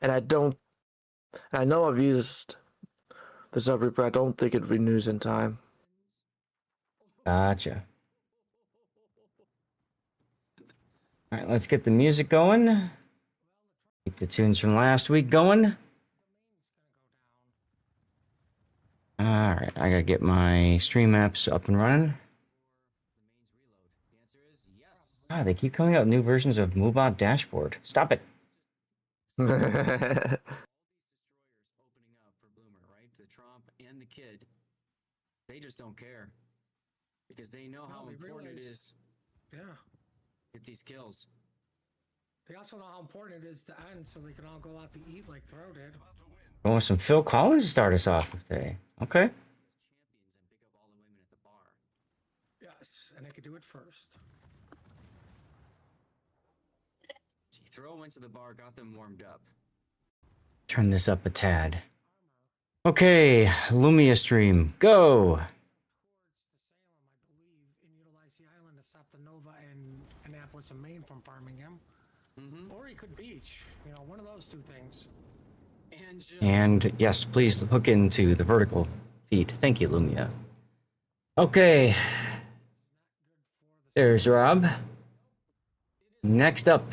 And I know I've used the subreaper, but I don't think it renews in time. Gotcha. All right, let's get the music going. Keep the tunes from last week going. All right, I gotta get my stream apps up and running. Ah, they keep coming out with new versions of Moobot Dashboard. Stop it. They just don't care because they know how important it is. Yeah. Get these kills. They also know how important it is to end so they can all go out to eat like Throw did. I want some Phil Collins to start us off with today. Okay. Yes, and they could do it first. Throw went to the bar, got them warmed up. Turn this up a tad. Okay, Lumia stream, go! Nova and Annapolis and Maine from Farmingham. Or he could beach, you know, one of those two things. And yes, please hook into the vertical feed. Thank you, Lumia. Okay. There's Rob. Next up.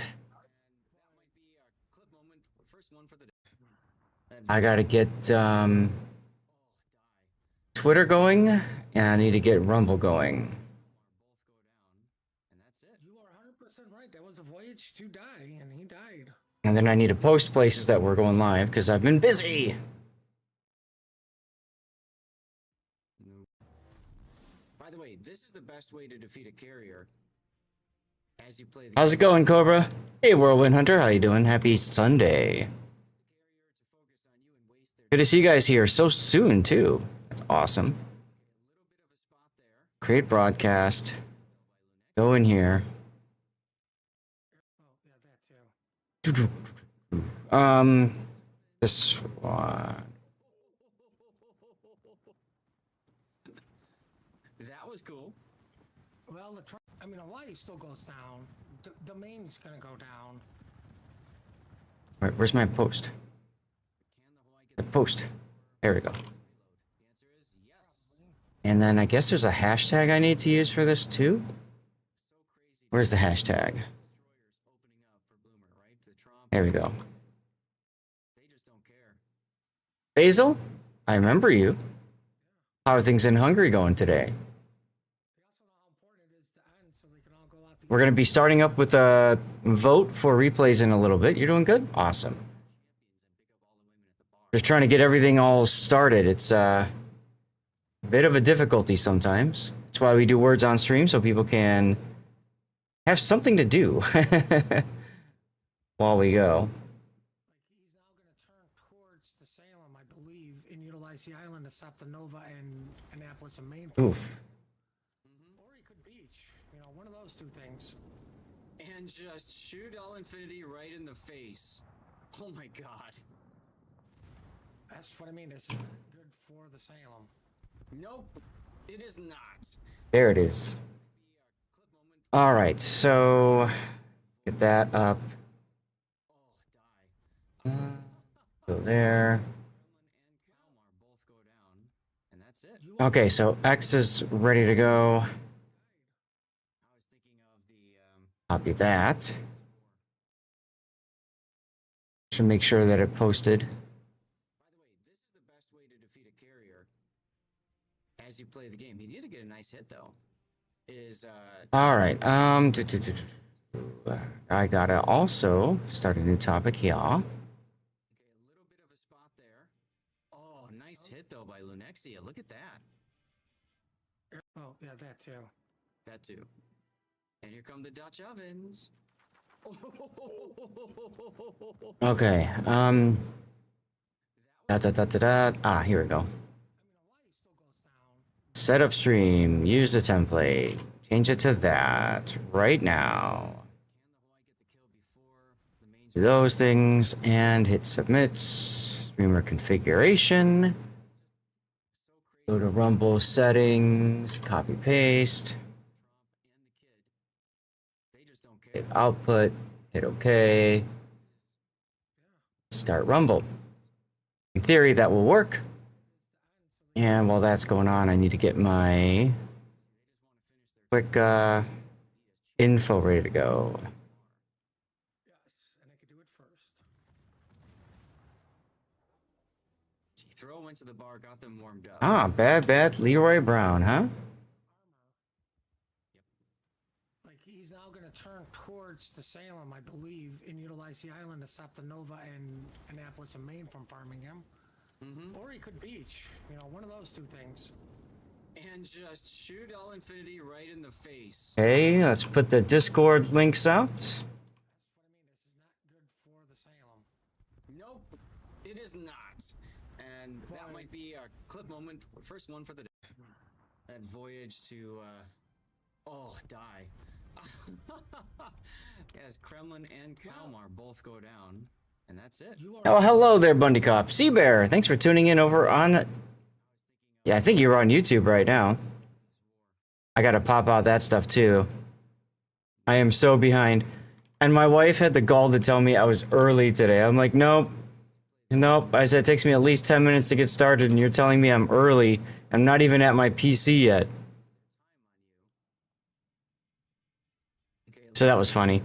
I gotta get Twitter going, and I need to get Rumble going. You are 100% right. That was a voyage to die, and he died. And then I need to post places that we're going live, because I've been busy. By the way, this is the best way to defeat a carrier. As you play the How's it going, Cobra? Hey, Whirlwind Hunter, how you doing? Happy Sunday. Good to see you guys here so soon, too. That's awesome. Create broadcast. Go in here. This one. That was cool. Well, I mean, Hawaii still goes down. The Maine's gonna go down. Where's my post? The post. There we go. And then I guess there's a hashtag I need to use for this too. Where's the hashtag? There we go. Basil? I remember you. How are things in Hungary going today? We're going to be starting up with a vote for replays in a little bit. You're doing good? Awesome. Just trying to get everything all started. It's a bit of a difficulty sometimes. That's why we do words on stream, so people can have something to do while we go. He's now going to turn towards the Salem, I believe, and utilize the island to stop the Nova and Annapolis and Maine. Oof. Or he could beach, you know, one of those two things. And just shoot all infinity right in the face. Oh my god. That's what I mean. This is good for the Salem. Nope, it is not. There it is. All right, so get that up. Go there. Okay, so X is ready to go. Copy that. Should make sure that it posted. As you play the game, he did get a nice hit though. All right. I gotta also start a new topic here. Okay, a little bit of a spot there. Oh, nice hit though by Lunexia. Look at that. Oh, yeah, that too. That too. And here come the Dutch ovens. Okay. Here we go. Set up stream. Use the template. Change it to that right now. Do those things and hit submit. Streamer configuration. Go to Rumble settings. Copy paste. Hit output. Hit OK. Let's start Rumble. In theory, that will work. And while that's going on, I need to get my quick info ready to go. Yes, and I could do it first. Throw went to the bar, got them warmed up. Ah, bad Leroy Brown, huh? Like, he's now going to turn towards the Salem, I believe, and utilize the island to stop the Nova and Annapolis and Maine from farming him. Or he could beach, you know, one of those two things. And just shoot all infinity right in the face. Okay, let's put the Discord links out. That's what I mean, this is not good for the Salem. Nope, it is not. And that might be a clip moment. First one for the day. That voyage to, die. As Kremlin and Kalmar both go down. And that's it. Oh, hello there, Bundy Cop. Seabear, thanks for tuning in over on... Yeah, I think you're on YouTube right now. I gotta pop out that stuff too. I am so behind. And my wife had the gall to tell me I was early today. I'm like, nope. Nope. I said it takes me at least 10 minutes to get started, and you're telling me I'm early. I'm not even at my PC yet. So that was funny.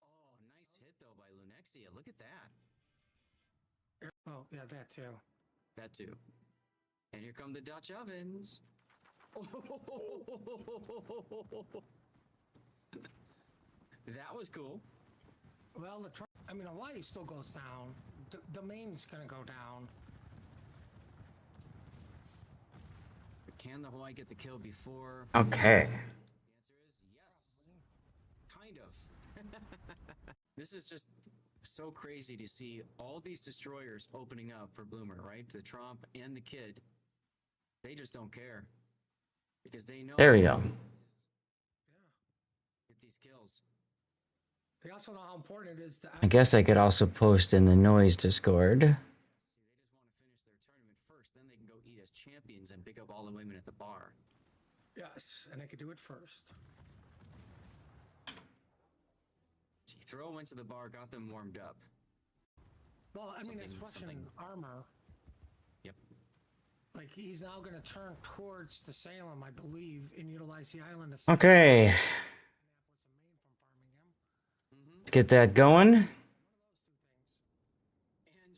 Oh, nice hit though by Lunexia. Look at that. Oh, yeah, that too. That too. And here come the Dutch ovens. That was cool. Well, I mean, Hawaii still goes down. The Maine's going to go down. But can the Hawaii get the kill before? Okay. The answer is yes. Kind of. This is just so crazy to see all these destroyers opening up for Bloomer, right? The Trump and the Kid. They just don't care. Because they know... There we go. Yeah. Get these kills. They also know how important it is to... I guess I could also post in the noise Discord. They just want to finish their tournament first, then they can go eat as champions and pick up all the women at the bar. Yes, and I could do it first. Throw went to the bar, got them warmed up. Well, I mean, it's Something- Russian armor. Yep. Like, he's now going to turn towards the Salem, I believe, and utilize the island to stop Okay. Annapolis and Maine from farming him. Let's get that going. And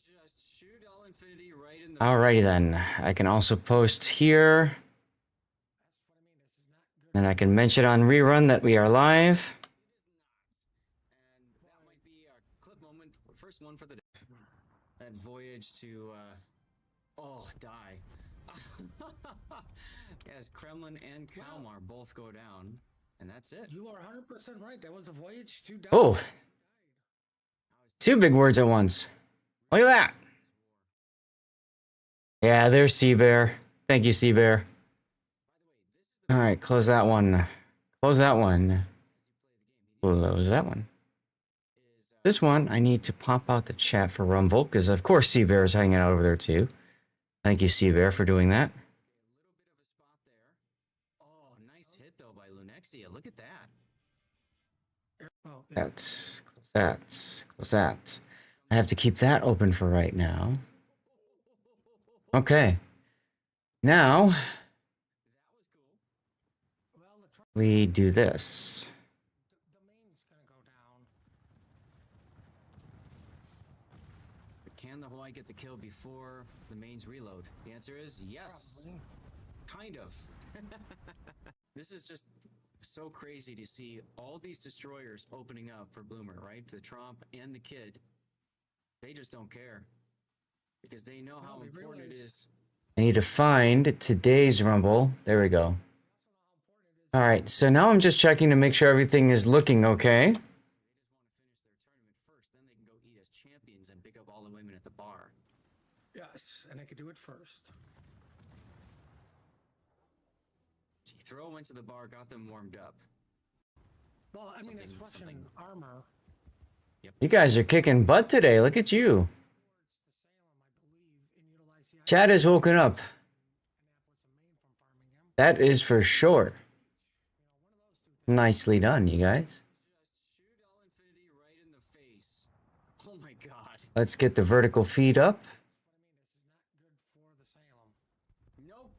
just shoot all infinity right in the... Alrighty then. I can also post here. And I can mention on rerun that we are live. And that might be a clip moment. First one for the day. That voyage to, die. As Kremlin and Kalmar both go down. And that's it. You are 100% right. That was a voyage to die. Oh. Two big words at once. Look at that. Yeah, there's Seabear. Thank you, Seabear. Alright, close that one. Close that one. Close that one. This one, I need to pop out the chat for Rumble, because of course Seabear is hanging out over there too. Thank you, Seabear, for doing that. Oh, nice hit though by Lunexia. Look at that. Oh, yeah. That's close that. Close that. I have to keep that open for right now. Okay. Now Well, we do this. the Maine's going to go down. But can the Hawaii get the kill before the mains reload? The answer is yes. Probably. Kind of. This is just so crazy to see all these destroyers opening up for Bloomer, right? The Trump and the Kid. They just don't care. Because they know how they important it realize- is. I need to find today's Rumble. There we go. Alright, so now I'm just checking to make sure everything is looking okay. They just want to finish their tournament first, then they can go eat as champions and pick up all the women at the bar. Yes, and I could do it first. Throw went to the bar, got them warmed up. Well, I mean, it's Something- Russian armor. You guys are kicking butt today. Look at you. Chad has woken up. That is for sure. Nicely done, you guys. Just shoot all infinity right in the face. Oh my god. Let's get the vertical feed up. Nope,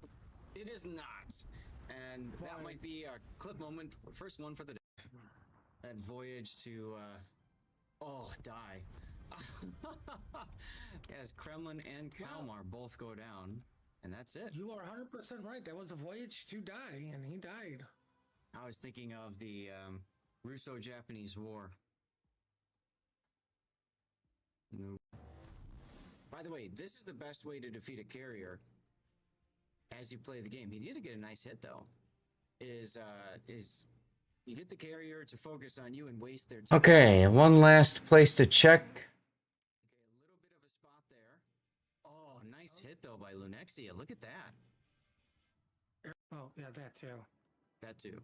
it is not. And that might be a clip moment. First one for the day. That voyage to, die. Yes, Kremlin and Kalmar both go down, and that's it. You are 100% right. That was a voyage to die, and he died. I was thinking of the Russo-Japanese War. No. By the way, this is the best way to defeat a carrier as you play the game. You need to get a nice hit though. Is you get the carrier to focus on you and waste their time. Okay, one last place to check. Okay, a little bit of a spot there. Oh, nice hit though by Lunexia. Look at that. Oh, yeah, that too. That too.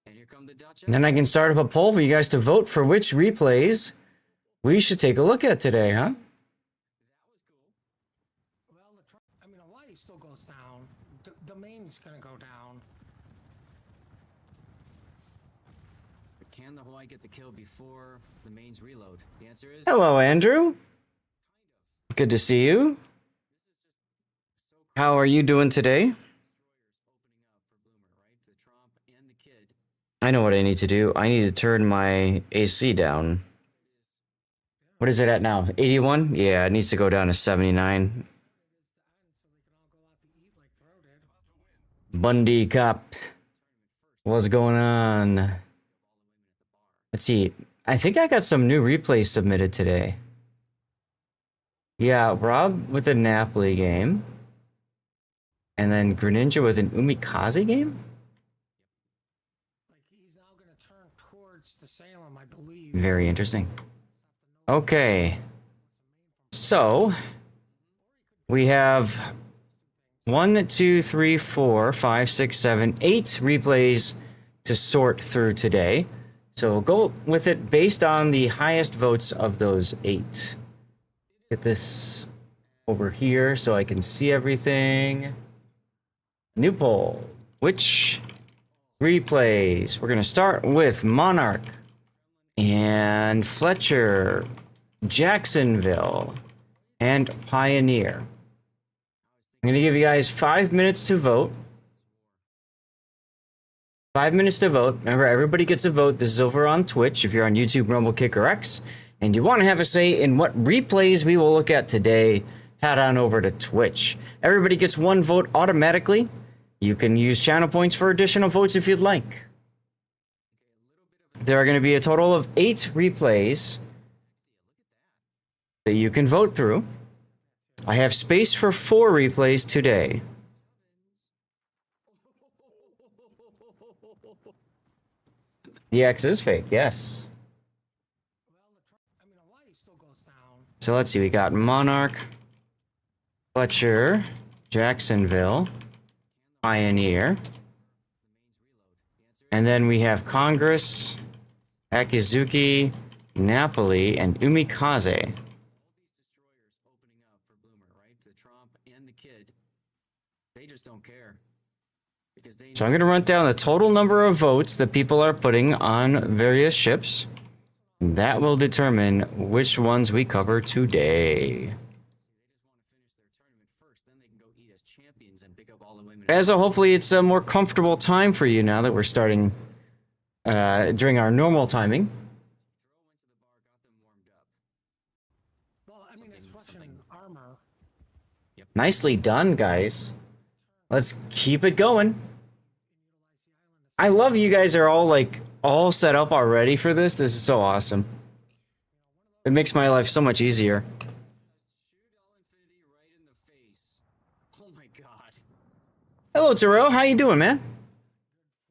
And here come the Dutch. And then I can start up a poll for you guys to vote for which replays we should take a look at today, huh? Well, I mean, Hawaii still goes down. The main's gonna go down. But can the Hawaii get the kill before the mains reload? The answer is Hello, Andrew. Good to see you. How are you doing today? I know what I need to do. I need to turn my AC down. What is it at now? 81? Yeah, it needs to go down to 79. Bundy Cup. What's going on? Let's see. I think I got some new replays submitted today. Yeah, Rob with a Napoli game. And then Greninja with an Umikaze game? Like, he's now gonna turn towards the Salem, I believe. Very interesting. Okay. So, we have 1, 2, 3, 4, 5, 6, 7, 8 replays to sort through today. So we'll go with it based on the highest votes of those 8. Get this over here so I can see everything. New poll. Which replays? We're going to start with Monarch and Fletcher, Jacksonville, and Pioneer. I'm going to give you guys 5 minutes to vote. 5 minutes to vote. Remember, everybody gets a vote. This is over on Twitch if you're on YouTube, Rumble, Kick, or X. And you want to have a say in what replays we will look at today, head on over to Twitch. Everybody gets 1 vote automatically. You can use channel points for additional votes if you'd like. There are going to be a total of 8 replays that you can vote through. I have space for 4 replays today. The X is fake, yes. I mean, Hawaii still goes down. So let's see, we got Monarch, Fletcher, Jacksonville, Pioneer, and then we have Congress, Akizuki, Napoli, and Umikaze. So I'm going to run down the total number of votes that people are putting on various ships. That will determine which ones we cover today. As a hopefully it's a more comfortable time for you now that we're starting during our normal timing. Well, I mean, it's Russian armor. Nicely done, guys. Let's keep it going. I love you guys are all set up already for this. This is so awesome. It makes my life so much easier. Hello, Taro. How you doing, man?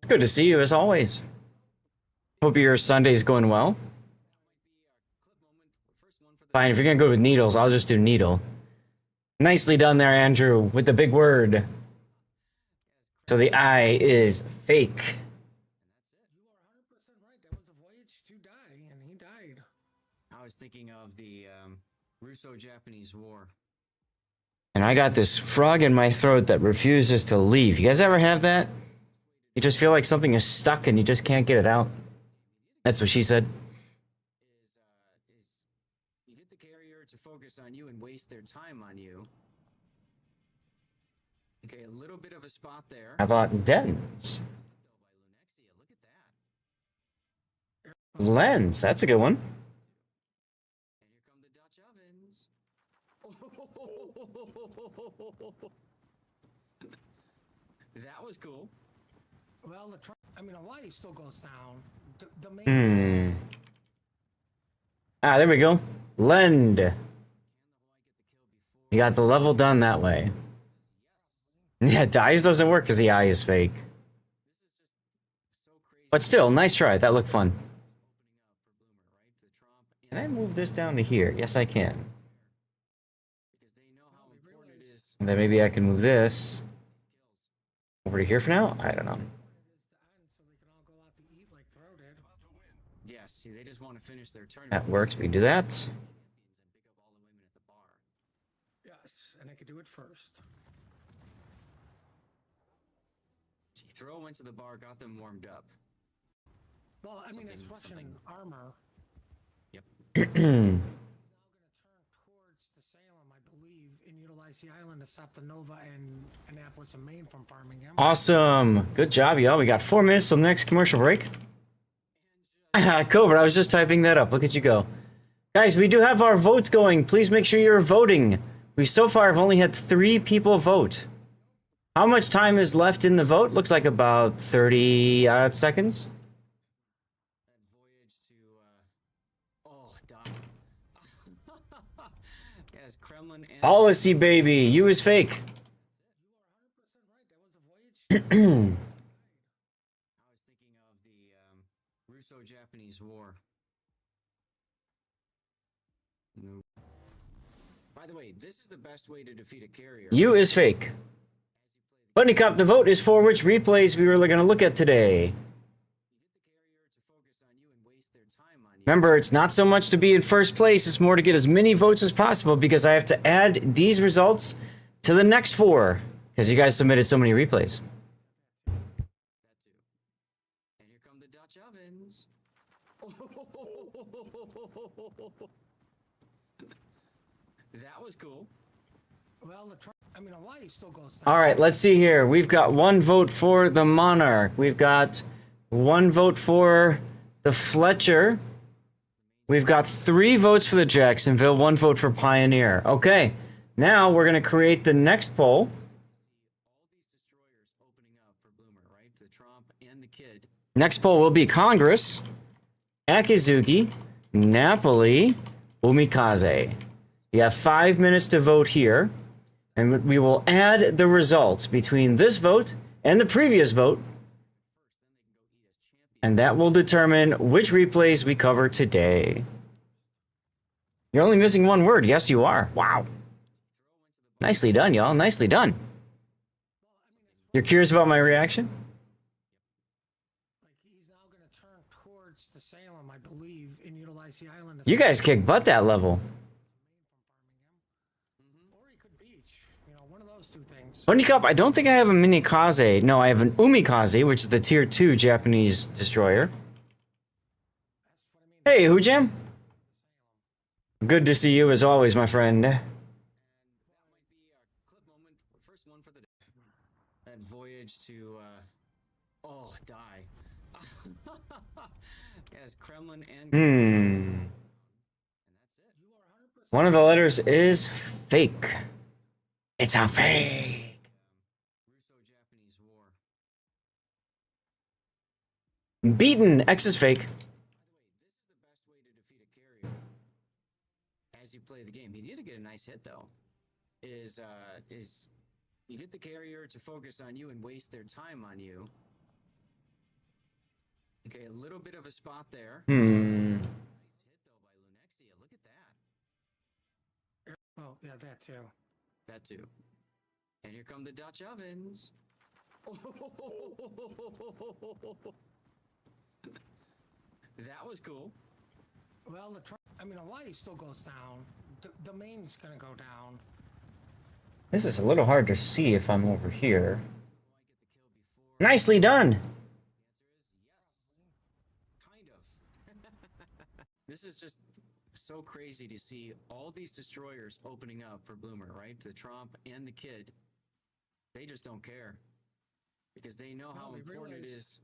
It's good to see you as always. Hope your Sunday's going well. Fine, if you're gonna go with needles, I'll just do needle. Nicely done there, Andrew, with the big word. So the I is fake. You are 100% right. That was a voyage to die, and he died. I was thinking of the Russo-Japanese War. And I got this frog in my throat that refuses to leave. You guys ever have that? You just feel like something is stuck and you just can't get it out. That's what she said. You get the carrier to focus on you and waste their time on you. Okay, a little bit of a spot there. How about dens? Look at that. Lens, that's a good one. And here come the Dutch ovens. That was cool. Well, Hawaii still goes down. The main. Ah, there we go. Lend. You got the level done that way. Yeah, dies doesn't work because the eye is fake. But still, nice try. That looked fun. Can I move this down to here? Yes, I can. And then maybe I can move this over to here for now? I don't know. Yes, see, they just want to finish their tournament. That works. We can do that. Yes, and I could do it first. Throw went to the bar, got them warmed up. Well, I mean, it's Russian armor. Yep. Now going to turn towards the Salem, I believe, and utilize the island to stop the Nova and Annapolis and Maine from farming him. Awesome. Good job, y'all. We got 4 minutes till the next commercial break. Cobra, I was just typing that up. Look at you go. Guys, we do have our votes going. Please make sure you're voting. We so far have only had 3 people vote. How much time is left in the vote? Looks like about 30 seconds. Yes, Kremlin and Policy, baby. You is fake. I was thinking of the Russo-Japanese War. No. By the way, this is the best way to defeat a carrier. You is fake. Bunny Cop, the vote is for which replays we were going to look at today. Remember, it's not so much to be in first place, it's more to get as many votes as possible because I have to add these results to the next 4 because you guys submitted so many replays. That too. And here come the Dutch ovens. That was cool. Well, Hawaii still goes down. All right, let's see here. We've got 1 vote for the Monarch. We've got 1 vote for the Fletcher. We've got 3 votes for the Jacksonville, 1 vote for Pioneer. Okay, now we're going to create the next poll. Next poll will be Congress, Akizuki, Napoli, Umikaze. You have 5 minutes to vote here, and we will add the results between this vote and the previous vote, and that will determine which replays we cover today. You're only missing 1 word. Yes, you are. Wow. Nicely done, y'all. Nicely done. You're curious about my reaction? He's now going to turn towards the Salem, I believe, and utilize the island. You guys kick butt that level. Or he could beach. One of those 2 things. Bunny Cup, I don't think I have a Minikaze. No, I have an Umikaze, which is the tier 2 Japanese destroyer. Hey, Hujam. Good to see you as always, my friend. That might be our clip moment. First one for the day. That voyage to, die. Yes, Kremlin and... And that's it. One of the letters is fake. It's a fake. Russo-Japanese War. Beaten. X is fake. As you play the game, he did get a nice hit though. Is you get the carrier to focus on you and waste their time on you. Okay, a little bit of a spot there. Nice hit though by Lunexia. Look at that. Oh, yeah, that too. That too. And here come the Dutch ovens. That was cool. Well, Hawaii still goes down. The Maine's going to go down. This is a little hard to see if I'm over here. Nicely done. Kind of. This is just so crazy to see all these destroyers opening up for Bloomer, right? The Trump and the Kid. They just don't care. Because they know how important it is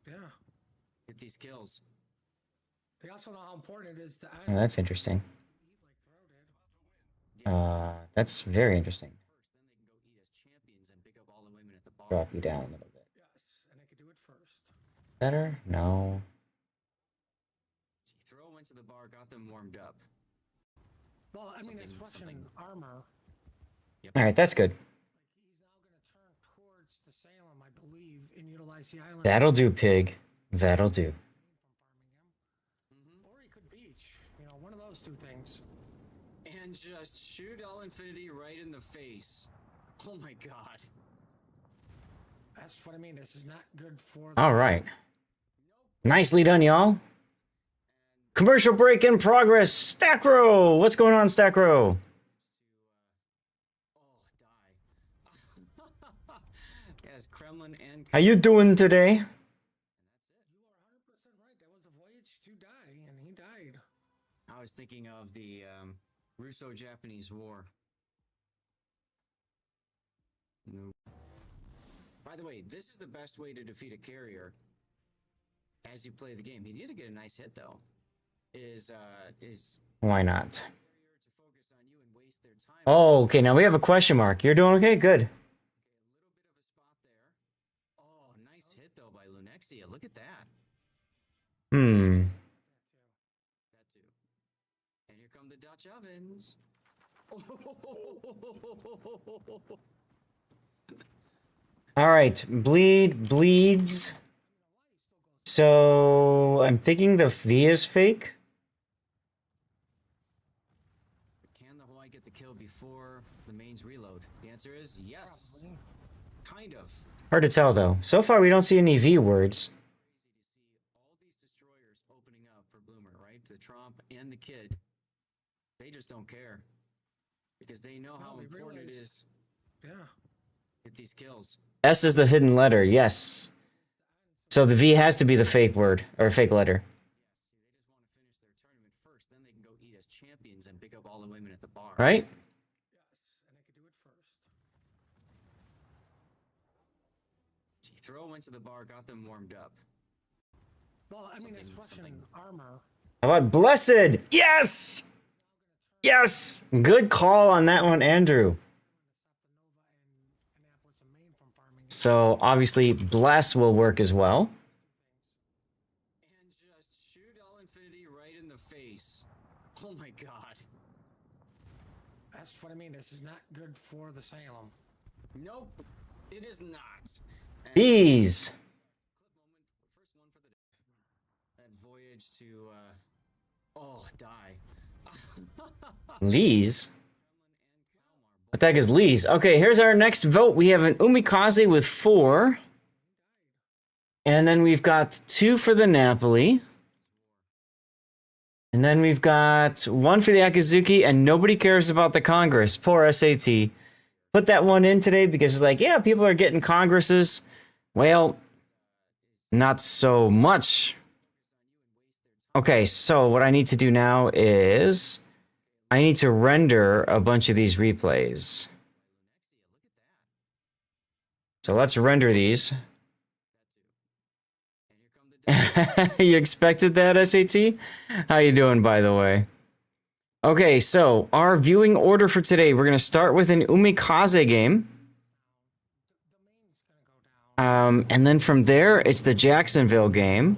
Yeah. get these kills. They also know how important it is to Oh, that's interesting. eat like Throw did. That's very interesting. First, then they can go eat as champions and pick up all the women at the bar. Drop you down a little bit. Yes, and they could do it first. Better? No. Throw went to the bar, got them warmed up. Well, I mean, it's Something- Russian armor. All right, that's good. He's now going to turn towards the Salem, I believe, and utilize the island. That'll do, pig. That'll do. Or he could beach. You know, one of those two things. And just shoot all Infinity right in the face. Oh my god. That's what I mean. This is not good for. All right. Nicely done, y'all. Commercial break in progress. Stackrow! What's going on, Stackrow? Oh, die. Yes, Kremlin and... How you doing today? You are 100% right. That was a voyage to die, and he died. I was thinking of the Russo-Japanese War. No. By the way, this is the best way to defeat a carrier as you play the game. He did get a nice hit though. Is Why not? to focus on you and waste their time. Oh, okay. Now we have a question mark. You're doing okay? Good. A little bit of a spot there. Oh, nice hit though by Lunexia. Look at that. Hmm. That too. And here come the Dutch ovens. All right. Bleeds. So I'm thinking the V is fake. Can the Hawaii get the kill before the mains reload? The answer is yes. Probably. Kind of. Hard to tell though. So far we don't see any V words. All these destroyers opening up for Bloomer, right? The Trump and the Kid. They just don't care. Because they know how they important it realize- is Yeah. to get these kills. S is the hidden letter. Yes. So the V has to be the fake word or fake letter. They just want to finish their tournament first, then they can go eat as champions and pick up all the women at the bar. Right? Yes, and they could do it first. Throw went to the bar, got them warmed up. Well, I mean, it's Something- Russian armor. How about blessed? Yes! Yes! Good call on that one, Andrew. Annapolis and Maine from farming. So obviously bless will work as well. And just shoot all Infinity right in the face. Oh my god. That's what I mean. This is not good for the Salem. Nope. It is not. And Bees. first one for the day. That voyage to die. Lees? What the heck is Lees? Okay, here's our next vote. We have an Umikaze with 4. And then we've got 2 for the Napoli. And then we've got 1 for the Akizuki, and nobody cares about the Congress. Poor SAT. Put that one in today because it's like, yeah, people are getting Congresses. Well, not so much. Okay, so what I need to do now is I need to render a bunch of these replays. So let's render these. You expected that, SAT? How you doing, by the way? Okay, so our viewing order for today, we're going to start with an Umikaze game. And then from there, it's the Jacksonville game.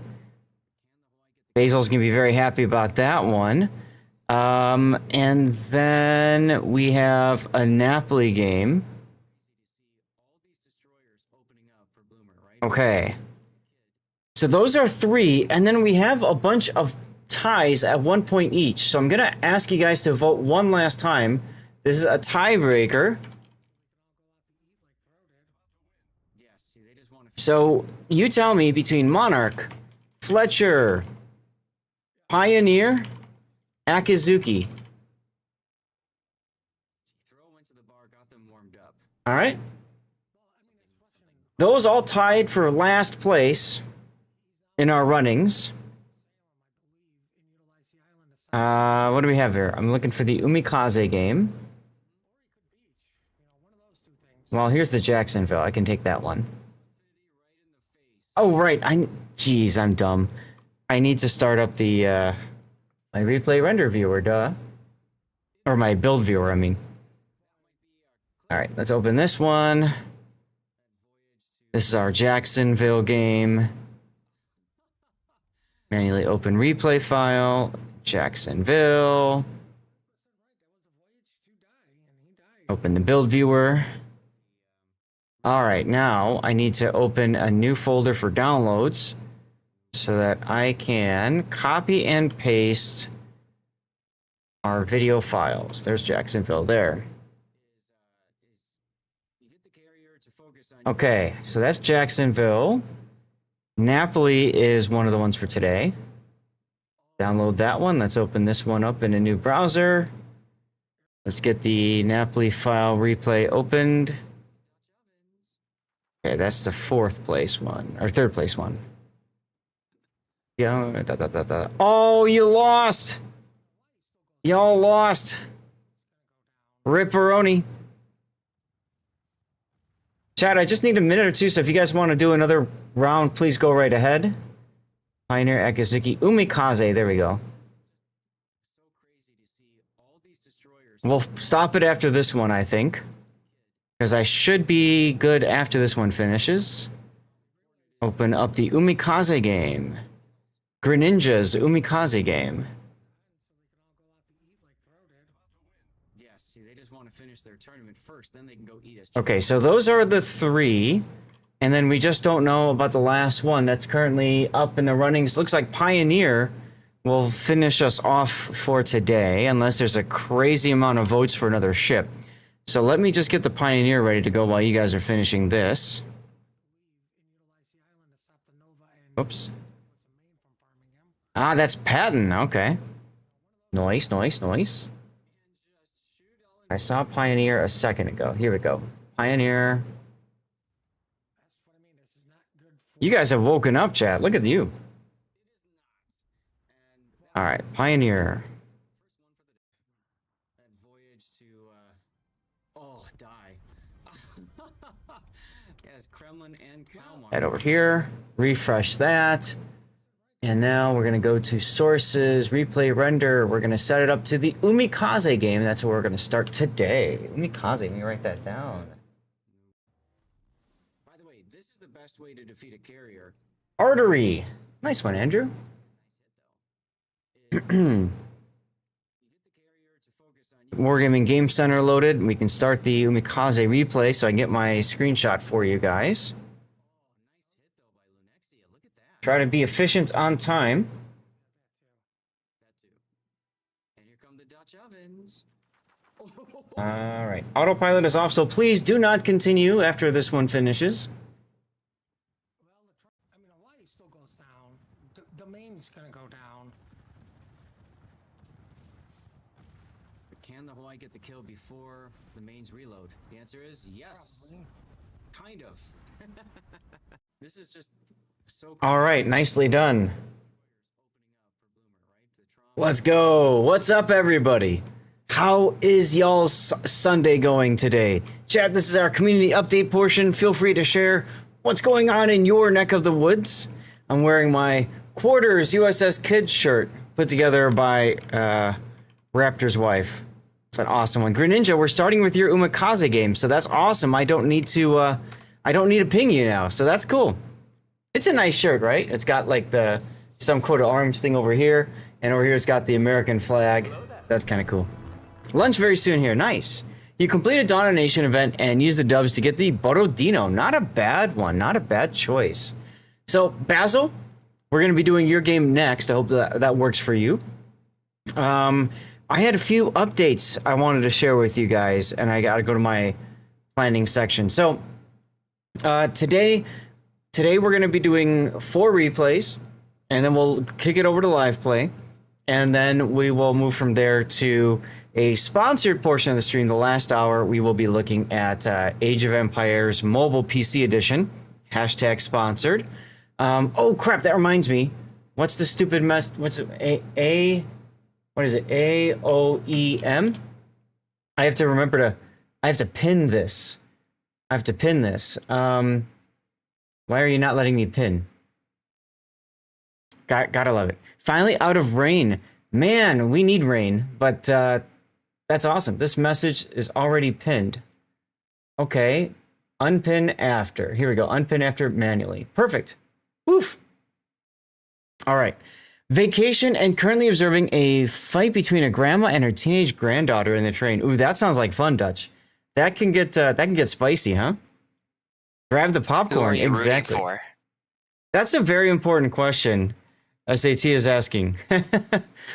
Basil's going to be very happy about that one. And then we have a Napoli game. Okay. So those are 3, and then we have a bunch of ties at 1 point each. So I'm going to ask you guys to vote one last time. This is a tiebreaker. So you tell me between Monarch, Fletcher, Pioneer, Akizuki. All right. Those all tied for last place in our runnings. What do we have here? I'm looking for the Umikaze game. Well, here's the Jacksonville. I can take that one. Oh, right. Jeez, I'm dumb. I need to start up the, my replay render viewer, duh. Or my build viewer, I mean. Alright, let's open this one. This is our Jacksonville game. Manually open replay file. Jacksonville. Open the build viewer. Alright, now I need to open a new folder for downloads so that I can copy and paste our video files. There's Jacksonville there. Okay, so that's Jacksonville. Napoli is one of the ones for today. Download that one. Let's open this one up in a new browser. Let's get the Napoli file replay opened. Okay, that's the fourth place one, or third place one. Yeah, Oh, you lost! Y'all lost! Ripperoni. Chat, I just need a minute or two, so if you guys want to do another round, please go right ahead. Pioneer, Akazuki, Umikaze, there we go. We'll stop it after this one, I think. Because I should be good after this one finishes. Open up the Umikaze game. Greninja's Umikaze game. Yes, see, they just want to finish their tournament first, then they can go eat us. Okay, so those are the three. And then we just don't know about the last one that's currently up in the runnings. Looks like Pioneer will finish us off for today, unless there's a crazy amount of votes for another ship. So let me just get the Pioneer ready to go while you guys are finishing this. Oops. Ah, that's Patton. Okay. Nice, nice, nice. I saw Pioneer a second ago. Here we go. Pioneer. You guys have woken up, chat. Look at you. All right, Pioneer. Head over here, refresh that. And now we're gonna go to sources, replay render. We're gonna set it up to the Umikaze game. That's what we're gonna start today. Umikaze, let me write that down. By the way, this is the best way to defeat a carrier. Artery. Nice one, Andrew. Wargaming Game Center loaded. We can start the Umikaze replay so I can get my screenshot for you guys. Try to be efficient on time. And here come the Dutch ovens. All right. Autopilot is off, so please do not continue after this one finishes. Well, I mean, Hawaii still goes down. The main's gonna go down. But can the Hawaii get the kill before the mains reload? The answer is yes. Probably. Kind of. This is just so. All right. Nicely done. Let's go. What's up, everybody? How is y'all's Sunday going today? Chat, this is our community update portion. Feel free to share what's going on in your neck of the woods. I'm wearing my Quarters USS Kids shirt put together by Raptor's wife. It's an awesome one. Greninja, we're starting with your Umikaze game, so that's awesome. I don't need to ping you now, so that's cool. It's a nice shirt, right? It's got like the some coat of arms thing over here, and over here it's got the American flag. That's kind of cool. Lunch very soon here. Nice. You completed Dawn of Nation event and used the dubs to get the Borodino. Not a bad one. Not a bad choice. So, Basil, we're going to be doing your game next. I hope that works for you. I had a few updates I wanted to share with you guys, and I got to go to my planning section. So, today we're going to be doing 4 replays, and then we'll kick it over to live play, and then we will move from there to a sponsored portion of the stream. The last hour, we will be looking at Age of Empires Mobile PC Edition, hashtag sponsored. Oh crap, that reminds me. What's the stupid mess? What's it? what is it? AOEM. I have to remember to. I have to pin this. I have to pin this. Why are you not letting me pin? Gotta love it. Finally out of rain. Man, we need rain, but that's awesome. This message is already pinned. Okay, unpin after. Here we go, unpin after manually. Perfect. Woof. All right. Vacation and currently observing a fight between a grandma and her teenage granddaughter in the train. Ooh, that sounds like fun, Dutch. That can get spicy, huh? Grab the popcorn. Who are you exactly. rooting for? That's a very important question. SAT is asking.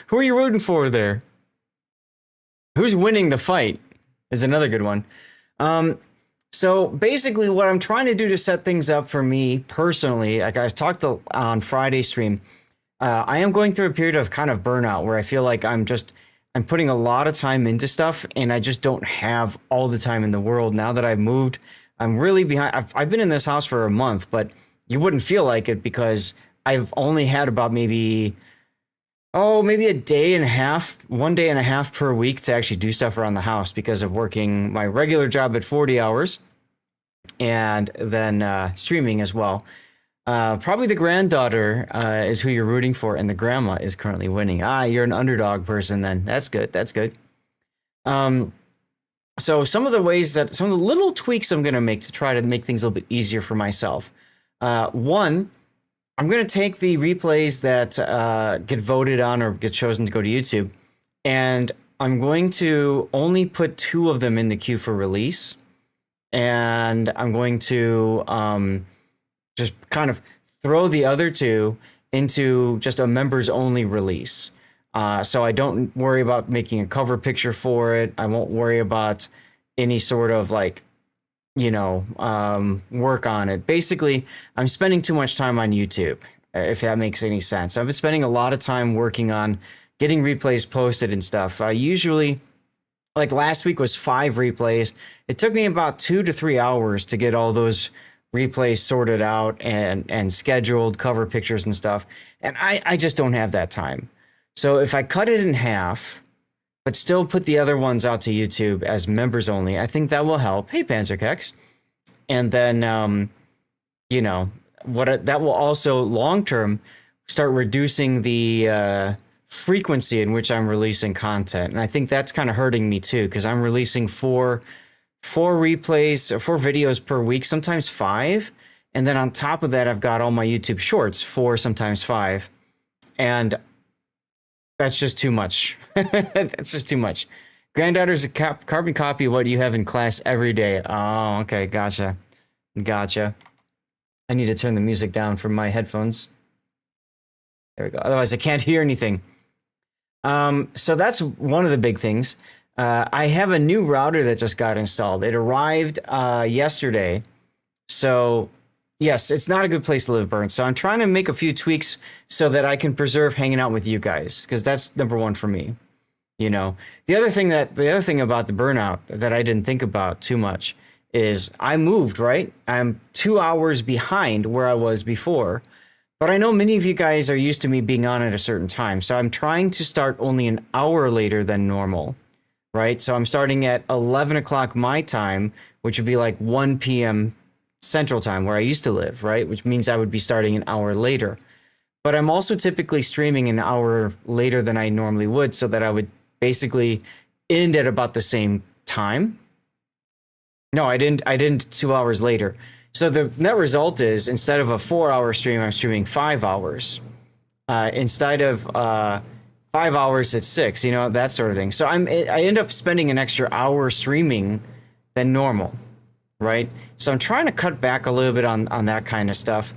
Who are you rooting for there? Who's winning the fight is another good one. So basically what I'm trying to do to set things up for me personally, like I talked on Friday stream, I am going through a period of kind of burnout where I feel like I'm putting a lot of time into stuff and I just don't have all the time in the world. Now that I've moved, I'm really behind. I've been in this house for a month, but you wouldn't feel like it because I've only had about maybe a day and a half, 1 day and a half per week to actually do stuff around the house because of working my regular job at 40 hours and then streaming as well. Probably the granddaughter is who you're rooting for, and the grandma is currently winning. You're an underdog person then. That's good. That's good. So some of the little tweaks I'm going to make to try to make things a little bit easier for myself. One, I'm going to take the replays that get voted on or get chosen to go to YouTube, and I'm going to only put 2 of them in the queue for release. And I'm going to just kind of throw the other 2 into just a members only release. So I don't worry about making a cover picture for it. I won't worry about any sort of work on it. Basically, I'm spending too much time on YouTube, if that makes any sense. I've been spending a lot of time working on getting replays posted and stuff. I usually, like last week was 5 replays. It took me about 2 to 3 hours to get all those replays sorted out and scheduled, cover pictures and stuff. And I just don't have that time. So if I cut it in half, but still put the other ones out to YouTube as members only, I think that will help. Hey, Panzerkex. And then, that will also long-term start reducing the frequency in which I'm releasing content. And I think that's kind of hurting me too, because I'm releasing 4 replays or 4 videos per week, sometimes 5. And then on top of that, I've got all my YouTube shorts, 4, sometimes 5. And that's just too much. That's just too much. Granddaughter's a carbon copy of what you have in class every day. Oh, okay. Gotcha. I need to turn the music down from my headphones. There we go. Otherwise, I can't hear anything. So that's one of the big things. I have a new router that just got installed. It arrived yesterday. So yes, it's not a good place to live, Burn. So I'm trying to make a few tweaks so that I can preserve hanging out with you guys, because that's number one for me. The other thing about the burnout that I didn't think about too much is I moved, right? I'm 2 hours behind where I was before. But I know many of you guys are used to me being on at a certain time. So I'm trying to start only an hour later than normal, right? So I'm starting at 11 o'clock my time, which would be like 1 p.m. Central Time where I used to live, right? Which means I would be starting an hour later. But I'm also typically streaming an hour later than I normally would, so that I would basically end at about the same time. No, I didn't 2 hours later. So the net result is, instead of a 4-hour stream, I'm streaming 5 hours. Instead of 5 hours, it's 6, that sort of thing. So I end up spending an extra hour streaming than normal, right? So I'm trying to cut back a little bit on that kind of stuff.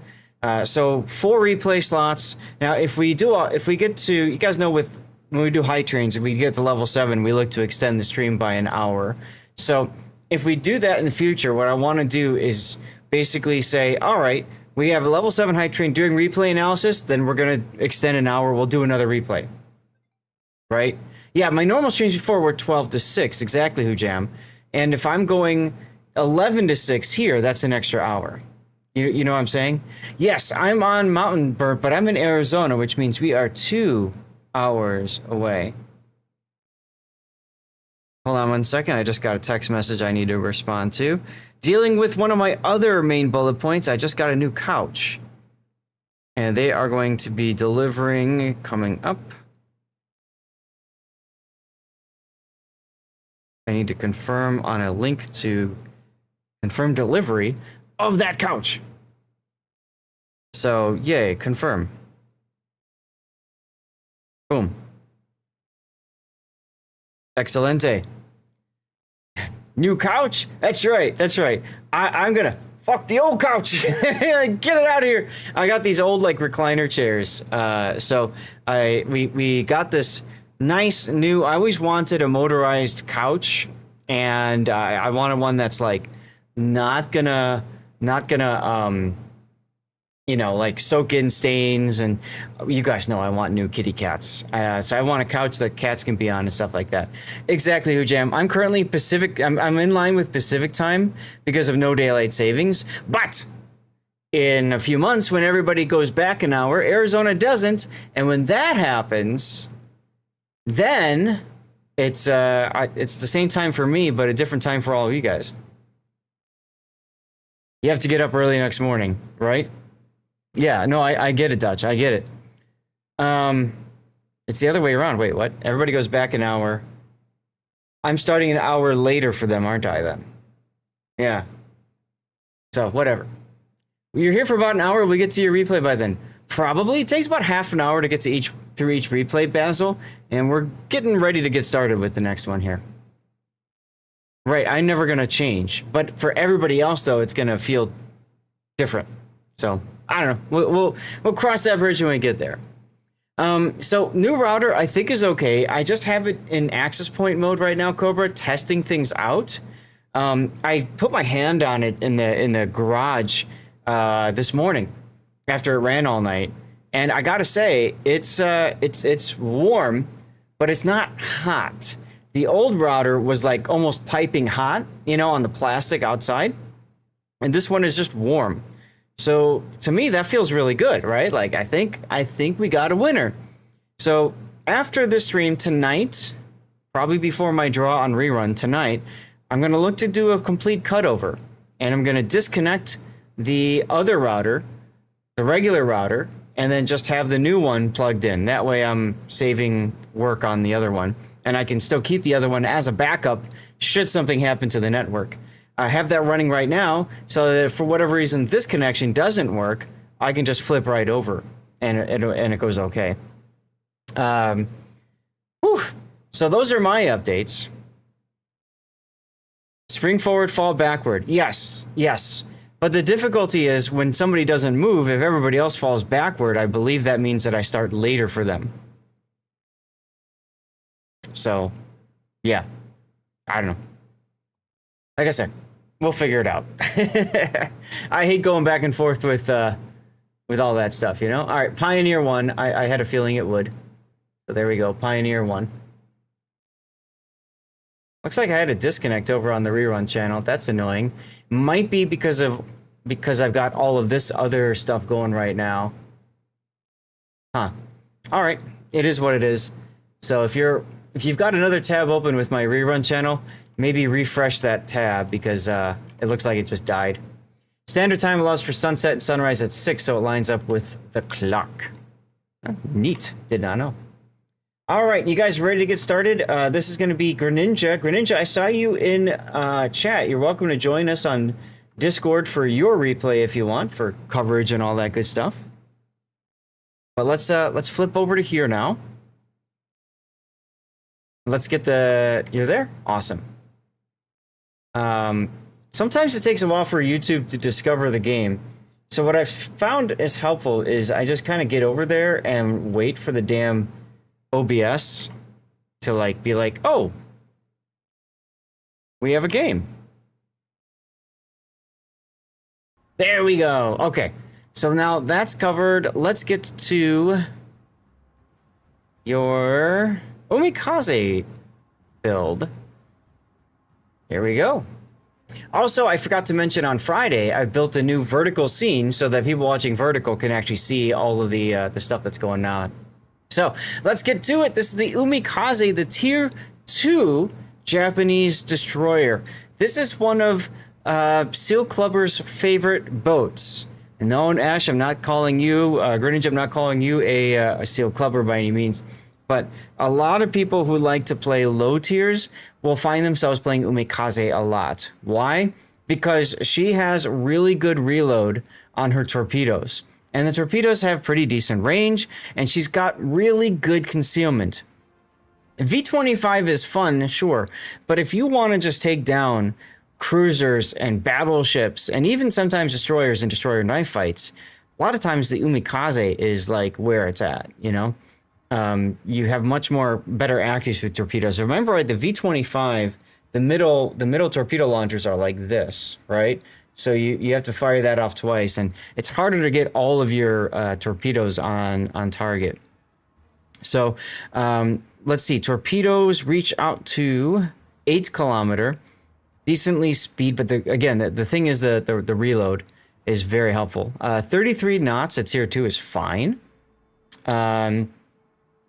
So 4 replay slots. Now, if we get to, you guys know when we do high trains, if we get to level 7, we look to extend the stream by an hour. So if we do that in the future, what I want to do is basically say, all right, we have a level 7 high train doing replay analysis, then we're going to extend an hour. We'll do another replay. Right? Yeah, my normal streams before were 12 to 6, exactly, Hujam. And if I'm going 11 to 6 here, that's an extra hour. You know what I'm saying? Yes, I'm on Mountain Bird, but I'm in Arizona, which means we are 2 hours away. Hold on one second. I just got a text message I need to respond to. Dealing with one of my other main bullet points, I just got a new couch. And they are going to be delivering coming up. I need to confirm on a link to confirm delivery of that couch. So, yay, confirm. Boom. Excelente. New couch? That's right, that's right. I'm gonna fuck the old couch. Get it out of here. I got these old like recliner chairs. So we got this nice new, I always wanted a motorized couch, and I wanted one that's like not gonna you know, like soak in stains, and you guys know I want new kitty cats. So I want a couch that cats can be on and stuff like that. Exactly, Hujam. I'm currently Pacific. I'm in line with Pacific time because of no daylight savings. But in a few months, when everybody goes back an hour, Arizona doesn't, and when that happens, then it's the same time for me, but a different time for all of you guys. You have to get up early next morning, right? Yeah, no, I get it, Dutch. I get it. It's the other way around. Wait, what? Everybody goes back an hour. I'm starting an hour later for them, aren't I, then? Yeah. So, whatever. You're here for about an hour. We'll get to your replay by then. Probably. It takes about half an hour to get to through each replay, Basil. And we're getting ready to get started with the next one here. Right, I'm never going to change. But for everybody else, though, it's going to feel different. So, I don't know. We'll cross that bridge when we get there. So new router I think is okay. I just have it in access point mode right now, Cobra, testing things out. I put my hand on it in the garage this morning after it ran all night, and I gotta say it's warm, but it's not hot. The old router was like almost piping hot, you know, on the plastic outside, and this one is just warm. So to me, that feels really good, right? Like I think we got a winner. So after the stream tonight, probably before my draw on rerun tonight, I'm gonna look to do a complete cutover, and I'm gonna disconnect the other router, the regular router, and then just have the new one plugged in. That way I'm saving work on the other one, and I can still keep the other one as a backup should something happen to the network. I have that running right now, so that if for whatever reason this connection doesn't work, I can just flip right over, and it goes okay. So those are my updates. Spring forward, fall backward. Yes. But the difficulty is when somebody doesn't move, if everybody else falls backward, I believe that means that I start later for them. So, yeah. I don't know. Like I said, we'll figure it out. I hate going back and forth with all that stuff, you know? All right, Pioneer 1. I had a feeling it would. So there we go, Pioneer 1. Looks like I had a disconnect over on the rerun channel. That's annoying. Might be because I've got all of this other stuff going right now. Huh. All right, it is what it is. So if you've got another tab open with my rerun channel, maybe refresh that tab because it looks like it just died. Standard time allows for sunset and sunrise at 6, so it lines up with the clock. Neat. Did not know. All right, you guys ready to get started? This is going to be Greninja. Greninja, I saw you in chat. You're welcome to join us on Discord for your replay if you want, for coverage and all that good stuff. But let's flip over to here now. Let's get you're there? Awesome. Sometimes it takes a while for YouTube to discover the game. So what I've found is helpful is I just kind of get over there and wait for the damn OBS to like be like, oh, we have a game. There we go. Okay. So now that's covered. Let's get to your Omikaze build. Here we go. Also, I forgot to mention on Friday, I built a new vertical scene so that people watching vertical can actually see all of the stuff that's going on. So let's get to it. This is the Omikaze, the tier 2 Japanese destroyer. This is one of Seal Clubber's favorite boats. And no, Ash, I'm not calling you, Greninja, I'm not calling you a Seal Clubber by any means. But a lot of people who like to play low tiers will find themselves playing Umikaze a lot. Why? Because she has really good reload on her torpedoes. And the torpedoes have pretty decent range, and she's got really good concealment. V25 is fun, sure, but if you want to just take down cruisers and battleships, and even sometimes destroyers and destroyer knife fights, a lot of times the Umikaze is like where it's at, you know? You have much more better accuracy with torpedoes. Remember, right, the V25, the middle torpedo launchers are like this, right? So you have to fire that off twice, and it's harder to get all of your torpedoes on target. So let's see, torpedoes reach out to 8 kilometer, decently speed, but again, the thing is the reload is very helpful. 33 knots at tier 2 is fine.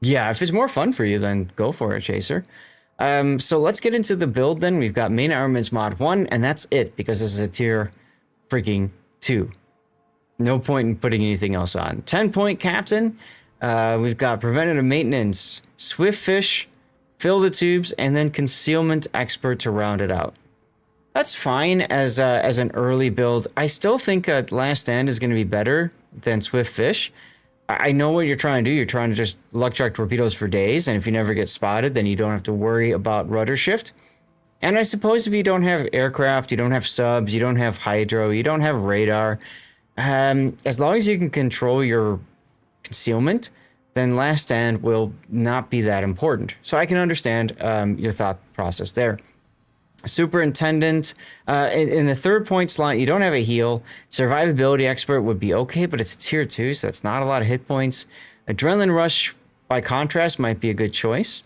Yeah, if it's more fun for you, then go for it, Chaser. So let's get into the build then. We've got main armaments mod 1, and that's it, because this is a tier freaking 2. No point in putting anything else on. 10-point captain. We've got preventative maintenance, swift fish, fill the tubes, and then concealment expert to round it out. That's fine as an early build. I still think Last Stand is going to be better than swift fish. I know what you're trying to do. You're trying to just luck chuck torpedoes for days, and if you never get spotted, then you don't have to worry about rudder shift. And I suppose if you don't have aircraft, you don't have subs, you don't have hydro, you don't have radar, as long as you can control your concealment, then Last Stand will not be that important. So I can understand your thought process there. Superintendent, in the 3rd point slot, you don't have a heal. Survivability expert would be okay, but it's a tier 2, so that's not a lot of hit points. Adrenaline rush, by contrast, might be a good choice.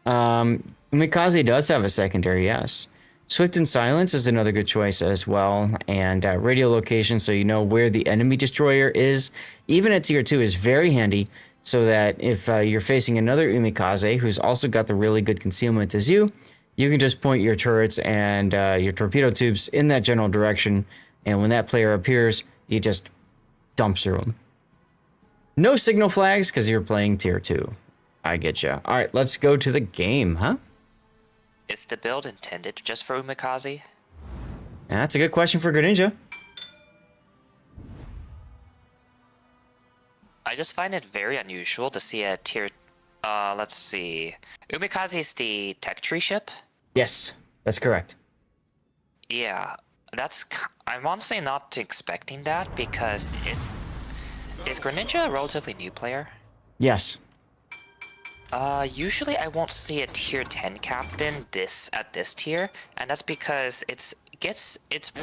Umikaze does have a secondary, yes. Swift and Silence is another good choice as well, and radio location, so you know where the enemy destroyer is, even at tier 2, is very handy, so that if you're facing another Umikaze who's also got the really good concealment as you can just point your turrets and your torpedo tubes in that general direction, and when that player appears, you just dump through them. No signal flags because you're playing tier 2. I get you. All right, let's go to the game, huh? Is the build intended just for Umikaze? That's a good question for Greninja. I just find it very unusual to see a tier... let's see... Umikaze is the tech tree ship? Yes, that's correct. Yeah, I'm honestly not expecting that because is Greninja a relatively new player? Yes. Usually I won't see a tier 10 captain at this tier, and that's because it's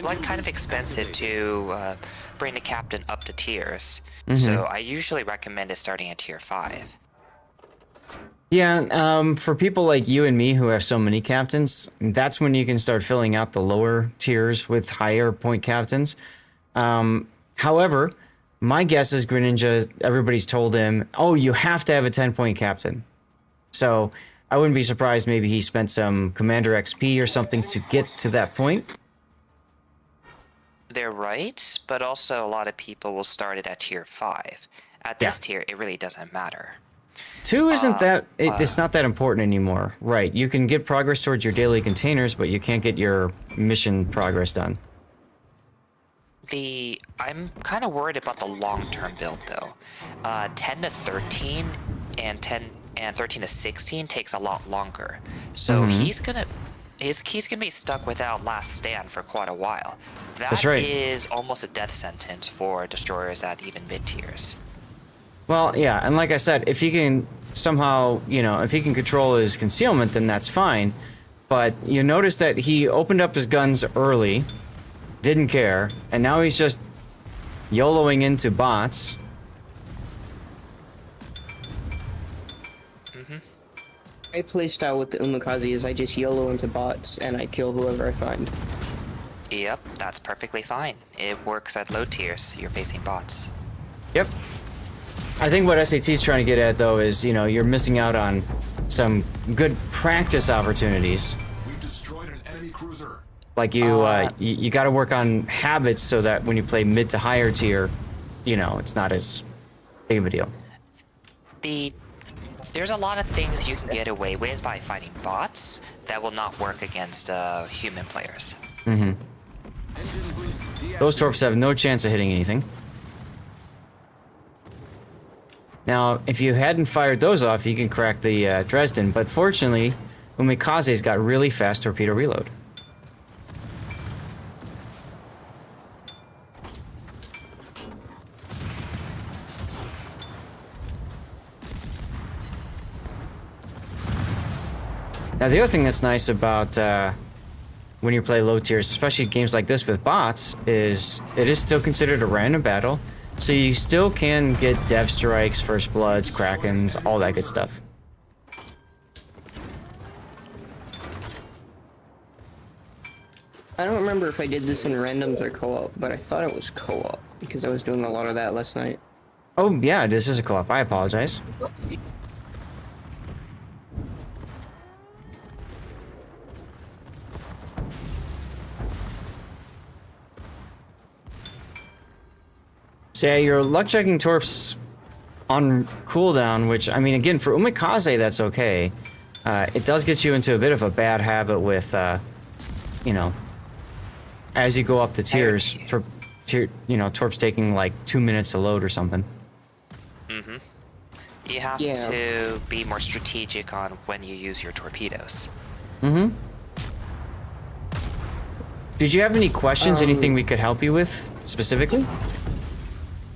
like kind of expensive to bring the captain up to tiers. So I usually recommend it starting at tier 5. Yeah, for people like you and me who have so many captains, that's when you can start filling out the lower tiers with higher point captains. However, my guess is Greninja, everybody's told him, oh, you have to have a 10-point captain. So I wouldn't be surprised maybe he spent some Commander XP or something to get to that point. They're right, but also a lot of people will start it at tier 5. At this tier, it really doesn't matter. 2 isn't it's not that important anymore. Right, you can get progress towards your daily containers, but you can't get your mission progress done. I'm kind of worried about the long-term build though. 10 to 13 and 13 to 16 takes a lot longer. So he's gonna be stuck without Last Stand for quite a while. That is almost a death sentence for destroyers at even mid tiers. Well, yeah, and like I said, if he can somehow, if he can control his concealment, then that's fine. But you notice that he opened up his guns early, didn't care, and now he's just YOLOing into bots. My playstyle with the Umikaze is I just YOLO into bots and I kill whoever I find. Yep, that's perfectly fine. It works at low tiers. You're facing bots. Yep. I think what SAT's trying to get at, though, is, you're missing out on some good practice opportunities Like you got to work on habits so that when you play mid to higher tier, you know, it's not as big of a deal. There's a lot of things you can get away with by fighting bots that will not work against human players. Those torps have no chance of hitting anything. Now, if you hadn't fired those off, you can crack the Dresden, but fortunately, Umikaze's got really fast torpedo reload. Now, the other thing that's nice about when you play low tiers, especially games like this with bots, is it is still considered a random battle, so you still can get dev strikes, first bloods, krakens, all that good stuff. I don't remember if I did this in randoms or co-op, but I thought it was co-op because I was doing a lot of that last night. Oh yeah, this is a co-op. I apologize. So yeah, your luck checking torps on cooldown, which, I mean, again, for Umikaze, that's okay. It does get you into a bit of a bad habit with, you know, as you go up the tiers, for tier, you know, torps taking like 2 minutes to load or something. You have to be more strategic on when you use your torpedoes. Did you have any questions? Anything we could help you with specifically?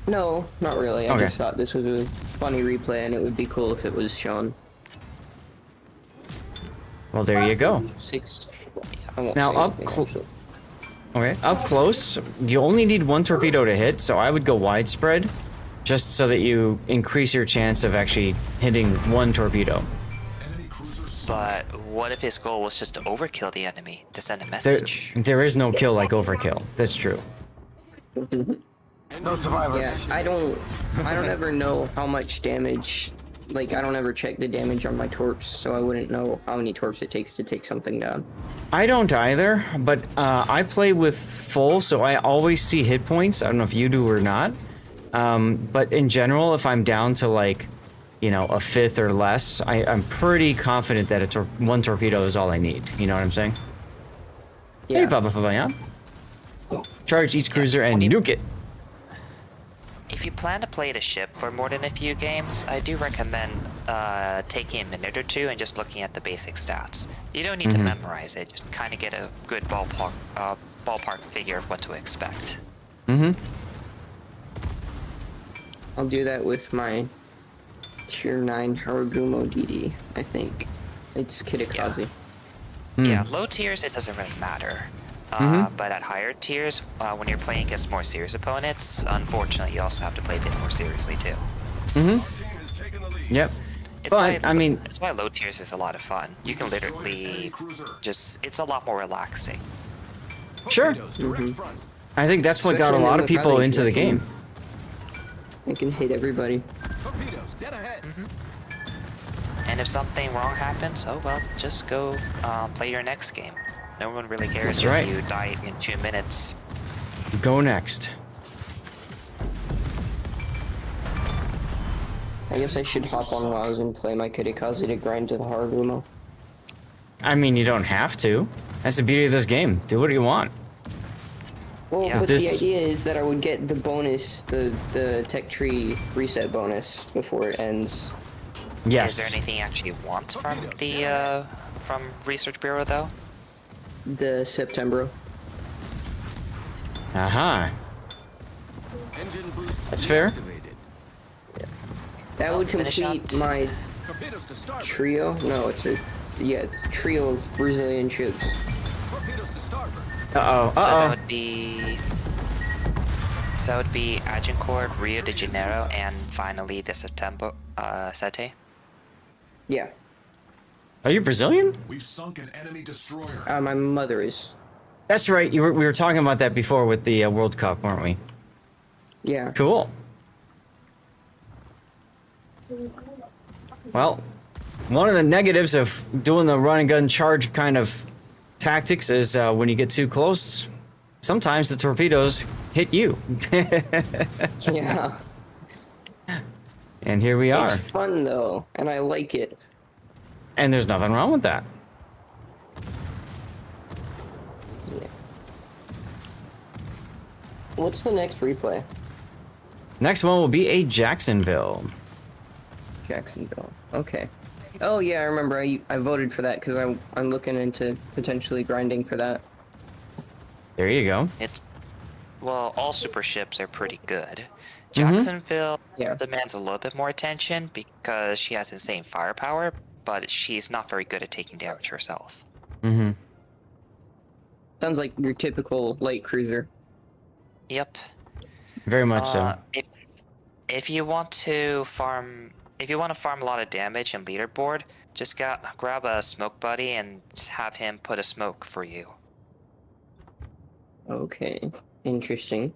No, not really. I Okay. just thought this was a funny replay and it would be cool if it was shown. Well, there you go. I won't Now, say up anything, clo- actually. Okay, up close, you only need one torpedo to hit, so I would go widespread, just so that you increase your chance of actually hitting one torpedo. But what if his goal was just to overkill the enemy, to send a message? There is no kill like overkill. That's true. No survivors. Yeah, I don't ever know how much damage, like, I don't ever check the damage on my torps, so I wouldn't know how many torps it takes to take something down. I don't either, but I play with full, so I always see hit points. I don't know if you do or not. But in general, if I'm down to like, you know, a fifth or less, I'm pretty confident that one torpedo is all I need. You know what I'm saying? Yeah. Hey, Papa Fabian. Charge each cruiser and nuke it. If you plan to play the ship for more than a few games, I do recommend taking a minute or two and just looking at the basic stats. You don't need to memorize it, just kind of get a good ballpark figure of what to expect. I'll do that with my tier 9 Haragumo DD, I think. It's Kitakaze. Yeah, low tiers, it doesn't really matter. But at higher tiers, when you're playing against more serious opponents, unfortunately, you also have to play a bit more seriously too. Yep. It's But, I mean... That's why low tiers is a lot of fun. You can literally it's a lot more relaxing. Sure. I think that's what got a Especially lot in of the people Valley, into the 'cause I can- game. I can hit everybody. And if something wrong happens, oh well, just go play your next game. No one really cares That's if right. you die in 2 minutes. Go next. I guess I should hop on WoWs and play my Kitakaze to grind to the Haragumo. I mean, you don't have to. That's the beauty of this game. Do what you want. Well, Yeah. but This- the idea is that I would get the bonus, the tech tree reset bonus before it ends. Yes. Is there anything you actually want from the from Research Bureau though? The September. Aha. That's fair. That would finish complete up. my trio. No, it's a trio of Brazilian ships. Uh-oh. So that Uh-oh. would be Agincourt, Rio de Janeiro, and finally the September Sete. Yeah. Are you Brazilian? We've sunk an enemy destroyer. My mother is. That's right. We were talking about that before with the World Cup, weren't we? Yeah. Cool. Well, one of the negatives of doing the run and gun charge kind of tactics is when you get too close, sometimes the torpedoes hit you. Yeah. And here we are. It's fun though, and I like it. And there's nothing wrong with that. Yeah. What's the next replay? Next one will be a Jacksonville. Jacksonville. Okay. Oh yeah, I remember. I voted for that because I'm looking into potentially grinding for that. There you go. It's well, all super ships are pretty good. Jacksonville Yeah. demands a little bit more attention because she has insane firepower, but she's not very good at taking damage herself. Mm-hmm. Sounds like your typical light cruiser. Yep. Very much so. If you want to farm a lot of damage in leaderboard, just grab a smoke buddy and have him put a smoke for you. Okay. Interesting.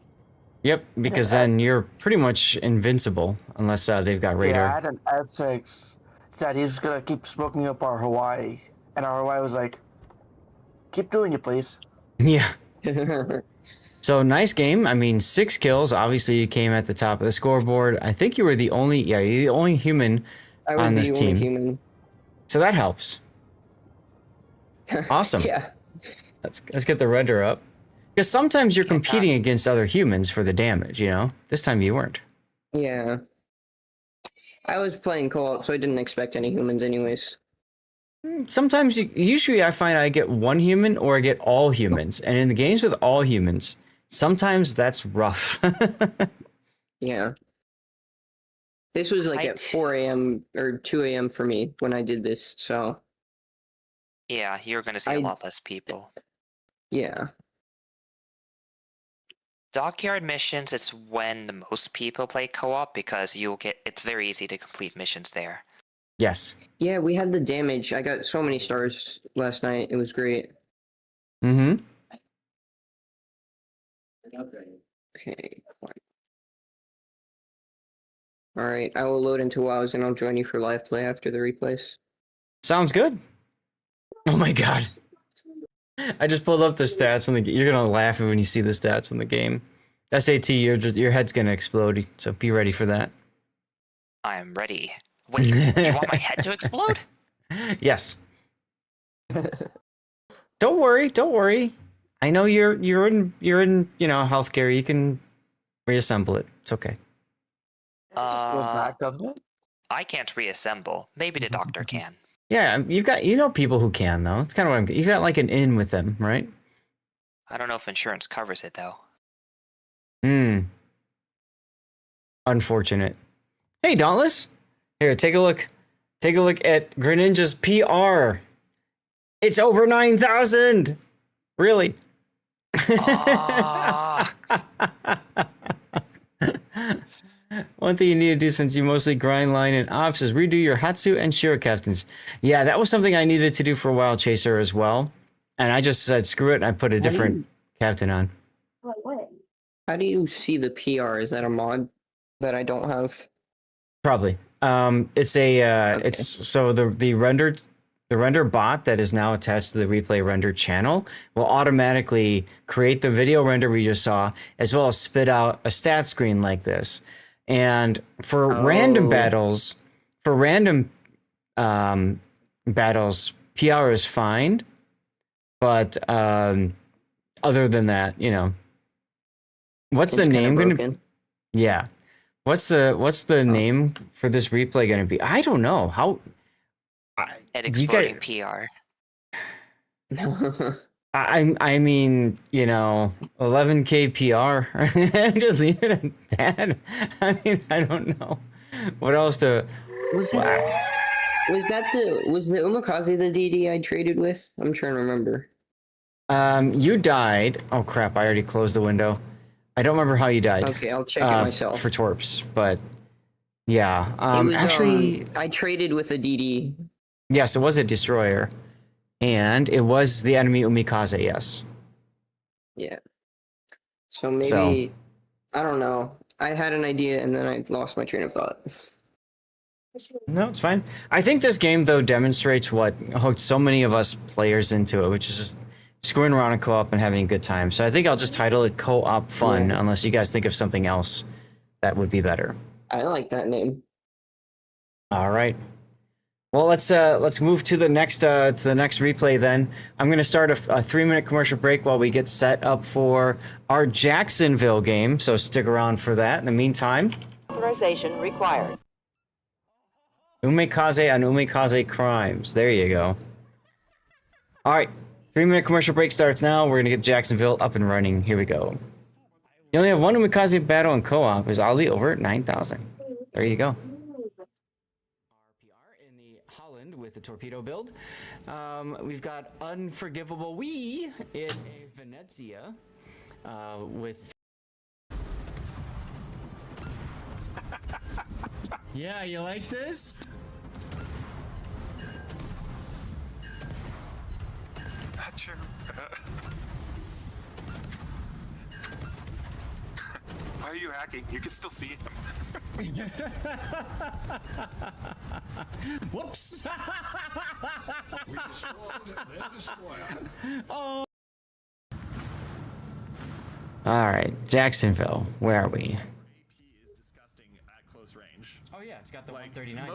Yep, because then you're pretty much invincible unless they've got Yeah, I radar. had an F6 said he's gonna keep smoking up our Hawaii, and our Hawaii was like, "Keep doing it, please." Yeah. So nice game. I mean, 6 kills. Obviously, you came at the top of the scoreboard. I think you were the only, you're the only human I was on this the team. only human. So that helps. Awesome. Yeah. Let's get the render up. Because sometimes you're competing against other humans for the damage, you know? This time you weren't. Yeah. I was playing co-op, so I didn't expect any humans anyways. Sometimes, usually I find I get one human or I get all humans. And in the games with all humans, sometimes that's rough. Yeah. This was like at 4 a.m. or 2 a.m. for me when I did this, so Yeah, you're gonna see a lot less people. yeah. Dockyard missions, it's when the most people play co-op because it's very easy to complete missions there. Yes. Yeah, we had the damage. I got so many stars last night. It was great. Mm-hmm. Okay. Alright, I will load into WoWs and I'll join you for live play after the replays. Sounds good. Oh my god. I just pulled up the stats from the game. You're gonna laugh when you see the stats from the game. SAT, your head's gonna explode, so be ready for that. I'm ready. Wait, you want my head to explode? Yes. Don't worry. I know you're in healthcare. You can reassemble it. It's okay. Just go back, doesn't it? I can't reassemble. Maybe the doctor can. Yeah, you've got people who can though. It's kind of what you've got like an in with them, right? I don't know if insurance covers it though. Unfortunate. Hey, Dauntless. Here, take a look. Take a look at Greninja's PR. It's over 9,000. Really? One thing you need to do since you mostly grind line and ops is redo your Hatsu and Shiro captains. Yeah, that was something I needed to do for Wild Chaser as well. And I just said, screw it, and I put a different captain on. How do you see the PR? Is that a mod that I don't have? Probably. It's a it's so the render bot that is now attached to the replay render channel will automatically create the video render we just saw, as well as spit out a stat screen like this. And for random battles, battles, PR is fine. But other than that, what's the name going to? Yeah, what's the name for this replay going to be? I don't know how. At exploding PR. I mean, 11K PR. Just leave it at that. I mean, I don't know what else to. Was the Umakaze the DD I traded with? I'm trying to remember. You died. Oh crap! I already closed the window. I don't remember how you died. Okay, I'll check it myself. For torps, but yeah. Actually, I traded with a DD. Yes, it was a destroyer, and it was the enemy Umikaze. Yes. Yeah. So maybe I don't know. I had an idea and then I lost my train of thought. No, it's fine. I think this game though demonstrates what hooked so many of us players into it, which is just screwing around in co-op and having a good time. So I think I'll just title it Co-op Fun, Yeah. unless you guys think of something else that would be better. I like that name. All right. Well, let's move to the next replay then. I'm gonna start a 3-minute commercial break while we get set up for our Jacksonville game. So stick around for that. In the meantime, Authorization required. umekaze on umekaze crimes. There you go. All right, 3-minute commercial break starts now. We're gonna get Jacksonville up and running. Here we go. You only have one umekaze battle in co-op. Is Ali over at 9,000? There you go. RPR in the Holland with the torpedo build. We've got Unforgivable We in a Venezia with. Yeah, you like this? Not true. Why are you hacking? You can still see him. Whoops! We destroyed their destroyer. Oh. All right, Jacksonville. Where are we? AP is disgusting at close range. Oh yeah, it's got the Like 139.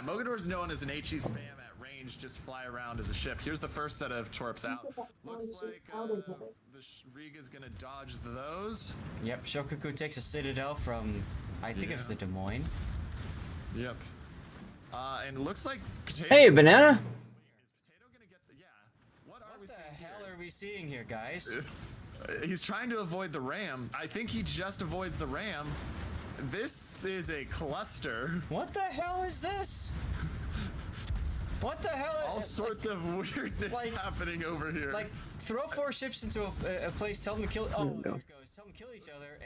Mogador's known as an HE spam at range, just fly around as a ship. Here's the first set of torps out. Looks like the Riga's gonna dodge those. Yep, Shokaku takes a citadel from, I think it's the Des Moines. Yep. And it looks like Potato. Hey, Banana! Is Potato gonna get the What are we What the seeing hell here? are we seeing here, guys? He's trying to avoid the ram. I think he just avoids the ram. This is a cluster. What the hell is this? What the hell? All sorts of weirdness happening over here. Like, throw 4 ships into a place, tell them to kill. Oh, there go. it goes. Tell them to kill each other,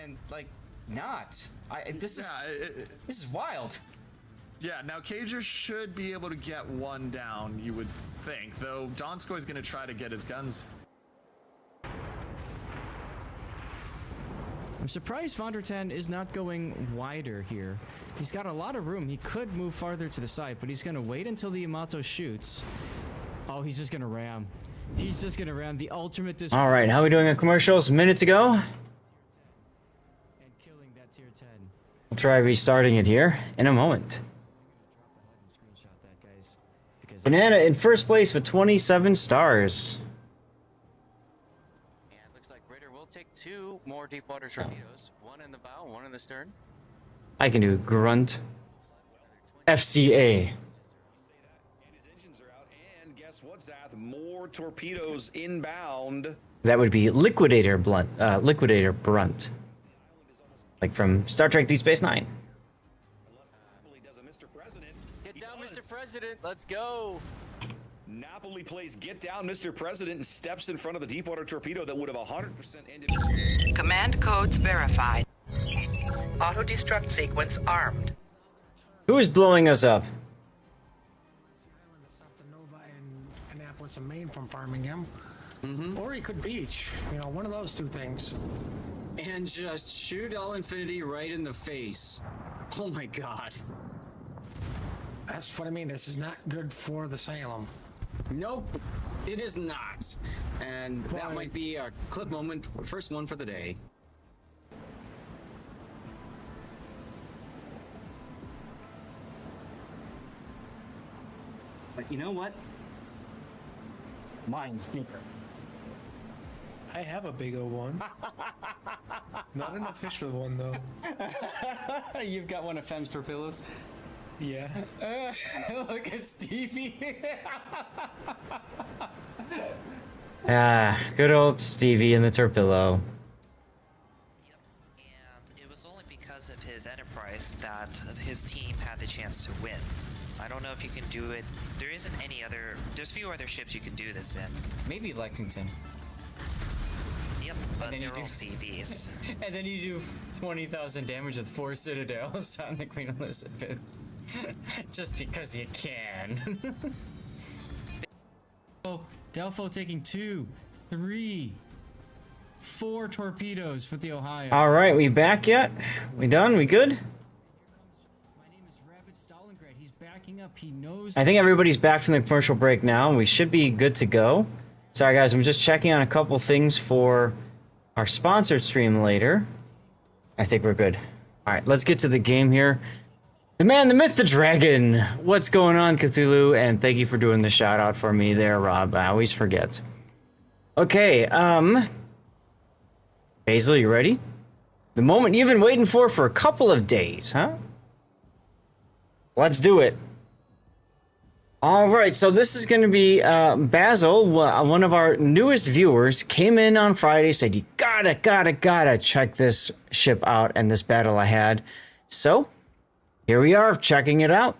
and like, not. This is this is wild. Yeah, now Cager should be able to get one down, you would think. Though Donskoy's gonna try to get his guns. I'm surprised Von der Ten is not going wider here. He's got a lot of room. He could move farther to the side, but he's going to wait until the Yamato shoots. Oh, he's just going to ram. He's just going to ram the ultimate destroyer. All right, how are we doing on commercials? Minutes ago. And killing that tier 10. We'll try restarting it here in a moment. Screenshot that, guys. Because Banana in first place with 27 stars. And it looks like Ritter will take 2 more deep water torpedoes. One in the bow, one in the stern. I can do grunt. FCA. And his engines are out, and guess what, Zath? More torpedoes inbound. That would be Liquidator Brunt. Like from Star Trek Deep Space Nine. Unless Napoli does a Mr. President. Get He down, does. Mr. President. Let's go. Napoli plays Get Down, Mr. President, and steps in front of the deepwater torpedo that would have 100% ended. Command codes verified. Auto-destruct sequence armed. Who is blowing us up? Island to stop the Nova and Annapolis and Maine from farming him. Or he could beach. You know, one of those two things. and just shoot L Infinity right in the face. Oh my god. That's what I mean. This is not good for the Salem. Nope, it is not. And that might be a clip moment, first one for the day. But you know what? Mine's bigger. I have a big O1. Not an official one, though. You've got one of Fem's torpedoes? Yeah. Look at Stevie. Ah, good old Stevie and the Torpillo. Yep, and it was only because of his enterprise that his team had the chance to win. I don't know if you can do it. There isn't any other. There's few other ships you can do this in. Maybe Lexington. Yep, but then you they're do- all CBs. And then you do 20,000 damage with 4 citadels on the Queen Elizabeth. Just because you can. Oh, Delpho taking 2, 3, 4 torpedoes with the Ohio. All right, we back yet? We done? We good? My name is Rabbit Stalingrad. He's backing up. He knows. I think everybody's back from the commercial break now. We should be good to go. Sorry, guys. I'm just checking on a couple things for our sponsored stream later. I think we're good. All right, let's get to the game here. The man, the myth, the dragon. What's going on, Cthulhu? And thank you for doing the shout out for me there, Rob. I always forget. Okay, Basil, you ready? The moment you've been waiting for a couple of days, huh? Let's do it. All right, so this is going to be Basil, one of our newest viewers, came in on Friday, said, you gotta check this ship out and this battle I had. So, here we are, checking it out.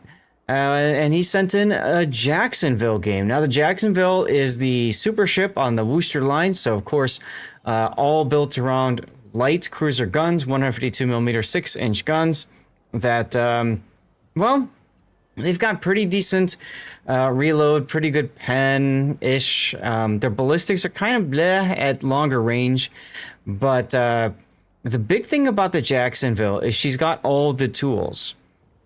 And he sent in a Jacksonville game. Now, the Jacksonville is the super ship on the Worcester line, so of course, all built around light cruiser guns, 152mm 6-inch guns that, well, they've got pretty decent reload, pretty good pen-ish. Their ballistics are kind of bleh at longer range, but the big thing about the Jacksonville is she's got all the tools,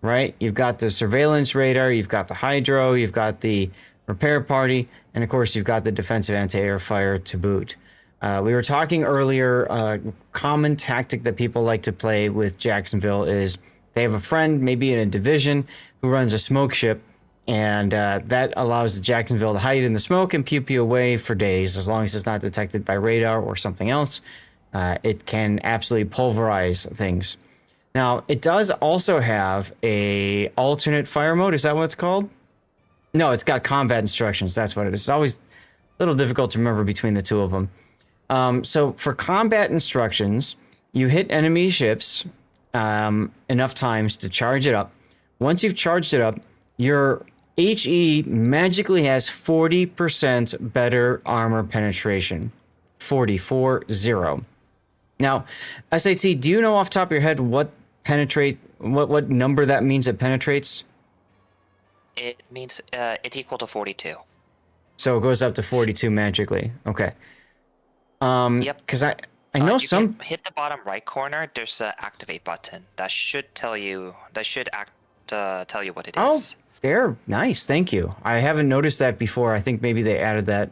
right? You've got the surveillance radar, you've got the hydro, you've got the repair party, and of course you've got the defensive anti-air fire to boot. We were talking earlier, common tactic that people like to play with Jacksonville is they have a friend, maybe in a division, who runs a smoke ship, and that allows the Jacksonville to hide in the smoke and pew away for days. As long as it's not detected by radar or something else, it can absolutely pulverize things. Now, it does also have a alternate fire mode. Is that what it's called? No, it's got combat instructions. That's what it is. It's always a little difficult to remember between the two of them. So for combat instructions, you hit enemy ships enough times to charge it up. Once you've charged it up, your HE magically has 40% better armor penetration. 40. Now, SAT, do you know off the top of your head what number that means it penetrates? It means it's equal to 42. So it goes up to 42 magically. Okay. Yep. Because I know you some can hit the bottom right corner. There's an activate button that should tell you. Tell you what it is. Oh, they're nice. Thank you. I haven't noticed that before. I think maybe they added that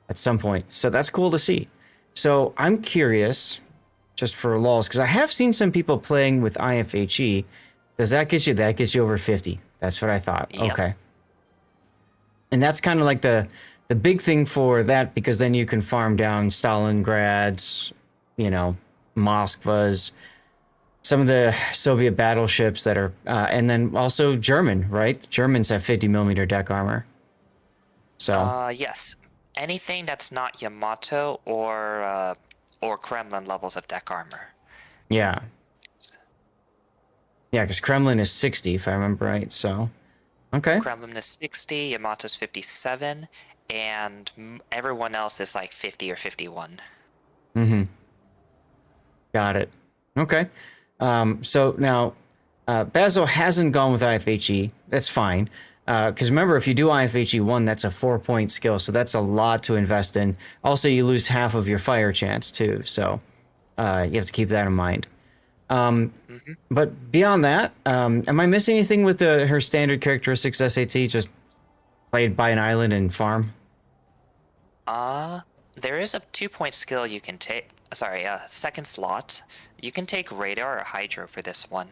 at some point. So that's cool to see. So I'm curious, just for lulz, because I have seen some people playing with IFHE. Does that get you? That gets you over 50. That's what I thought. Yep. Okay. And that's kind of like the big thing for that, because then you can farm down Stalingrad's, Moskva's, some of the Soviet battleships that are, and then also German, right? Germans have 50mm deck armor. So. Yes. Anything that's not Yamato or Kremlin levels of deck armor. Yeah. Yeah, because Kremlin is 60, if I remember right. So. Okay. Kremlin is 60, Yamato's 57, and everyone else is like 50 or 51. Mm-hmm. Got it. Okay. So now, Basil hasn't gone with IFHE. That's fine. Because remember, if you do IFHE 1, that's a 4-point skill, so that's a lot to invest in. Also, you lose half of your fire chance, too, so you have to keep that in mind. But beyond that, am I missing anything with her standard characteristics SAT, just played by an island and farm? There is a 2-point skill you can take. Sorry, second slot. You can take radar or hydro for this one.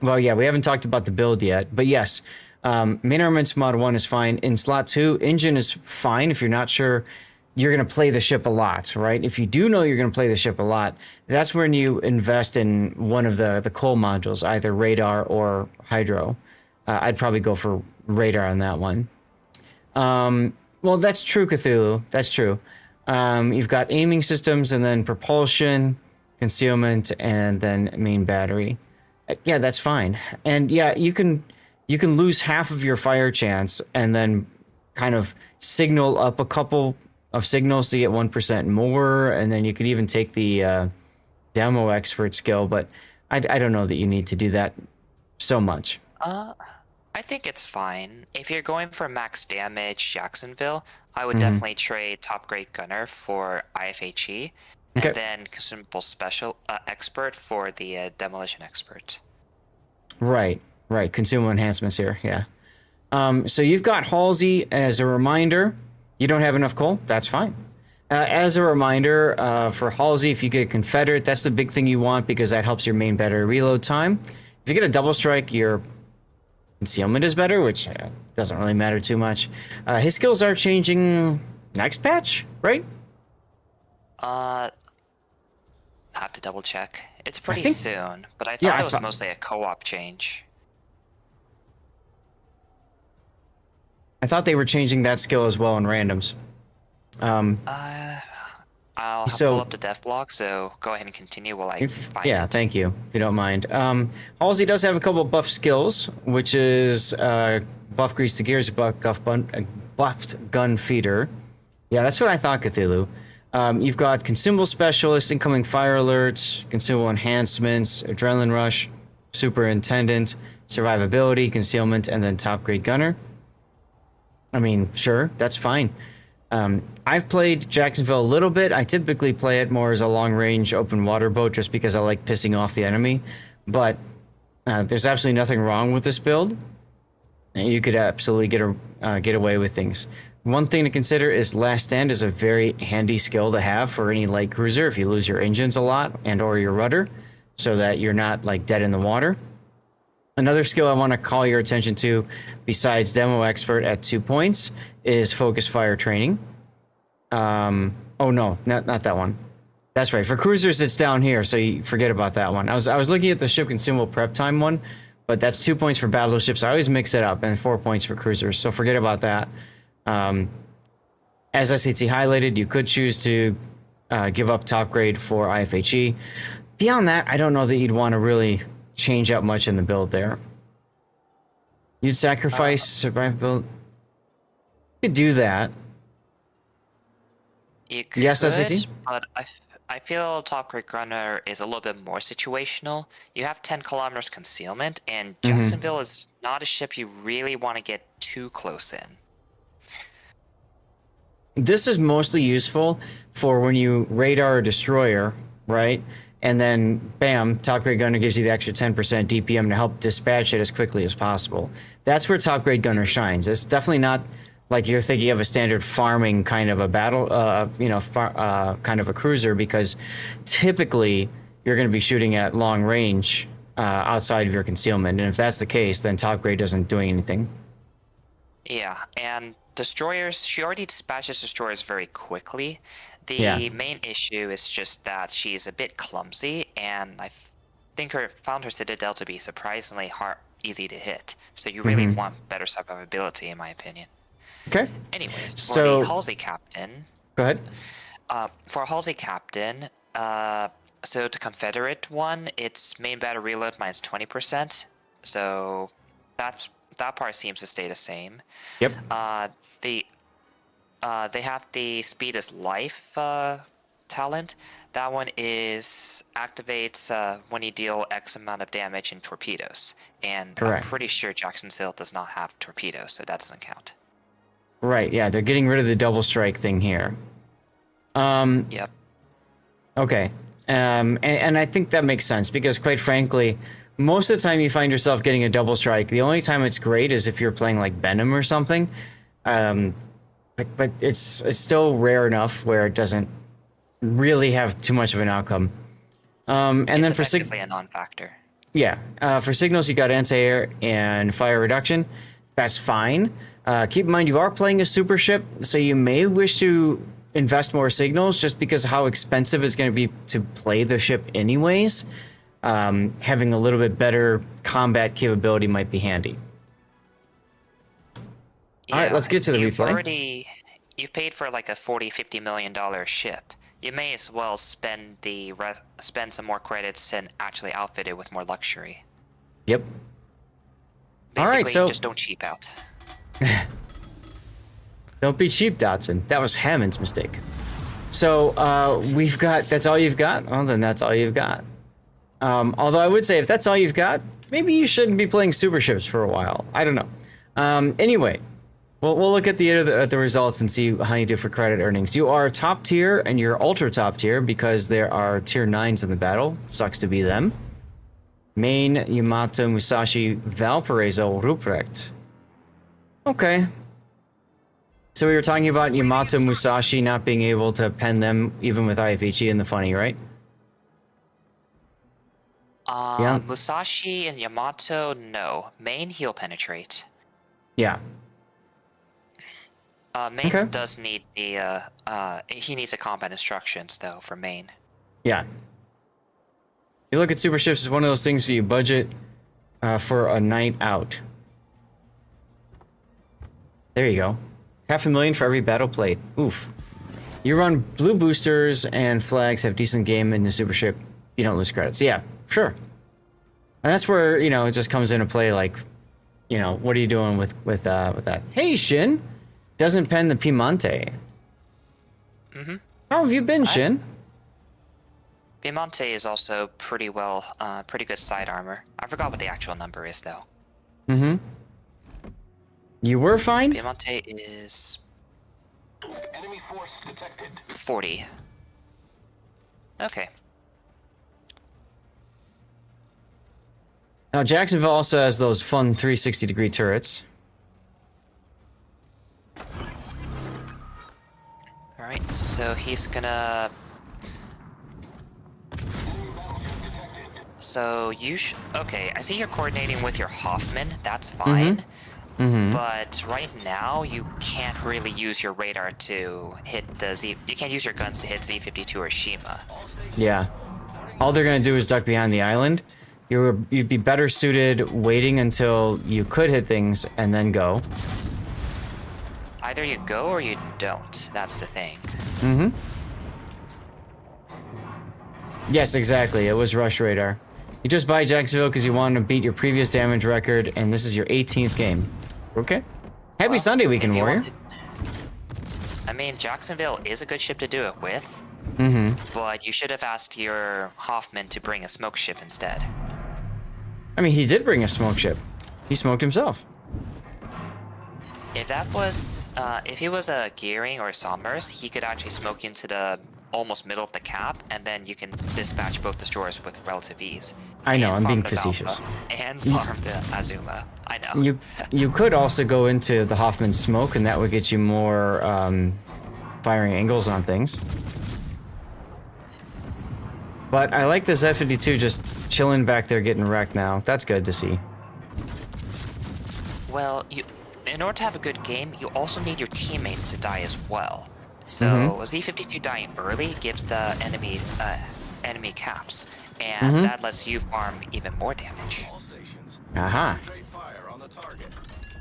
Well, yeah, we haven't talked about the build yet, but yes, main armaments mod 1 is fine. In slot 2, engine is fine if you're not sure you're going to play the ship a lot, right? If you do know you're going to play the ship a lot, that's when you invest in one of the coal modules, either radar or hydro. I'd probably go for radar on that one. Well, that's true, Cthulhu. That's true. You've got aiming systems and then propulsion, concealment, and then main battery. Yeah, that's fine. And yeah, you can lose half of your fire chance and then kind of signal up a couple of signals to get 1% more, and then you could even take the demo expert skill, but I don't know that you need to do that so much. I think it's fine. If you're going for max damage Jacksonville, I would definitely trade top grade gunner for IFHE, and then consumable special expert for the demolition expert. Right. Consumable enhancements here, yeah. So you've got Halsey as a reminder. You don't have enough coal? That's fine. As a reminder, for Halsey, if you get Confederate, that's the big thing you want because that helps your main battery reload time. If you get a double strike, your concealment is better, which doesn't really matter too much. His skills are changing next patch, right? Have to double check. It's pretty soon, but I thought it was mostly a co-op change. I thought they were changing that skill as well in randoms. I'll have to pull up the dev blog, so go ahead and continue while I find it. Thank you, if you don't mind. Halsey does have a couple of buff skills, which is buff grease to gears, buffed gun feeder. Yeah, that's what I thought, Cthulhu. You've got consumable specialist, incoming fire alerts, consumable enhancements, adrenaline rush, superintendent, survivability, concealment, and then top grade gunner. I mean, sure, that's fine. I've played Jacksonville a little bit. I typically play it more as a long-range open water boat just because I like pissing off the enemy. But there's absolutely nothing wrong with this build. You could absolutely get away with things. One thing to consider is Last Stand is a very handy skill to have for any light cruiser if you lose your engines a lot and or your rudder, so that you're not like dead in the water. Another skill I want to call your attention to, besides Demo Expert at 2 points, is Focus Fire Training. Oh no, not that one. That's right. For cruisers, it's down here, so you forget about that one. I was looking at the ship consumable prep time one, but that's 2 points for battleships. I always mix it up, and 4 points for cruisers, so forget about that. As SAT highlighted, you could choose to give up top grade for IFHE. Beyond that, I don't know that you'd want to really change out much in the build there. You'd sacrifice survivability. You could do that. You could, yes, SAT? But I feel top grade gunner is a little bit more situational. You have 10 kilometers concealment, and Jacksonville is not a ship you really want to get too close in. This is mostly useful for when you radar a destroyer, right? And then, bam, top grade gunner gives you the extra 10% DPM to help dispatch it as quickly as possible. That's where top grade gunner shines. It's definitely not like you're thinking of a standard farming kind of a battle, kind of a cruiser, because typically you're going to be shooting at long range outside of your concealment. And if that's the case, then top grade isn't doing anything. Yeah, and destroyers, she already dispatches destroyers very quickly. The main issue is just that she's a bit clumsy, and I think found her Citadel to be surprisingly easy to hit. So you really want better survivability, in my opinion. Okay. Anyways, for the Halsey Captain... Go ahead. For Halsey Captain, so the Confederate one, its main battery reload minus 20%. So that part seems to stay the same. Yep. They have the Speed is Life talent. That one activates when you deal X amount of damage in torpedoes. And correct. I'm pretty sure Jacksonville does not have torpedoes, so that doesn't count. Right, yeah, they're getting rid of the double strike thing here. Yep. Okay. And I think that makes sense because, quite frankly, most of the time you find yourself getting a double strike. The only time it's great is if you're playing like Venom or something. But it's still rare enough where it doesn't really have too much of an outcome. And it's then for effectively a non-factor. Yeah, for signals you got anti-air and fire reduction. That's fine. Keep in mind you are playing a super ship, so you may wish to invest more signals just because of how expensive it's going to be to play the ship anyways. Having a little bit better combat capability might be handy. Yeah, all right, let's get to the replay. You've paid for like a $40-50 million ship. You may as well spend some more credits and actually outfit it with more luxury. Yep. Basically, all right, so just don't cheap out. Don't be cheap, Dotson. That was Hammond's mistake. So we've got. That's all you've got. Well, then that's all you've got. Although I would say if that's all you've got, maybe you shouldn't be playing super ships for a while. I don't know. Anyway. We'll look at the results and see how you do for credit earnings. You are top tier and you're ultra top tier because there are tier 9s in the battle. Sucks to be them. Maine, Yamato, Musashi, Valparaiso, Ruprecht. Okay. So we were talking about Yamato Musashi not being able to pen them even with IFHE in the funny, right? Yeah. Musashi and Yamato, no. Main, he'll penetrate. Yeah. Main Okay. does need the, he needs the combat instructions, though, for main. Yeah. You look at super ships as one of those things where you budget for a night out. There you go. $500,000 for every battle plate. Oof. You run blue boosters and flags, have decent game in the super ship. You don't lose credits. Yeah, sure. And that's where, you know, it just comes into play, like, you know, what are you doing with that? Hey, Shin! Doesn't pen the Piemonte. Mm-hmm. How have you been, Shin? Piemonte is also pretty well, pretty good side armor. I forgot what the actual number is, though. Mm-hmm. You were fine? Piemonte is... Enemy force detected. 40. Okay. Now, Jacksonville also has those fun 360-degree turrets. Alright, so he's gonna... So you okay, I see you're coordinating with your Hoffman, that's fine. Mm-hmm. But right now, you can't really use your radar to hit the Z... You can't use your guns to hit Z-52 or Shima. Yeah. All they're gonna do is duck behind the island. You'd be better suited waiting until you could hit things and then go. Either you go or you don't, that's the thing. Mm-hmm. Yes, exactly. It was rush radar. You just buy Jacksonville because you wanted to beat your previous damage record, and this is your 18th game. Okay. Happy Sunday, Weekend Warrior. I mean, Jacksonville is a good ship to do it with. Mm-hmm. But you should have asked your Hoffman to bring a smoke ship instead. I mean, he did bring a smoke ship. He smoked himself. If that was, if he was a Gearing or a Somers, he could actually smoke into the almost middle of the cap, and then you can dispatch both destroyers with relative ease. I know, I'm being Farm the facetious. Valpa and farm the Azuma. I know. You could also go into the Hoffman smoke, and that would get you more firing angles on things. But I like the Z-52 just chilling back there getting wrecked now. That's good to see. Well, in order to have a good game, you also need your teammates to die as well. So Z-52 dying early gives the enemy caps, and that lets you farm even more damage. Aha.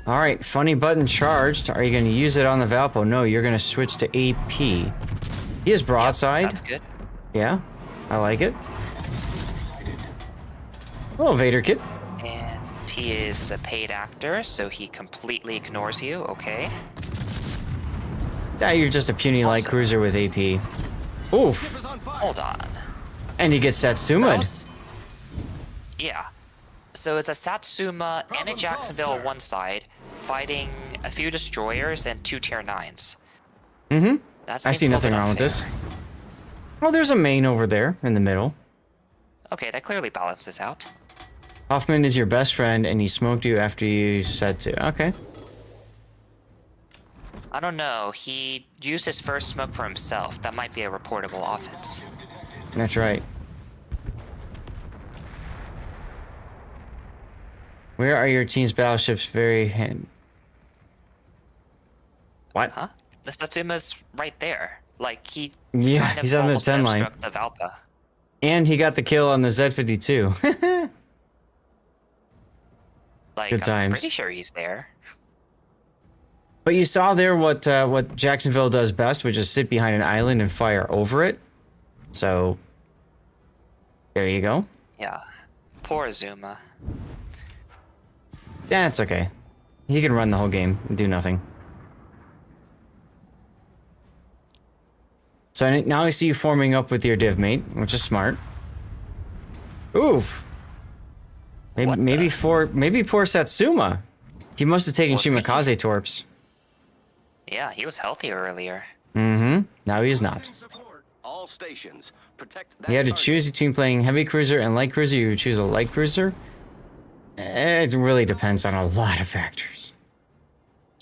Alright, funny button charged. Are you going to use it on the Valpo? No, you're going to switch to AP. He is broadside. Yep, that's good. Yeah, I like it. Hello, Vader Kid. And he is a paid actor, so he completely ignores you, okay? Yeah, you're just a puny light cruiser with AP. Oof. Hold on. And he gets Satsuma'd. Yeah. So it's a Satsuma and a Jacksonville on one side, fighting a few destroyers and 2 tier 9s. Mm-hmm. I That see nothing wrong with this. Oh, there's a main over there in the middle. Okay, that clearly balances out. Hoffman is your best friend, and he smoked you after you said to. Okay. I don't know. He used his first smoke for himself. That might be a reportable offense. That's right. Where are your team's battleships very hand? What? Huh? The Satsuma's right there. Like, he Yeah, kind of he's on the almost 10 line. obstruct the Valpa. And he got the kill on the Z-52. Like, Good I'm times. pretty sure he's there. But you saw there what Jacksonville does best, which is sit behind an island and fire over it. So, there you go. Yeah. Poor Azuma. Yeah, it's okay. He can run the whole game and do nothing. So now I see you forming up with your div mate, which is smart. Oof. Maybe poor Satsuma. He must have taken Shimakaze torps. Yeah, he was healthy earlier. Mm-hmm. Now he is not. All stations. Protect You had to choose between playing heavy cruiser and light cruiser. You would choose a light cruiser. It really depends on a lot of factors.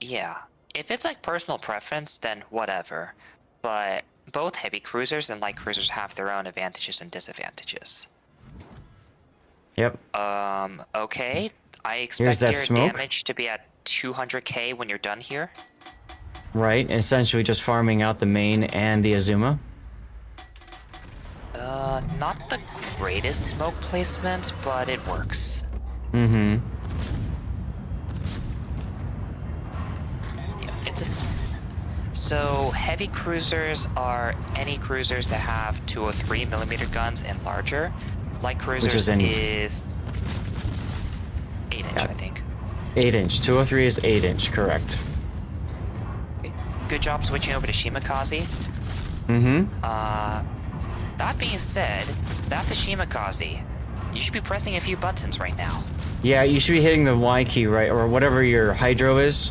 Yeah. if it's like personal preference, then whatever. But both heavy cruisers and light cruisers have their own advantages and disadvantages. Yep. Okay. I Here's expect that your smoke. damage to be at 200k when you're done here. Right, essentially just farming out the main and the Azuma. Not the greatest smoke placement, but it works. Mm-hmm. Yeah, so heavy cruisers are any cruisers that have 203mm guns and larger. Light cruisers is 8-inch, I think. 8-inch. 203 is 8-inch, correct. Okay. Good job switching over to Shimakaze. Mm-hmm. That being said, that's a Shimakaze. You should be pressing a few buttons right now. Yeah, you should be hitting the Y key, right? Or whatever your hydro is.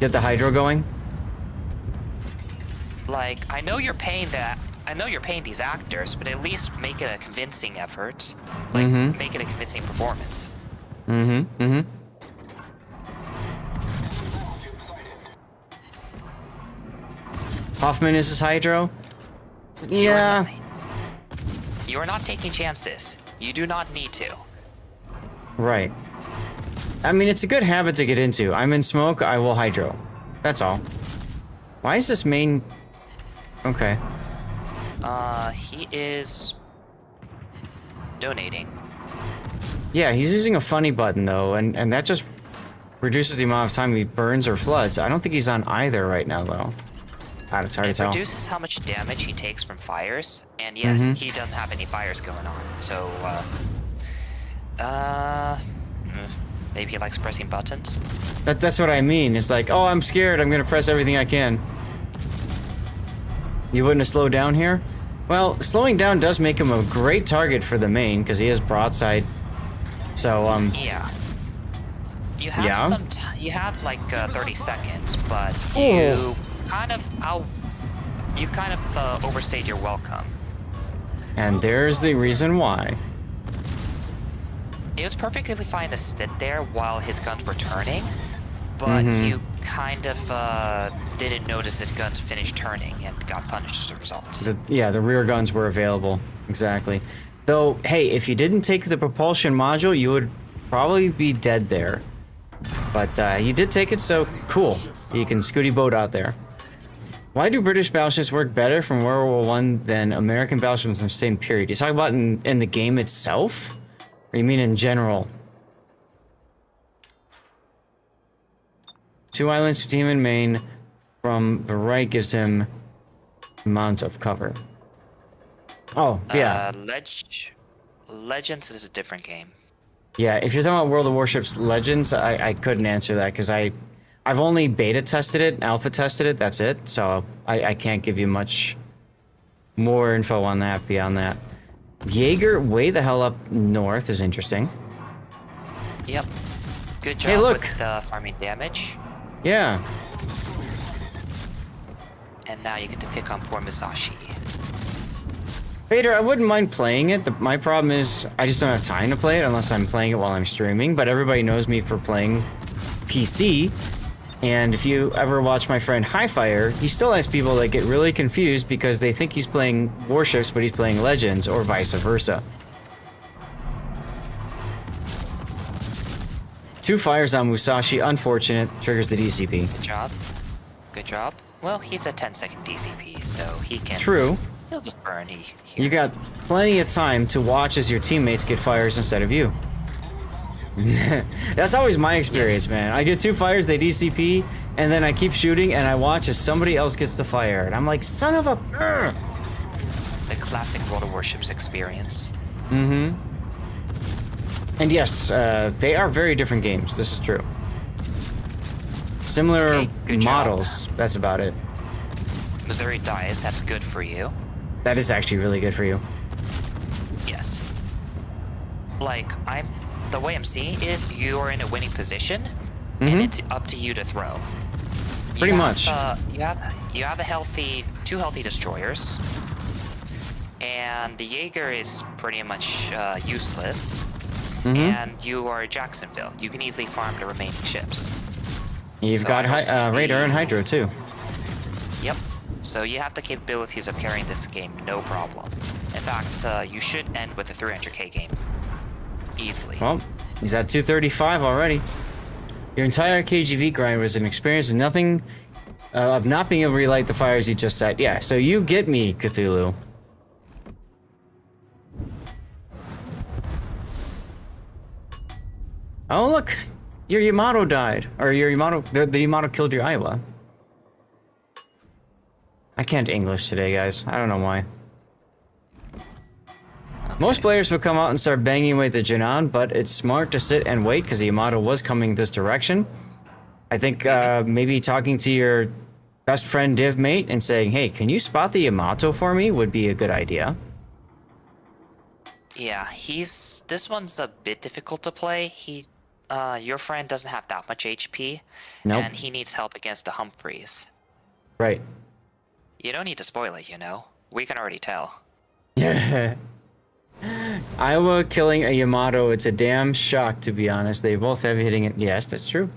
Get the hydro going. Like, I know you're paying these actors, but at least make it a convincing effort. Like, make it a convincing performance. Mm-hmm. Mm-hmm. Hoffman is his hydro? Yeah. You are not taking chances. You do not need to. Right. I mean, it's a good habit to get into. I'm in smoke, I will hydro. That's all. Why is this main... Okay. He is... donating. Yeah, he's using a funny button, though, and that just reduces the amount of time he burns or floods. I don't think he's on either right now, though. It's hard to tell. It reduces how much damage he takes from fires, and yes, he doesn't have any fires going on. So, maybe he likes pressing buttons. That's what I mean. It's like, oh, I'm scared. I'm gonna press everything I can. You wouldn't have slowed down here? Well, slowing down does make him a great target for the main because he is broadside. So, Yeah. You have you have like 30 seconds, but you kind of overstayed your welcome. And there's the reason why. It was perfectly fine to sit there while his guns were turning, but you kind of didn't notice his guns finished turning and got punished as a result. The rear guns were available. Exactly. Though, hey, if you didn't take the propulsion module, you would probably be dead there. But you did take it, so cool. You can scooty boat out there. Why do British battleships work better from World War I than American battleships in the same period? You talk about in the game itself? Or you mean in general? 2 islands to team in main from the right gives him amount of cover. Oh, yeah. Legends is a different game. Yeah, if you're talking about World of Warships Legends, I couldn't answer that because I've only beta tested it, alpha tested it, that's it. So I can't give you much more info on that beyond that. Jaeger way the hell up north is interesting. Yep. Good job with farming damage. Yeah. And now you get to pick on poor Musashi. Vader, I wouldn't mind playing it. My problem is I just don't have time to play it unless I'm playing it while I'm streaming, but everybody knows me for playing PC. And if you ever watch my friend Highfire, he still has people that get really confused because they think he's playing Warships, but he's playing Legends, or vice versa. 2 fires on Musashi, unfortunate, triggers the DCP. Good job. Good job. Well, he's a 10-second DCP, so he can... True. He'll just burn. You got plenty of time to watch as your teammates get fires instead of you. That's always my experience, man. I get 2 fires, they DCP, and then I keep shooting, and I watch as somebody else gets the fire. And I'm like, son of a... The classic World of Warships experience. Mm-hmm. And yes, they are very different games. This is true. Similar models, that's about it. Missouri dies, that's good for you. That is actually really good for you. Yes. Like, the way I'm seeing is you are in a winning position, and it's up to you to throw. Pretty much. You have a healthy, 2 healthy destroyers, and the Jaeger is pretty much useless. And you are Jacksonville. You can easily farm the remaining ships. You've So got I will radar and see- hydro too. Yep. So you have the capabilities of carrying this game, no problem. In fact, you should end with a 300k game. Easily. Well, he's at 235 already. Your entire KGV grind was an experience of nothing, of not being able to relight the fires you just set. Yeah, so you get me, Cthulhu. Oh look, your Yamato died, or your Yamato, the Yamato killed your Iowa. I can't English today, guys. I don't know why. Most players would come out and start banging away the Jinan, but it's smart to sit and wait because the Yamato was coming this direction. I think maybe talking to your best friend div mate and saying, hey, can you spot the Yamato for me would be a good idea. Yeah, this one's a bit difficult to play. Your friend doesn't have that much HP. Nope. And he needs help against the Humphreys. Right. You don't need to spoil it, you know? We can already tell. Yeah. Iowa killing a Yamato, it's a damn shock, to be honest. They both have hitting it. Yes, that's true.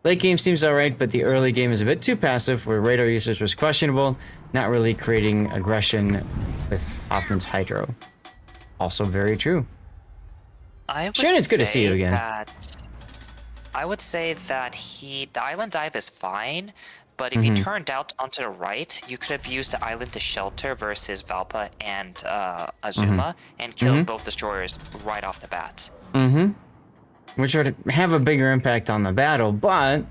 Late game seems alright, but the early game is a bit too passive, where radar usage was questionable, not really creating aggression with Hoffman's hydro. Also very true. Sharon, it's good to see you again. I would say that the island dive is fine, but if you turned out onto the right, you could have used the island to shelter versus Valpa and Azuma and killed both destroyers right off the bat. Which would have a bigger impact on the battle, but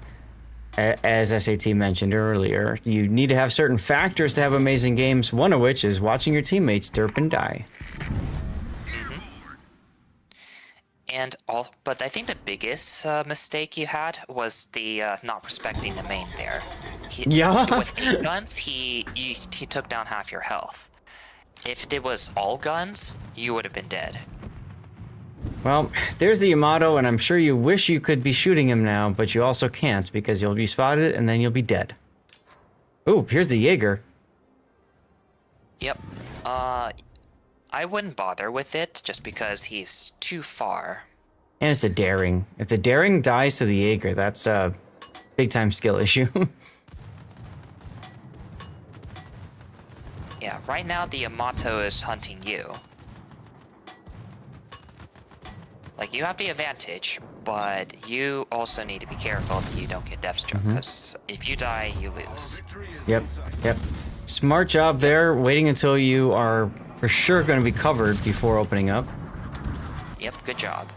as SAT mentioned earlier, you need to have certain factors to have amazing games, one of which is watching your teammates derp and die. But I think the biggest mistake you had was the not respecting the main there. With 8 guns, he took down half your health. If it was all guns, you would have been dead. Well, there's the Yamato, and I'm sure you wish you could be shooting him now, but you also can't because you'll be spotted and then you'll be dead. Ooh, here's the Jaeger. Yep. I wouldn't bother with it just because he's too far. And it's a daring. If the daring dies to the Jaeger, that's a big time skill issue. Yeah, right now the Yamato is hunting you. Like, you have the advantage, but you also need to be careful that you don't get deathstroke, because if you die, you lose. Yep. Smart job there, waiting until you are for sure going to be covered before opening up. Yep, good job.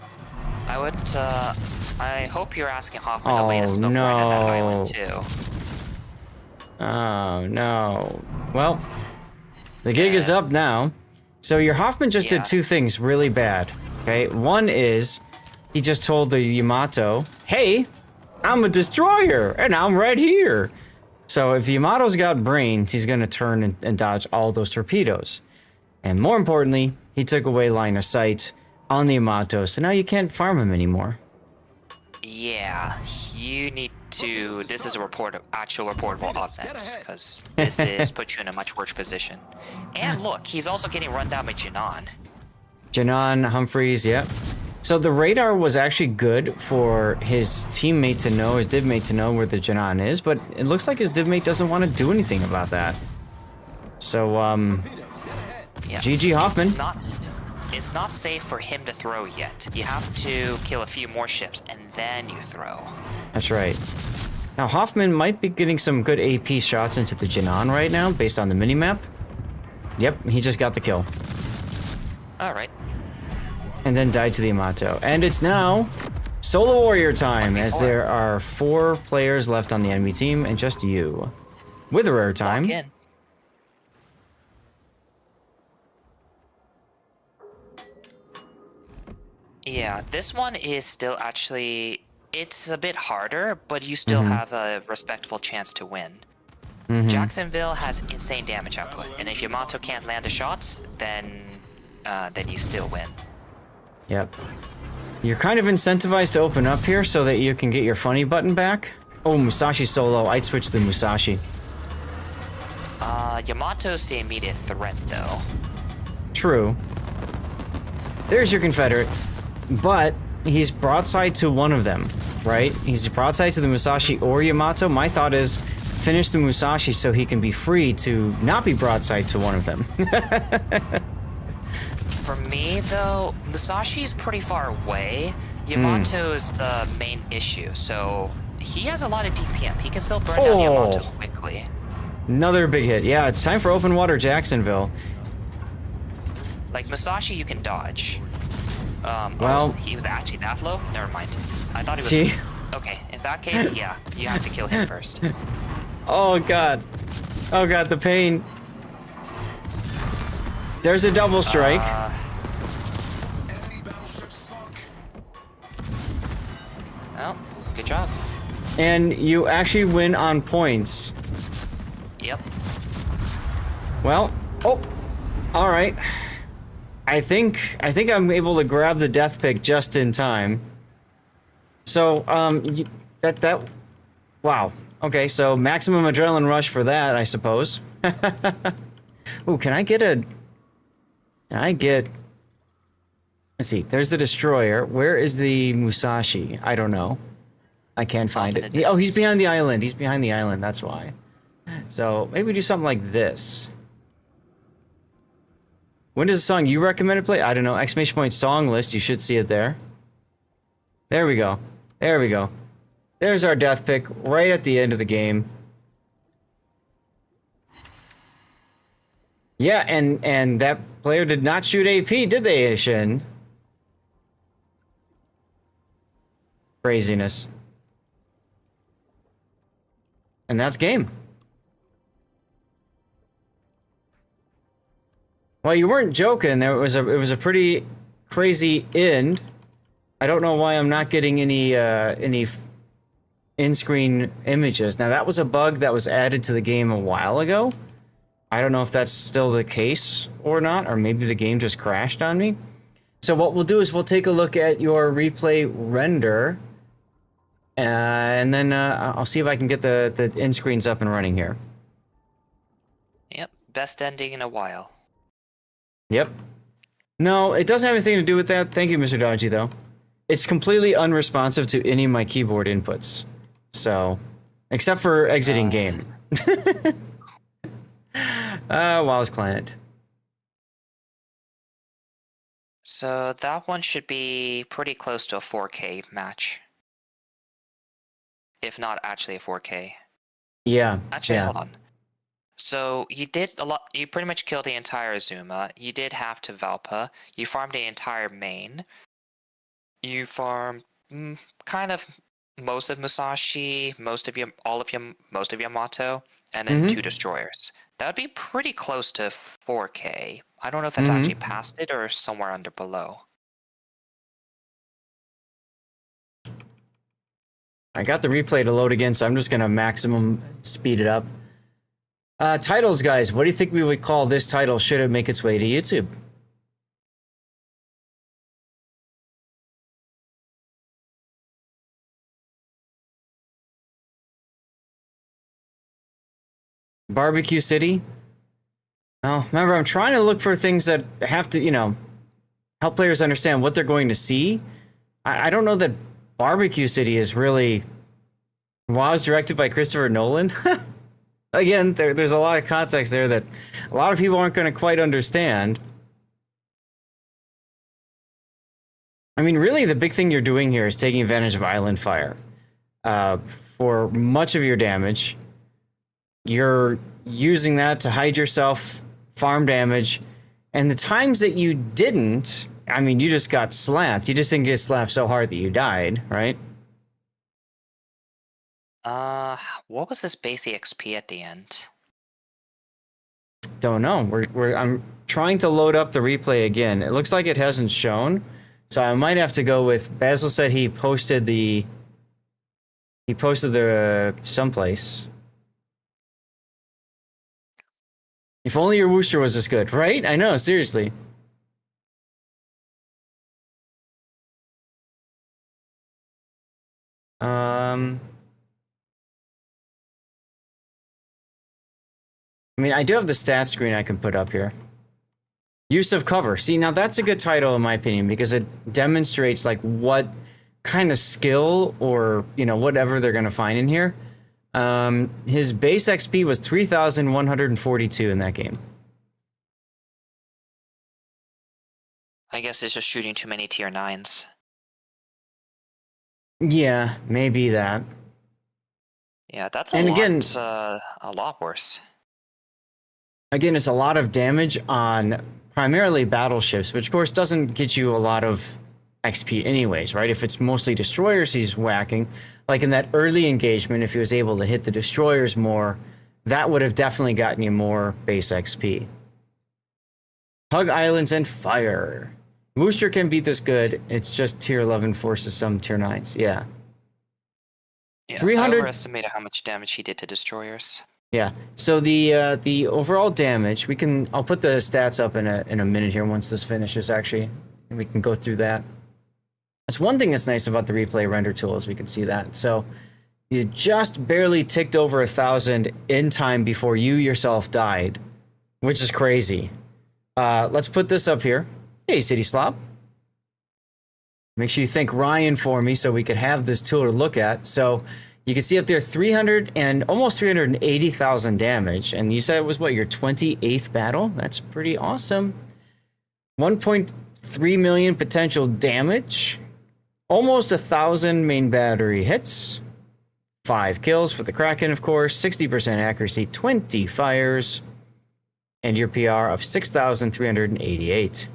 I hope you're asking Hoffman the latest smoke right at that island too. Oh no. Well, the gig is up now. So your Hoffman just did 2 things really bad. Okay, one is he just told the Yamato, hey, I'm a destroyer and I'm right here. So if Yamato's got brains, he's gonna turn and dodge all those torpedoes. And more importantly, he took away line of sight on the Yamato, so now you can't farm him anymore. Yeah, you need to. This is a actual reportable offense, because this is put you in a much worse position. And look, he's also getting run down by Jinan. Jinan, Humphreys, yep. So the radar was actually good for his teammate to know, his divmate to know where the Jinan is, but it looks like his divmate doesn't want to do anything about that. So, GG Hoffman. It's not safe for him to throw yet. You have to kill a few more ships and then you throw. That's right. Now Hoffman might be getting some good AP shots into the Jinan right now, based on the minimap. Yep, he just got the kill. Alright. And then died to the Yamato. And it's now solo warrior time, as there are 4 players left on the enemy team and just you. With a rare time. Lock in. Yeah, this one is still actually, it's a bit harder, but you still have a respectable chance to win. Jacksonville has insane damage output, and if Yamato can't land the shots, then you still win. Yep. You're kind of incentivized to open up here so that you can get your funny button back. Oh, Musashi solo. I'd switch to Musashi. Yamato's the immediate threat, though. True. There's your Confederate. But he's broadside to one of them. right? He's broadside to the Musashi or Yamato. My thought is finish the Musashi so he can be free to not be broadside to one of them. For me, though, Musashi's pretty far away. Yamato's the main issue, so he has a lot of DPM. He can still burn down Yamato quickly. Another big hit. Yeah, it's time for open water Jacksonville. Like, Musashi, you can dodge. Well, he was actually that low? Never mind. I thought he was... See? Okay, in that case, yeah, you have to kill him first. Oh god. Oh god, the pain. There's a double strike. Well, good job. And you actually win on points. Yep. Well, all right. I think I'm able to grab the death pick just in time. So, wow. Okay, so maximum adrenaline rush for that, I suppose. Ooh, can I get? Let's see. There's the destroyer. Where is the Musashi? I don't know. I can't find it. Oh, he's behind the island. He's behind the island. That's why. So maybe do something like this. When does the song you recommended play? I don't know. Exclamation point song list. You should see it there. There we go. There we go. There's our death pick right at the end of the game. Yeah, and that player did not shoot AP, did they, Shin? Craziness. And that's game. Well, you weren't joking. It was a pretty crazy end. I don't know why I'm not getting any in-screen images. Now, that was a bug that was added to the game a while ago. I don't know if that's still the case or not, or maybe the game just crashed on me. So what we'll do is we'll take a look at your replay render, and then I'll see if I can get the end screens up and running here. Yep, best ending in a while. Yep. No, it doesn't have anything to do with that. Thank you, Mr. Dodgy, though. It's completely unresponsive to any of my keyboard inputs. So, except for exiting game. WoW's client. So that one should be pretty close to a 4K match. If not actually a 4K. Yeah. Actually, yeah. hold on. So you did a lot. You pretty much killed the entire Azuma. You did have to Valpa. You farmed the entire main. You farmed kind of most of Musashi, most of Yamato, and then 2 destroyers. That would be pretty close to 4K. I don't know if that's actually past it or somewhere under below. I got the replay to load again, so I'm just gonna maximum speed it up. Titles, guys. What do you think we would call this title should it make its way to YouTube? Barbecue City? Well, remember, I'm trying to look for things that have to, help players understand what they're going to see. I don't know that Barbecue City is really... WoW is directed by Christopher Nolan. Again, there's a lot of context there that a lot of people aren't going to quite understand. I mean, really, the big thing you're doing here is taking advantage of Island Fire. For much of your damage, you're using that to hide yourself, farm damage, and the times that you didn't, I mean, you just got slapped. You just didn't get slapped so hard that you died, right? What was this base EXP at the end? Don't know. I'm trying to load up the replay again. It looks like it hasn't shown, so I might have to go with. Basil said he posted the someplace. If only your Wooster was this good, right? I know, seriously. I mean, I do have the stat screen I can put up here. Use of cover. See, now that's a good title in my opinion because it demonstrates like what kind of skill or, you know, whatever they're going to find in here. His base XP was 3,142 in that game. I guess it's just shooting too many tier 9s. Yeah, maybe that. Yeah, that's And again, a lot worse. Again, it's a lot of damage on primarily battleships, which of course doesn't get you a lot of XP anyways, right? If it's mostly destroyers he's whacking, like in that early engagement, if he was able to hit the destroyers more, that would have definitely gotten you more base XP. Hug islands and fire. Worcester can beat this good. It's just tier 11 forces some tier 9s. Yeah. Yeah, 300 I overestimated how much damage he did to destroyers. Yeah. So the overall damage, I'll put the stats up in a minute here once this finishes actually, and we can go through that. That's one thing that's nice about the replay render tool is we can see that. So you just barely ticked over 1,000 in time before you yourself died, which is crazy. Let's put this up here. Hey, City Slop. Make sure you thank Ryan for me so we could have this tool to look at. So you can see up there 300 and almost 380,000 damage. And you said it was what, your 28th battle? That's pretty awesome. 1.3 million potential damage. Almost 1,000 main battery hits. 5 kills for the Kraken, of course. 60% accuracy, 20 fires. And your PR of 6,388.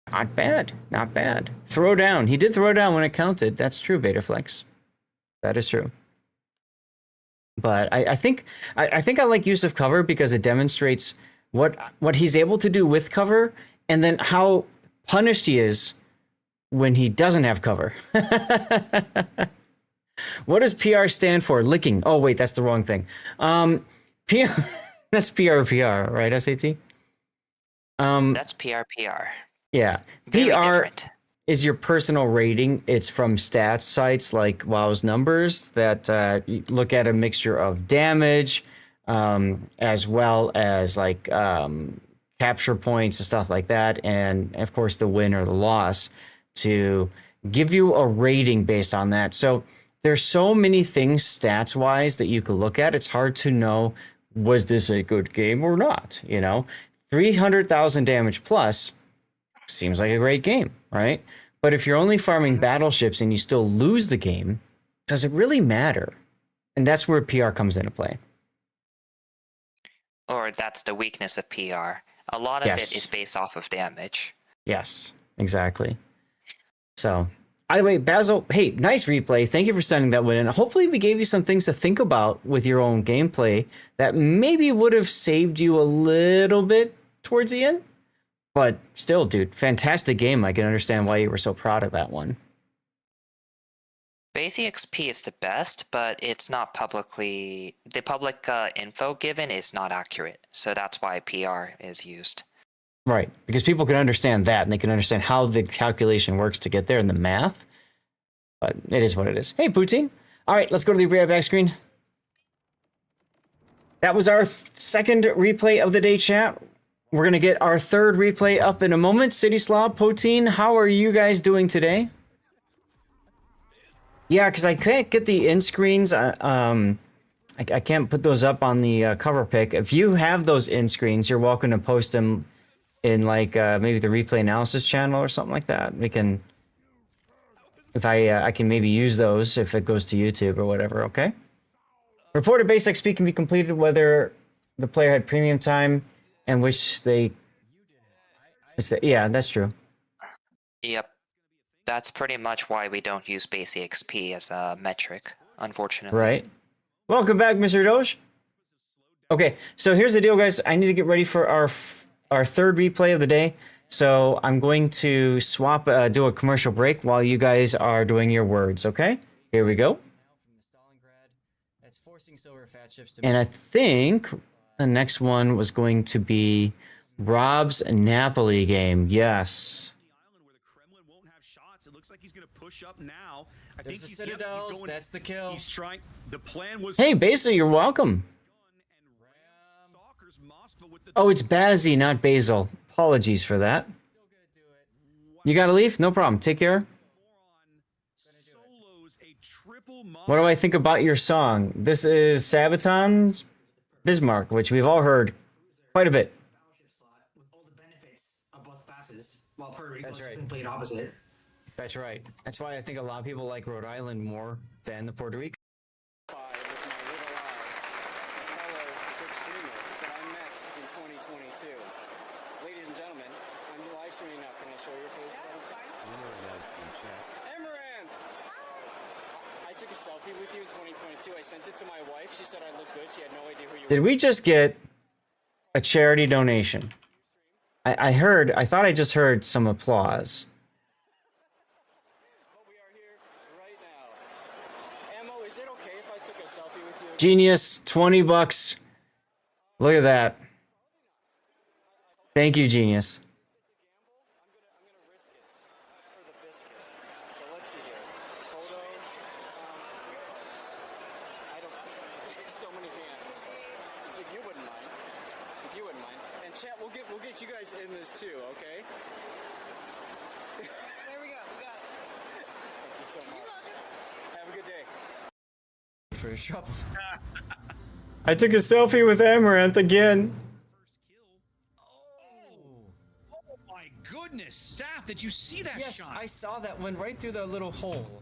Not bad, not bad. Throw down. He did throw down when it counted. That's true, Betaflex. That is true. But I think I like use of cover because it demonstrates what he's able to do with cover, and then how punished he is when he doesn't have cover. What does PR stand for? Licking. Oh wait, that's the wrong thing. PR. That's PR, right? SAT. That's PR. Yeah, Very PR different. is your personal rating. It's from stats sites like WoW's Numbers that look at a mixture of damage, as well as like capture points and stuff like that, and of course the win or the loss to give you a rating based on that. So there's so many things stats wise that you could look at. It's hard to know, was this a good game or not? You know, 300,000 damage plus seems like a great game, right? But if you're only farming battleships and you still lose the game, does it really matter? And that's where PR comes into play. Or that's the weakness of PR. A lot of it is based off of damage. Yes, exactly. So, either way, Basil, hey, nice replay. Thank you for sending that one in. Hopefully we gave you some things to think about with your own gameplay that maybe would have saved you a little bit towards the end. But still, dude, fantastic game. I can understand why you were so proud of that one. Basic XP is the best, but it's not publicly... The public info given is not accurate. So that's why PR is used. Right, because people can understand that, and they can understand how the calculation works to get there and the math. But it is what it is. Hey, Poutine. All right, let's go to the replay back screen. That was our second replay of the day, chat. We're going to get our third replay up in a moment. City Slob, Poutine, how are you guys doing today? Yeah, because I can't get the end screens. I can't put those up on the cover pick. If you have those end screens, you're welcome to post them in like maybe the replay analysis channel or something like that. We can, if I can maybe use those if it goes to YouTube or whatever. Okay. Reported base XP can be completed whether the player had premium time and which they yeah, that's true. Yep. That's pretty much why we don't use basic XP as a metric, unfortunately. Right. Welcome back, Mr. Doge. Okay, so here's the deal, guys. I need to get ready for our third replay of the day. So I'm going to swap, do a commercial break while you guys are doing your words, okay? Here we go. And I think the next one was going to be Rob's Napoli game. Yes. There's the Citadels. That's the kill. He's trying. The plan was. Hey, Basil, you're welcome. Oh, it's Bazzy, not Basil. Apologies for that. You gotta leave? No problem. Take care. What do I think about your song? This is Sabaton's Bismarck, which we've all heard quite a bit. With all the benefits of both classes, while Puerto Rico That's right. simply opposite. That's right. That's why I think a lot of people like Rhode Island more than the Puerto Rico. With my little fellow Twitch streamer that I met in 2022. Ladies and gentlemen, I'm live streaming now. Can I show your face? Amaranth! I took a selfie with you in 2022. I sent it to my wife. She said I look good. She had no idea who you were. Did we just get a charity donation? I thought I just heard some applause. But we are here right now. Ammo, is it okay if I took a selfie with you? Genius, 20 bucks. Look at that. Thank you, Genius. I'm gonna risk it for the biscuit. So let's see here. Photo. I don't. So many hands. If you wouldn't mind. If you wouldn't mind. And chat, we'll get you guys in this too, okay? There we go. We got it. Thank you so much. Have a good day. For your trouble. I took a selfie with Amaranth again. Oh my goodness, Saf, did you see that Yes, shot? I saw that one right through the little hole.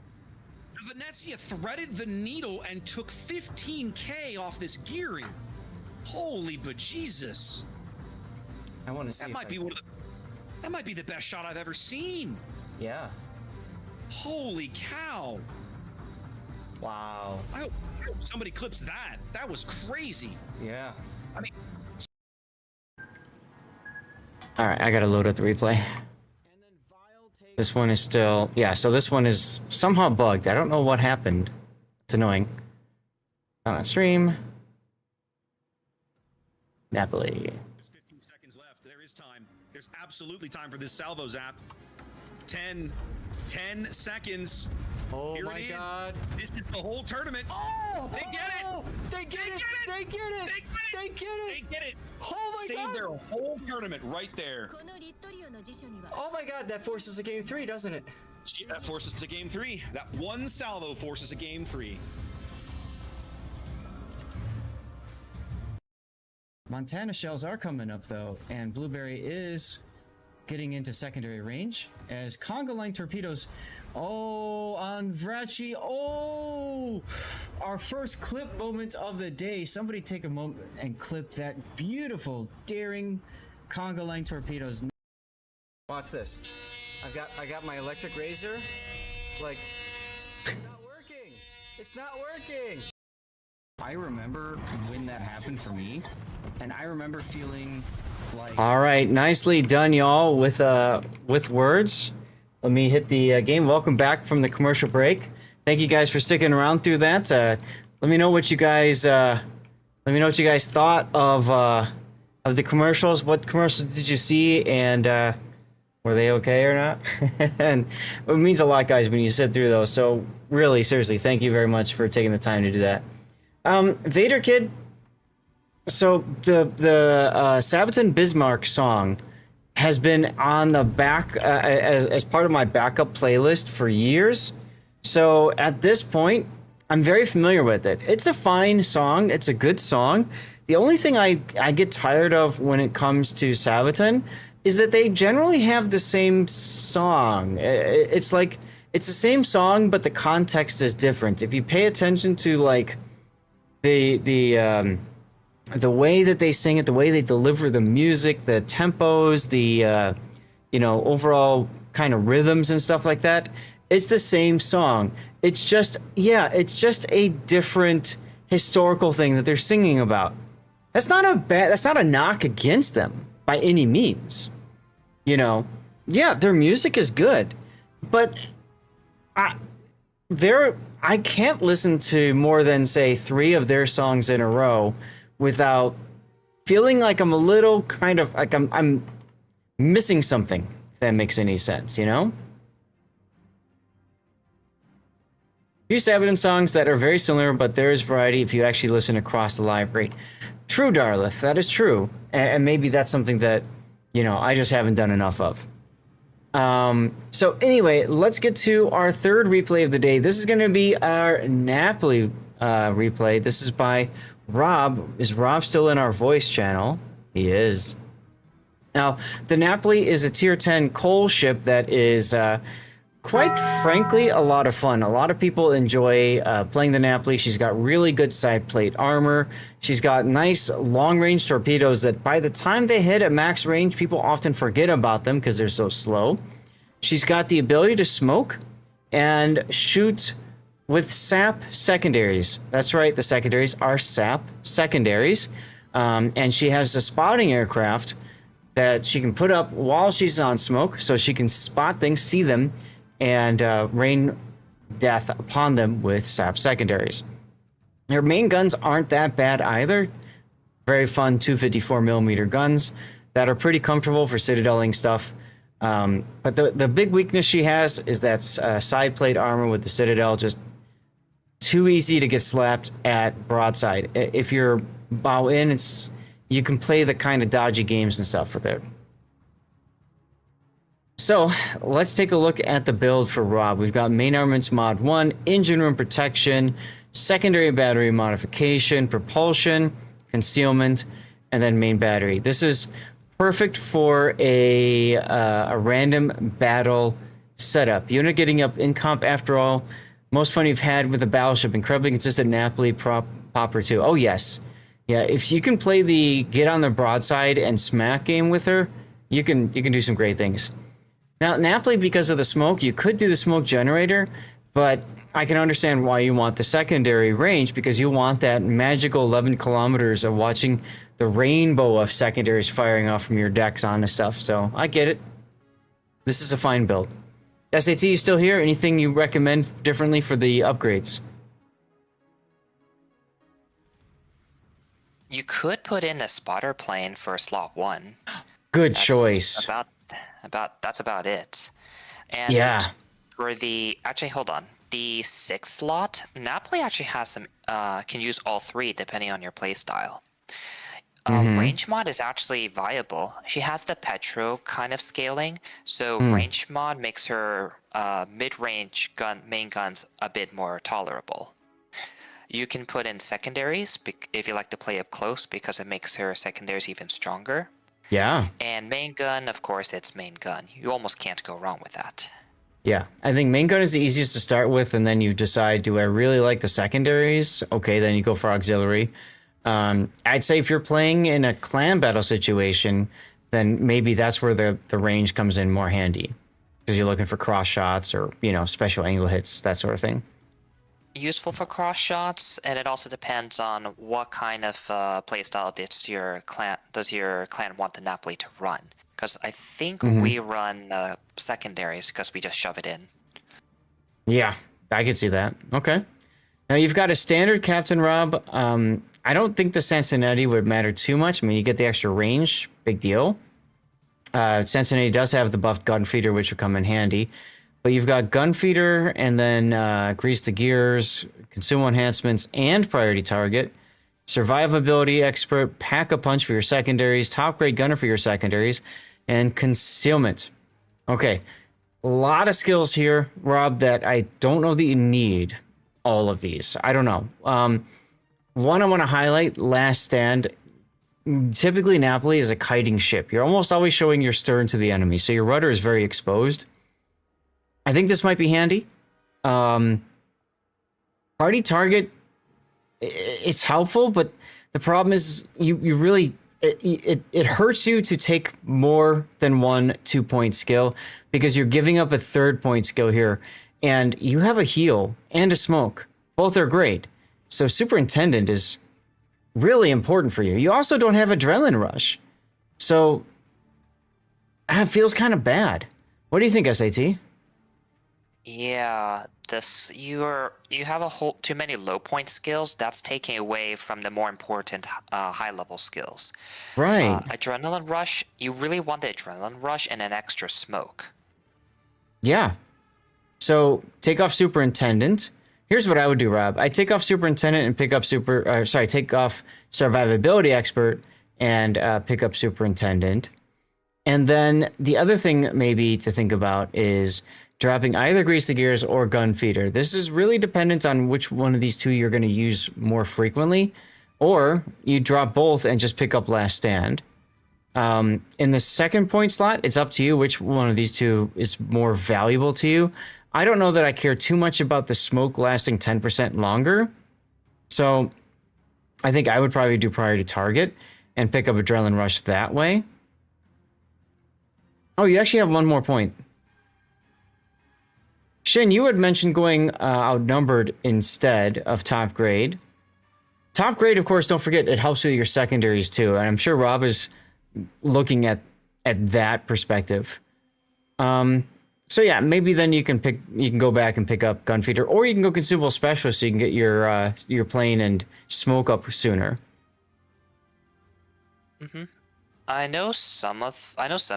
The Venezia threaded the needle and took 15k off this gearing. Holy bejesus. I want to see That if might be that might be the best shot I've ever seen. Yeah. Holy cow. Wow. I hope somebody clips that. That was crazy. Yeah. I mean, All right, I gotta load up the replay. This one is still, yeah, so this one is somehow bugged. I don't know what happened. It's annoying. On stream. Napoli. there's 15 seconds left. There is time. There's absolutely time for this salvo, Zap. 10 seconds. Oh Here my it is. god. This is the whole tournament. Oh! They get it! They get it! They get it! They get it! They get it! Oh my Save god! their whole tournament right there. Oh my god, that forces a game 3, doesn't it? That forces to game 3. That one salvo forces a game 3. Montana shells are coming up though, and Blueberry is getting into secondary range as Conga line torpedoes. Oh, on Vrachi. Oh, our first clip moment of the day. Somebody take a moment and clip that beautiful, daring Conga line torpedoes. Watch this. I got my electric razor. Like, it's not working. It's not working. I remember when that happened for me, and I remember feeling like. All right, nicely done, y'all. With words. Let me hit the game. Welcome back from the commercial break. Thank you guys for sticking around through that. Let me know what you guys. Let me know what you guys thought of the commercials. What commercials did you see, and were they okay or not? And it means a lot, guys, when you sit through those. So really, seriously, thank you very much for taking the time to do that. Vader Kid. So the Sabaton Bismarck song has been on the back as part of my backup playlist for years. So at this point, I'm very familiar with it. It's a fine song. It's a good song. The only thing I get tired of when it comes to Sabaton is that they generally have the same song. It's like it's the same song, but the context is different. If you pay attention to like the way that they sing it, the way they deliver the music, the tempos, the overall kind of rhythms and stuff like that, it's the same song. It's just a different historical thing that they're singing about. That's not a knock against them by any means. Their music is good, but I can't listen to more than say 3 of their songs in a row without feeling like I'm a little kind of like I'm missing something, if that makes any sense, Few Sabaton songs that are very similar, but there is variety if you actually listen across the library. True, Darlith, that is true. And maybe that's something that, I just haven't done enough of. So anyway, let's get to our third replay of the day. This is going to be our Napoli replay. This is by Rob. Is Rob still in our voice channel? He is. Now, the Napoli is a tier 10 coal ship that is, quite frankly, a lot of fun. A lot of people enjoy playing the Napoli. She's got really good side plate armor. She's got nice long-range torpedoes that by the time they hit at max range, people often forget about them because they're so slow. She's got the ability to smoke and shoot with sap secondaries. That's right, the secondaries are sap secondaries. And she has a spotting aircraft that she can put up while she's on smoke, so she can spot things, see them, and rain death upon them with sap secondaries. Her main guns aren't that bad either. Very fun 254mm guns that are pretty comfortable for citadeling stuff. But the big weakness she has is that side plate armor with the Citadel, just too easy to get slapped at broadside. If you're bow in, you can play the kind of dodgy games and stuff with it. So let's take a look at the build for Rob. We've got main armaments mod 1, engine room protection, secondary battery modification, propulsion, concealment, and then main battery. This is perfect for a random battle setup. You end up getting up in comp after all. Most fun you've had with a battleship. Incredibly consistent Napoli popper too. Oh yes. Yeah, if you can play the get on the broadside and smack game with her, you can do some great things. Now, Napoli, because of the smoke, you could do the smoke generator, but I can understand why you want the secondary range, because you want that magical 11 kilometers of watching the rainbow of secondaries firing off from your decks onto stuff. So I get it. This is a fine build. SAT, you still here? Anything you recommend differently for the upgrades? You could put in a spotter plane for slot 1. Good choice. That's about it. And yeah. For the actually, hold on. The 6th slot, Napoli actually has some can use all 3 depending on your playstyle. Range mod is actually viable. She has the Petro kind of scaling, so range mod makes her mid-range main guns a bit more tolerable. You can put in secondaries if you like to play up close, because it makes her secondaries even stronger. Yeah. And main gun, of course, it's main gun. You almost can't go wrong with that. Yeah, I think main gun is the easiest to start with, and then you decide, do I really like the secondaries? Okay, then you go for auxiliary. I'd say if you're playing in a clan battle situation, then maybe that's where the range comes in more handy, because you're looking for cross shots or, special angle hits, that sort of thing. Useful for cross shots, and it also depends on what kind of playstyle does your clan want the Napoli to run. Because I think we run secondaries because we just shove it in. Yeah, I could see that. Okay. Now you've got a standard Captain Rob. I don't think the Cincinnati would matter too much. I mean, you get the extra range, big deal. Cincinnati does have the buffed gun feeder, which will come in handy. But you've got gun feeder and then grease the gears, consumable enhancements, and priority target. Survivability expert, pack a punch for your secondaries, top grade gunner for your secondaries, and concealment. Okay, a lot of skills here, Rob, that I don't know that you need all of these. I don't know. One I want to highlight, last stand. Typically, Napoli is a kiting ship. You're almost always showing your stern to the enemy, so your rudder is very exposed. I think this might be handy. Party target, it's helpful, but the problem is you really it hurts you to take more than 1 2-point skill, because you're giving up a 3rd point skill here, and you have a heal and a smoke. Both are great. So Superintendent is really important for you. You also don't have Adrenaline Rush. So it feels kind of bad. What do you think, SAT? Yeah, you have too many low point skills. That's taking away from the more important high level skills. Right. Adrenaline rush. You really want the adrenaline rush and an extra smoke. Yeah. So take off Superintendent. Here's what I would do, Rob. I take off Superintendent and pick up take off Survivability Expert and pick up Superintendent. And then the other thing maybe to think about is dropping either Grease the Gears or Gun Feeder. This is really dependent on which one of these two you're going to use more frequently, or you drop both and just pick up Last Stand. In the second point slot, it's up to you which one of these two is more valuable to you. I don't know that I care too much about the smoke lasting 10% longer. So I think I would probably do Priority Target and pick up Adrenaline Rush that way. Oh, you actually have one more point. Shin, you had mentioned going outnumbered instead of top grade. Top grade, of course, don't forget, it helps with your secondaries too. And I'm sure Rob is looking at that perspective. So yeah, maybe then you can go back and pick up Gun Feeder, or you can go Consumable Specialist so you can get your plane and smoke up sooner. I know some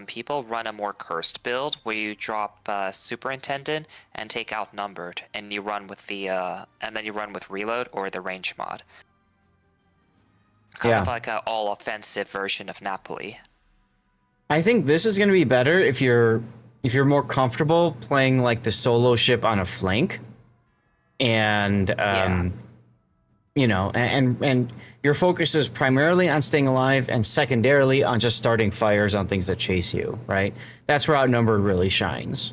people run a more cursed build where you drop Superintendent and take Outnumbered, and you run with and then you run with Reload or the range mod. Kind of like an all offensive version of Napoli. I think this is going to be better if you're more comfortable playing like the solo ship on a flank, and you know, and your focus is primarily on staying alive and secondarily on just starting fires on things that chase you, right? That's where Outnumbered really shines.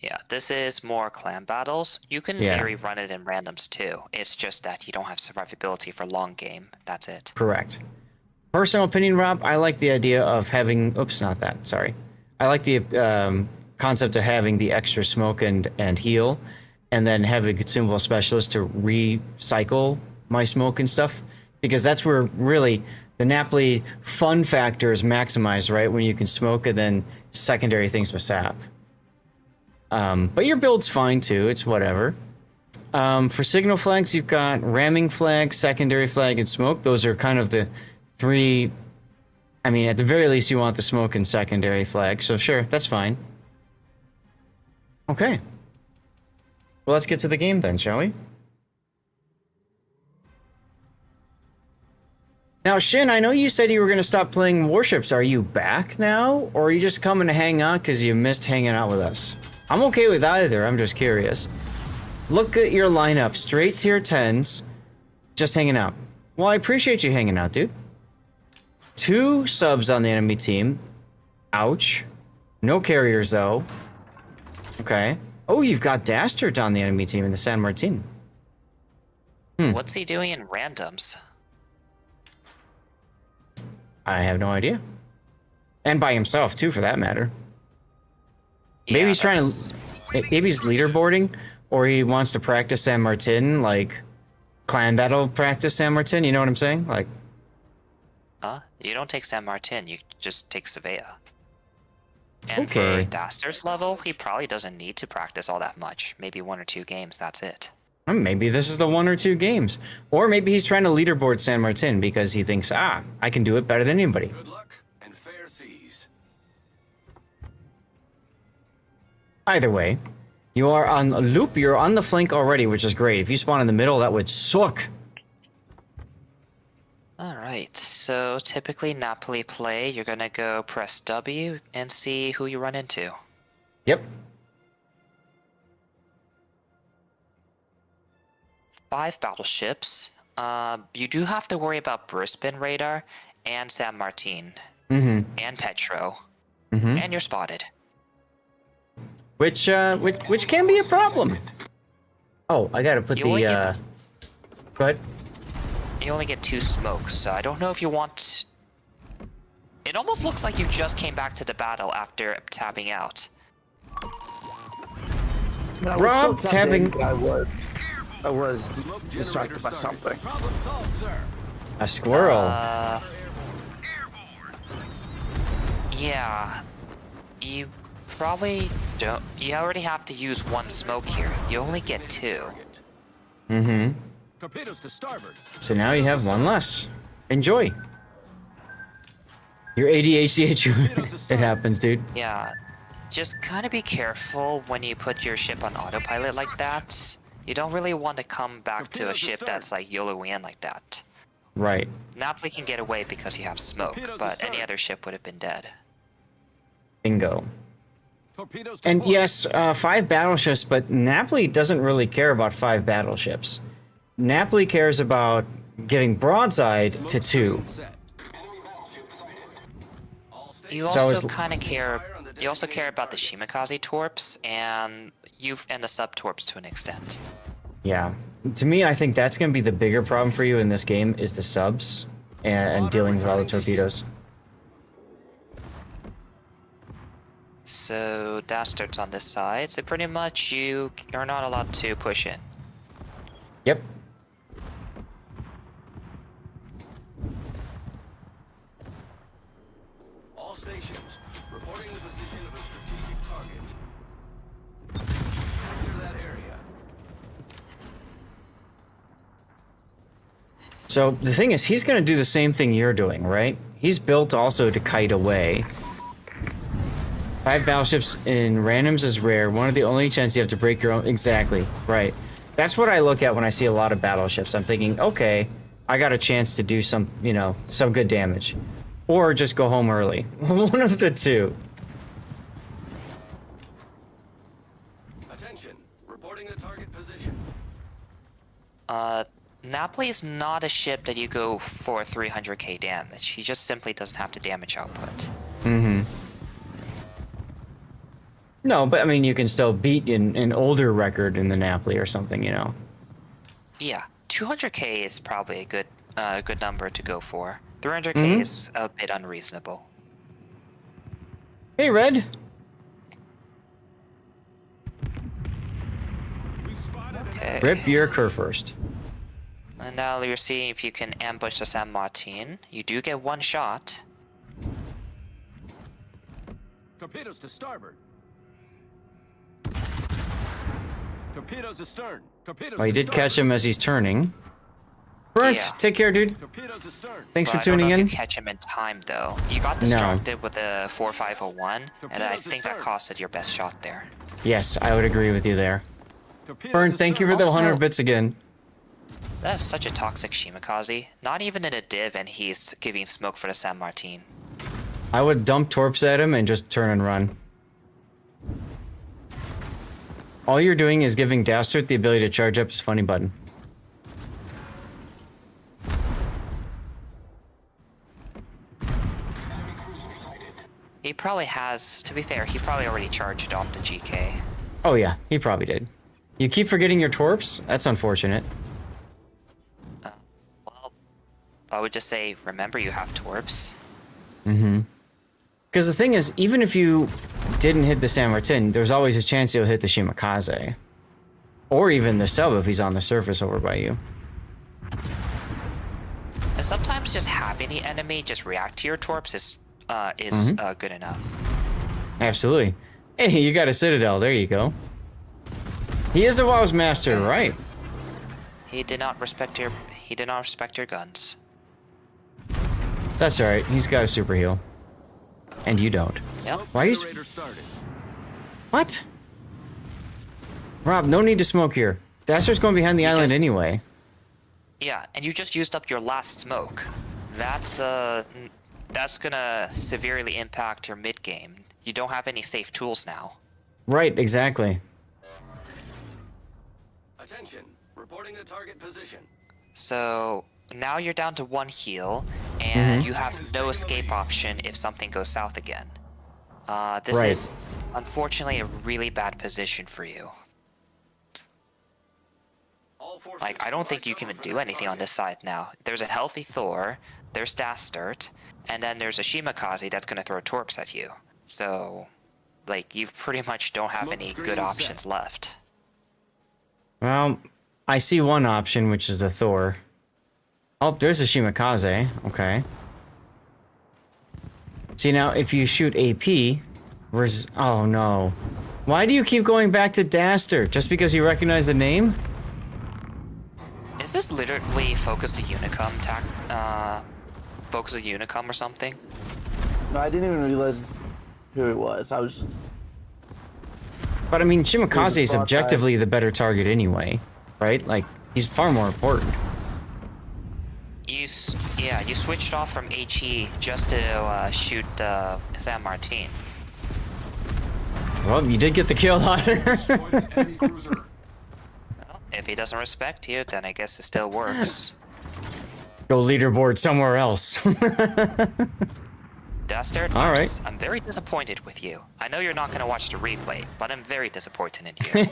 Yeah, this is more clan battles. You can in theory run it in randoms too. It's just that you don't have survivability for long game. That's it. Correct. Personal opinion, Rob, I like the idea of having... Oops, not that. Sorry. I like the concept of having the extra smoke and heal, and then having a Consumable Specialist to recycle my smoke and stuff, because that's where really the Napoli fun factor is maximized, right? When you can smoke and then secondary things with sap. But your build's fine too, it's whatever. For signal flags, you've got ramming flag, secondary flag, and smoke. Those are kind of the three. I mean, at the very least, you want the smoke and secondary flag, so sure, that's fine. Okay. Well, let's get to the game then, shall we? Now, Shin, I know you said you were going to stop playing Warships. Are you back now, or are you just coming to hang out because you missed hanging out with us? I'm okay with either, I'm just curious. Look at your lineup, straight tier 10s, just hanging out. Well, I appreciate you hanging out, dude. 2 subs on the enemy team. Ouch. No carriers, though. Okay. Oh, you've got Dastard on the enemy team in the San Martin. What's he doing in randoms? I have no idea. And by himself, too, for that matter. Yeah, Maybe he's trying to... Maybe he's leaderboarding, or he wants to practice San Martin, like... Clan battle practice San Martin, you know what I'm saying? Like... You don't take San Martin, you just take Sevilla. And Okay. for Dastard's level, he probably doesn't need to practice all that much. Maybe 1 or 2 games, that's it. Maybe this is the 1 or 2 games. Or maybe he's trying to leaderboard San Martin because he thinks, I can do it better than anybody. Good luck and fair seas. Either way, you are on loop, you're on the flank already, which is great. If you spawn in the middle, that would suck. Alright, so typically Napoli play, you're gonna go press W and see who you run into. Yep. 5 battleships. You do have to worry about Brisbane radar and San Martin. And Petro. And you're spotted. Which can be a problem. Oh, I gotta put You the, But You only get 2 smokes, so I don't know if you want... It almost looks like you just came back to the battle after tapping out. No, Rob tapping... I was distracted by something. A squirrel. Yeah. You probably don't... You already have to use 1 smoke here. You only get 2. Torpedoes to starboard. So now you have 1 less. Enjoy. Your ADHD, it happens, dude. Yeah. Just kind of be careful when you put your ship on autopilot like that. You don't really want to come back to a ship that's like YOLOing like that. Right. Napoli can get away because you have smoke, but any other ship would have been dead. Bingo. Torpedoes And deployed. yes, 5 battleships, but Napoli doesn't really care about 5 battleships. Napoli cares about giving broadside to 2. You So I also was- kind of care. You also care about the Shimakaze torps and the sub torps to an extent. Yeah. To me, I think that's going to be the bigger problem for you in this game is the subs and dealing with all the torpedoes. So dastards on this side. So pretty much you're not allowed to push in. Yep. All stations reporting the position of a strategic target. Capture that area. So the thing is, he's going to do the same thing you're doing, right? He's built also to kite away. 5 battleships in randoms is rare. One of the only chances you have to break your own. Exactly, right. That's what I look at when I see a lot of battleships. I'm thinking, okay, I got a chance to do some, you know, some good damage. Or just go home early. One of the two. Attention, reporting the target position. Napoli is not a ship that you go for 300k damage. He just simply doesn't have the damage output. Mm-hmm. No, but I mean, you can still beat an older record in the Napoli or something, you know. Yeah, 200k is probably a good number to go for. 300k is a bit unreasonable. Hey, Red. Okay. Rip your cur first. And now you're seeing if you can ambush the San Martin. You do get 1 shot. Torpedoes to starboard. Torpedoes astern. Torpedoes Oh, you to did starboard. catch him as he's turning. Burnt, Yeah. take care, dude. Torpedoes astern. Thanks Well, for tuning I don't know in. if you catch him in time though. You got distracted with a 4501, and I think that costed your best shot there. Yes, I would agree with you there. Torpedoes Burnt, thank you for the 100 Also- bits again. That is such a toxic Shimakaze. Not even in a div, and he's giving smoke for the San Martin. I would dump torps at him and just turn and run. All you're doing is giving Dastard the ability to charge up his funny button. He probably has, to be fair, he probably already charged off the GK. Oh yeah, he probably did. You keep forgetting your torps? That's unfortunate. Well, I would just say, remember you have torps. Mm-hmm. Because the thing is, even if you didn't hit the San Martin, there's always a chance you'll hit the Shimakaze. Or even the sub if he's on the surface over by you. And sometimes just having the enemy just react to your torps is good enough. Absolutely. Hey, you got a Citadel, there you go. He is a WoW's master, right? He did not respect your guns. That's alright, he's got a super heal. And you don't. Yep. Why are you... What? Rob, no need to smoke here. Dastard's going behind the island anyway. Yeah, and you just used up your last smoke. That's gonna severely impact your mid game. You don't have any safe tools now. Right, exactly. Attention, reporting the target position. So now you're down to 1 heal, and you have no escape option if something goes south again. This is unfortunately a really bad position for you. Like, I don't think you can do anything on this side now. There's a healthy Thor, there's Dastard, and then there's a Shimakaze that's gonna throw torps at you. So, like, you pretty much don't have any good options left. Well, I see one option, which is the Thor. Oh, there's a Shimakaze. Okay. See, now, if you shoot AP versus... Oh, no. Why do you keep going back to Dastard? Just because you recognize the name? Is this literally Focus to Unicum Focus to Unicum or something? No, I didn't even realize who it was. I was just... But, I mean, Shimakaze is objectively the better target anyway, right? Like, he's far more important. You switched off from HE just to shoot San Martin. Well, you did get the kill on her. Well, if he doesn't respect you, then I guess it still works. Go leaderboard somewhere else. Dastard, All right. I'm very disappointed with you. I know you're not going to watch the replay, but I'm very disappointed in you.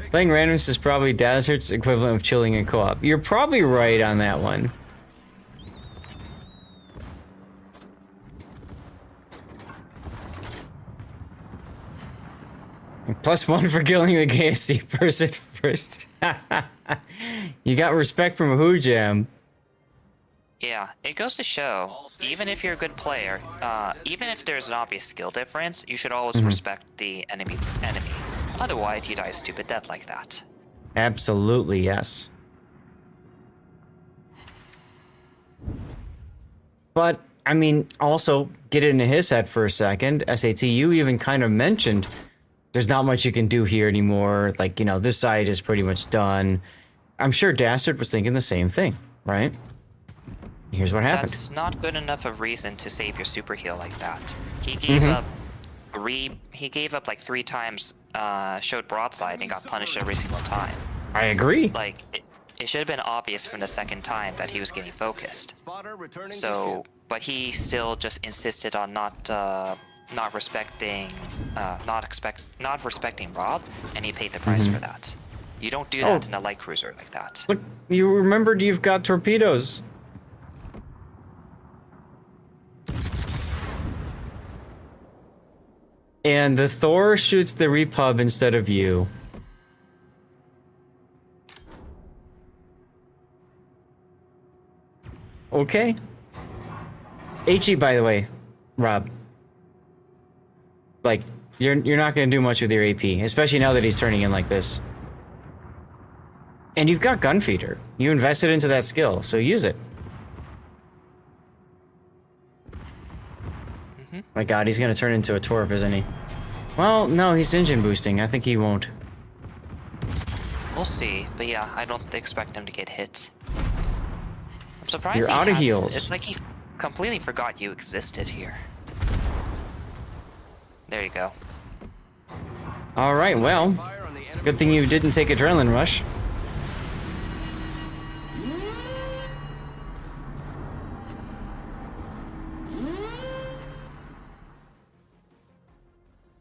Playing randoms is probably Dastard's equivalent of chilling in co-op. You're probably right on that one. +1 for killing the KFC person first. You got respect from Who Jam. Yeah, it goes to show, even if you're a good player, even if there's an obvious skill difference, you should always respect the enemy. Otherwise, you die a stupid death like that. Absolutely, yes. But, I mean, also, get into his head for a second. SAT, you even kind of mentioned there's not much you can do here anymore. Like, you know, this side is pretty much done. I'm sure Dastard was thinking the same thing, right? Here's what happened. That's not good enough of reason to save your super heal like that. He gave up he gave up like 3 times, showed broadside and got punished every single time. I agree. Like, it should have been obvious from the second time that he was getting focused. So, but he still just insisted on not respecting Rob, and he paid the price for that. You don't do that in a light cruiser like that. But you remembered you've got torpedoes. And the Thor shoots the repub instead of you. Okay. HE, by the way, Rob. Like, you're not gonna do much with your AP, especially now that he's turning in like this. And you've got Gunfeeder. You invested into that skill, so use it. My god, he's gonna turn into a Torp, isn't he? Well, no, he's engine boosting. I think he won't. We'll see, but yeah, I don't expect him to get hit. I'm surprised You're out of heals. It's like he completely forgot you existed here. There you go. Alright, well. Good thing you didn't take Adrenaline Rush.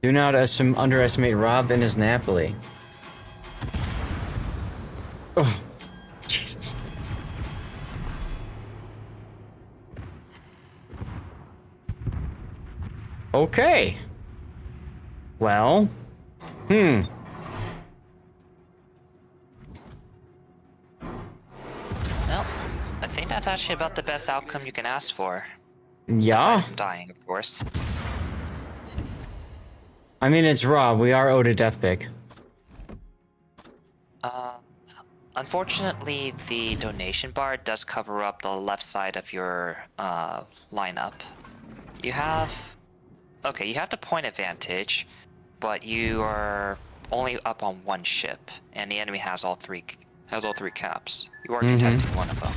Do not underestimate Rob and his Napoli. Oh, Jesus. Okay. Well. Well, I think that's actually about the best outcome you can ask for. Yeah. Aside from dying, of course. I mean, it's Rob. We are owed a death pick. Unfortunately, the donation bar does cover up the left side of your lineup. You have... Okay, you have the point advantage, but you are only up on 1 ship, and the enemy has all three caps. You are contesting one of them.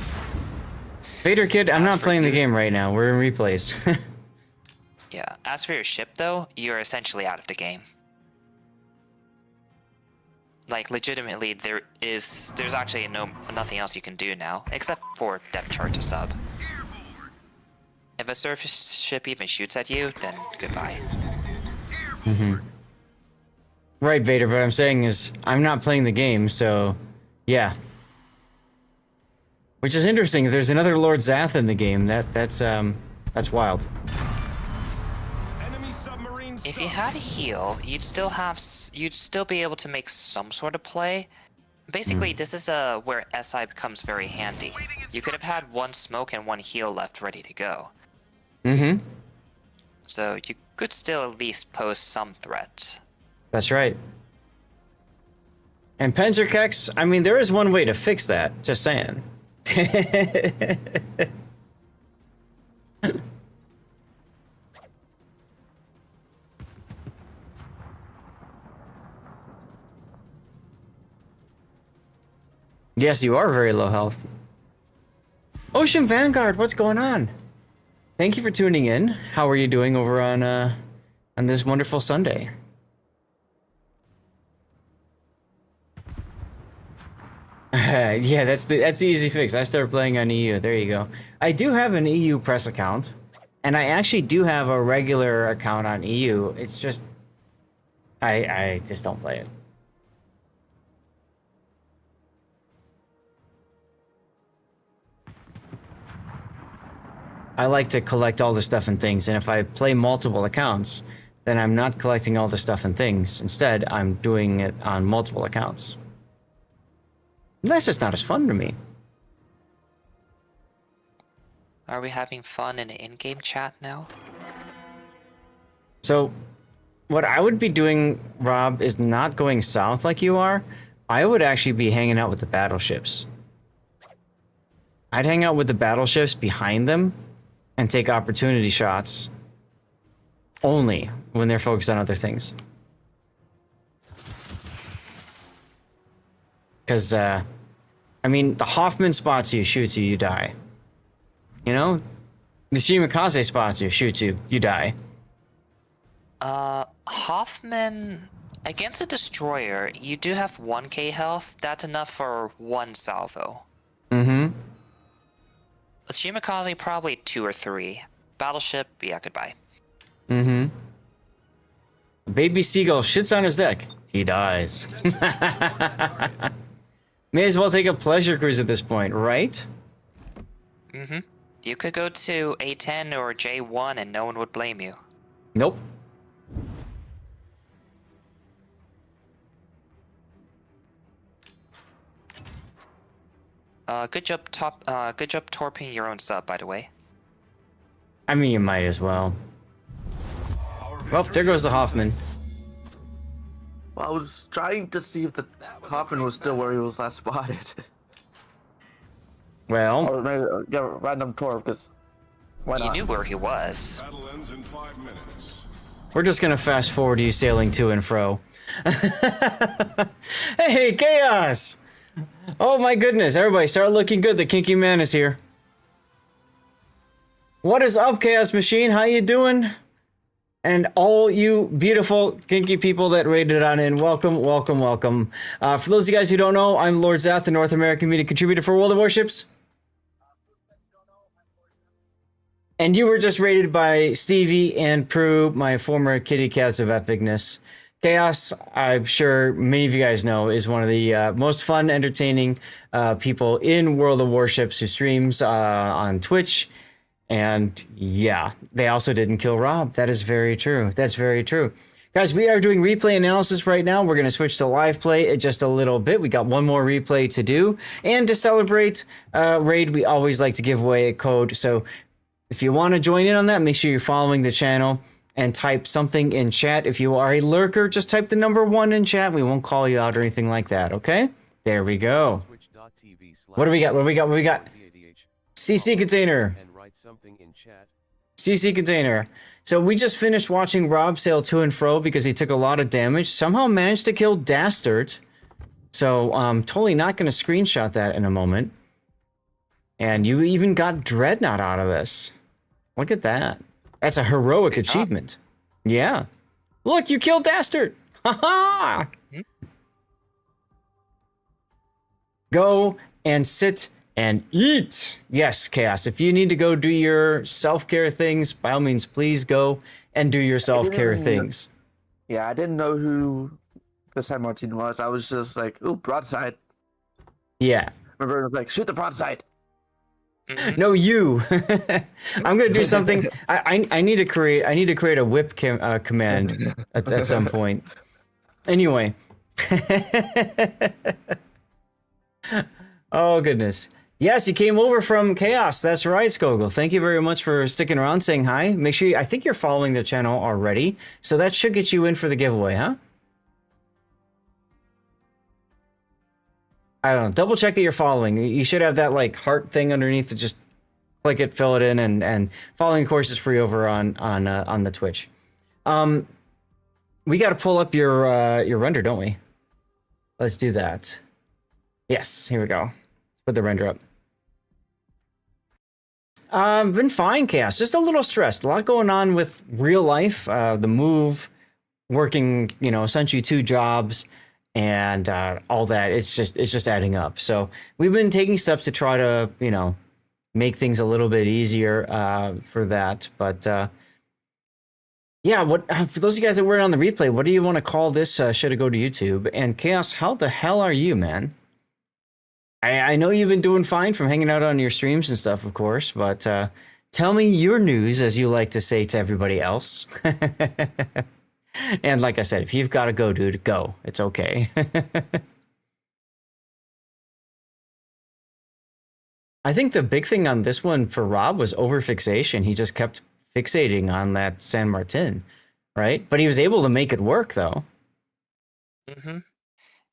Vader Kid, I'm not playing the game right now. We're in replays. Yeah, as for your ship though, you're essentially out of the game. Like, legitimately, there's actually nothing else you can do now, except for depth charge a sub. If a surface ship even shoots at you, then goodbye. Right, Vader, what I'm saying is, I'm not playing the game, so, yeah. Which is interesting, if there's another Lord Zath in the game, that's wild. If you had a heal, you'd still be able to make some sort of play. Basically, this is where SI becomes very handy. You could have had 1 smoke and 1 heal left ready to go. So you could still at least pose some threat. That's right. And Penzerkex, I mean, there is one way to fix that, just saying. Yes, you are very low health. Ocean Vanguard, what's going on? Thank you for tuning in. How are you doing over on on this wonderful Sunday. Yeah, that's the easy fix. I started playing on EU. There you go. I do have an EU press account, and I actually do have a regular account on EU. It's just I just don't play it. I like to collect all the stuff and things, and if I play multiple accounts, then I'm not collecting all the stuff and things. Instead, I'm doing it on multiple accounts. And that's just not as fun to me. Are we having fun in the in-game chat now? So, what I would be doing, Rob, is not going south like you are. I would actually be hanging out with the battleships. I'd hang out with the battleships behind them and take opportunity shots only when they're focused on other things. Because, I mean, the Hoffman spots you, shoots you, you die. You know? The Shimakaze spots you, shoots you, you die. Hoffman, against a destroyer, you do have 1k health. That's enough for one salvo. Mm-hmm. With Shimakaze, probably 2 or 3. Battleship, yeah, goodbye. Mm-hmm. Baby Seagull shits on his deck. He dies. May as well take a pleasure cruise at this point, right? Mm-hmm. You could go to A10 or J1 and no one would blame you. Nope. Good job torping your own sub, by the way. I mean, you might as well. Well, there goes the Hoffman. Well, I was trying to see if the Hoffman was still where he was last spotted. Well, or maybe get a random tour because why not? You knew where he was. Battle ends in 5 minutes. we're just gonna fast forward you sailing to and fro. Hey, Chaos! Oh my goodness, everybody start looking good. The Kinky Man is here. What is up, Chaos Machine? How you doing? And all you beautiful kinky people that raided on in, welcome, welcome, welcome. For those of you guys who don't know, I'm Lord Zath, the North American media contributor for World of Warships. And you were just raided by Stevie and Prue, my former kitty cats of epicness. Chaos, I'm sure many of you guys know, is one of the most fun, entertaining people in World of Warships who streams on Twitch. And yeah, they also didn't kill Rob. That is very true. That's very true. Guys, we are doing replay analysis right now. We're going to switch to live play in just a little bit. We got one more replay to do. And to celebrate Raid, we always like to give away a code. So if you want to join in on that, make sure you're following the channel and type something in chat. If you are a lurker, just type the number 1 in chat. We won't call you out or anything like that, okay? There we go. What do we got? What do we got? What do we got? CC container. CC container. So we just finished watching Rob sail to and fro because he took a lot of damage. Somehow managed to kill Dastard. So I'm totally not going to screenshot that in a moment. And you even got Dreadnought out of this. Look at that. That's a heroic achievement. Yeah. Look, you killed Dastard. Ha ha! Go and sit and eat. Yes, Chaos. If you need to go do your self-care things, by all means, please go and do your self-care things. Yeah, I didn't know who the San Martin was. I was just like, ooh, broadside. Yeah. Remember, it was like, shoot the broadside. No, you. I'm gonna do something. I need to create a whip command at some point. Anyway. Oh goodness. Yes, you came over from Chaos. That's right, Skogel. Thank you very much for sticking around, saying hi. Make sure I think you're following the channel already, so that should get you in for the giveaway, huh? I don't know. Double check that you're following. You should have that like heart thing underneath to just click it, fill it in, and following of course is free over on the Twitch. We got to pull up your render, don't we? Let's do that. Yes, here we go. Put the render up. Been fine, Chaos. Just a little stressed. A lot going on with real life. The move, working, essentially 2 jobs, and all that. It's just adding up. So we've been taking steps to try to, make things a little bit easier for that. But yeah, what for those of you guys that were on the replay, what do you want to call this? Should it go to YouTube? And Chaos, how the hell are you, man? I know you've been doing fine from hanging out on your streams and stuff, of course, but tell me your news, as you like to say to everybody else. And like I said, if you've got to go, dude, go. It's okay. I think the big thing on this one for Rob was overfixation. He just kept fixating on that San Martin, right? But he was able to make it work, though. Mm-hmm.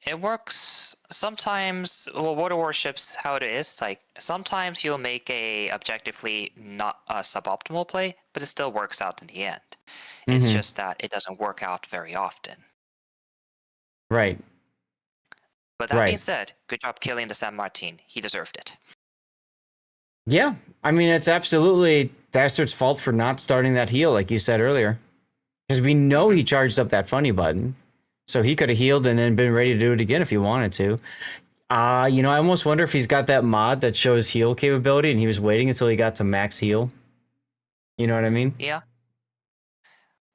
It works sometimes. Well, World of Warships, how it is, like sometimes you'll make a objectively not a suboptimal play, but it still works out in the end. It's just that it doesn't work out very often. Right. But that being said, good job killing the San Martin. He deserved it. Yeah, I mean, it's absolutely Dastard's fault for not starting that heal, like you said earlier. Because we know he charged up that funny button. So he could have healed and then been ready to do it again if he wanted to. I almost wonder if he's got that mod that shows heal capability and he was waiting until he got to max heal. You know what I mean? Yeah.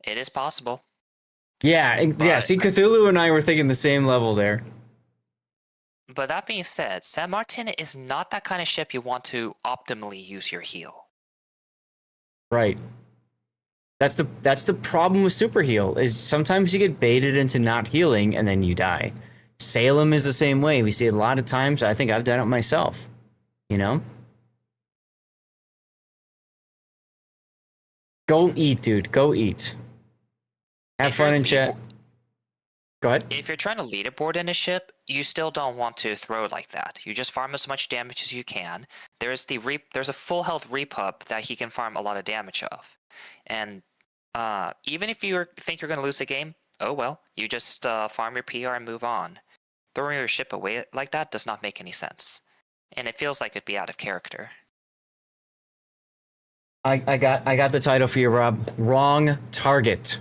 It is possible. Yeah, yeah. See, Cthulhu and I were thinking the same level there. But that being said, San Martin is not that kind of ship you want to optimally use your heal. Right. That's the problem with super heal, is sometimes you get baited into not healing and then you die. Salem is the same way. We see it a lot of times. I think I've done it myself. Go eat, dude. Go eat. Have fun in chat. Go ahead. If you're trying to leaderboard in a ship, you still don't want to throw like that. You just farm as much damage as you can. There's a full health repub that he can farm a lot of damage of. And even if you think you're going to lose a game, oh well, you just farm your PR and move on. Throwing your ship away like that does not make any sense. And it feels like it'd be out of character. I got the title for you, Rob. Wrong target.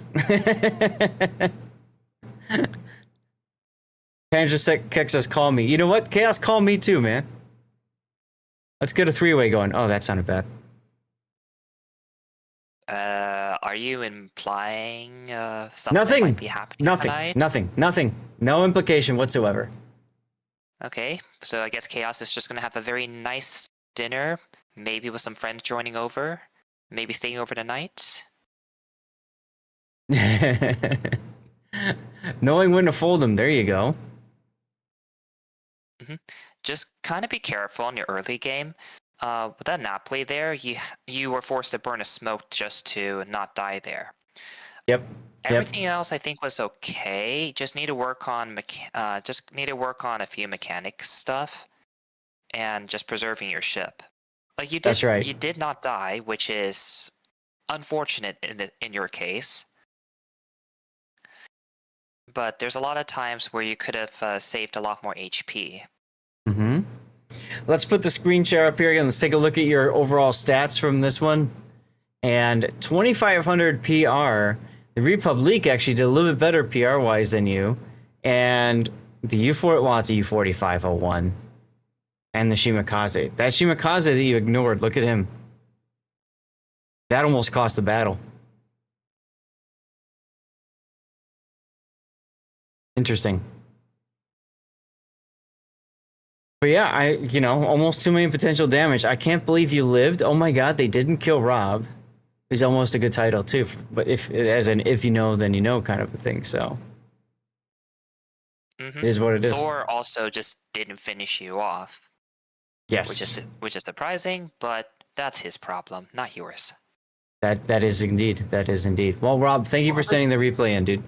Kex says, call me. You know what? Chaos, call me too, man. Let's get a 3-way going. Oh, that sounded bad. Are you implying something might be happening tonight? Nothing. No implication whatsoever. Okay, so I guess Chaos is just gonna have a very nice dinner, maybe with some friends joining over, maybe staying over tonight. Knowing when to fold them, there you go. Just kind of be careful in your early game. With that nap play there, you were forced to burn a smoke just to not die there. Yep. Everything else I think was okay. Just need to work on a few mechanics stuff, and just preserving your ship. Like you did, That's right. You did not die, which is unfortunate in your case. But there's a lot of times where you could have saved a lot more HP. Let's put the screen share up here again. Let's take a look at your overall stats from this one. And 2,500 PR. The Republic actually did a little bit better PR-wise than you. And the U4, well, it's a U4501. And the Shimakaze. That Shimakaze that you ignored, look at him. That almost cost the battle. Interesting. But yeah, almost 2 million potential damage. I can't believe you lived. Oh my god, they didn't kill Rob. It's almost a good title too. But if you know, then you know kind of a thing. So it is what it is. Thor also just didn't finish you off. Yes. Which is surprising, but that's his problem, not yours. That is indeed. Well, Rob, thank you for sending the replay in, dude.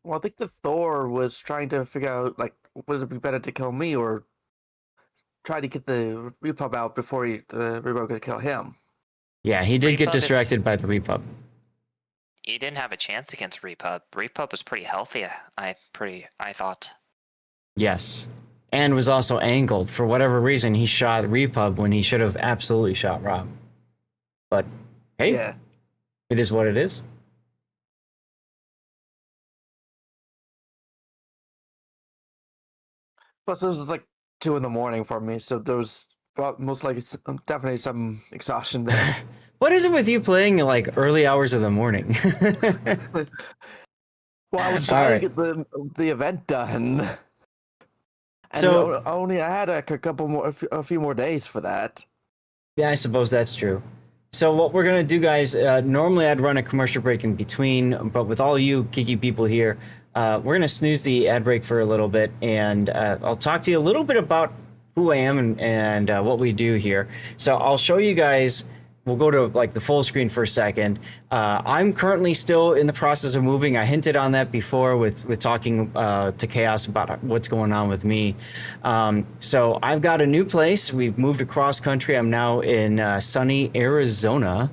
Well, I think the Thor was trying to figure out, like, would it be better to kill me or try to get the Repub out before the Repub could kill him. Yeah, he did get distracted by the Repub. He didn't have a chance against Repub. Repub was pretty healthy, I thought. Yes. And was also angled. For whatever reason, he shot Repub when he should have absolutely shot Rob. But hey, Yeah. it is what it is. Plus, this is like 2 in the morning for me, so there's most likely definitely some exhaustion there. What is it with you playing like early hours of the morning? Well, I was All trying right. to get the event done, and So I had a couple more, a few more days for that. yeah, I suppose that's true. So what we're gonna do, guys? Normally, I'd run a commercial break in between, but with all you geeky people here, we're gonna snooze the ad break for a little bit, and I'll talk to you a little bit about who I am and what we do here. So I'll show you guys. We'll go to like the full screen for a second. I'm currently still in the process of moving. I hinted on that before with talking to Chaos about what's going on with me. So I've got a new place. We've moved across country. I'm now in sunny Arizona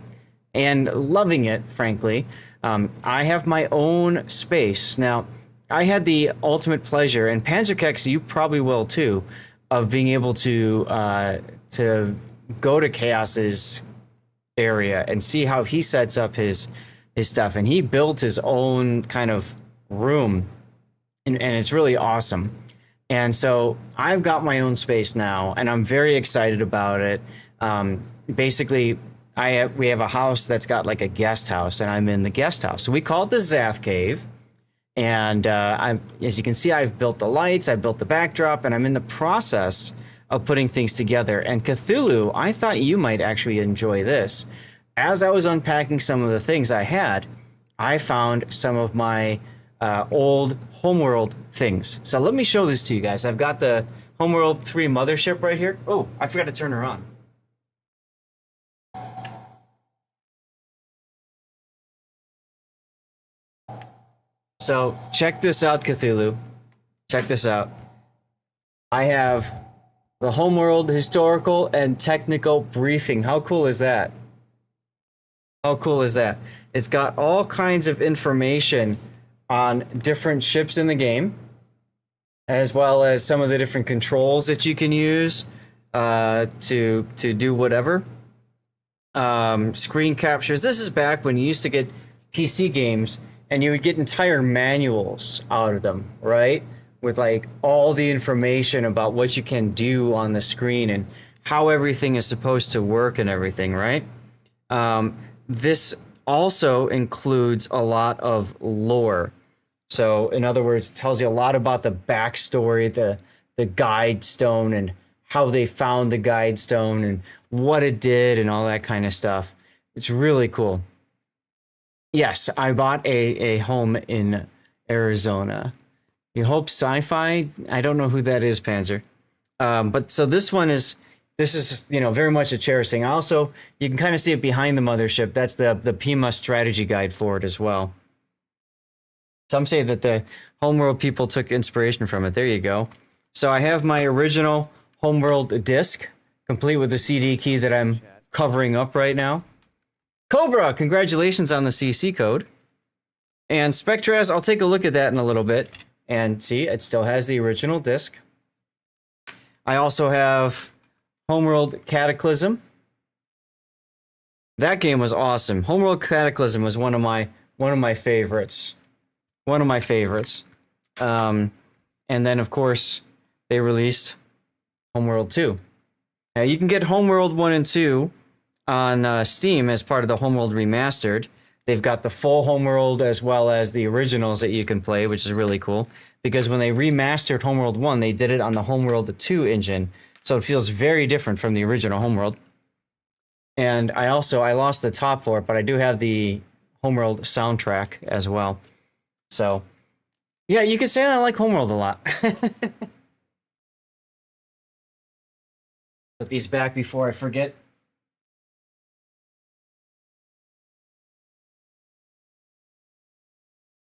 and loving it, frankly. I have my own space. Now, I had the ultimate pleasure, and Panzerkex, you probably will too, of being able to go to Chaos's area and see how he sets up his stuff. And he built his own kind of room, and it's really awesome. And so I've got my own space now, and I'm very excited about it. Basically, we have a house that's got like a guest house, and I'm in the guest house. So we call it the Zath Cave. And as you can see, I've built the lights, I built the backdrop, and I'm in the process of putting things together. And Cthulhu, I thought you might actually enjoy this. As I was unpacking some of the things I had, I found some of my old Homeworld things. So let me show this to you guys. I've got the Homeworld 3 mothership right here. Oh, I forgot to turn her on. So check this out, Cthulhu. Check this out. I have the Homeworld historical and technical briefing. How cool is that? How cool is that? It's got all kinds of information on different ships in the game, as well as some of the different controls that you can use to do whatever. Screen captures. This is back when you used to get PC games and you would get entire manuals out of them, right? With like all the information about what you can do on the screen and how everything is supposed to work and everything, right? This also includes a lot of lore. So in other words, it tells you a lot about the backstory, the guide stone, and how they found the guide stone and what it did and all that kind of stuff. It's really cool. Yes, I bought a home in Arizona. You Hope Sci-Fi? I don't know who that is, Panzer. But so this is very much a cherished thing. Also, you can kind of see it behind the mothership. That's the Pima strategy guide for it as well. Some say that the Homeworld people took inspiration from it. There you go. So I have my original Homeworld disc, complete with the CD key that I'm covering up right now. Cobra, congratulations on the CC code. And Spectraz, I'll take a look at that in a little bit. And see, it still has the original disc. I also have Homeworld Cataclysm. That game was awesome. Homeworld Cataclysm was one of my favorites. One of my favorites. And then, of course, they released Homeworld 2. Now, you can get Homeworld 1 and 2 on Steam as part of the Homeworld Remastered. They've got the full Homeworld as well as the originals that you can play, which is really cool. Because when they remastered Homeworld 1, they did it on the Homeworld 2 engine. So it feels very different from the original Homeworld. And I lost the top for it, but I do have the Homeworld soundtrack as well. So, yeah, you could say I like Homeworld a lot. Put these back before I forget.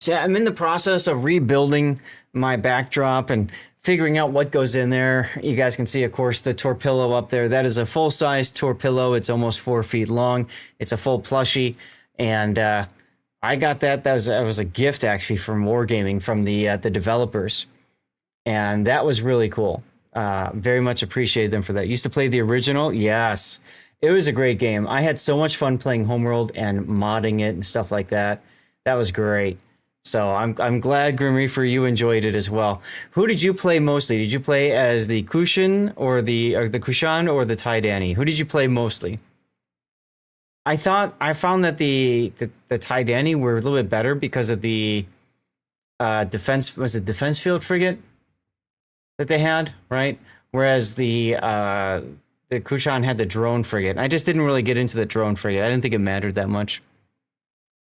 So yeah, I'm in the process of rebuilding my backdrop and figuring out what goes in there. You guys can see, of course, the Torpillo up there. That is a full-size Torpillo. It's almost 4 feet long. It's a full plushie. And I got that. That was a gift, actually, from Wargaming, from the developers. And that was really cool. Very much appreciated them for that. Used to play the original? Yes. It was a great game. I had so much fun playing Homeworld and modding it and stuff like that. That was great. So I'm glad Grim Reaper you enjoyed it as well. Who did you play mostly? Did you play as the Kushan or the Kushan or the Taidani? Who did you play mostly? I found that the Taidani were a little bit better because of the defense field frigate that they had, right? Whereas the Kushan had the drone frigate. I just didn't really get into the drone frigate. I didn't think it mattered that much.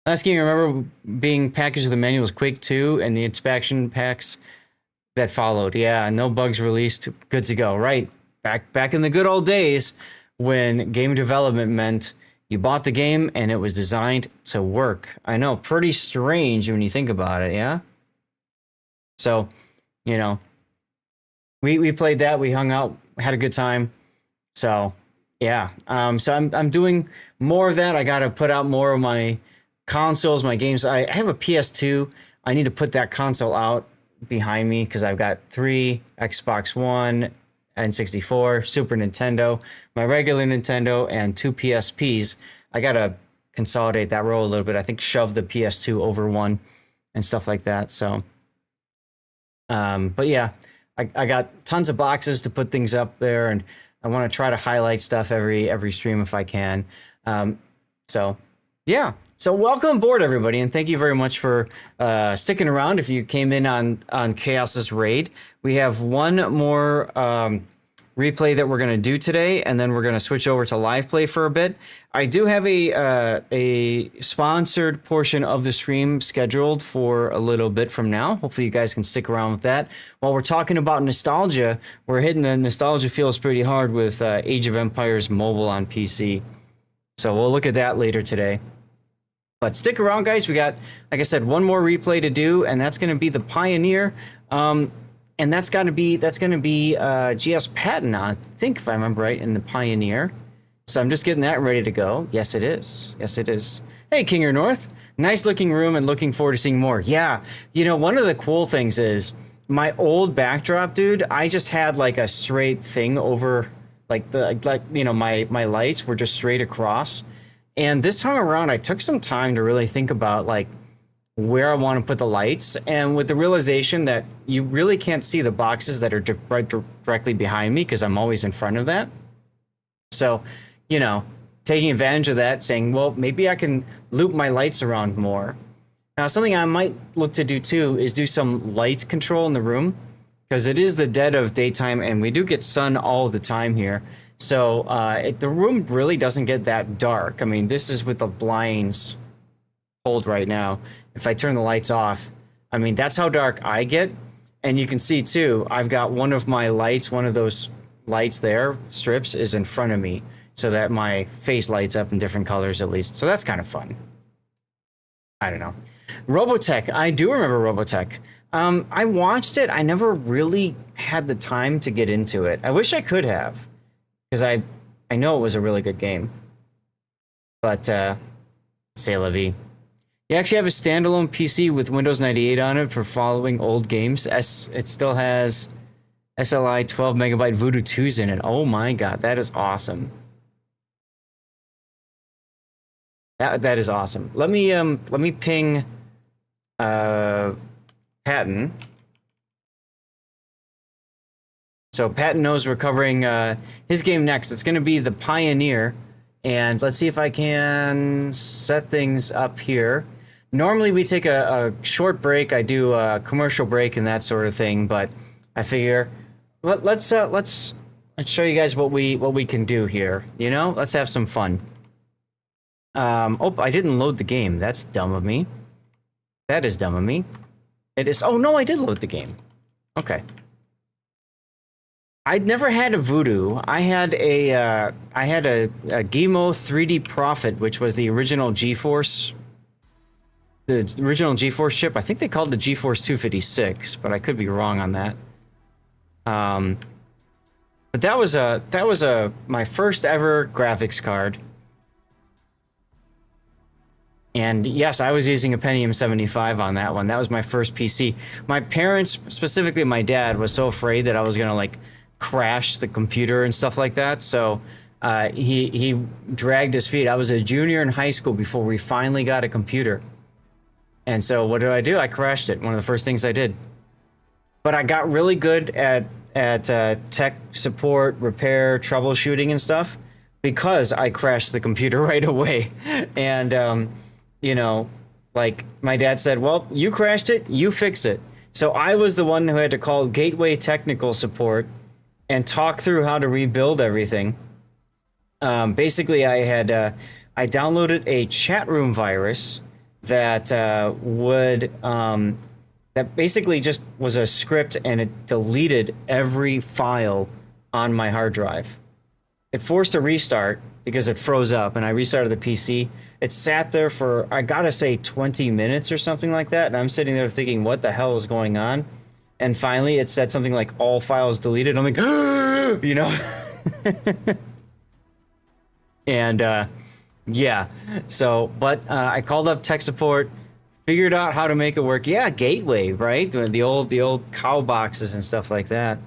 Last game, I remember being packaged with the manuals Quake 2 and the inspection packs that followed. Yeah, no bugs released. Good to go. Right. Back in the good old days when game development meant you bought the game and it was designed to work. I know, pretty strange when you think about it, yeah? So, you know, we played that, we hung out, had a good time. So, yeah. So I'm doing more of that. I got to put out more of my consoles, my games. I have a PS2. I need to put that console out behind me because I've got 3 Xbox One, N64, Super Nintendo, my regular Nintendo, and 2 PSPs. I got to consolidate that role a little bit. I think shove the PS2 over one and stuff like that. So, but yeah, I got tons of boxes to put things up there, and I want to try to highlight stuff every stream if I can. So yeah. So welcome aboard, everybody, and thank you very much for sticking around. If you came in on Chaos's raid, we have one more replay that we're going to do today, and then we're going to switch over to live play for a bit. I do have a sponsored portion of the stream scheduled for a little bit from now. Hopefully you guys can stick around with that. While we're talking about nostalgia, we're hitting the nostalgia feels pretty hard with Age of Empires Mobile on PC. So we'll look at that later today. But stick around, guys. We got, like I said, one more replay to do, and that's going to be the Pioneer. And that's going to be GS Patton, I think, if I remember right, in the Pioneer. So I'm just getting that ready to go. Yes, it is. Yes, it is. Hey, Kinger North. Nice looking room and looking forward to seeing more. Yeah. You know, one of the cool things is my old backdrop, dude, I just had like a straight thing over, like you know, my lights were just straight across. And this time around, I took some time to really think about like where I want to put the lights, and with the realization that you really can't see the boxes that are directly behind me because I'm always in front of that. So, you know, taking advantage of that, saying, well, maybe I can loop my lights around more. Now, something I might look to do too is do some light control in the room, because it is the dead of daytime and we do get sun all the time here. So the room really doesn't get that dark. I mean, this is with the blinds pulled right now. If I turn the lights off, I mean, that's how dark I get. And you can see too, I've got one of my lights, one of those lights there, strips, is in front of me so that my face lights up in different colors at least. So that's kind of fun. I don't know. Robotech, I do remember Robotech. I watched it. I never really had the time to get into it. I wish I could have, because I know it was a really good game. But, c'est la vie. You actually have a standalone PC with Windows 98 on it for following old games. It still has SLI 12 megabyte Voodoo 2s in it. Oh my god, that is awesome. That is awesome. Let me ping Patton. So Patton knows we're covering his game next. It's going to be the Pioneer. And let's see if I can set things up here. Normally we take a short break. I do a commercial break and that sort of thing. But I figure let's show you guys what we can do here. You know, let's have some fun. Oh, I didn't load the game. That's dumb of me. That is dumb of me. It is. Oh no, I did load the game. Okay. I'd never had a Voodoo. I had a Gimo 3D Prophet, which was the original GeForce. The original GeForce chip. I think they called the GeForce 256, but I could be wrong on that. But that was my first ever graphics card. And yes, I was using a Pentium 75 on that one. That was my first PC. My parents, specifically my dad, was so afraid that I was gonna like crash the computer and stuff like that. So he dragged his feet. I was a junior in high school before we finally got a computer. And so what did I do? I crashed it. One of the first things I did. But I got really good at tech support, repair, troubleshooting and stuff because I crashed the computer right away. And, you know, like my dad said, well, you crashed it, you fix it. So I was the one who had to call Gateway Technical Support and talk through how to rebuild everything. Basically, I downloaded a chat room virus that that basically just was a script, and it deleted every file on my hard drive. It forced a restart because it froze up, and I restarted the PC. It sat there for, I gotta say, 20 minutes or something like that, and I'm sitting there thinking, what the hell is going on? And finally, it said something like, all files deleted. I'm like, you know? And, yeah. So, but I called up tech support, figured out how to make it work. Yeah, Gateway, right? The old cow boxes and stuff like that.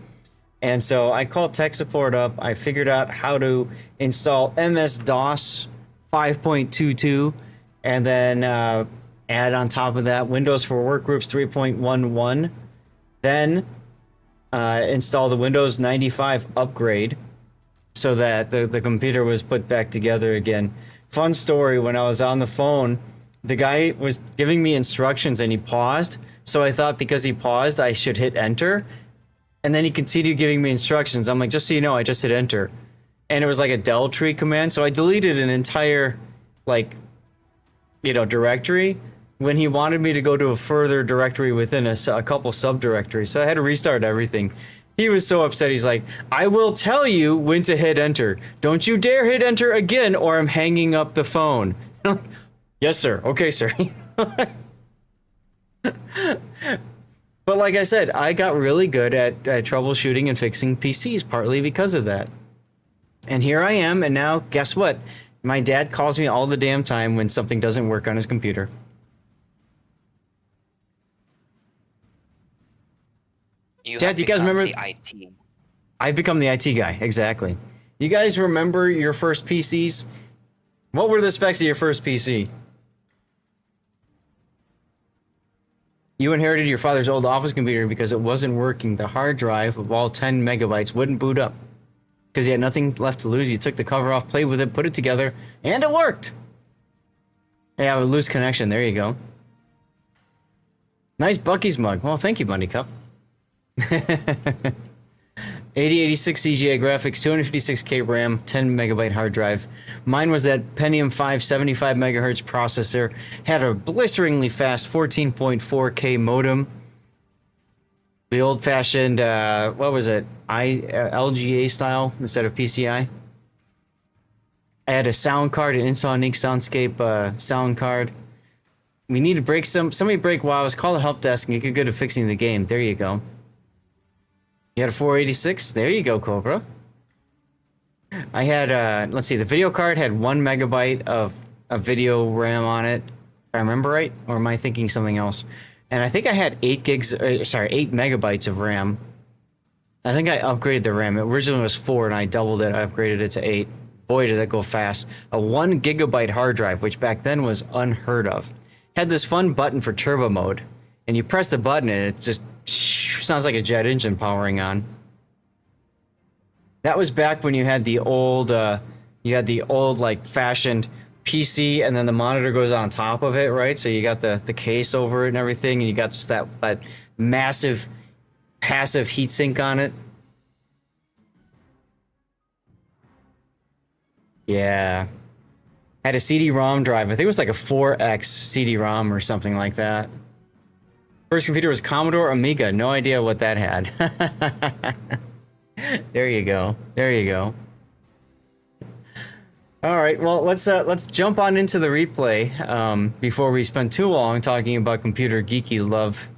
And so I called tech support up. I figured out how to install MS-DOS 5.22, and then add on top of that Windows for Workgroups 3.11. Then install the Windows 95 upgrade so that the computer was put back together again. Fun story, when I was on the phone, the guy was giving me instructions and he paused. So I thought because he paused, I should hit enter. And then he continued giving me instructions. I'm like, just so you know, I just hit enter. And it was like a del tree command. So I deleted an entire, like, you know, directory when he wanted me to go to a further directory within a couple subdirectories. So I had to restart everything. He was so upset. He's like, I will tell you when to hit enter. Don't you dare hit enter again or I'm hanging up the phone. I'm like, yes, sir. Okay, sir. But like I said, I got really good at troubleshooting and fixing PCs, partly because of that. And here I am, and now, guess what? My dad calls me all the damn time when something doesn't work on his computer. Dad, do you guys remember? The IT. I've become the IT guy, exactly. You guys remember your first PCs? What were the specs of your first PC? You inherited your father's old office computer because it wasn't working. The hard drive of all 10 megabytes wouldn't boot up. Because he had nothing left to lose. You took the cover off, played with it, put it together, and it worked. Yeah, a loose connection. There you go. Nice Bucky's mug. Well, thank you, Bunny Cup. 8086 CGA graphics, 256K RAM, 10 megabyte hard drive. Mine was that Pentium 5 75 megahertz processor. Had a blisteringly fast 14.4K modem. The old-fashioned, what was it? LGA style instead of PCI. I had a sound card, an Insonic Soundscape sound card. We need to break somebody break WoW's, call the help desk and get good at fixing the game. There you go. You had a 486? There you go, Cobra. I had, let's see, the video card had 1 megabyte of video RAM on it, if I remember right, or am I thinking something else? And I think I had 8 megabytes of RAM. I think I upgraded the RAM. It originally was 4 and I doubled it. I upgraded it to 8. Boy, did that go fast. A 1 gigabyte hard drive, which back then was unheard of. Had this fun button for turbo mode. And you press the button and it just sounds like a jet engine powering on. That was back when you had the old, like fashioned PC, and then the monitor goes on top of it, right? So you got the case over it and everything, and you got just that massive passive heatsink on it. Yeah. Had a CD-ROM drive. I think it was like a 4X CD-ROM or something like that. First computer was Commodore Amiga. No idea what that had. There you go. There you go. All right, well, let's jump on into the replay before we spend too long talking about computer geeky love.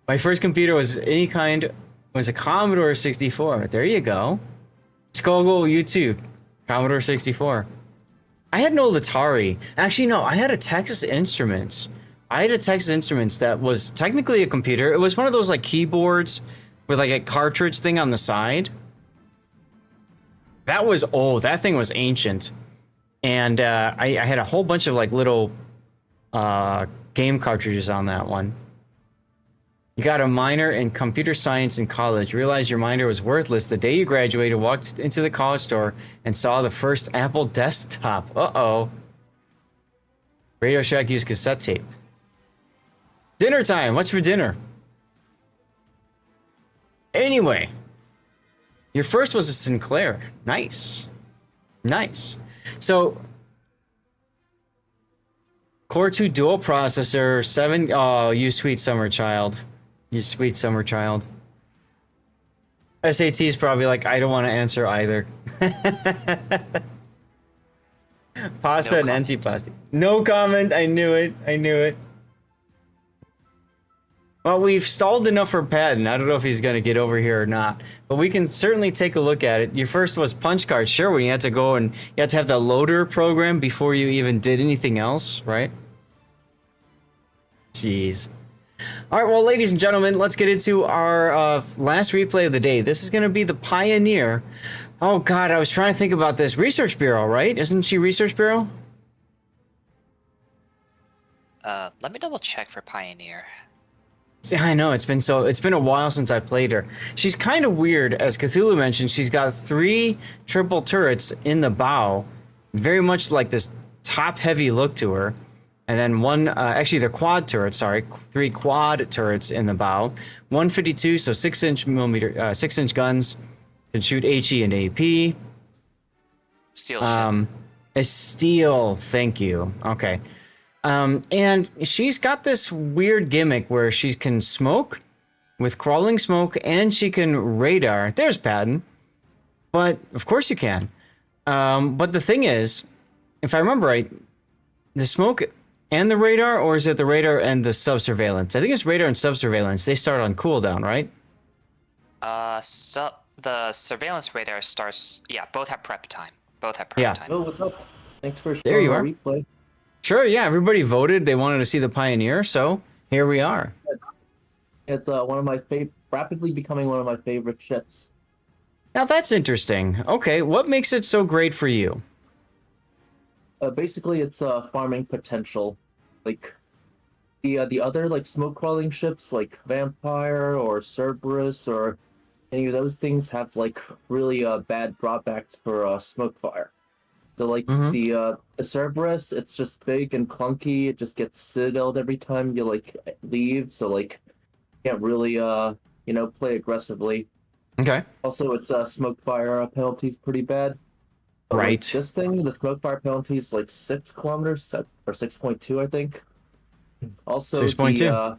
My first computer was was a Commodore 64. There you go. Skoggle YouTube, Commodore 64. I had an old Atari. Actually, no, I had a Texas Instruments. That was technically a computer. It was one of those like keyboards with like a cartridge thing on the side. That was old. That thing was ancient. And I had a whole bunch of like little game cartridges on that one. You got a minor in computer science in college. Realized your minor was worthless the day you graduated, walked into the college store, and saw the first Apple desktop. Uh-oh. Radio Shack used cassette tape. Dinner time. What's for dinner? Anyway. Your first was a Sinclair. Nice. Nice. So, Core 2 dual processor, 7... Oh, you sweet summer child. You sweet summer child. SAT's probably like, I don't want to answer either. Pasta and antipasti. No comment. I knew it. I knew it. Well, we've stalled enough for Patton. I don't know if he's going to get over here or not, but we can certainly take a look at it. Your first was punch card. Sure, when you had to go and you had to have the loader program before you even did anything else, right? Jeez. All right, well, ladies and gentlemen, let's get into our last replay of the day. This is going to be the Pioneer. Oh, God, I was trying to think about this. Research Bureau, right? Isn't she Research Bureau? Let me double check for Pioneer. See, I know, it's been a while since I played her. She's kind of weird, as Cthulhu mentioned. She's got 3 triple turrets in the bow, very much like this top-heavy look to her. And then one, actually they're quad turrets, sorry, 3 quad turrets in the bow. 152, so 6-inch guns, can shoot HE and AP. Steel ship. A steel, thank you. Okay. And she's got this weird gimmick where she can smoke with crawling smoke and she can radar. There's Patton. But of course you can. But the thing is, if I remember right, the smoke and the radar, or is it the radar and the subsurveillance? I think it's radar and subsurveillance. They start on cooldown, right? The surveillance radar starts. Yeah, both have prep time. Both have prep time. Oh, what's up? Thanks for there showing you our are. replay. Sure, yeah. Everybody voted. They wanted to see the Pioneer, so here we are. It's one of my rapidly becoming one of my favorite ships. Now that's interesting. Okay, what makes it so great for you? Basically, it's farming potential. Like the other like smoke crawling ships, like Vampire or Cerberus or any of those things, have like really bad drawbacks for smoke fire. So like the Cerberus, it's just big and clunky. It just gets citadeled every time you like leave. So like can't really play aggressively. Okay. Also, its smoke fire penalty is pretty bad. But, right. Like, this thing, the smoke fire penalty is like 6 kilometers or 6.2, I think. Also, 6.2.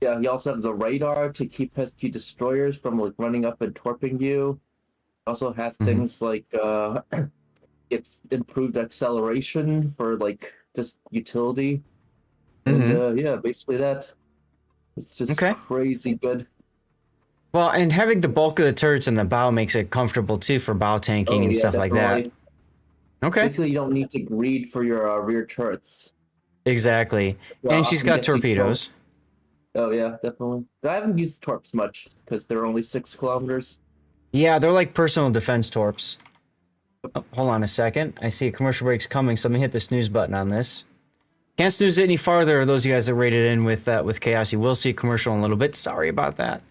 Yeah, you also have the radar to keep pesky destroyers from like running up and torping you. Also have things like it's improved acceleration for like just utility. And yeah, basically that. It's just crazy good. Well, and having the bulk of the turrets in the bow makes it comfortable too for bow tanking and stuff like that. Okay. Basically, you don't need to greed for your rear turrets. Exactly. And she's got torpedoes. Oh yeah, definitely. I haven't used torps much because they're only 6 kilometers. Yeah, they're like personal defense torps. Oh, hold on a second. I see a commercial break's coming, so let me hit the snooze button on this. Can't snooze it any farther. Those of you guys that rated in with Chaos, you will see a commercial in a little bit. Sorry about that.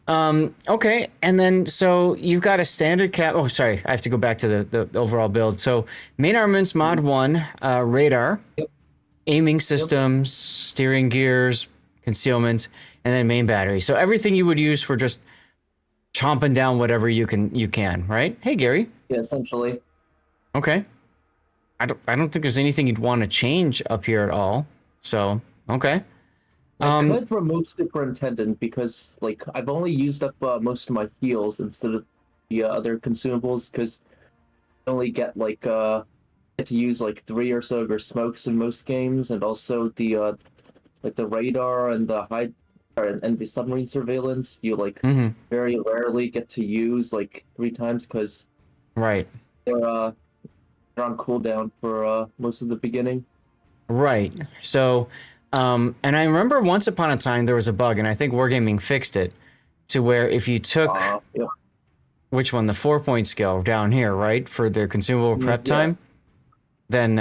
Okay, and then so you've got a standard cap. Oh, sorry, I have to go back to the overall build. So main armaments, mod 1, radar, aiming systems, steering gears, concealment, and then main battery. So everything you would use for just chomping down whatever you can, right? Hey, Gary. Yeah, essentially. Okay. I don't think there's anything you'd want to change up here at all. So, okay. I could remove Superintendent because, like, I've only used up most of my heals instead of the other consumables because I only get, like, get to use, like, 3 or so of your smokes in most games, and also the, like, the radar and the and the submarine surveillance, you, like, very rarely get to use, like, 3 times because they're on cooldown for most of the beginning. Right. So, and I remember once upon a time there was a bug, and I think Wargaming fixed it, to where if you took which one? The 4-point skill down here, right? For their consumable prep Yeah. time. Then,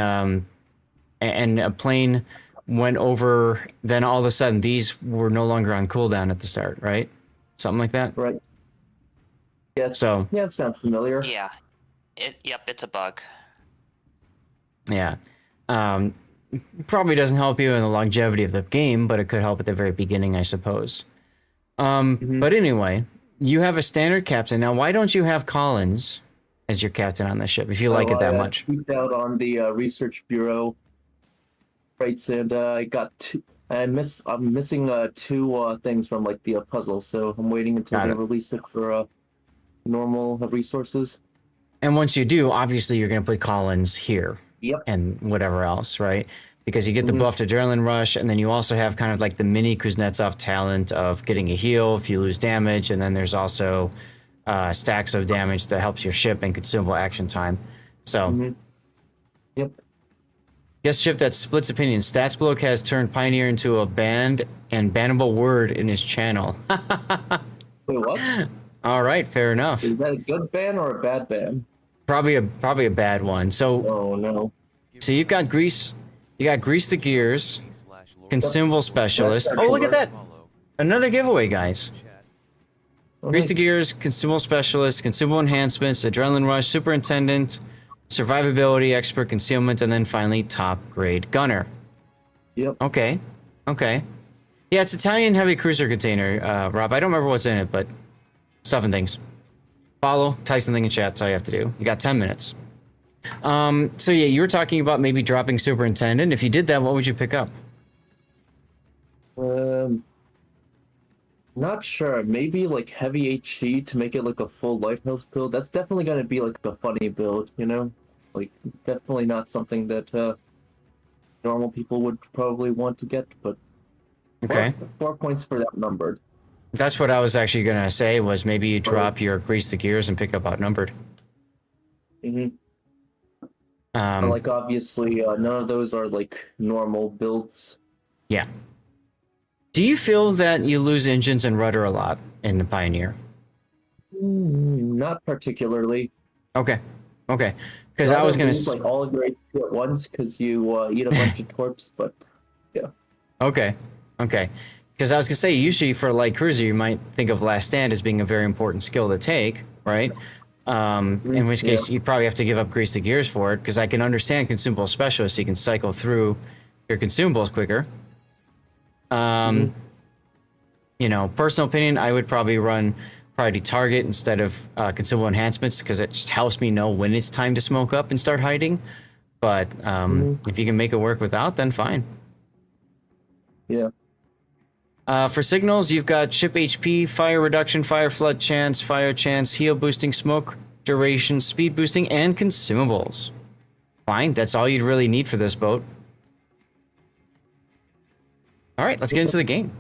and a plane went over, then all of a sudden these were no longer on cooldown at the start, right? Something like that? Right. Yes. So, yeah, it sounds familiar. Yeah. Yep, it's a bug. yeah. Probably doesn't help you in the longevity of the game, but it could help at the very beginning, I suppose. But anyway, you have a standard captain. Now, why don't you have Collins as your captain on the ship if you like it that much? I peeked out on the research bureau rates, and I got two. I'm missing 2 things from like the puzzle, so I'm waiting until they release it for normal resources. And once you do, obviously you're going to put Collins here. Yep. And whatever else, right? Because you get the buffed adrenaline rush, and then you also have kind of like the mini Kuznetsov talent of getting a heal if you lose damage, and then there's also stacks of damage that helps your ship and consumable action time. So, Yep. Guest ship that splits opinion. Statsbloke has turned Pioneer into a banned and bannable word in his channel. Wait, what? All right, fair enough. Is that a good ban or a bad ban? Probably a bad one. So, oh no. So you've got Grease the Gears, Consumable Specialist. Oh, look at that! Another giveaway, guys. Grease the Gears, Consumable Specialist, Consumable Enhancements, Adrenaline Rush, Superintendent, Survivability, Expert Concealment, and then finally Top Grade Gunner. Yep. Okay. Yeah, it's Italian heavy cruiser container, Rob. I don't remember what's in it, but stuff and things. Follow, type something in chat, that's all you have to do. You got 10 minutes. So yeah, you were talking about maybe dropping Superintendent. If you did that, what would you pick up? Not sure. Maybe like heavy HE to make it like a full lighthouse build. That's definitely gonna be like the funny build, you know? Like definitely not something that normal people would probably want to get, but okay. 4 points for that numbered. That's what I was actually gonna say, was maybe you drop your Grease the Gears and pick up outnumbered. Like obviously none of those are like normal builds. Yeah. Do you feel that you lose engines and rudder a lot in the Pioneer? Not particularly. Okay. Because I was gonna like all of your HP at once because you eat a bunch of torps, but yeah. Okay. Because I was gonna say, usually for a light cruiser, you might think of Last Stand as being a very important skill to take, right? In which case, you probably have to give up Grease the Gears for it, because I can understand Consumable Specialist, so you can cycle through your consumables quicker. You know, personal opinion, I would probably run Priority Target instead of Consumable Enhancements, because it just helps me know when it's time to smoke up and start hiding. But if you can make it work without, then fine. Yeah. For signals, you've got ship HP, fire reduction, fire flood chance, fire chance, heal boosting, smoke duration, speed boosting, and consumables. Fine, that's all you'd really need for this boat. All right, let's get into the game.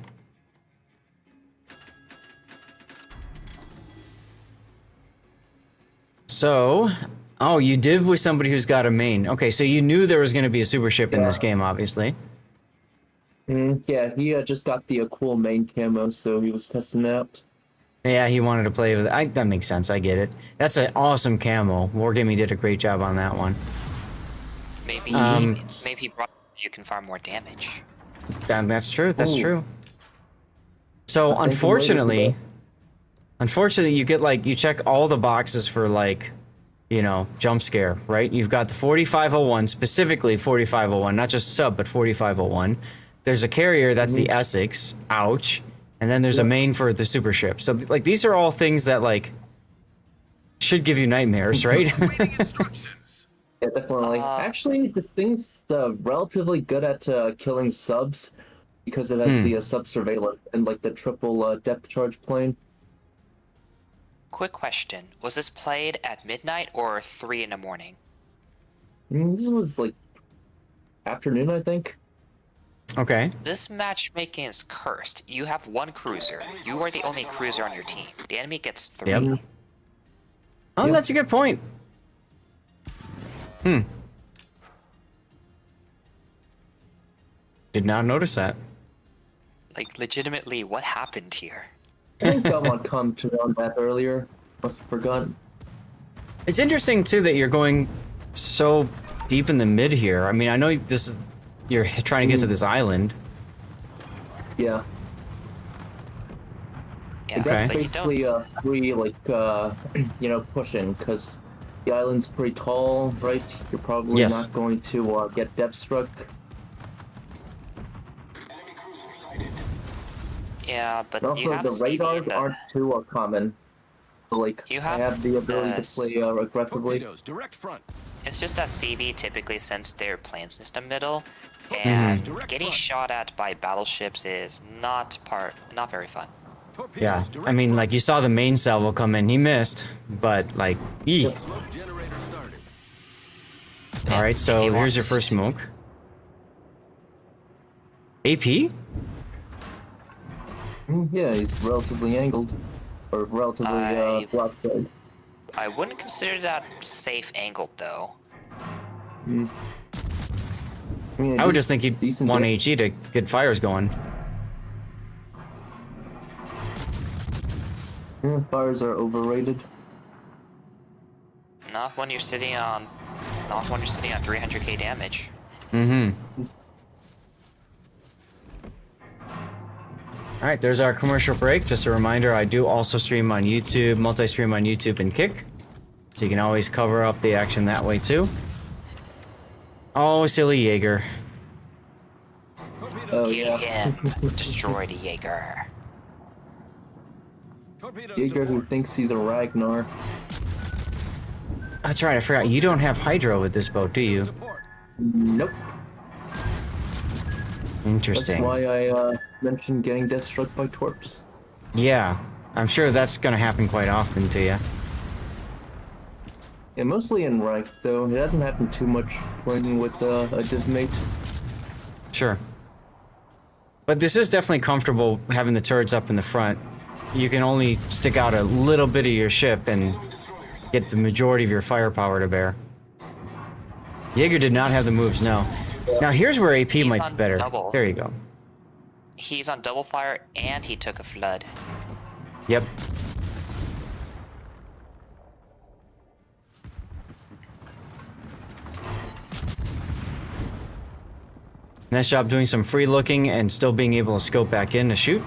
So, oh, you did with somebody who's got a main. Okay, so you knew there was going to be a super ship in this game, obviously. Yeah, he just got the cool main camo, so he was testing it out. Yeah, he wanted to play with it. That makes sense. I get it. That's an awesome camo. Wargaming did a great job on that one. Maybe he brought you can farm more damage. That's true. That's true. So unfortunately, you get like, you check all the boxes for like, you know, jump scare, right? You've got the 4501, specifically 4501, not just sub, but 4501. There's a carrier, that's the Essex, ouch. And then there's a main for the super ship. So like, these are all things that like should give you nightmares, right? Yeah, definitely. Actually, this thing's relatively good at killing subs because it has the sub surveillance and like the triple depth charge plane. Quick question: was this played at midnight or 3 in the morning? This was like afternoon, I think. Okay. This matchmaking is cursed. You have one cruiser. You are the only cruiser on your team. The enemy gets 3. Yep. Oh, that's a good point. Did not notice that. Like, legitimately, what happened here? I think someone commented on that earlier. Must have forgotten. It's interesting too that you're going so deep in the mid here. I mean, I know this is you're trying to get to this island. Yeah. Yeah, That's but you basically don't. free, like, you know, pushing, because the island's pretty tall, right? You're probably Yes. not going to get depth struck. Yeah, but And you also, have a the CV radars in the, aren't too common. So, like, You I have have the ability the to play aggressively. Torpedoes, direct front. It's just that CV typically sends their planes in the middle, Mhm. and Direct getting front. shot at by battleships is not very fun. Yeah, I mean, like you saw the main salvo come in, he missed, but like, eeh. Smoke generator started. All right, so you here's your want- first smoke. AP? Yeah, he's relatively angled. Or relatively, broadside. I wouldn't consider that safe angled though. Mm. I mean, I would just think he'd decent want damage. HE to get fires going. Yeah, fires are overrated. Not when you're sitting on 300k damage. Mm-hmm. All right, there's our commercial break. Just a reminder, I do also stream on YouTube, multi-stream on YouTube and Kick. So you can always cover up the action that way too. Oh, silly Jaeger. Oh, Kill yeah. him. Destroy the Jaeger. Jaeger who thinks he's a Ragnar. That's right, I forgot. You don't have Hydro with this boat, do you? Nope. Interesting. That's why I mentioned getting death struck by torps. Yeah, I'm sure that's gonna happen quite often to you. Yeah, mostly in ranked though. It hasn't happened too much playing with a div mate. Sure. But this is definitely comfortable having the turrets up in the front. You can only stick out a little bit of your ship and get the majority of your firepower to bear. Jaeger did not have the moves, no. Now here's where AP He's might on be better. double. There you go. He's on double fire and he took a flood. Yep. Nice job doing some free looking and still being able to scope back in to shoot.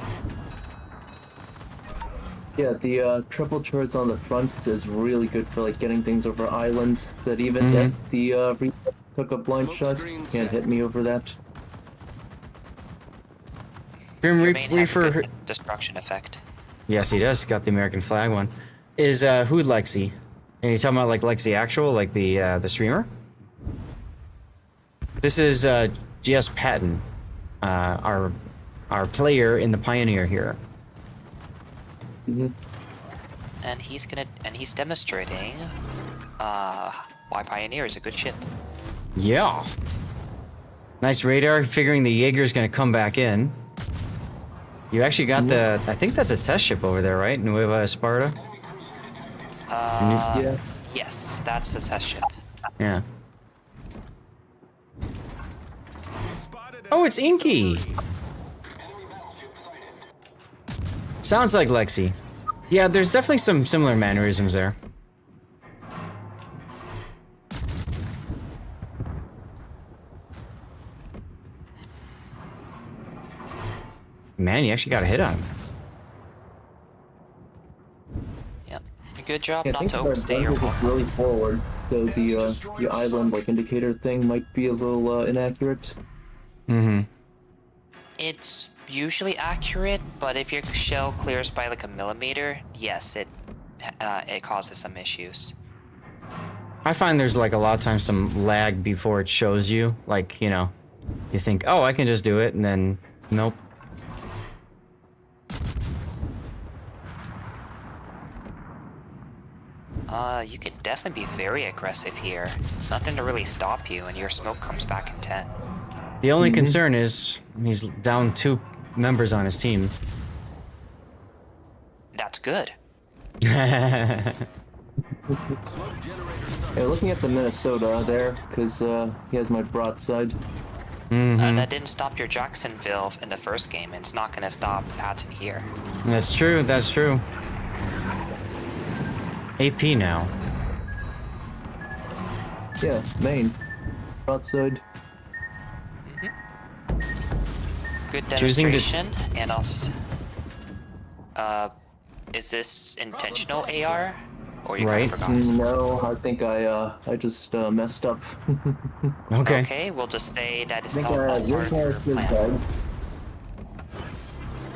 Yeah, the triple turrets on the front is really good for like getting things over islands. So that even if the Reaper took a blind shot, can't hit me over that. Grim Your main has a Reaper. good destruction effect. Yes, he does. Got the American flag one. Is who Lexi? Are you talking about like Lexi Actual, like the streamer? This is GS Patton, our player in the Pioneer here. And he's demonstrating why Pioneer is a good ship. Yeah. Nice radar. Figuring the Jaeger's gonna come back in. You actually got the. I think that's a test ship over there, right? Nueva Esparta. Yeah. Yes, that's a test ship. Yeah. Oh, it's Inky. Sounds like Lexi. Yeah, there's definitely some similar mannerisms there. Man, you actually got a hit on him. Yep. Good job Yeah, I not think to the overstay your advantage is welcome. really forward, so the island like indicator thing might be a little inaccurate. Mm-hmm. It's usually accurate, but if your shell clears by like a millimeter, yes, it causes some issues. I find there's like a lot of times some lag before it shows you. Like, you know, you think, oh, I can just do it, and then nope. You could definitely be very aggressive here. Nothing to really stop you, and your smoke comes back in 10. The only concern is he's down 2 members on his team. That's good. Yeah, looking at the Minnesota there, because he has my broadside. That didn't stop your Jacksonville in the first game, and it's not going to stop Patton here. That's true, that's true. AP now. Yeah, main. Outside. Good Choosing to- demonstration, and also, is this intentional AR, or you Right. kind of forgot? No, I think I just messed up. Okay. Okay, we'll just say that I it's think all part of your your character's plan.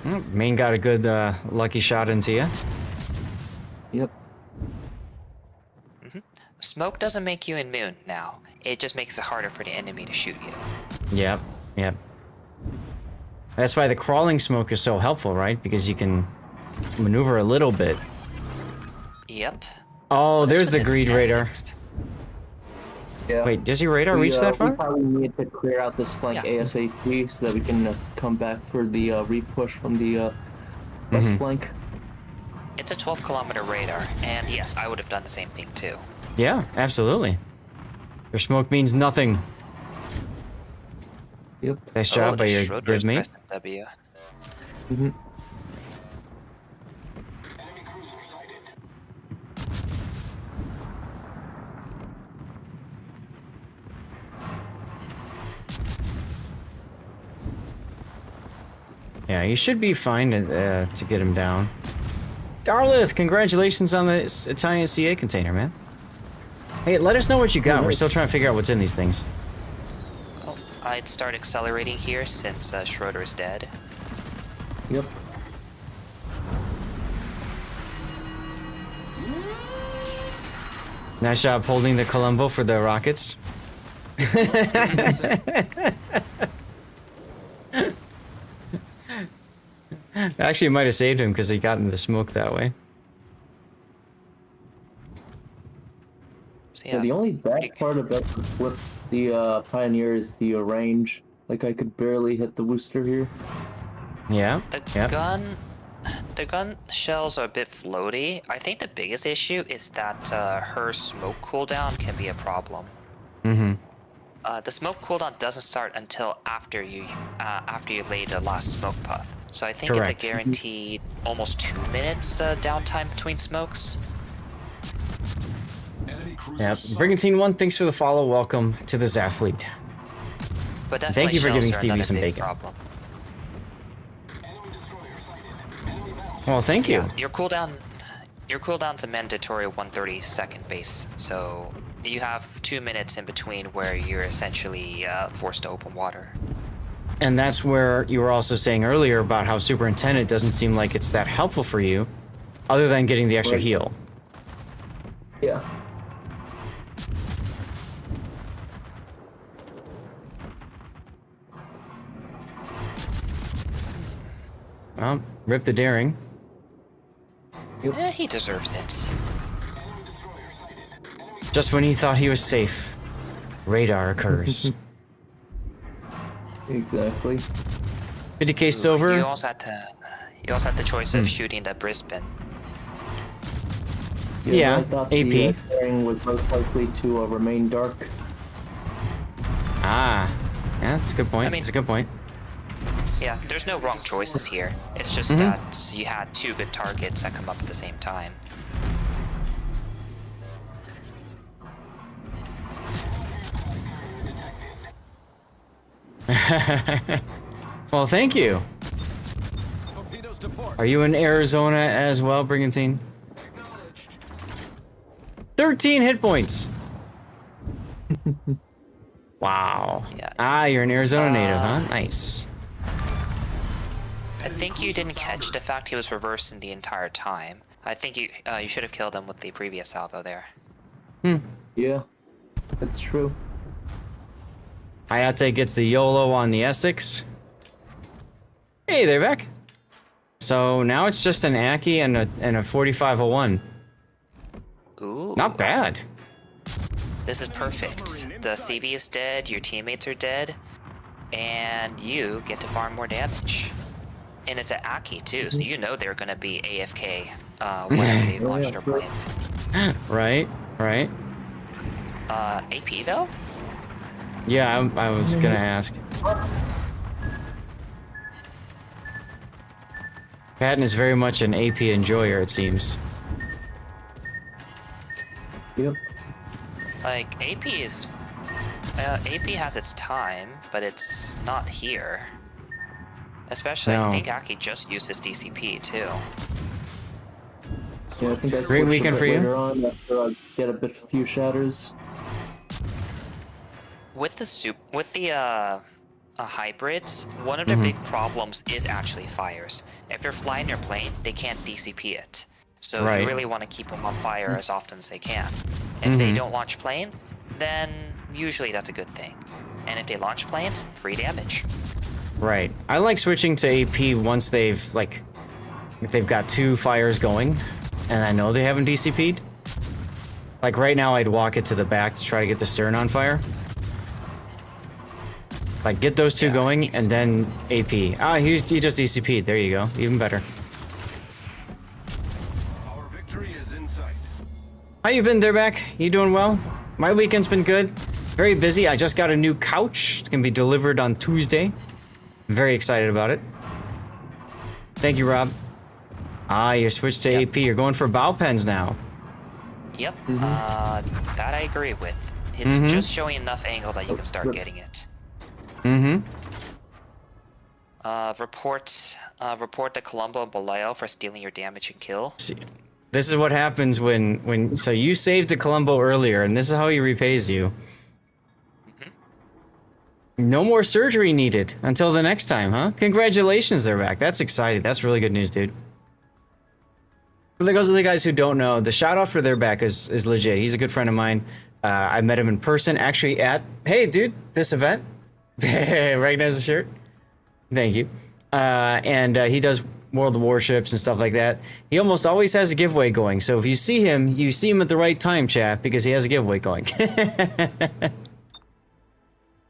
dead. Main got a good lucky shot into you. Yep. Smoke doesn't make you immune now. It just makes it harder for the enemy to shoot you. Yep. Yep. That's why the crawling smoke is so helpful, right? Because you can maneuver a little bit. Yep. Oh, there's the This greed is radar. Essex. Yeah. Wait, does your radar reach that We far? probably need to clear out this flank Yeah. ASAP so that we can come back for the re-push from the west flank. It's a 12-kilometer radar, and yes, I would have done the same thing too. Yeah, absolutely. Your smoke means nothing. Yep. Nice job by your Schroeder's good mate. pressing W. Yeah, you should be fine to get him down. Darlith, congratulations on the Italian CA container, man. Hey, let us know what you got. We're still trying to figure out what's in these things. Oh, I'd start accelerating here since Schroeder is dead. Yep. Nice job holding the Columbo for the rockets. Actually, it might have saved him because he got into the smoke that way. So, Yeah, the only bad part about the Pioneer is the range. Like, I could barely hit the booster here. Yeah. The gun shells are a bit floaty. I think the biggest issue is that her smoke cooldown can be a problem. Mm-hmm. The smoke cooldown doesn't start until after you lay the last smoke puff. So I think Correct. it's a guaranteed almost 2 minutes downtime between smokes. Yeah. Brigantine 1, thanks for the follow. Welcome to the Zath fleet. But definitely Thank you for shells giving are Stevie another some big bacon. problem. Well, thank you. Your cooldown's a mandatory 132nd base, so you have 2 minutes in between where you're essentially forced to open water. And that's where you were also saying earlier about how Superintendent doesn't seem like it's that helpful for you, other than getting the extra heal. Yeah. Well, rip the daring. He deserves it. Just when he thought he was safe, radar occurs. Exactly. 50k silver. You also had the choice of shooting the Brisbane. Yeah, I thought AP. the daring was most likely to remain dark. Ah, yeah, that's a good point. I mean- That's a good point. Yeah, there's no wrong choices here. It's just that you had two good targets that come up at the same time. Well, thank you. Are you in Arizona as well, Brigantine? 13 hit points. Wow. Yeah. Ah, you're an Arizona native, huh? Nice. I think you didn't catch the fact he was reversing the entire time. I think you should have killed him with the previous salvo there. Yeah, that's true. Hayate gets the YOLO on the Essex. Hey, they're back. So now it's just an Aki and a 4501. Ooh. Not bad. This is perfect. The CB is dead, your teammates are dead, and you get to farm more damage. And it's an Aki too, so you know they're gonna be AFK when they launch their planes. Right, right. AP though? Yeah, I was gonna ask. Patton is very much an AP enjoyer, it seems. Yep. Like AP is AP has its time, but it's not here. Especially, No. I think Aki just used his DCP too. Yeah, I think I Great weekend for you. later on after I get a few shatters. With the hybrids, one of their big problems is actually fires. If they're flying their plane, they can't DCP it. So Right. you really want to keep them on fire as often as they can. If they don't launch planes, then usually that's a good thing. And if they launch planes, free damage. Right. I like switching to AP once they've got 2 fires going, and I know they haven't DCP'd. Like right now, I'd walk it to the back to try to get the stern on fire. Like get those 2 going, and then AP. Ah, he just DCP'd. There you go. Even better. Our victory is in sight. How you been there, back? You doing well? My weekend's been good. Very busy. I just got a new couch. It's gonna be delivered on Tuesday. Very excited about it. Thank you, Rob. Ah, you're switched to AP. You're going for bow pens now. Yep, that I agree with. It's just showing enough angle that you can start getting it. Report the Colombo and Boleo for stealing your damage and kill. See, this is what happens when so you saved the Colombo earlier, and this is how he repays you. No more surgery needed until the next time, huh? Congratulations, they're back. That's exciting. That's really good news, dude. For those of the guys who don't know, the shout out for their back is legit. He's a good friend of mine. I met him in person, actually at, hey, dude, this event. Recognize the shirt? Thank you. And he does World of Warships and stuff like that. He almost always has a giveaway going. So if you see him at the right time, chat, because he has a giveaway going.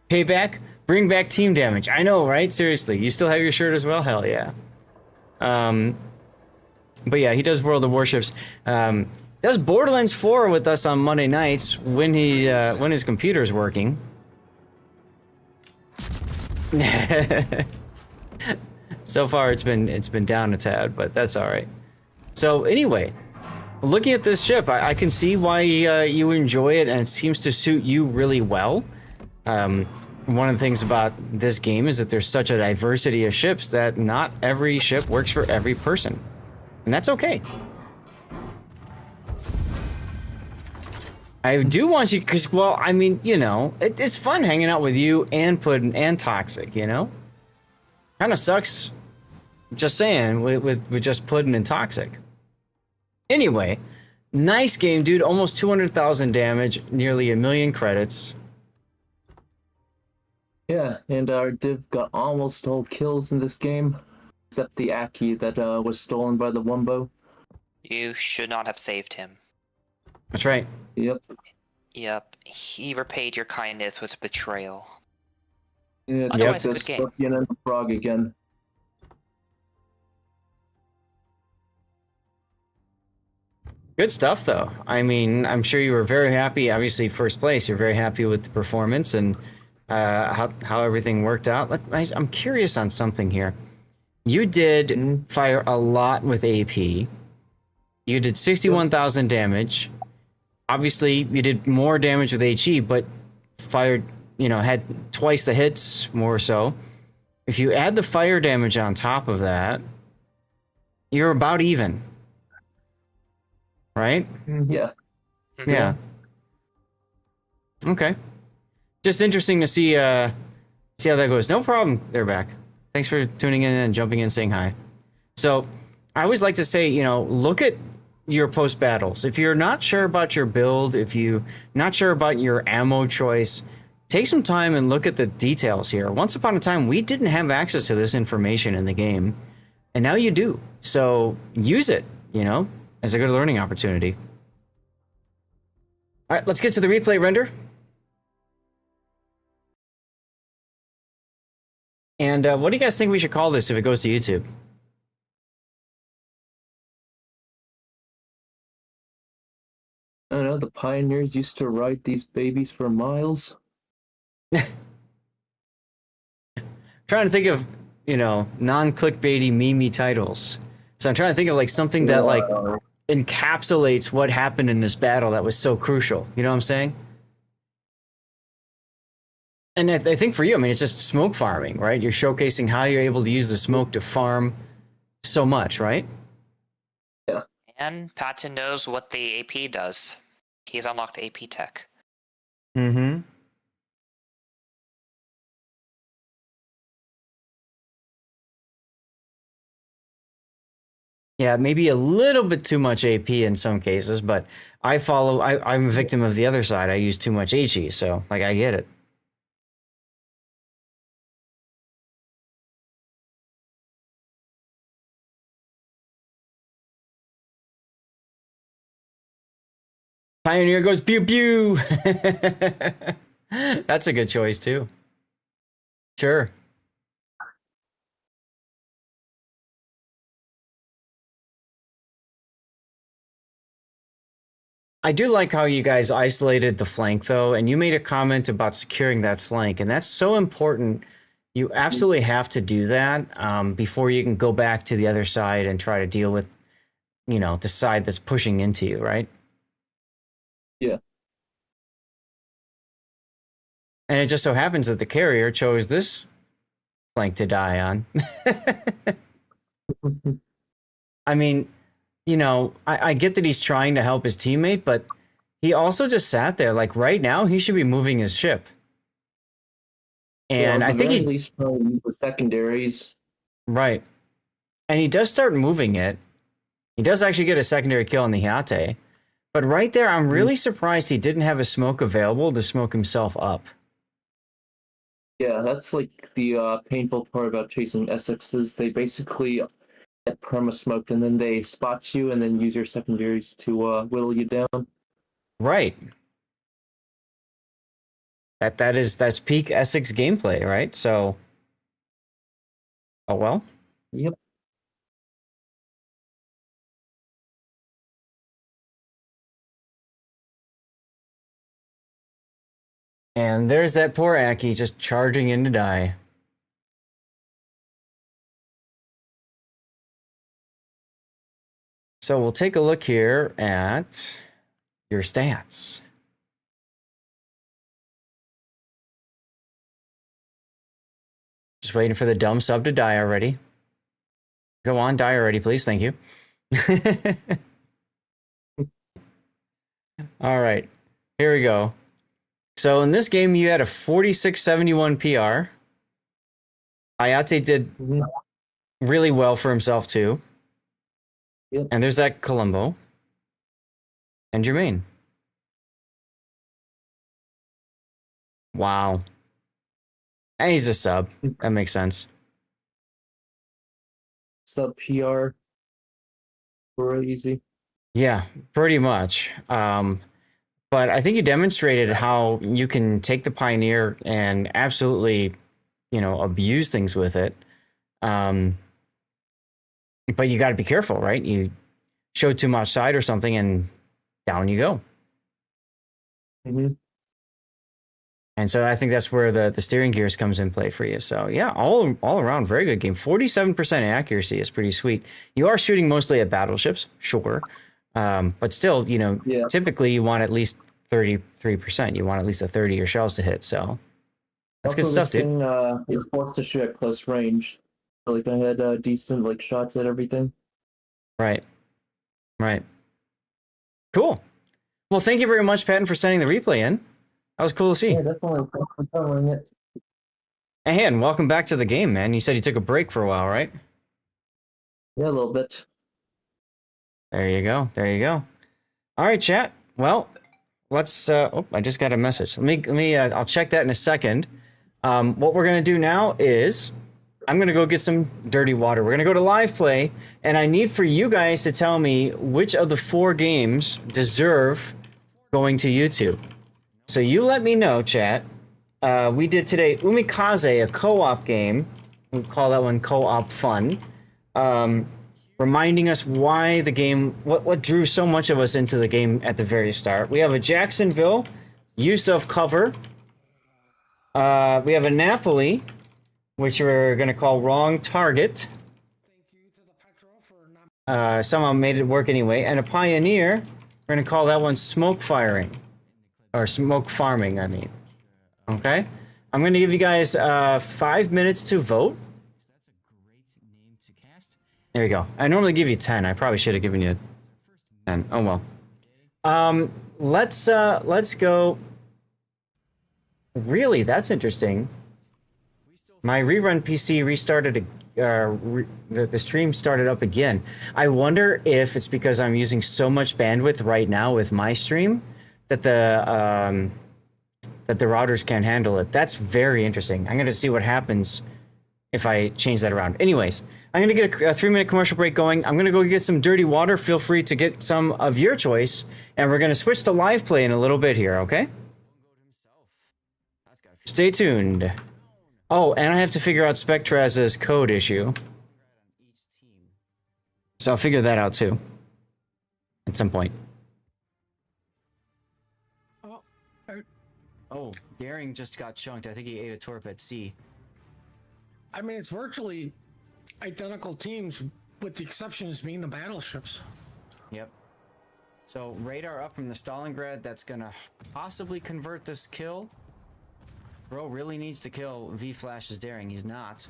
Payback, bring back team damage. I know, right? Seriously, you still have your shirt as well? Hell yeah. But yeah, he does World of Warships. Does Borderlands 4 with us on Monday nights when when his computer's working. So far, it's been down a tad, but that's all right. So anyway, looking at this ship, I can see why you enjoy it, and it seems to suit you really well. One of the things about this game is that there's such a diversity of ships that not every ship works for every person. And that's okay. I do want you, because, well, I mean, you know, it's fun hanging out with you and Puddin' and Toxic, you know? Kind of sucks, just saying, with just Puddin' and Toxic. Anyway, nice game, dude. Almost 200,000 damage, nearly 1 million credits. Yeah, and our div got almost all kills in this game, except the Aki that was stolen by the Wumbo. You should not have saved him. That's right. Yep. Yep, he repaid your kindness with betrayal. Yeah, Otherwise, a good this game. Scorpion and the Frog again. Good stuff, though. I mean, I'm sure you were very happy. Obviously, first place. You're very happy with the performance and how everything worked out. I'm curious on something here. You did fire a lot with AP. You did 61,000 damage. Obviously, you did more damage with HE, but fired, you know, had twice the hits, more so. If you add the fire damage on top of that, you're about even. Right? Yeah. Yeah. Okay. Just interesting to see how that goes. No problem. They're back. Thanks for tuning in and jumping in, saying hi. So, I always like to say, you know, look at your post battles. If you're not sure about your build, if you're not sure about your ammo choice, take some time and look at the details here. Once upon a time, we didn't have access to this information in the game, and now you do. So use it, you know, as a good learning opportunity. All right, let's get to the replay render. And what do you guys think we should call this if it goes to YouTube? I don't know, the pioneers used to ride these babies for miles. Trying to think of, you know, non-clickbaity meme titles. So I'm trying to think of like something that like encapsulates what happened in this battle that was so crucial. You know what I'm saying? And I think for you, I mean, it's just smoke farming, right? You're showcasing how you're able to use the smoke to farm so much, right? Yeah. And Patton knows what the AP does. He's unlocked AP tech. Mm-hmm. Yeah, maybe a little bit too much AP in some cases, but I'm a victim of the other side. I use too much HE, so like I get it. Pioneer goes pew pew. That's a good choice too. Sure. I do like how you guys isolated the flank though, and you made a comment about securing that flank, and that's so important. You absolutely have to do that before you can go back to the other side and try to deal with, the side that's pushing into you, right? Yeah. And it just so happens that the carrier chose this flank to die on. I mean, I get that he's trying to help his teammate, but he also just sat there. Like right now, he should be moving his ship. And I think at least probably use the secondaries. Right. And he does start moving it. He does actually get a secondary kill on the Hyate. But right there, I'm really surprised he didn't have a smoke available to smoke himself up. Yeah, that's like the painful part about chasing Essexes. They basically get perma smoked and then they spot you and then use your secondaries to whittle you down. Right. That's peak Essex gameplay, right? So, oh well. Yep. And there's that poor Aki just charging in to die. So we'll take a look here at your stats. Just waiting for the dumb sub to die already. Go on, die already, please. Thank you. All right, here we go. So in this game, you had a 4671 PR. Ayate did really well for himself too. Yep. And there's that Colombo. And Jermaine. Wow. And he's a sub. That makes sense. Sub PR. Real easy. Yeah, pretty much. But I think you demonstrated how you can take the Pioneer and absolutely, abuse things with it. But you got to be careful, right? You show too much side or something and down you go. Mm-hmm. And so I think that's where the steering gears comes in play for you. So yeah, all around, very good game. 47% accuracy is pretty sweet. You are shooting mostly at battleships, sure. But still, typically you want at least 33%. You want at least a 30 of your shells to hit. So that's also, good stuff, this thing, is forced to shoot at close range. So, I had decent shots at everything. Right. Cool. Well, thank you very much, Patton, for sending the replay in. That was cool to see. Yeah, definitely. Thanks for covering it. Hey, and welcome back to the game, man. You said you took a break for a while, right? Yeah, a little bit. There you go. All right, chat. Well, let's. I just got a message. Let me. I'll check that in a second. What we're gonna do now is, I'm gonna go get some dirty water. We're gonna go to live play, and I need for you guys to tell me which of the 4 games deserve going to YouTube. So you let me know, chat. We did today Umikaze, a co-op game. We call that one co-op fun. Reminding us why the game, what drew so much of us into the game at the very start. We have a Jacksonville, use of cover. We have a Napoli, which we're going to call wrong target. somehow made it work anyway. And a pioneer, we're gonna call that one smoke firing. Or smoke farming, I mean. Okay? I'm gonna give you guys 5 minutes to vote. There you go. I normally give you 10. I probably should have given you 10. Oh well. Let's go. Really, that's interesting. My rerun PC restarted. The stream started up again. I wonder if it's because I'm using so much bandwidth right now with my stream that the routers can't handle it. That's very interesting. I'm gonna see what happens if I change that around. Anyways, I'm gonna get a 3-minute commercial break going. I'm gonna go get some dirty water. Feel free to get some of your choice, and we're gonna switch to live play in a little bit here. Okay? Stay tuned. Oh, and I have to figure out Spectraz's code issue. So I'll figure that out too. At some point. Oh, Daring just got chunked. I think he ate a torp at sea. I mean, it's virtually identical teams, with the exceptions being the battleships. Yep. So radar up from the Stalingrad. That's gonna possibly convert this kill. Bro really needs to kill V-Flash's Daring. He's not.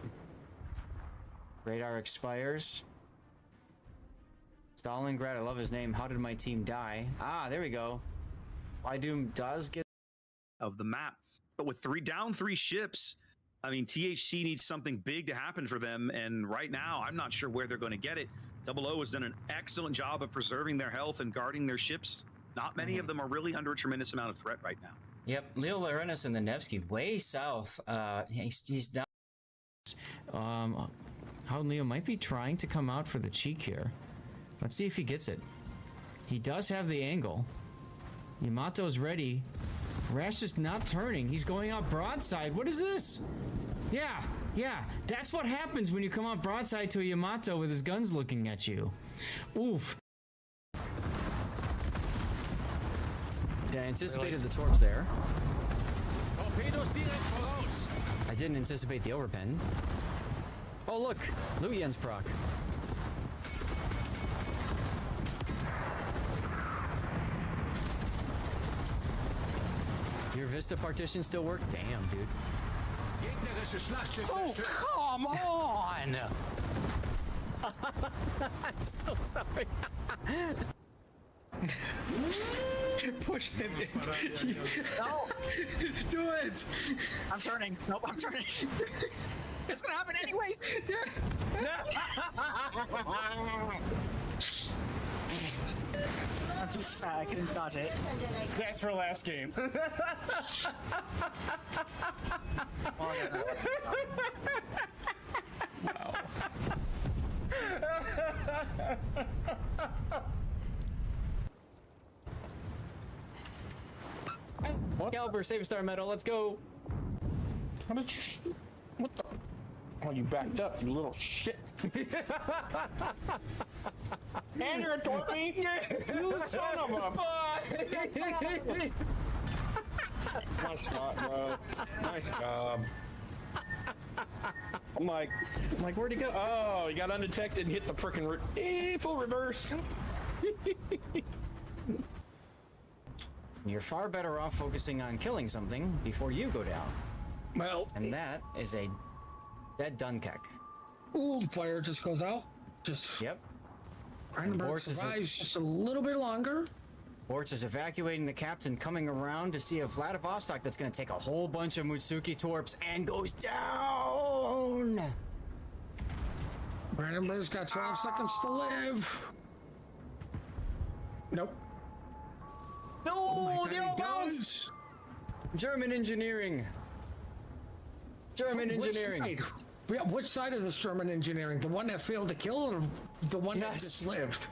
Radar expires. Stalingrad, I love his name. How did my team die? Ah, there we go. Doom does get of the map, but with down three ships, I mean, THC needs something big to happen for them, and right now, I'm not sure where they're going to get it. Double O has done an excellent job of preserving their health and guarding their ships. Not many of them are really under a tremendous amount of threat right now. Yep, Leo Larenas and the Nevsky way south. He's down. How Leo might be trying to come out for the cheek here. Let's see if he gets it. He does have the angle. Yamato's ready. Rash is not turning. He's going out broadside. What is this? Yeah, that's what happens when you come out broadside to a Yamato with his guns looking at you. Oof. Yeah, I anticipated the torps there. I didn't anticipate the overpen. Oh look, Luyen's proc. Your Vista partition still work? Damn, dude. Oh, come on! I'm so sorry. Push him in. No! Do it! I'm turning. Nope, I'm turning. It's gonna happen anyways! I'm too fat, I couldn't dodge it. That's for last game. Wow. Caliber, save a star medal, let's go. What the? Oh, you backed up, you little shit. And you're a torpy? You son of a... Nice shot, bro. Nice job. I'm like, where'd he go? Oh, he got undetected and hit the frickin' full reverse. You're far better off focusing on killing something before you go down. Well, and that is a dead Dunkek. Ooh, fire just goes out. Just yep. Brandenburg survives just a little bit longer. Bortz is evacuating the captain, coming around to see a Vladivostok that's going to take a whole bunch of Mutsuki torps and goes down. Brandenburg's got 12 seconds to live. Nope. No, oh they all bounced. German engineering. German engineering. Side? Yeah, which side of this German engineering? The one that failed to kill, or the one that just lived?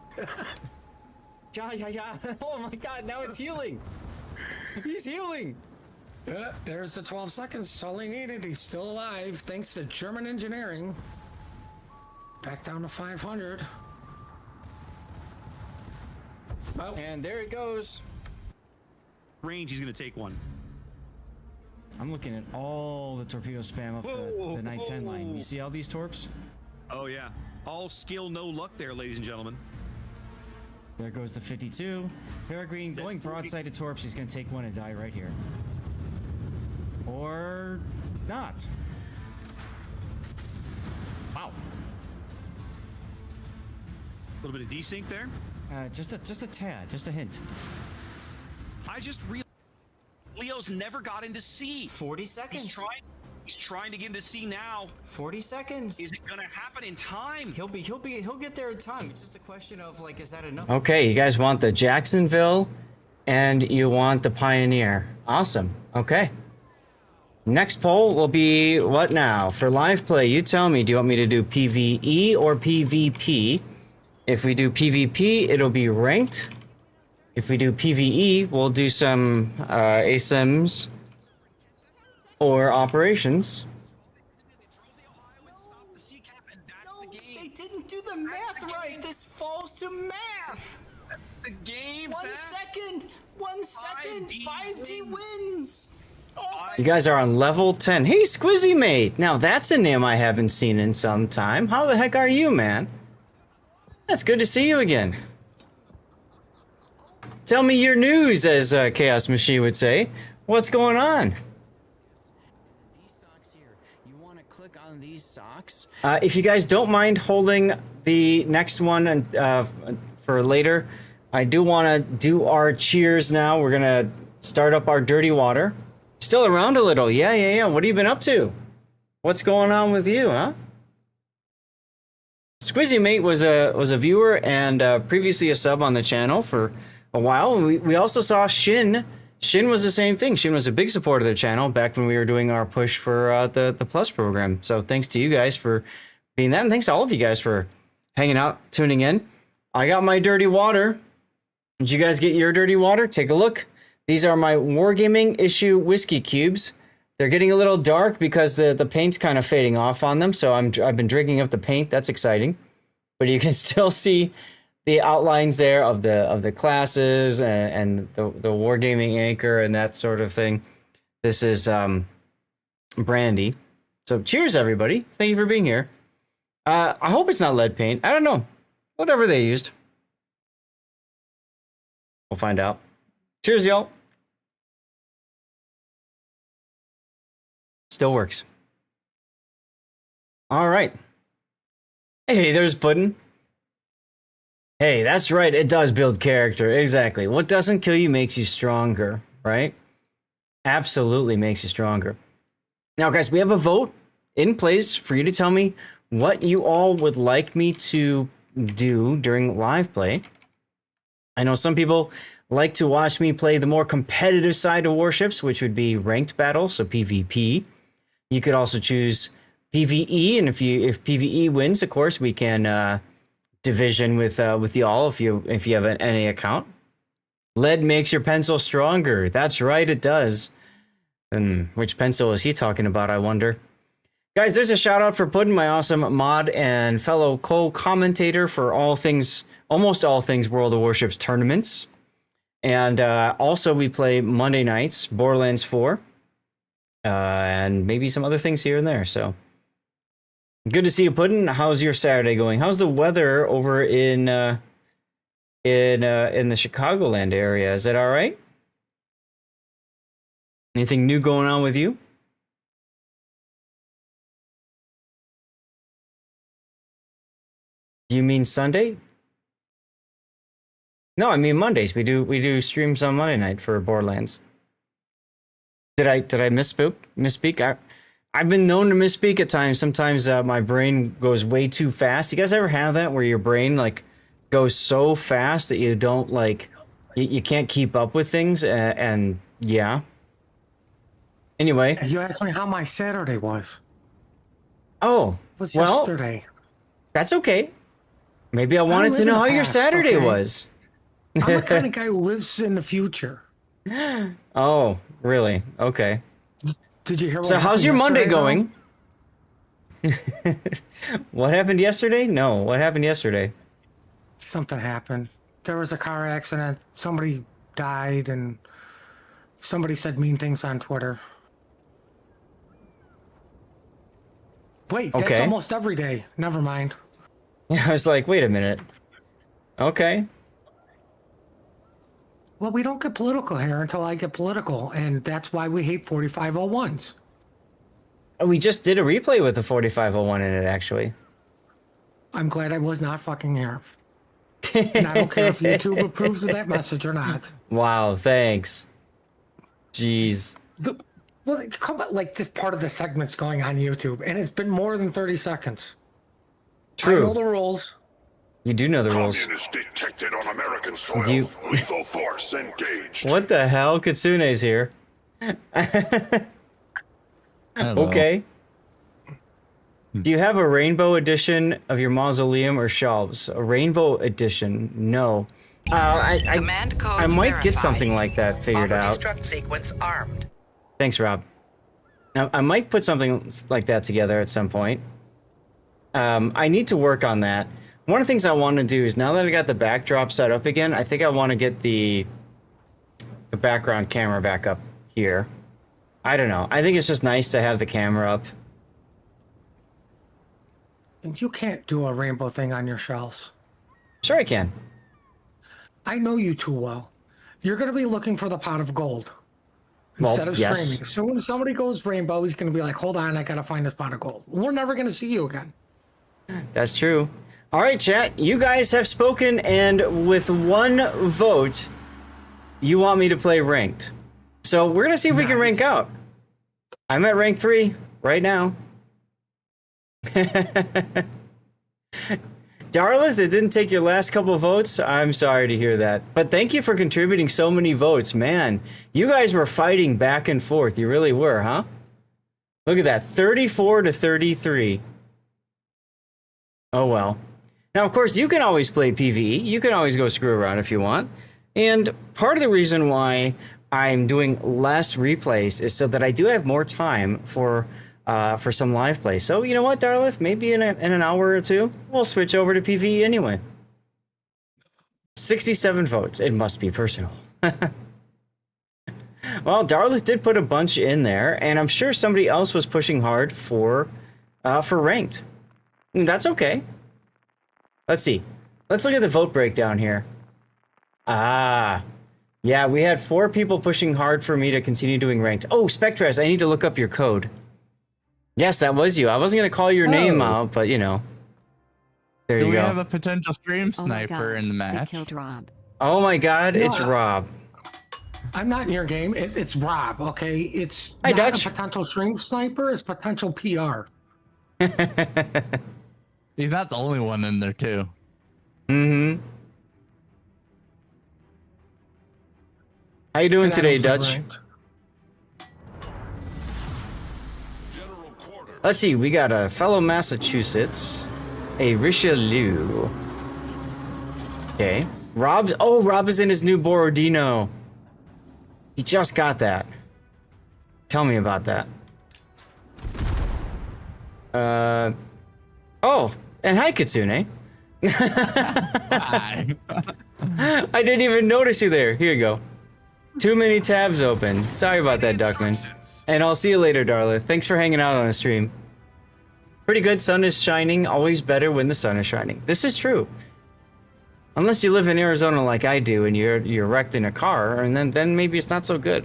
Yeah. Oh my God! Now it's healing. He's healing. Yeah, there's the 12 seconds. That's all he needed. He's still alive, thanks to German engineering. Back down to 500. Oh. And there it goes. Range, he's gonna take one. I'm looking at all the torpedo spam up the 910 line. You see all these torps? Oh yeah. All skill, no luck there, ladies and gentlemen. There goes the 52. Peregrine going broadside to Torps. He's going to take one and die right here. Or not. Wow. A little bit of desync there. Just a tad, just a hint. I just realized Leo's never got into C. 40 seconds. He's trying to get into C now. 40 seconds. Is it gonna happen in time? He'll get there in time. It's just a question of like, is that enough? Okay, you guys want the Jacksonville and you want the Pioneer. Awesome. Okay. Next poll will be what now? For live play, you tell me, do you want me to do PvE or PvP? If we do PvP, it'll be ranked. If we do PvE, we'll do some aoems or operations. No, they didn't do the math right. This falls to math. The game. 1 second. 1 second. 5D wins. Oh You guys are on level 10. Hey, Squizzy Mate. Now that's a name I haven't seen in some time. How the heck are you, man? That's good to see you again. Tell me your news, as Chaos Machine would say. What's going on? These socks here. You want to click on these socks? If you guys don't mind holding the next one for later, I do want to do our cheers now. We're going to start up our dirty water. Still around a little. Yeah. What have you been up to? What's going on with you, huh? Squizzy Mate was a viewer and previously a sub on the channel for a while. We also saw Shin. Shin was the same thing. Shin was a big supporter of the channel back when we were doing our push for the Plus program. So thanks to you guys for being that, and thanks to all of you guys for hanging out, tuning in. I got my dirty water. Did you guys get your dirty water? Take a look. These are my Wargaming issue whiskey cubes. They're getting a little dark because the paint's kind of fading off on them, so I've been drinking up the paint. That's exciting. But you can still see the outlines there of the classes and the Wargaming anchor and that sort of thing. This is brandy. So cheers, everybody. Thank you for being here. I hope it's not lead paint. I don't know. Whatever they used. We'll find out. Cheers, y'all. Still works. All right. Hey, there's Puddin'. Hey, that's right. It does build character. Exactly. What doesn't kill you makes you stronger, right? Absolutely makes you stronger. Now, guys, we have a vote in place for you to tell me what you all would like me to do during live play. I know some people like to watch me play the more competitive side of Warships, which would be ranked battle, so PvP. You could also choose PvE, and if PvE wins, of course, we can division with y'all if you have an NA account. Lead makes your pencil stronger. That's right, it does. And which pencil is he talking about, I wonder? Guys, there's a shout out for Puddin', my awesome mod and fellow co-commentator for almost all things World of Warships tournaments. And also we play Monday nights, Borderlands 4. And maybe some other things here and there. So good to see you, Puddin'. How's your Saturday going? How's the weather over in the Chicagoland area? Is that all right? Anything new going on with you? Do you mean Sunday? No, I mean Mondays. We do streams on Monday night for Borderlands. Did I misspeak? I've been known to misspeak at times. Sometimes my brain goes way too fast. You guys ever have that where your brain like goes so fast that you don't like you can't keep up with things and yeah. Anyway, You asked me how my Saturday was. Oh, It was well, yesterday. That's okay. Maybe I wanted to live know in how the your past, Saturday okay? was. I'm the kind of guy who lives in the future. Oh, really? Okay. Did you hear? So what how's happened your Monday yesterday, going? What happened yesterday? No, what happened yesterday? Something happened. There was a car accident. Somebody died, and somebody said mean things on Twitter. Wait, that's Okay. almost every day. Never mind. Yeah, I was like, wait a minute. Okay. Well, we don't get political here until I get political, and that's why we hate 4501s. We just did a replay with the 4501 in it, actually. I'm glad I was not fucking here. And I don't care if YouTube approves of that message or not. Wow, thanks. Jeez. Well, come on, like this part of the segment's going on YouTube, and it's been more than 30 seconds. True. I know the rules. You do know the rules. Communist detected on American soil. Do you... Lethal force engaged. What the hell? Kitsune's here. Okay. Do you have a rainbow edition of your mausoleum or shelves? A rainbow edition? No. Command codes I might verified. get something like that figured out. Auto-destruct sequence armed. Thanks, Rob. I might put something like that together at some point. I need to work on that. One of the things I want to do is, now that I got the backdrop set up again, I think I want to get the background camera back up here. I don't know. I think it's just nice to have the camera up. And you can't do a rainbow thing on your shelves. Sure I can. I know you too well. You're going to be looking for the pot of gold. Well, Instead of yes. streaming. So when somebody goes rainbow, he's going to be like, hold on, I got to find this pot of gold. We're never going to see you again. That's true. All right, chat. You guys have spoken, and with one vote, you want me to play ranked. So we're going to see if we can rank out. I'm at rank 3 right now. Darlith, it didn't take your last couple of votes. I'm sorry to hear that. But thank you for contributing so many votes. Man, you guys were fighting back and forth. You really were, huh? Look at that. 34 to 33. Oh, well. Now, of course, you can always play PvE. You can always go screw around if you want. And part of the reason why I'm doing less replays is so that I do have more time for some live play. So, you know what, Darlith? Maybe in an hour or two, we'll switch over to PvE anyway. 67 votes. It must be personal. Well, Darlith did put a bunch in there, and I'm sure somebody else was pushing hard for ranked. That's okay. Let's see. Let's look at the vote breakdown here. Ah. Yeah, we had 4 people pushing hard for me to continue doing ranked. Oh, Spectres, I need to look up your code. Yes, that was you. I wasn't going to call your name out, but, you know. There you go. Do we have a potential stream sniper in the match? Killed Rob. Oh my god, No, it's Rob. I'm not in your game. It's Rob, okay? It's Hi, not Dutch. a potential stream sniper. It's potential PR. He's not the only one in there, too. Mm-hmm. How you doing And I today, don't Dutch? play ranked. Let's see, we got a fellow Massachusetts, a Richelieu. Okay. Rob is in his new Borodino. He just got that. Tell me about that. Oh, and hi, Kitsune. Hi. I didn't even notice you there. Here you go. Too many tabs open. Sorry about that, Duckman. And I'll see you later, Darla. Thanks for hanging out on a stream. Pretty good. Sun is shining. Always better when the sun is shining. This is true. Unless you live in Arizona like I do and you're wrecked in a car, and then maybe it's not so good.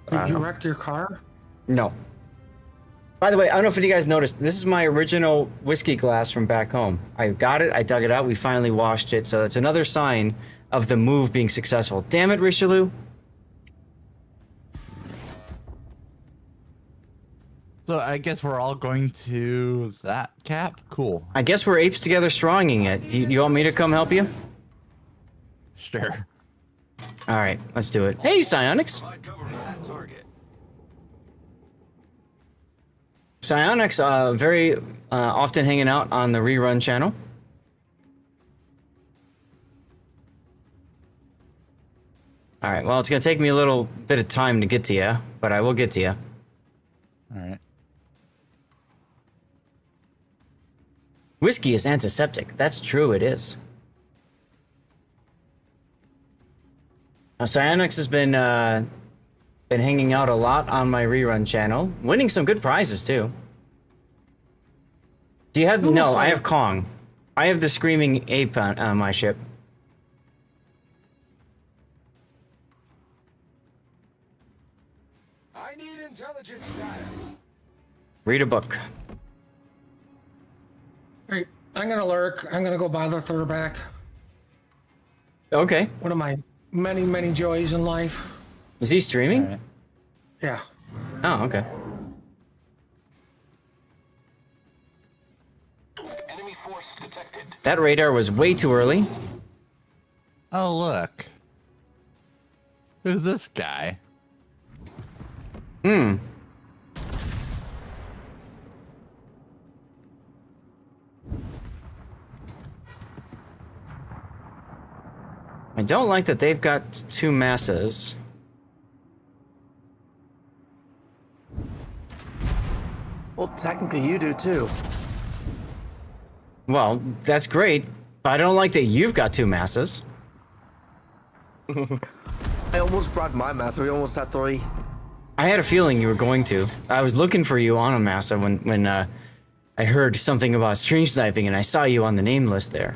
Did you wreck your car? No. By the way, I don't know if you guys noticed, this is my original whiskey glass from back home. I got it, I dug it out, we finally washed it, so it's another sign of the move being successful. Damn it, Richelieu. So I guess we're all going to that cap? Cool. I guess we're apes together stronging it. Do you want me to come help you? Sure. Alright, let's do it. Hey, Psionics! Psionics, very often hanging out on the rerun channel. Alright, well, it's gonna take me a little bit of time to get to you, but I will get to you. Alright. Whiskey is antiseptic. That's true, it is. Now, Psionics has been hanging out a lot on my rerun channel, winning some good prizes, too. Do you have Almost no? I like- have Kong. I have the screaming ape on my ship. I need intelligence data. Read a book. Hey, I'm gonna lurk. I'm gonna go bother Thurback. Okay. One of my many, many joys in life. Is he streaming? Yeah. Oh, okay. Enemy force detected. That radar was way too early. Oh, look. Who's this guy? Hmm. I don't like that they've got 2 masses. Well, technically you do too. Well, that's great, but I don't like that you've got 2 masses. I almost brought my massa. We almost had 3. I had a feeling you were going to. I was looking for you on a massa when I heard something about stream sniping and I saw you on the name list there.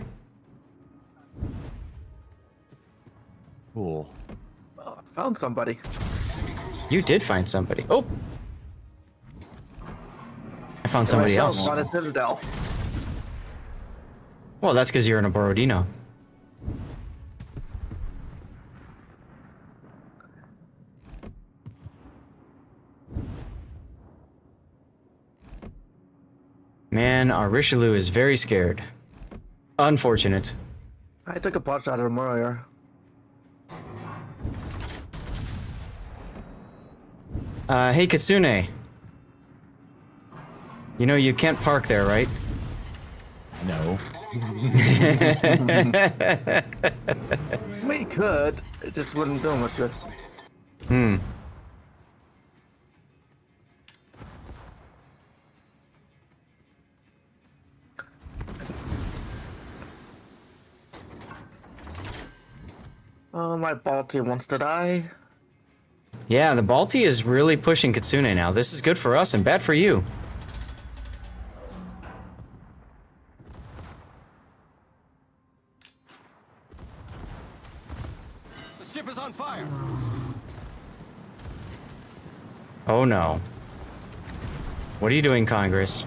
Cool. Well, I found somebody. You did find somebody. Oh! I found somebody else. On a Citadel. Well, that's because you're in a Borodino. Man, our Richelieu is very scared. Unfortunate. I took a pot shot at him earlier. Hey Kitsune. You know you can't park there, right? No. We could. It just wouldn't do much good. Hmm. Oh, my ball team wants to die. Yeah, the Balti is really pushing Kitsune now. This is good for us and bad for you. The ship is on fire. Oh no. What are you doing, Congress?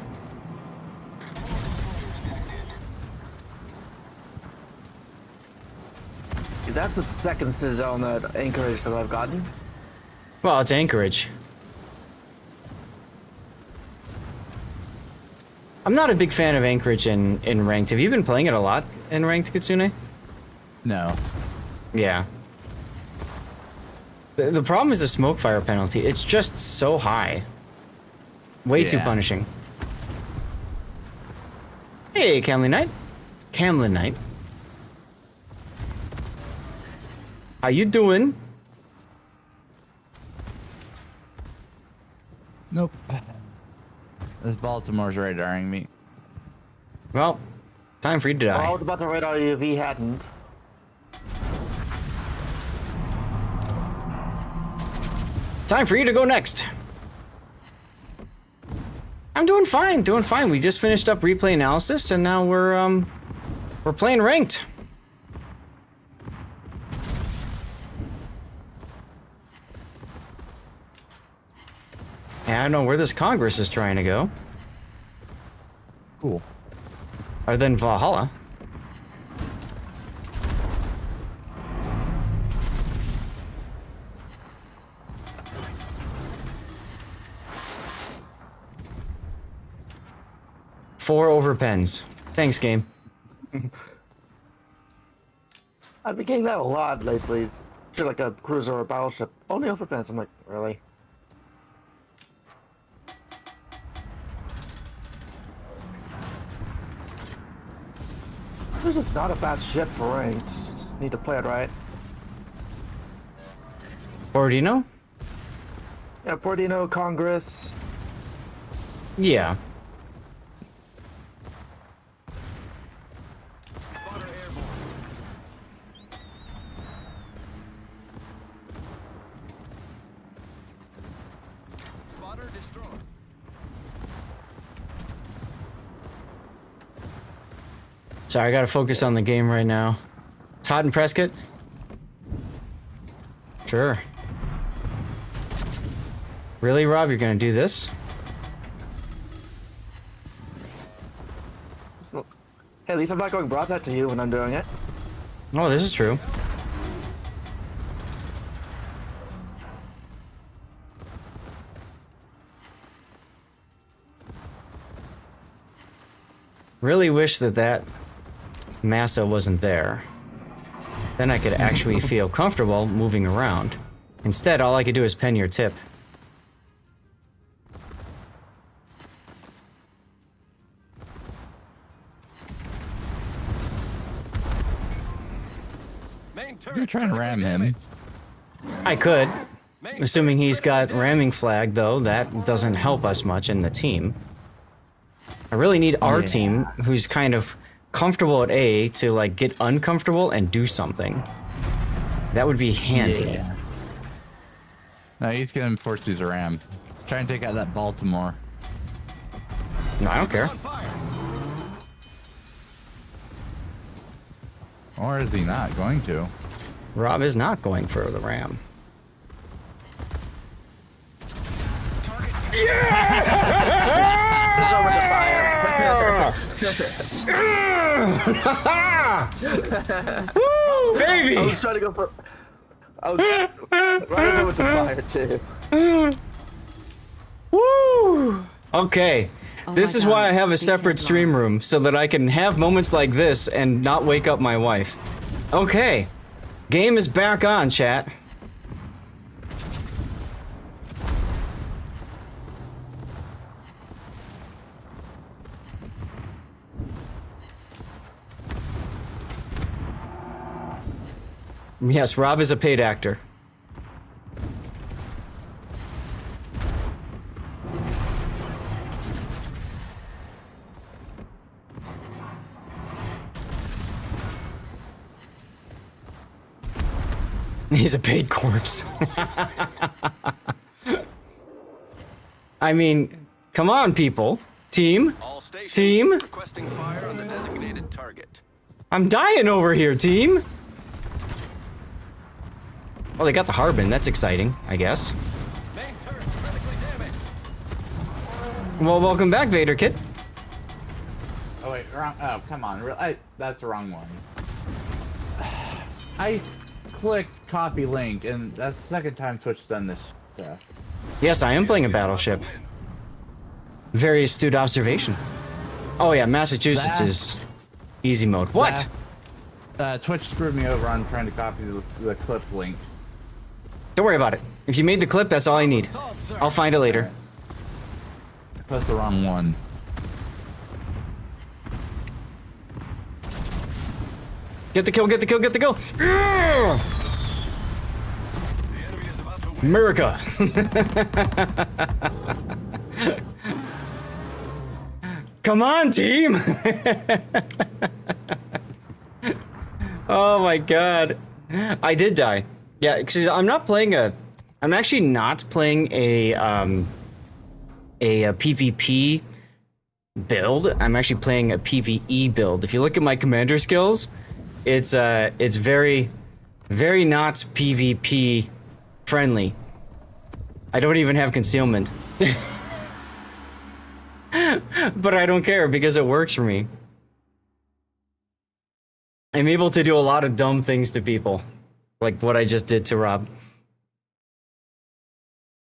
Dude, that's the second Citadel on that Anchorage that I've gotten. Well, it's Anchorage. I'm not a big fan of Anchorage in Ranked. Have you been playing it a lot in Ranked, Kitsune? No. Yeah. The problem is the smoke fire penalty. It's just so high. Way too Yeah. punishing. Hey, Camlin Knight. Camlin Knight. How you doing? Nope. This Baltimore's radaring me. Well, time for you to Well, I die. was about to radar you if he hadn't. Time for you to go next. I'm doing fine, doing fine. We just finished up replay analysis and now we're playing ranked. And I don't know where this Congress is trying to go. Cool. Other than Valhalla. Four overpens. Thanks, game. I've been getting that a lot lately. Feel like a cruiser or a battleship. Only overpens. I'm like, really? This is not a bad ship for ranked. Just need to play it right. Borodino? Yeah, Borodino, Congress. Yeah. Sorry, I gotta focus on the game right now. Todd and Prescott? Sure. Really, Rob? You're gonna do this? Hey, at least I'm not going broadside to you when I'm doing it. Oh, this is true. Really wish that massa wasn't there. Then I could actually feel comfortable moving around. Instead, all I could do is pen your tip. You're trying to ram him. I could. Assuming he's got ramming flag, though, that doesn't help us much in the team. I really need our team, who's kind of comfortable at A, to like get uncomfortable and do something. That would be handy. Yeah. No, he's gonna force to use a ram. Try and take out that Baltimore. No, I don't care. Or is he not going to? Rob is not going for the ram. Woo, baby! I was trying to go for. I was right over the fire too. Woo! Okay. This is why I have a separate stream room, so that I can have moments like this and not wake up my wife. Okay. Game is back on, chat. Yes, Rob is a paid actor. He's a paid corpse. I mean, come on, people. Team? Team? Requesting fire on the designated target. I'm dying over here, team! Oh, they got the Harbin. That's exciting, I guess. Well, welcome back, Vader Kit. Oh wait, wrong. Oh, come on. That's the wrong one. I clicked copy link, and that's the second time Twitch's done this stuff. Yes, I am playing a battleship. Very astute observation. Oh yeah, Massachusetts is easy mode. What? Twitch screwed me over on trying to copy the clip link. Don't worry about it. If you made the clip, that's all I need. I'll find it later. I pressed the wrong one. Get the kill, get the kill, get the kill! America! Come on, team! Oh my god. I did die. Yeah, because I'm not playing I'm actually not playing a PvP build. I'm actually playing a PvE build. If you look at my commander skills, it's very, very not PvP friendly. I don't even have concealment. But I don't care because it works for me. I'm able to do a lot of dumb things to people. Like what I just did to Rob.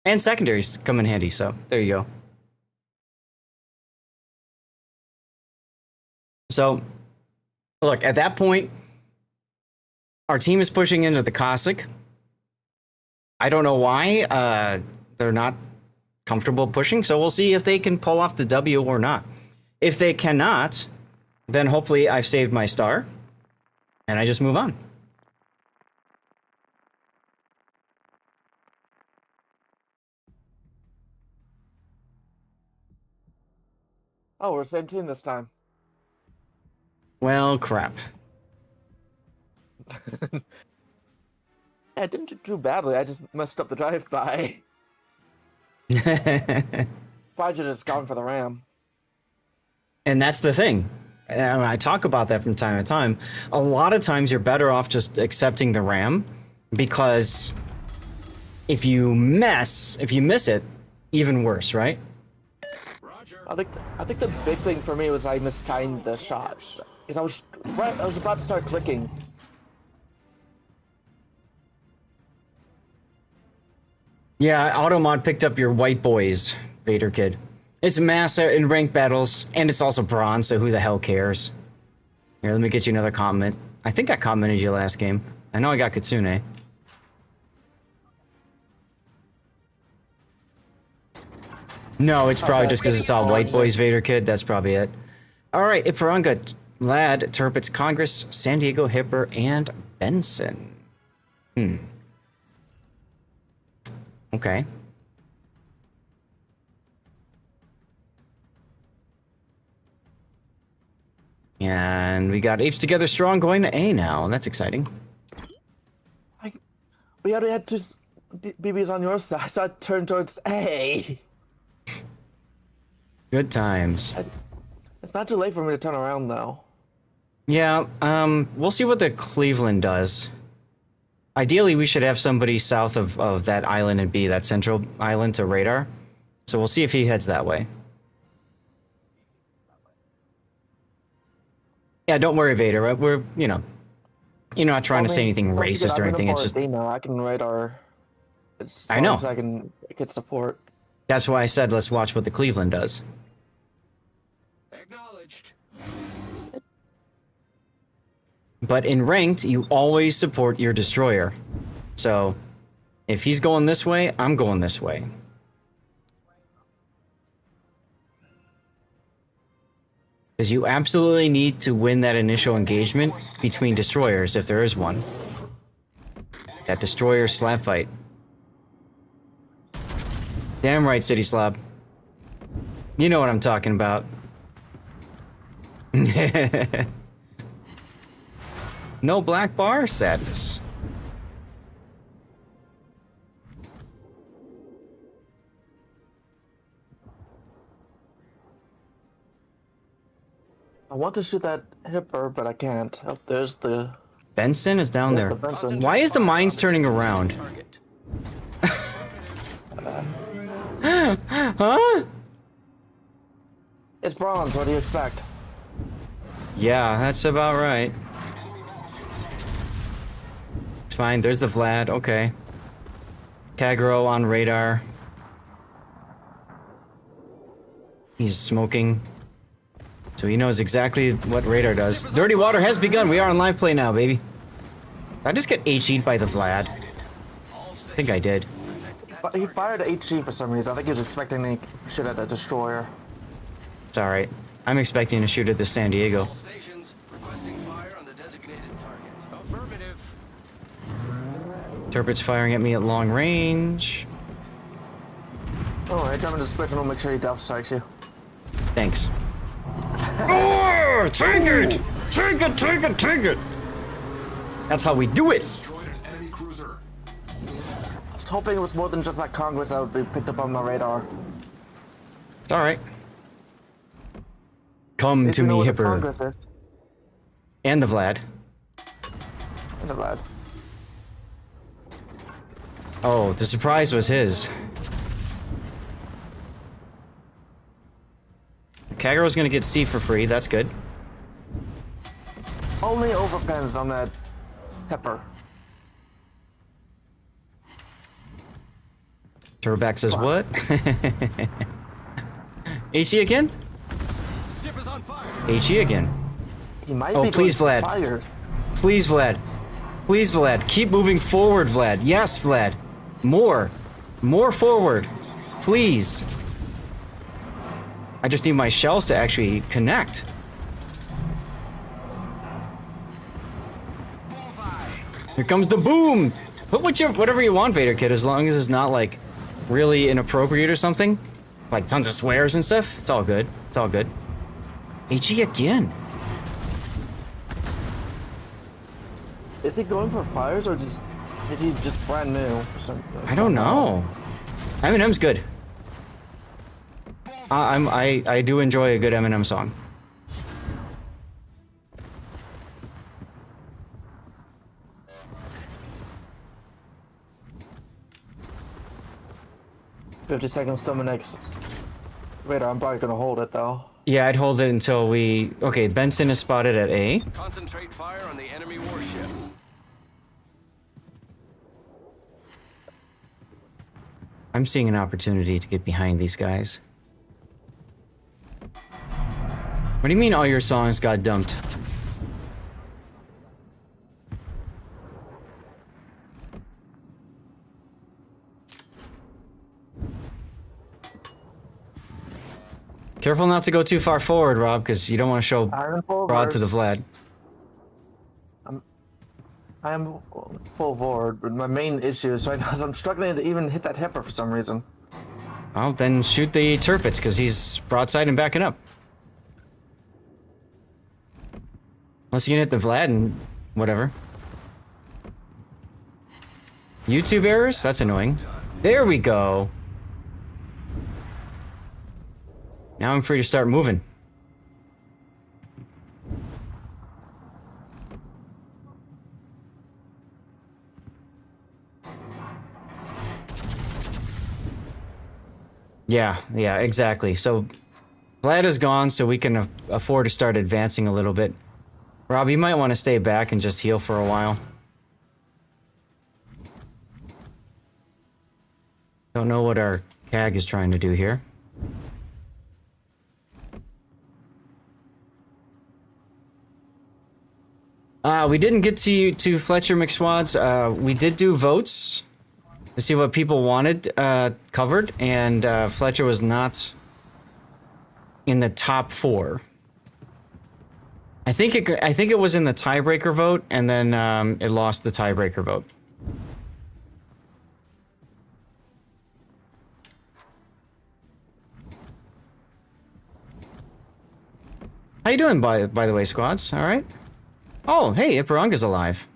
And secondaries come in handy, so there you go. So, look, at that point, our team is pushing into the Cossack. I don't know why they're not comfortable pushing, so we'll see if they can pull off the W or not. If they cannot, then hopefully I've saved my star, and I just move on. Oh, we're same team this time. Well, crap. Yeah, I didn't do too badly. I just messed up the drive-by. Probably just gone for the ram. And that's the thing. and I talk about that from time to time, a lot of times you're better off just accepting the ram, because if you miss it, even worse, right? I think the big thing for me was I mistimed the shot, because I was about to start clicking. Yeah, Automod picked up your white boys, Vader Kid. It's Massa in ranked battles, and it's also bronze, so who the hell cares? Here, let me get you another comment. I think I commented you last game. I know I got Kitsune. No, it's probably just because it's all white boys, Vader Kid. That's probably it. Alright, Iparanga, Lad, Turpitz, Congress, San Diego, Hipper, and Benson. Okay. And we got Apes Together Strong going to A now. That's exciting. We already had two BBs on your side, so I turned towards A. Good times. It's not too late for me to turn around, though. Yeah, we'll see what the Cleveland does. Ideally, we should have somebody south of that island in B, that central island to radar. So we'll see if he heads that way. Yeah, don't worry, Vader. We're, you know, you're not trying to say anything racist or anything. It's just... I can radar. I know. I can get support. That's why I said let's watch what the Cleveland does. Acknowledged. But in ranked, you always support your destroyer. So, if he's going this way, I'm going this way. Because you absolutely need to win that initial engagement between destroyers, if there is one. That destroyer slap fight. Damn right, City Slob. You know what I'm talking about. No black bar? Sadness. I want to shoot that Hipper, but I can't. Oh, there's the... Benson is down there. Why is the mines turning around? Huh? It's bronze, what do you expect? Yeah, that's about right. It's fine, there's the Vlad, okay. Kagro on radar. He's smoking. So he knows exactly what radar does. Dirty Water has begun, we are on live play now, baby. Did I just get HE'd by the Vlad? I think I did. He fired at HG for some reason. I think he was expecting to shoot at a destroyer. It's alright. I'm expecting to shoot at the San Diego. Turpit's firing at me at long range. Alright, I'm gonna switch and we'll make sure he delta strikes you. Thanks. Oh, take it! Take it, take it, take it! That's how we do it! I was hoping it was more than just that Congress that would be picked up on my radar. It's alright. Come to me, Hipper. And the Vlad. And the Vlad. Oh, the surprise was his. Kagero's gonna get C for free, that's good. Only overpens on that Pepper. Turback says what? HE again? HE again. He might oh, be please, Vlad. Fires. Please, Vlad. Please, Vlad. Keep moving forward, Vlad. Yes, Vlad. More. More forward. Please. I just need my shells to actually connect. Here comes the boom! Put whatever you want, Vader Kid, as long as it's not, like, really inappropriate or something. Like, tons of swears and stuff. It's all good. It's all good. HE again. Is he going for fires or just... Is he just brand new? Or something? I don't know. Eminem's good. I do enjoy a good Eminem song. 50 seconds till my next radar. I'm probably gonna hold it though. Yeah, I'd hold it until we... Okay, Benson is spotted at A. Concentrate fire on the enemy warship. I'm seeing an opportunity to get behind these guys. What do you mean all your songs got dumped? Careful not to go too far forward, Rob, because you don't want to show broad to the Vlad. I am full board, but my main issue is right now is I'm struggling to even hit that hipper for some reason. Well, then shoot the Turpits, because he's broadside and backing up. Unless you can hit the Vlad and whatever. YouTube errors? That's annoying. There we go. Now I'm free to start moving. Yeah, exactly. So Vlad is gone, so we can afford to start advancing a little bit. Rob, you might want to stay back and just heal for a while. Don't know what our CAG is trying to do here. We didn't get to Fletcher McSwads. We did do votes to see what people wanted covered, and Fletcher was not in the top 4. I think it was in the tiebreaker vote, and then it lost the tiebreaker vote. How you doing, by the way, squads? All right. Oh, hey, Iparanga's alive.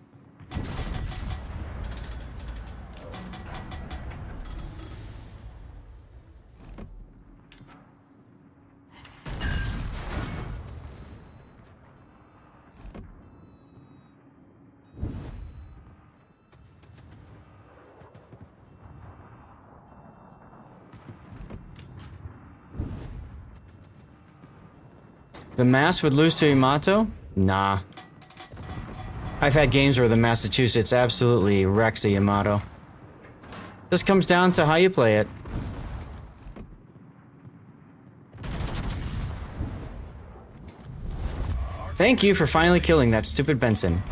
The Mass would lose to Yamato? Nah. I've had games where the Massachusetts absolutely wrecks a Yamato. Just comes down to how you play it. Thank you for finally killing that stupid Benson.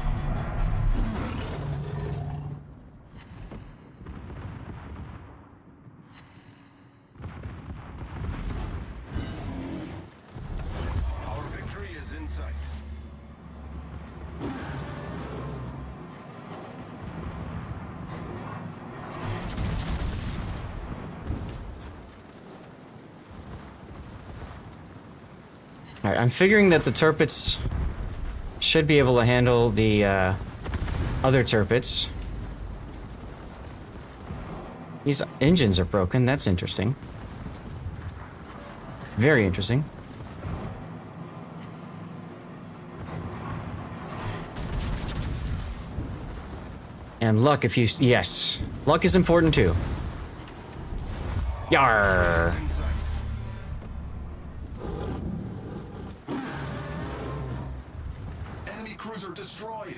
Our victory is in sight. Alright, I'm figuring that the Turpits should be able to handle the other Turpits. These engines are broken, that's interesting. Very interesting. And luck if you... Yes. Luck is important too. Yarr! Enemy cruiser destroyed.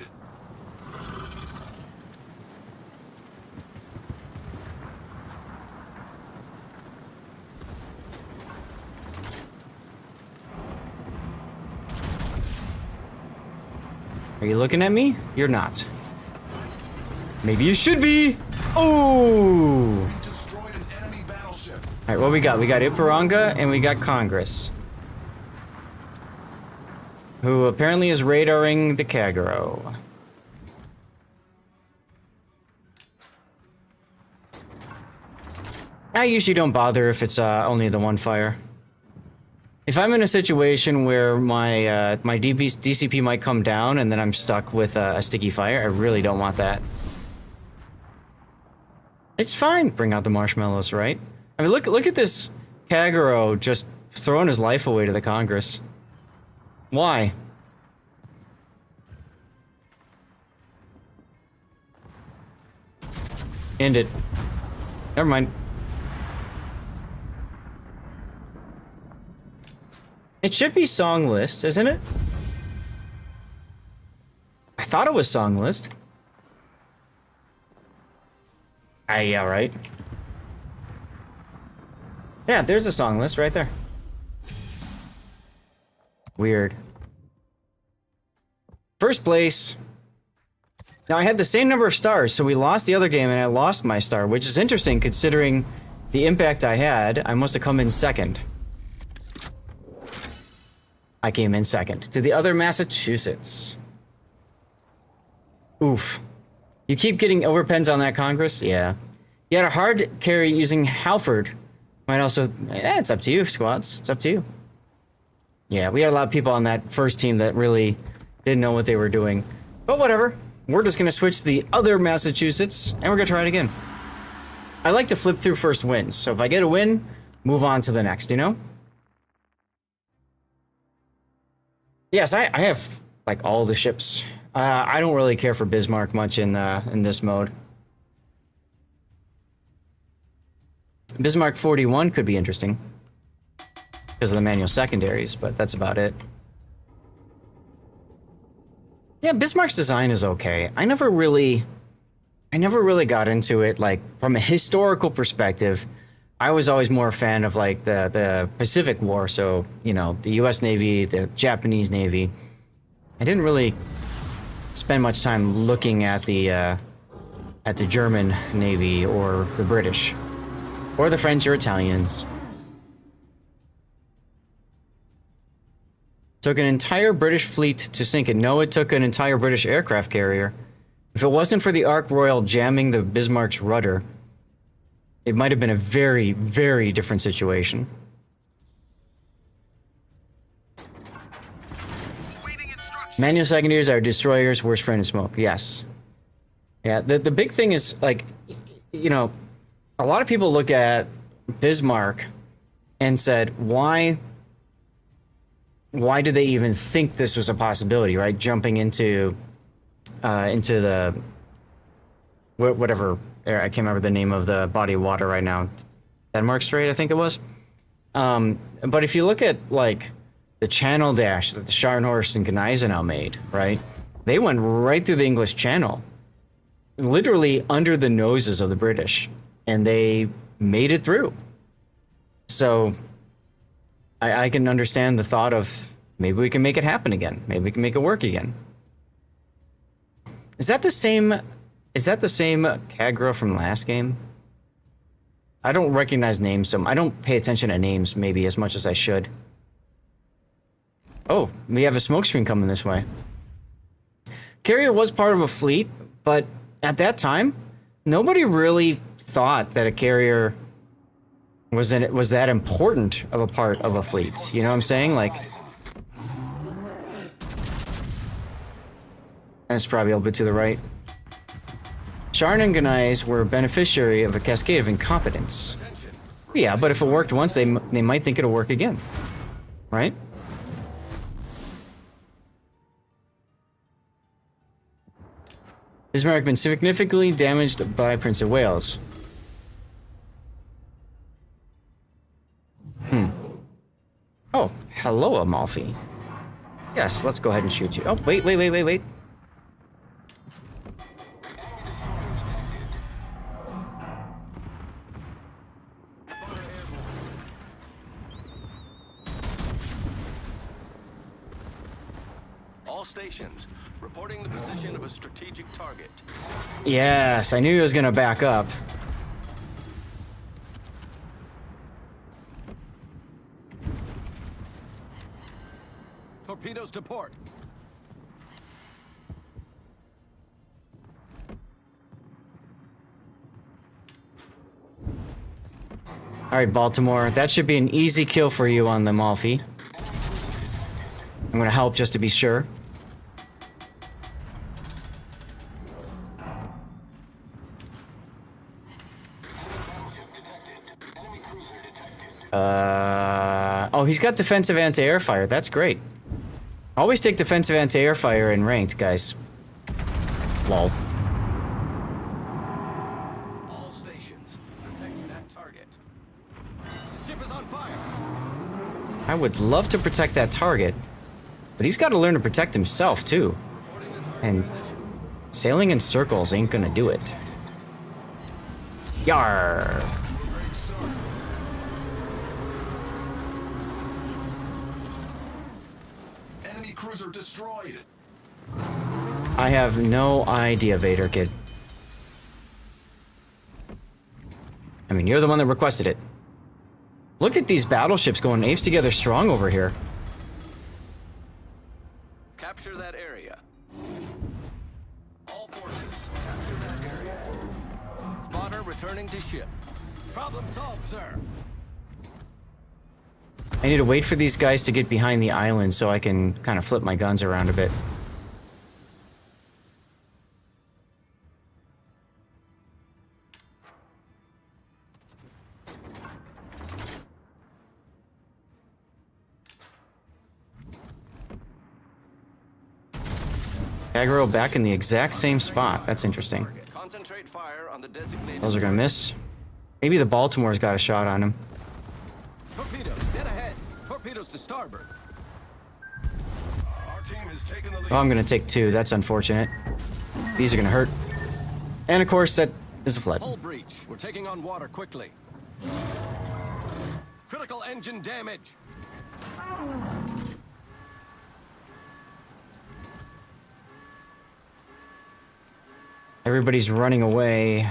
Are you looking at me? You're not. Maybe you should be! Oh! Alright, what we got? We got Iparanga and we got Congress. Who apparently is radaring the Kagero. I usually don't bother if it's only the one fire. If I'm in a situation where my my DCP might come down and then I'm stuck with a sticky fire, I really don't want that. It's fine. Bring out the marshmallows, right? I mean, look at this Kagero just throwing his life away to the Congress. Why? End it. Never mind. It should be song list, isn't it? I thought it was song list. Yeah, right. Yeah, there's a song list right there. Weird. First place. Now, I had the same number of stars, so we lost the other game and I lost my star, which is interesting considering the impact I had. I must have come in second. I came in second to the other Massachusetts. Oof. You keep getting overpens on that Congress? Yeah. You had a hard carry using Halford. Might also... it's up to you, squads. It's up to you. Yeah, we had a lot of people on that first team that really didn't know what they were doing. But whatever. We're just going to switch to the other Massachusetts, and we're going to try it again. I like to flip through first wins, so if I get a win, move on to the next, you know? Yes, I have, like, all the ships. I don't really care for Bismarck much in this mode. Bismarck 41 could be interesting. Because of the manual secondaries, but that's about it. Yeah, Bismarck's design is okay. I never really got into it, like, from a historical perspective. I was always more a fan of, like, the Pacific War, so, you know, the US Navy, the Japanese Navy. I didn't really spend much time looking at the German Navy or the British. Or the French or Italians. Took an entire British fleet to sink it. No, it took an entire British aircraft carrier. If it wasn't for the Ark Royal jamming the Bismarck's rudder, it might have been a very, very different situation. Manual secondaries are destroyers, worst friend in smoke. Yes. Yeah, the big thing is, like, you know, a lot of people look at Bismarck and said, why did they even think this was a possibility, right? Jumping into the whatever, I can't remember the name of the body of water right now. Denmark Strait, I think it was. But if you look at, like, the channel dash that the Scharnhorst and Gneisenau made, right? They went right through the English Channel, literally under the noses of the British, and they made it through. So I can understand the thought of maybe we can make it happen again. Maybe we can make it work again. Is that the same Kagra from last game? I don't recognize names, so I don't pay attention to names maybe as much as I should. Oh, we have a smoke screen coming this way. Carrier was part of a fleet, but at that time, nobody really thought that a carrier was that important of a part of a fleet. You know what I'm saying? Like, that's probably a little bit to the right. Sharn and Ganais were a beneficiary of a cascade of incompetence. Yeah, but if it worked once, they might think it'll work again. Right? Bismarck been significantly damaged by Prince of Wales. Oh, hello, Amalfi. Yes, let's go ahead and shoot you. Oh, wait. All stations, reporting the position of a strategic target. Yes, I knew he was gonna back up. Torpedoes to port. Alright, Baltimore. That should be an easy kill for you on the Amalfi. I'm gonna help just to be sure. Oh, he's got defensive anti-air fire. That's great. Always take defensive anti-air fire in ranked, guys. Lol. All stations, protect that target. The ship is on fire. I would love to protect that target, but he's got to learn to protect himself too. And sailing in circles ain't gonna do it. Yar! Enemy cruiser destroyed. I have no idea, Vader Kid. I mean, you're the one that requested it. Look at these battleships going apes together strong over here. Capture that area. All forces, capture that area. Spotter returning to ship. Problem solved, sir. I need to wait for these guys to get behind the island so I can kind of flip my guns around a bit. Aggro back in the exact same spot. That's interesting. Concentrate fire on the designated. Those are gonna miss. Maybe the Baltimore's got a shot on him. Torpedoes, dead ahead. Torpedoes to starboard. Our team has taken the lead. Oh, I'm gonna take two. That's unfortunate. These are gonna hurt. And of course, that is a flood. Hull breach. We're taking on water quickly. Critical engine damage. Everybody's running away.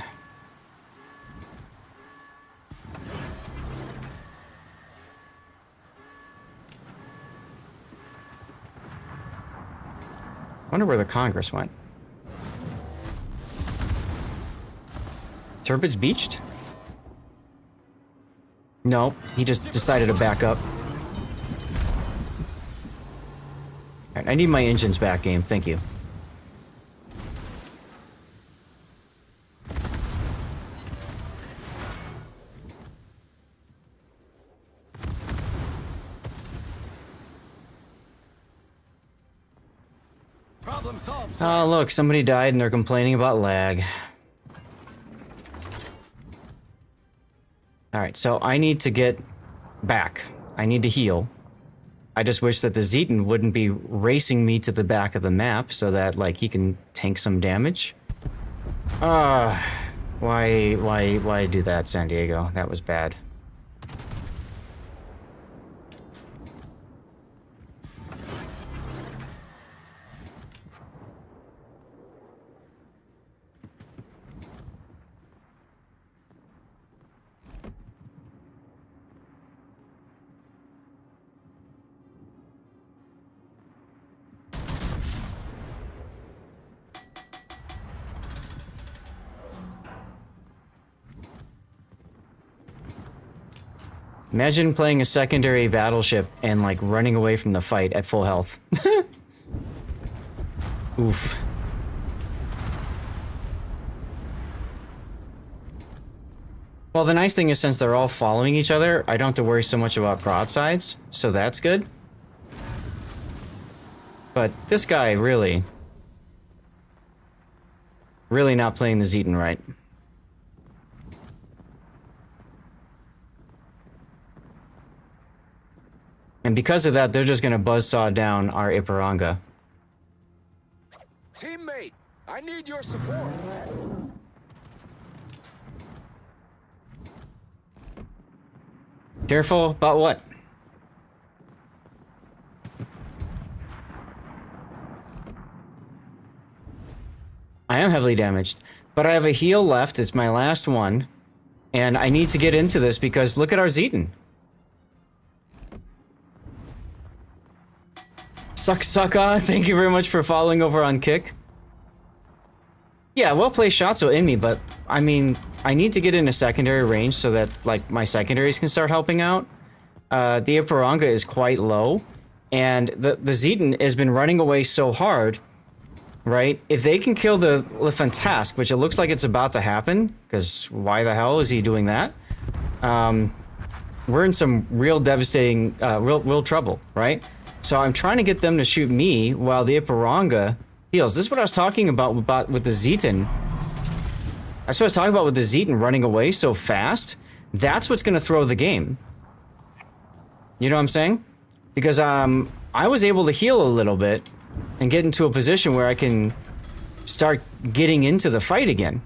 Wonder where the Congress went. Turbid's beached? No, he just decided to back up. Alright, I need my engines back, game. Thank you. Problem solved. Oh, look, somebody died and they're complaining about lag. Alright, so I need to get back. I need to heal. I just wish that the Zetan wouldn't be racing me to the back of the map so that, like, he can tank some damage. Why do that, San Diego? That was bad. Imagine playing a secondary battleship and, like, running away from the fight at full health. Oof. Well, the nice thing is since they're all following each other, I don't have to worry so much about broadsides, so that's good. But this guy, really not playing the Zetan right. And because of that, they're just gonna buzzsaw down our Ipiranga. Teammate, I need your support. Careful about what? I am heavily damaged, but I have a heal left. It's my last one. And I need to get into this because look at our Zetan. Sucka, thank you very much for following over on Kick. Yeah, well played shots will in me, but I mean, I need to get into secondary range so that, like, my secondaries can start helping out. The Ipiranga is quite low, and the Zetan has been running away so hard, right? If they can kill the Fantask, which it looks like it's about to happen, because why the hell is he doing that? We're in some real devastating, real trouble, right? So I'm trying to get them to shoot me while the Ipiranga heals. This is what I was talking about with the Zetan. That's what I was talking about with the Zetan running away so fast. That's what's going to throw the game. You know what I'm saying? Because I was able to heal a little bit and get into a position where I can start getting into the fight again.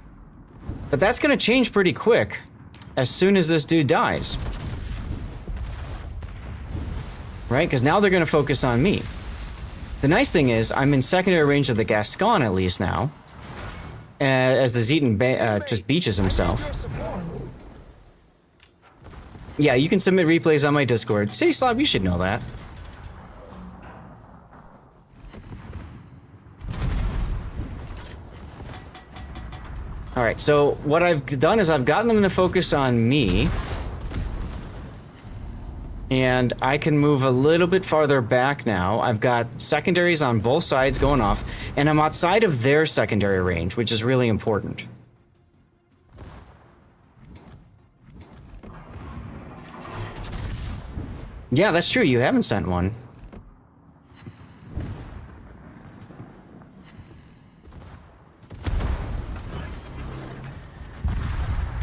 But that's going to change pretty quick as soon as this dude dies. Right? Because now they're going to focus on me. The nice thing is, I'm in secondary range of the Gascon at least now. As the Zeton just beaches himself. Yeah, you can submit replays on my Discord. City Slob, you should know that. Alright, so what I've done is I've gotten them to focus on me. And I can move a little bit farther back now. I've got secondaries on both sides going off, and I'm outside of their secondary range, which is really important. Yeah, that's true. You haven't sent one.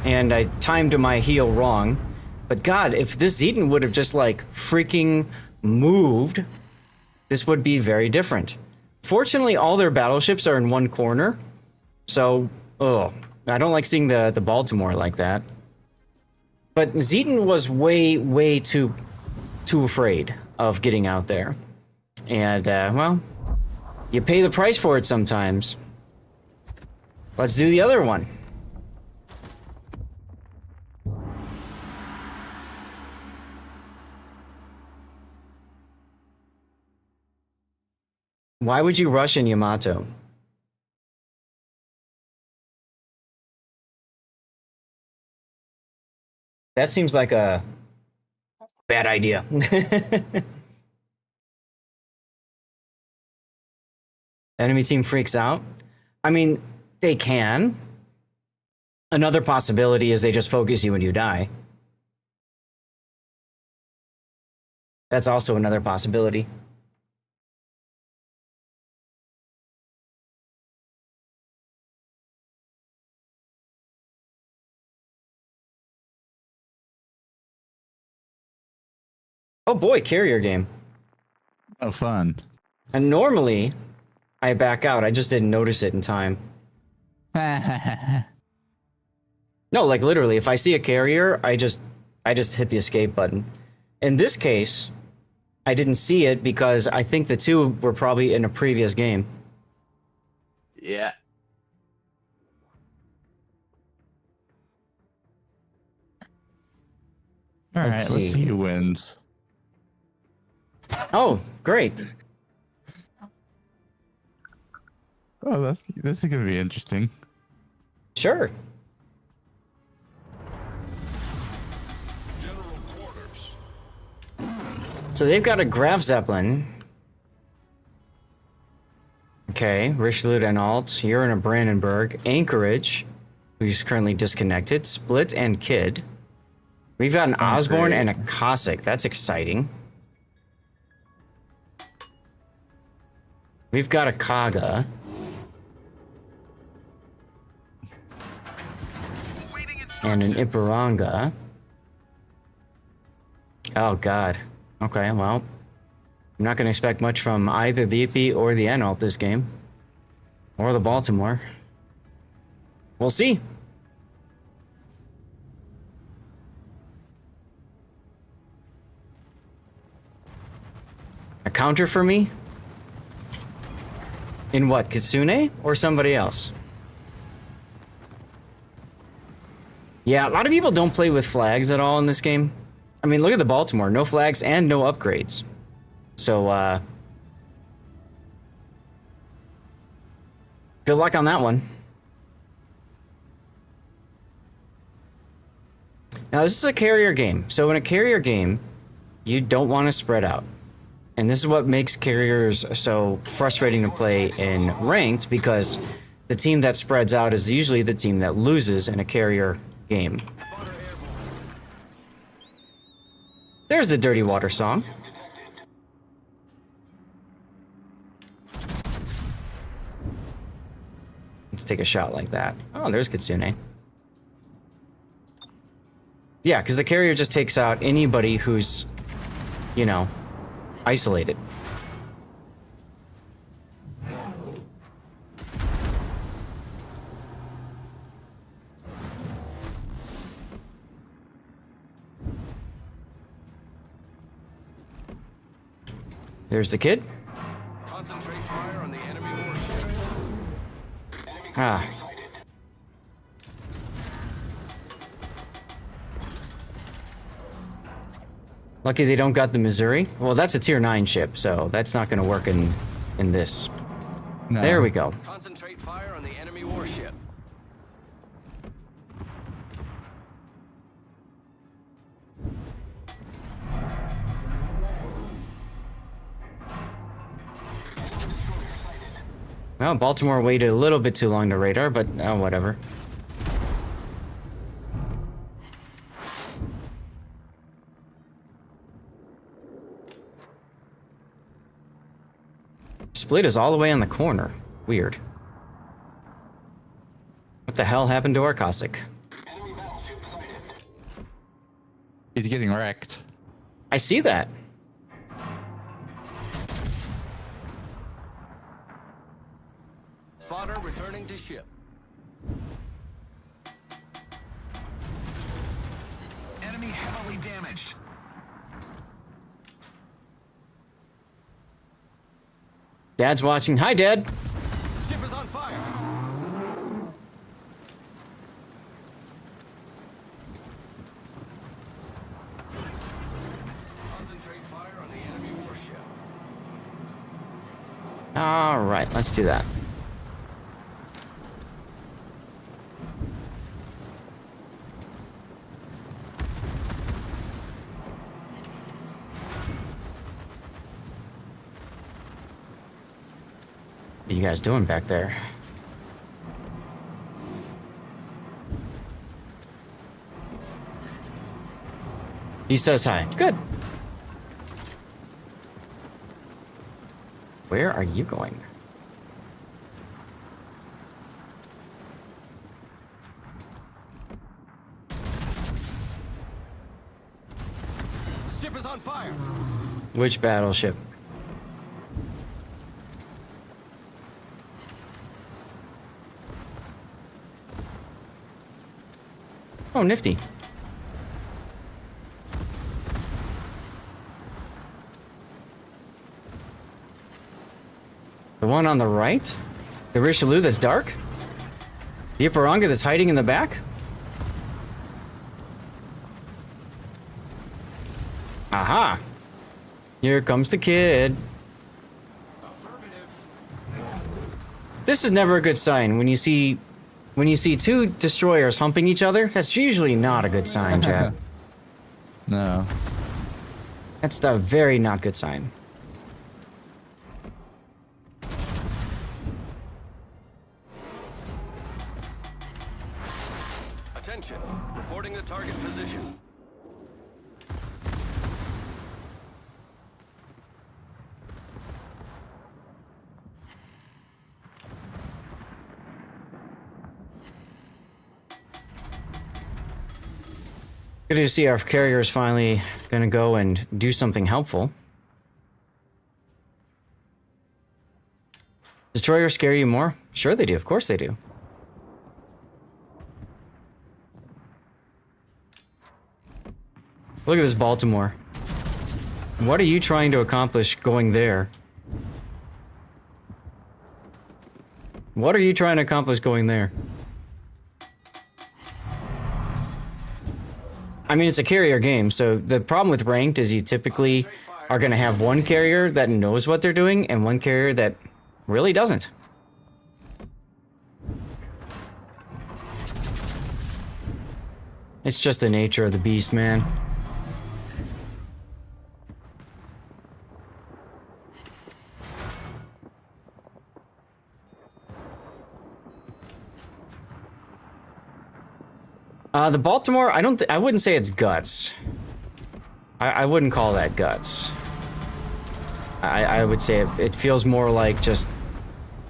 And I timed my heal wrong. But God, if this Zeton would have just, like, freaking moved, this would be very different. Fortunately, all their battleships are in one corner. So, I don't like seeing the Baltimore like that. But Zeton was way too afraid of getting out there. And, well, you pay the price for it sometimes. Let's do the other one. Why would you rush in Yamato? That seems like a bad idea. Enemy team freaks out. I mean, they can. Another possibility is they just focus you when you die. That's also another possibility. Oh boy, carrier game. Oh, fun. And normally, I back out. I just didn't notice it in time. No, like literally, if I see a carrier, I just hit the escape button. In this case, I didn't see it because I think the two were probably in a previous game. Yeah. All right, let's see who wins. Oh, great. Oh, this is gonna be interesting. Sure. So they've got a Graf Zeppelin. Okay, Richelieu and Alt. You're in a Brandenburg. Anchorage, who's currently disconnected. Split and Kid. We've got an Osborne and a Cossack. That's exciting. We've got a Kaga. And an Ipiranga. Oh, God. Okay, well. I'm not going to expect much from either the Ippy or the Analt this game. Or the Baltimore. We'll see. A counter for me? In what, Kitsune? Or somebody else? Yeah, a lot of people don't play with flags at all in this game. I mean, look at the Baltimore. No flags and no upgrades. So, good luck on that one. Now, this is a carrier game. So in a carrier game, you don't want to spread out. And this is what makes carriers so frustrating to play in ranked, because the team that spreads out is usually the team that loses in a carrier game. There's the Dirty Water song. Let's take a shot like that. Oh, there's Kitsune. Yeah, because the carrier just takes out anybody who's, you know, isolated. There's the kid. Concentrate fire on the enemy warship. Ah. Lucky they don't got the Missouri. Well, that's a tier 9 ship, so that's not going to work in this. No. There we go. Concentrate fire on the enemy warship. Well, Baltimore waited a little bit too long to radar, but whatever. Split is all the way on the corner. Weird. What the hell happened to our Cossack? He's getting wrecked. I see that. Spotter returning to ship. Enemy heavily damaged. Dad's watching. Hi, Dad. Ship is on fire. Concentrate fire on the enemy warship. All right, let's do that. What are you guys doing back there? He says hi. Good. Where are you going? Ship is on fire. Which battleship? Oh, nifty. The one on the right? The Richelieu that's dark? The Ipiranga that's hiding in the back? Aha! Here comes the kid. This is never a good sign when you see two destroyers humping each other. That's usually not a good sign, Chad. No. That's a very not good sign. Attention. Reporting the target position. Good to see our carrier is finally gonna go and do something helpful. Destroyers scare you more? Sure they do, of course they do. Look at this Baltimore. What are you trying to accomplish going there? What are you trying to accomplish going there? I mean, it's a carrier game, so the problem with ranked is you typically are going to have one carrier that knows what they're doing and one carrier that really doesn't. It's just the nature of the beast, man. The Baltimore, I wouldn't say it's guts. I wouldn't call that guts. I would say it feels more like just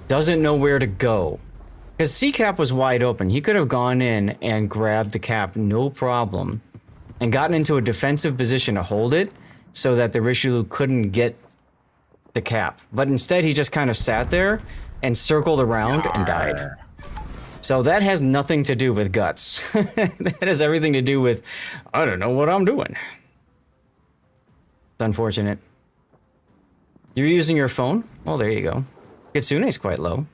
doesn't know where to go. Because C-cap was wide open. He could have gone in and grabbed the cap, no problem, and gotten into a defensive position to hold it so that the Richelieu couldn't get to cap. But instead, he just kind of sat there and circled around and died. So that has nothing to do with guts. That has everything to do with, I don't know what I'm doing. It's unfortunate. You're using your phone? Oh, there you go. Kitsune's quite low.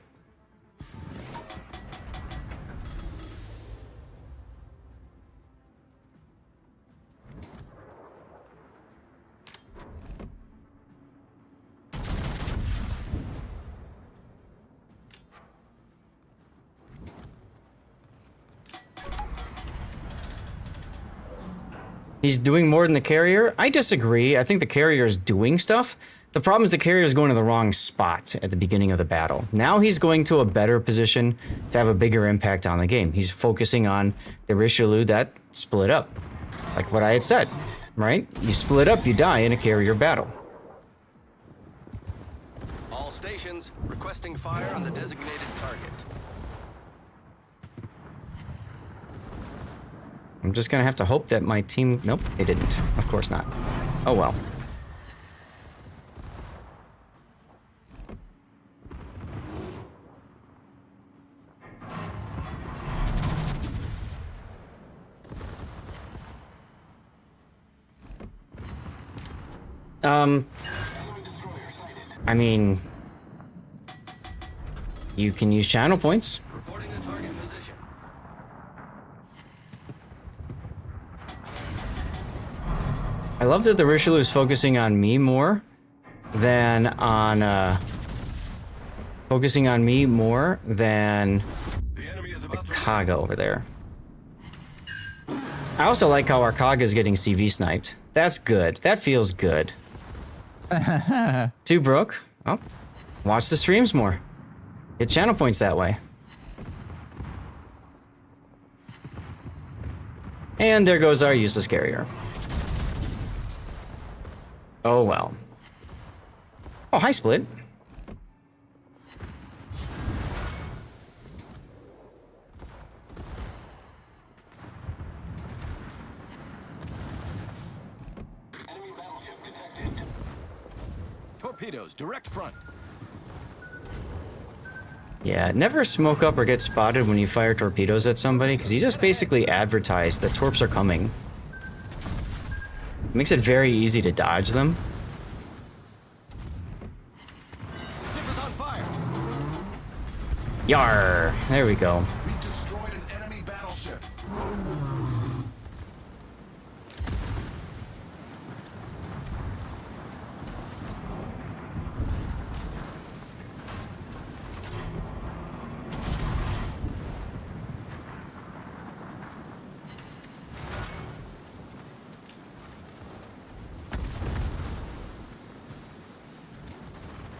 He's doing more than the carrier? I disagree. I think the carrier is doing stuff. The problem is the carrier is going to the wrong spot at the beginning of the battle. Now he's going to a better position to have a bigger impact on the game. He's focusing on the Richelieu that split up. Like what I had said, right? You split up, you die in a carrier battle. All stations requesting fire on the designated target. I'm just gonna have to hope that my team... Nope, they didn't. Of course not. Oh well. I mean... You can use channel points. Reporting the target position. I love that the Richelieu is focusing on me more than on, focusing on me more than the Kaga over there. I also like how our Kaga is getting CV sniped. That's good. That feels good. Too broke? Oh, watch the streams more. Get channel points that way. And there goes our useless carrier. Oh well. Oh, hi, Split. Enemy battleship detected. Torpedoes, direct front. Yeah, never smoke up or get spotted when you fire torpedoes at somebody, because you just basically advertise that torps are coming. It makes it very easy to dodge them. Ship is on fire. Yar! There we go. We destroyed an enemy battleship.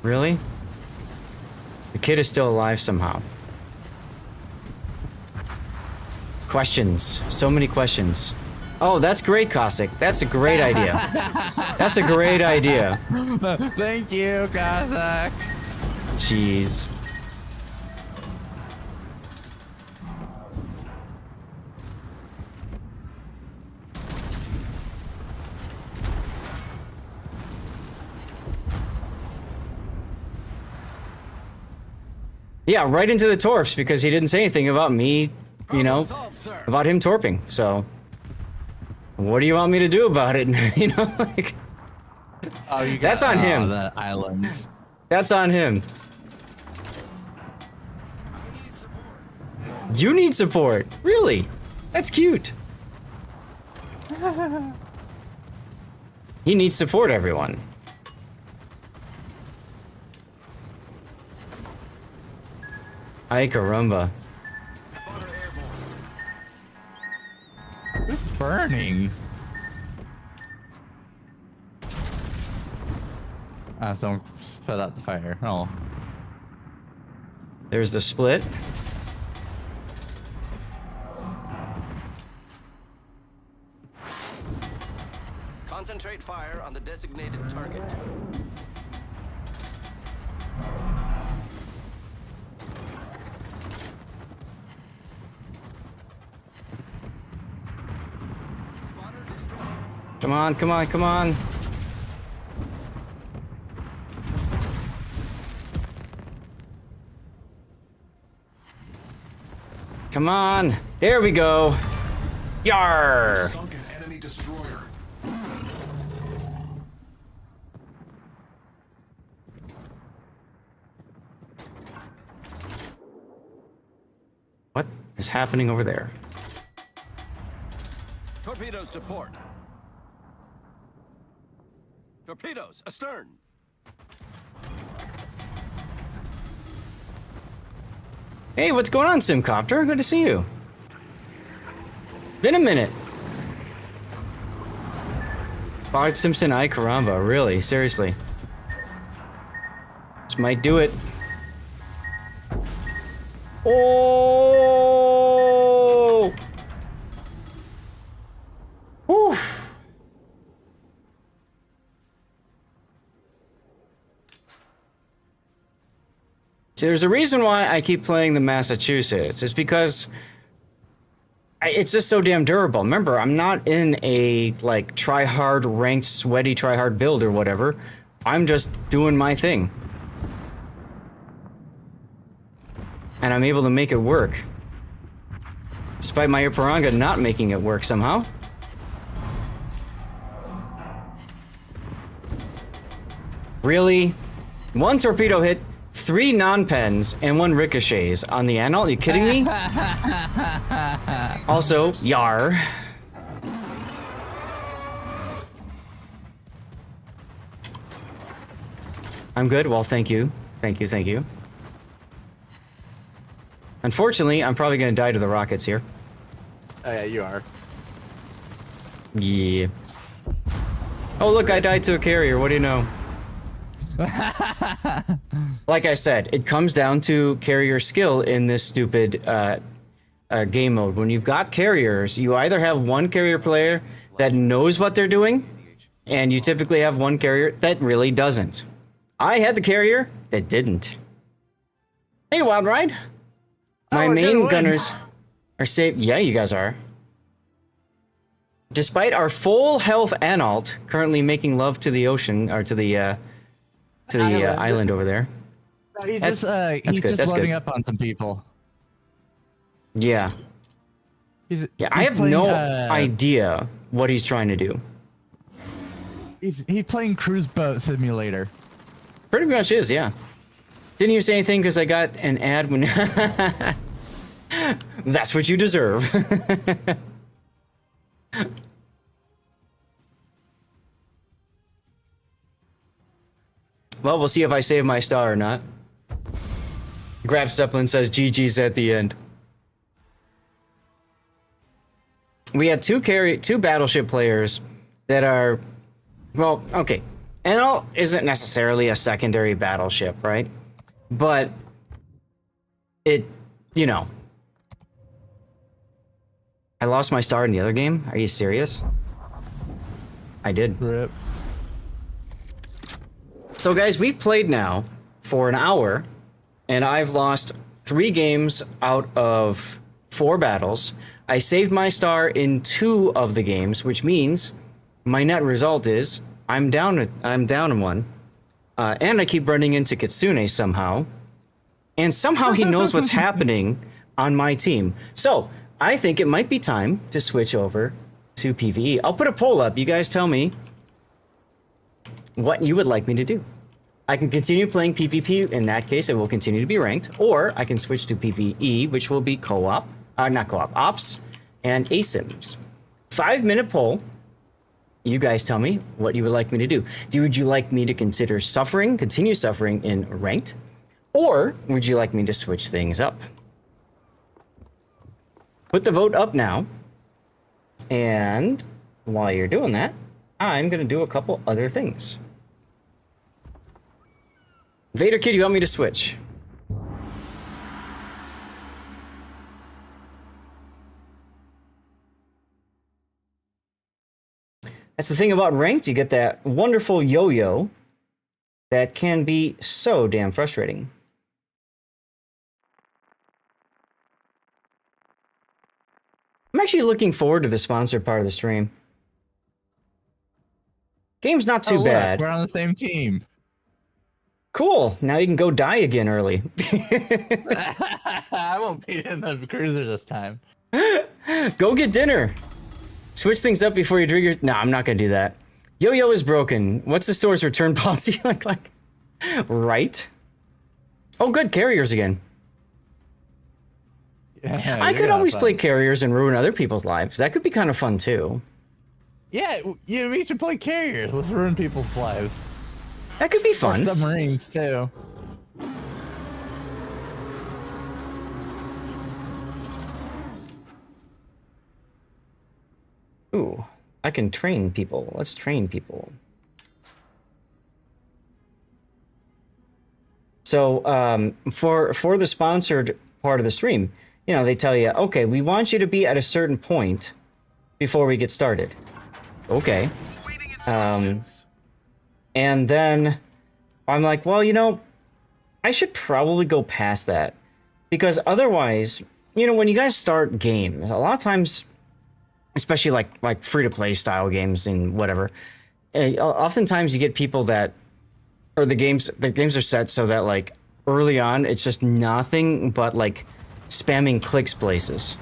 Really? The kid is still alive somehow. Questions. So many questions. Oh, that's great, Cossack. That's a great idea. That's a great idea. Thank you, Cossack. Jeez. Yeah, right into the torps because he didn't say anything about me, you know, about him torping. So, what do you want me to do about it? You know, like, oh, you got, that's on him. That island. That's on him. You need support. Really? That's cute. He needs support, everyone. Ay caramba. It's burning. Someone put out the fire. Oh. There's the split. Concentrate fire on the designated target. Come on, come on, come on. Come on. There we go. Yar! Sunk an enemy destroyer. What is happening over there? Torpedoes to port. Torpedoes astern. Hey, what's going on, Simcopter? Good to see you. Been a minute. Bart Simpson, I caramba, really? Seriously. This might do it. Oh! Whew. See, there's a reason why I keep playing the Massachusetts. It's because it's just so damn durable. Remember, I'm not in a, like, try-hard, ranked, sweaty, try-hard build or whatever. I'm just doing my thing. And I'm able to make it work. Despite my Iparanga not making it work somehow. Really? One torpedo hit, 3 non-pens, and 1 ricochets on the Anal? Are you kidding me? Also, yar. I'm good? Well, thank you. Thank you, thank you. Unfortunately, I'm probably gonna die to the rockets here. Oh yeah, you are. Yeah. Oh look, I died to a carrier, what do you know? Like I said, it comes down to carrier skill in this stupid game mode. When you've got carriers, you either have one carrier player that knows what they're doing, and you typically have one carrier that really doesn't. I had the carrier that didn't. Hey, Wild Ride. My main gunners are safe. Yeah, you guys are. Despite our full health Analt currently making love to the ocean, or to the island over there. No, he's just loading up on some people. Yeah. He's I have playing, no idea what he's trying to do. He's playing Cruise Boat Simulator. Pretty much is, yeah. Didn't you say anything because I got an ad when... That's what you deserve. Well, we'll see if I save my star or not. Graf Zeppelin says GG's at the end. We had two battleship players that are... Well, okay. Enel isn't necessarily a secondary battleship, right? But it, you know. I lost my star in the other game? Are you serious? I did. Rip. So guys, we've played now for an hour, and I've lost 3 games out of 4 battles. I saved my star in 2 of the games, which means my net result is I'm down in 1. And I keep running into Kitsune somehow. And somehow he knows what's happening on my team. So, I think it might be time to switch over to PvE. I'll put a poll up. You guys tell me what you would like me to do. I can continue playing PvP. In that case, it will continue to be ranked. Or I can switch to PvE, which will be co-op. Not co-op. Ops and asyms. 5-minute poll. You guys tell me what you would like me to do. Would you like me to continue suffering in ranked? Or would you like me to switch things up? Put the vote up now. And while you're doing that, I'm going to do a couple other things. Vader Kid, you want me to switch? That's the thing about ranked, you get that wonderful yo-yo that can be so damn frustrating. I'm actually looking forward to the sponsored part of the stream. Game's not too bad. We're on the same team. Cool. Now you can go die again early. I won't be in the cruiser this time. Go get dinner. Switch things up before you drink your... No, I'm not going to do that. Yo-yo is broken. What's the store's return policy look like? Right? Oh, good. Carriers again. Yeah, I could always play carriers and ruin other people's lives. That could be kind of fun, too. Yeah, we should play carriers. Let's ruin people's lives. That could be fun. Or submarines, too. Ooh, I can train people. Let's train people. So, for the sponsored part of the stream, you know, they tell you, okay, we want you to be at a certain point before we get started. Okay. And then I'm like, well, you know, I should probably go past that. Because otherwise, you know, when you guys start games, a lot of times, especially like free-to-play style games and whatever, oftentimes you get people that, or the games are set so that like early on, it's just nothing but like spamming clicks places,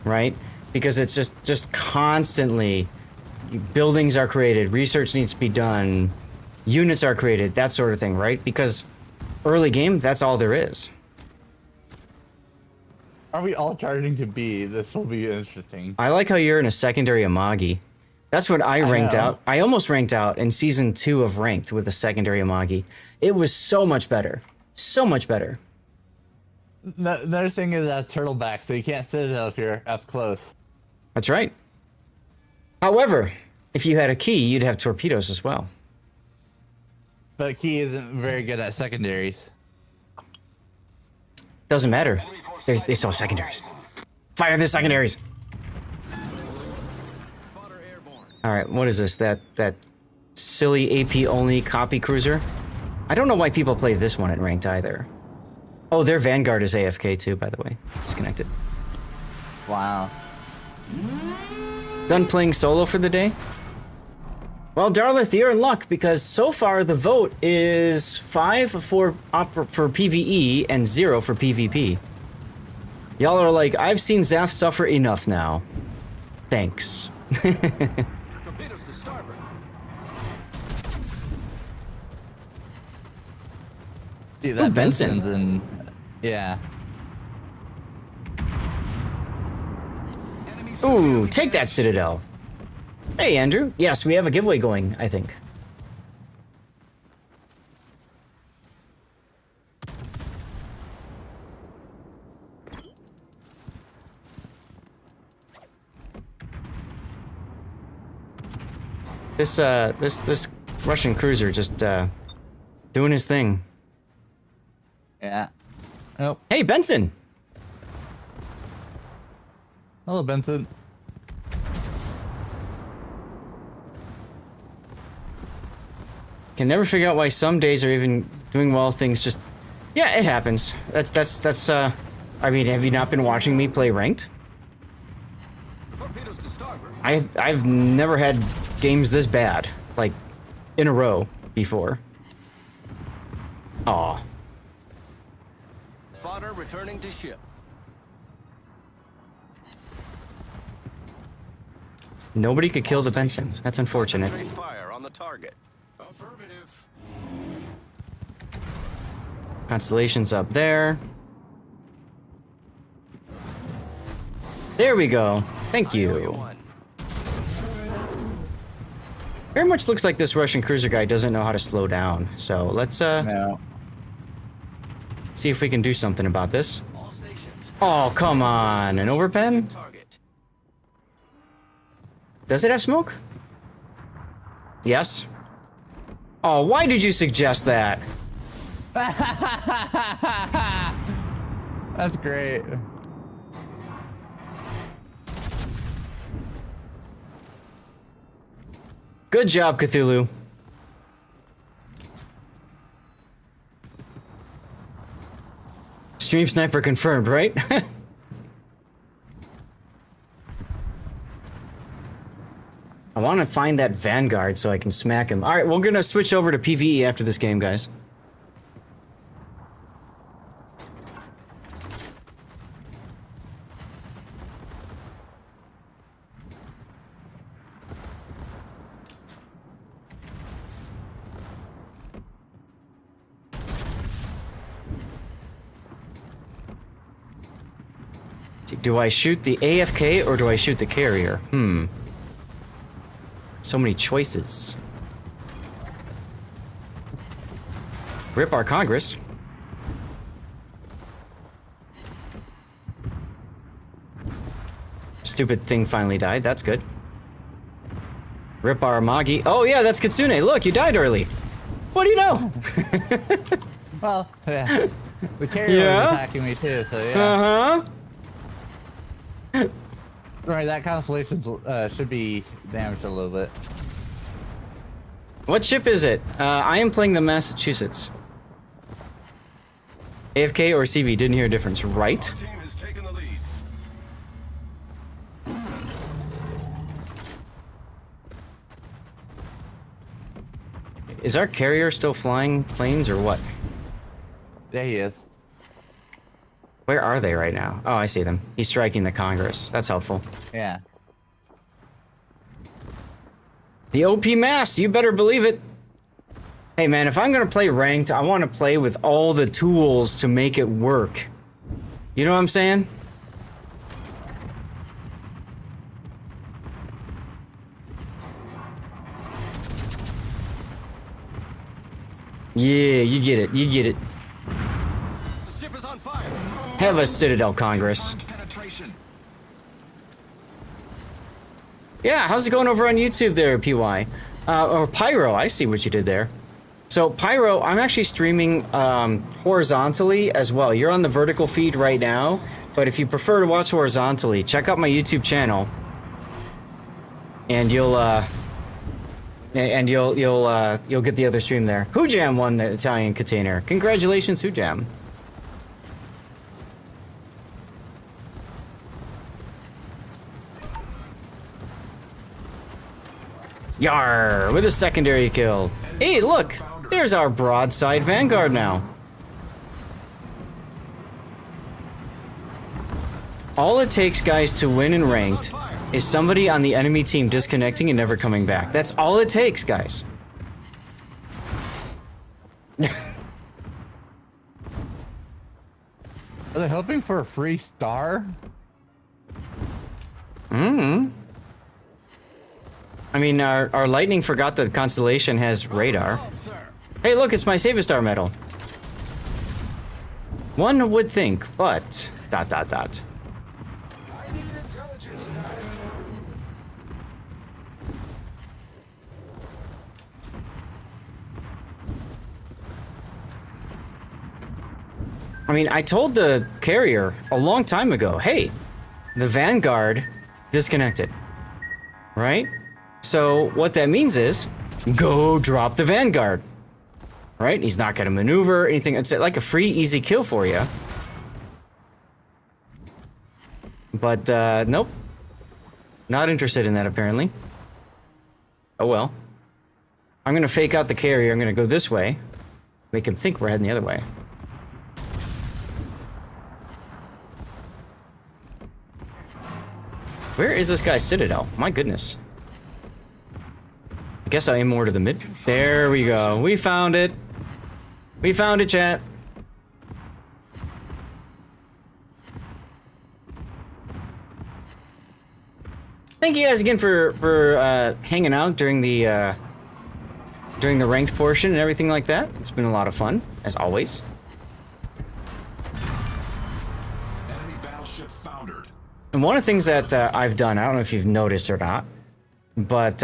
right? Because it's just constantly buildings are created, research needs to be done, units are created, that sort of thing, right? Because early game, that's all there is. Are we all charging to B? This will be interesting. I like how you're in a secondary Amagi. That's what I ranked out. I almost ranked out in season 2 of Ranked with a secondary Amagi. It was so much better. So much better. Another thing is turtleback, so you can't sit it if you're up close. That's right. However, if you had a key, you'd have torpedoes as well. But key isn't very good at secondaries. Doesn't matter. They still have secondaries. Fire the secondaries. All right, what is this? That silly AP only copy cruiser? I don't know why people play this one at Ranked either. Oh, their Vanguard is AFK too, by the way. Disconnected. Wow. Done playing solo for the day? Well, Darlith, you're in luck because so far the vote is 5 for PvE and 0 for PvP. Y'all are like, I've seen Zath suffer enough now. Thanks. Torpedoes to starboard. See, that Benson. Benson's in... Yeah. Ooh, take that, Citadel. Hey, Andrew. Yes, we have a giveaway going, I think. This Russian cruiser just doing his thing. Yeah. Oh. Hey, Benson. Hello, Benson. Can never figure out why some days are even doing well, things just... Yeah, it happens. That's I mean, have you not been watching me play Ranked? Torpedoes to starboard. I've never had games this bad, like, in a row before. Aw. Spotter returning to ship. Nobody could kill the Benson. That's unfortunate. Concentrate fire on the target. Affirmative. Constellation's up there. There we go. Thank you. Very much looks like this Russian cruiser guy doesn't know how to slow down. So let's see if we can do something about this. Oh, come on. An overpen? Does it have smoke? Yes. Oh, why did you suggest that? That's great. Good job, Cthulhu. Stream sniper confirmed, right? I want to find that Vanguard so I can smack him. All right, we're going to switch over to PvE after this game, guys. Do I shoot the AFK or do I shoot the carrier? So many choices. Rip our Congress. Stupid thing finally died. That's good. Rip our Magi. Oh yeah, that's Kitsune. Look, you died early. What do you know? Well, yeah. The carrier was attacking me too, so yeah. Right, that constellation should be damaged a little bit. What ship is it? I am playing the Massachusetts. AFK or CV, didn't hear a difference, right? Is our carrier still flying planes or what? There he is. Where are they right now? Oh, I see them. He's striking the Congress. That's helpful. Yeah. The OP mass, you better believe it. Hey man, if I'm gonna play ranked, I want to play with all the tools to make it work. You know what I'm saying? Yeah, you get it. You get it. The ship is on fire. Have a Citadel Congress. Yeah, how's it going over on YouTube there, PY? Or Pyro, I see what you did there. So, Pyro, I'm actually streaming horizontally as well. You're on the vertical feed right now, but if you prefer to watch horizontally, check out my YouTube channel. And you'll get the other stream there. Hoojam won the Italian container. Congratulations, Hoojam. Yar, with a secondary kill. Hey, look, there's our broadside Vanguard now. All it takes, guys, to win in ranked is somebody on the enemy team disconnecting and never coming back. That's all it takes, guys. Are they hoping for a free star? I mean, our Lightning forgot that the Constellation has radar. Hey, look, it's my Save a Star medal. One would think, but... ... I mean, I told the carrier a long time ago, hey, the Vanguard disconnected, right? So what that means is, go drop the Vanguard, right? He's not going to maneuver or anything. It's like a free, easy kill for you. But, nope. Not interested in that, apparently. Oh well. I'm going to fake out the carrier. I'm going to go this way. Make him think we're heading the other way. Where is this guy's Citadel? My goodness. I guess I aim more to the mid. There we go. We found it. We found it, chat. Thank you guys again for hanging out during the ranked portion and everything like that. It's been a lot of fun, as always. Enemy battleship foundered. And one of the things that I've done, I don't know if you've noticed or not, but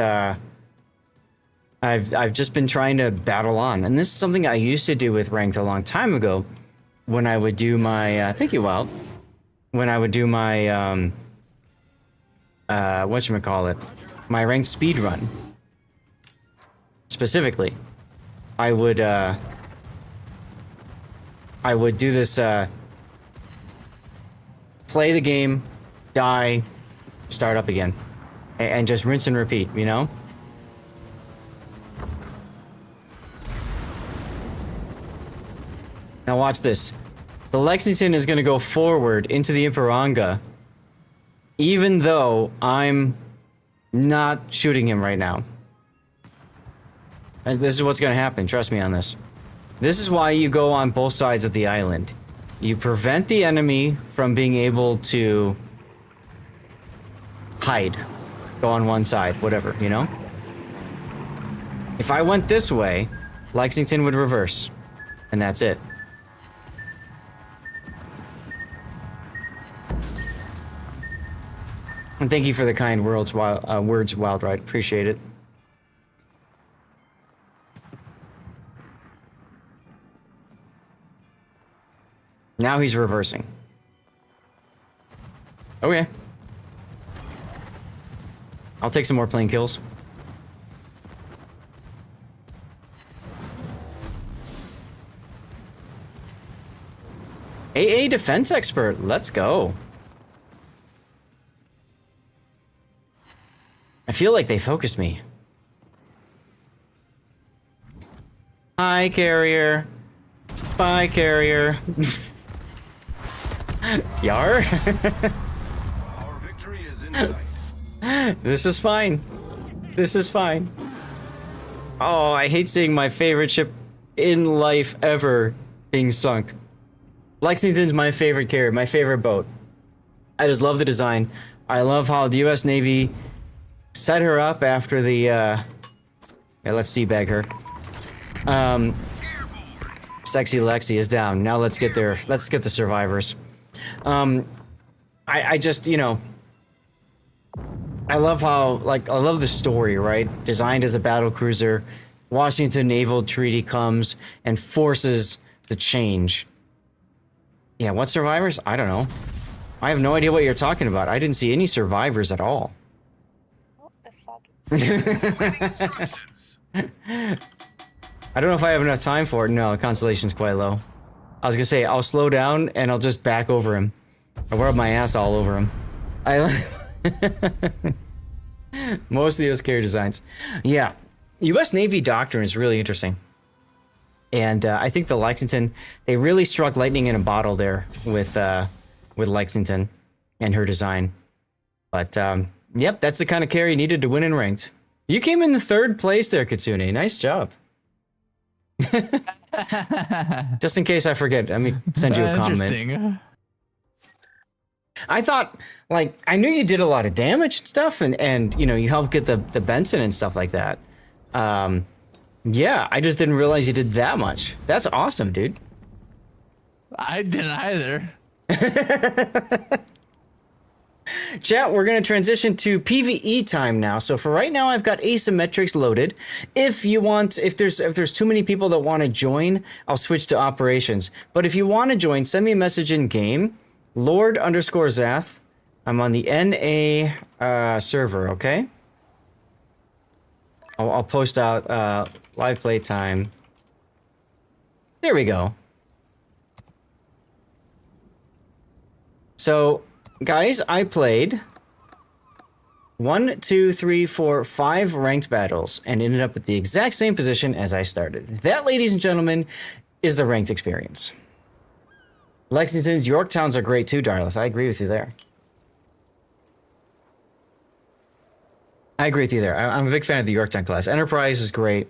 I've just been trying to battle on, and this is something I used to do with ranked a long time ago, when I would do my thank you, Wild, when I would do my whatchamacallit, my ranked speed run. Specifically, I would do this play the game, die, start up again, and just rinse and repeat, you know? Now watch this. The Lexington is going to go forward into the Imperanga, even though I'm not shooting him right now. And this is what's going to happen, trust me on this. This is why you go on both sides of the island. You prevent the enemy from being able to hide. Go on one side, whatever, you know? If I went this way, Lexington would reverse. And that's it. And thank you for the kind words, Wild Ride. Appreciate it. Now he's reversing. Okay. I'll take some more plane kills. AA defense expert, let's go. I feel like they focused me. Hi, carrier. Bye, carrier. Yar? Our victory is in sight. This is fine. This is fine. Oh, I hate seeing my favorite ship in life ever being sunk. Lexington's my favorite carrier, my favorite boat. I just love the design. I love how the US Navy set her up after the, yeah, let's teabag her. Sexy Lexi is down. Now let's get the survivors. I just, you know, I love how, like, I love the story, right? Designed as a battle cruiser, Washington Naval Treaty comes and forces the change. Yeah, what survivors? I don't know. I have no idea what you're talking about. I didn't see any survivors at all. What the fuck? I don't know if I have enough time for it. No, the constellation's quite low. I was gonna say, I'll slow down and I'll just back over him. I rub my ass all over him. Most of those carrier designs. Yeah. US Navy doctrine is really interesting. And I think the Lexington, they really struck lightning in a bottle there with Lexington and her design. But, yep, that's the kind of carry you needed to win in ranked. You came in the 3rd place there, Kitsune. Nice job. Just in case I forget, let me send you a comment. I thought, like, I knew you did a lot of damage and stuff, and you know, you helped get the Benson and stuff like that. Yeah, I just didn't realize you did that much. That's awesome, dude. I didn't either. Chat, we're going to transition to PvE time now. So for right now, I've got asymmetrics loaded. If you want, if there's too many people that want to join, I'll switch to operations. But if you want to join, send me a message in game. Lord_Zath. I'm on the NA server, okay? I'll post out live play time. There we go. So, guys, I played 1, 2, 3, 4, 5 ranked battles and ended up at the exact same position as I started. That, ladies and gentlemen, is the ranked experience. Lexington's, Yorktowns are great too, Darlith. I agree with you there. I'm a big fan of the Yorktown class. Enterprise is great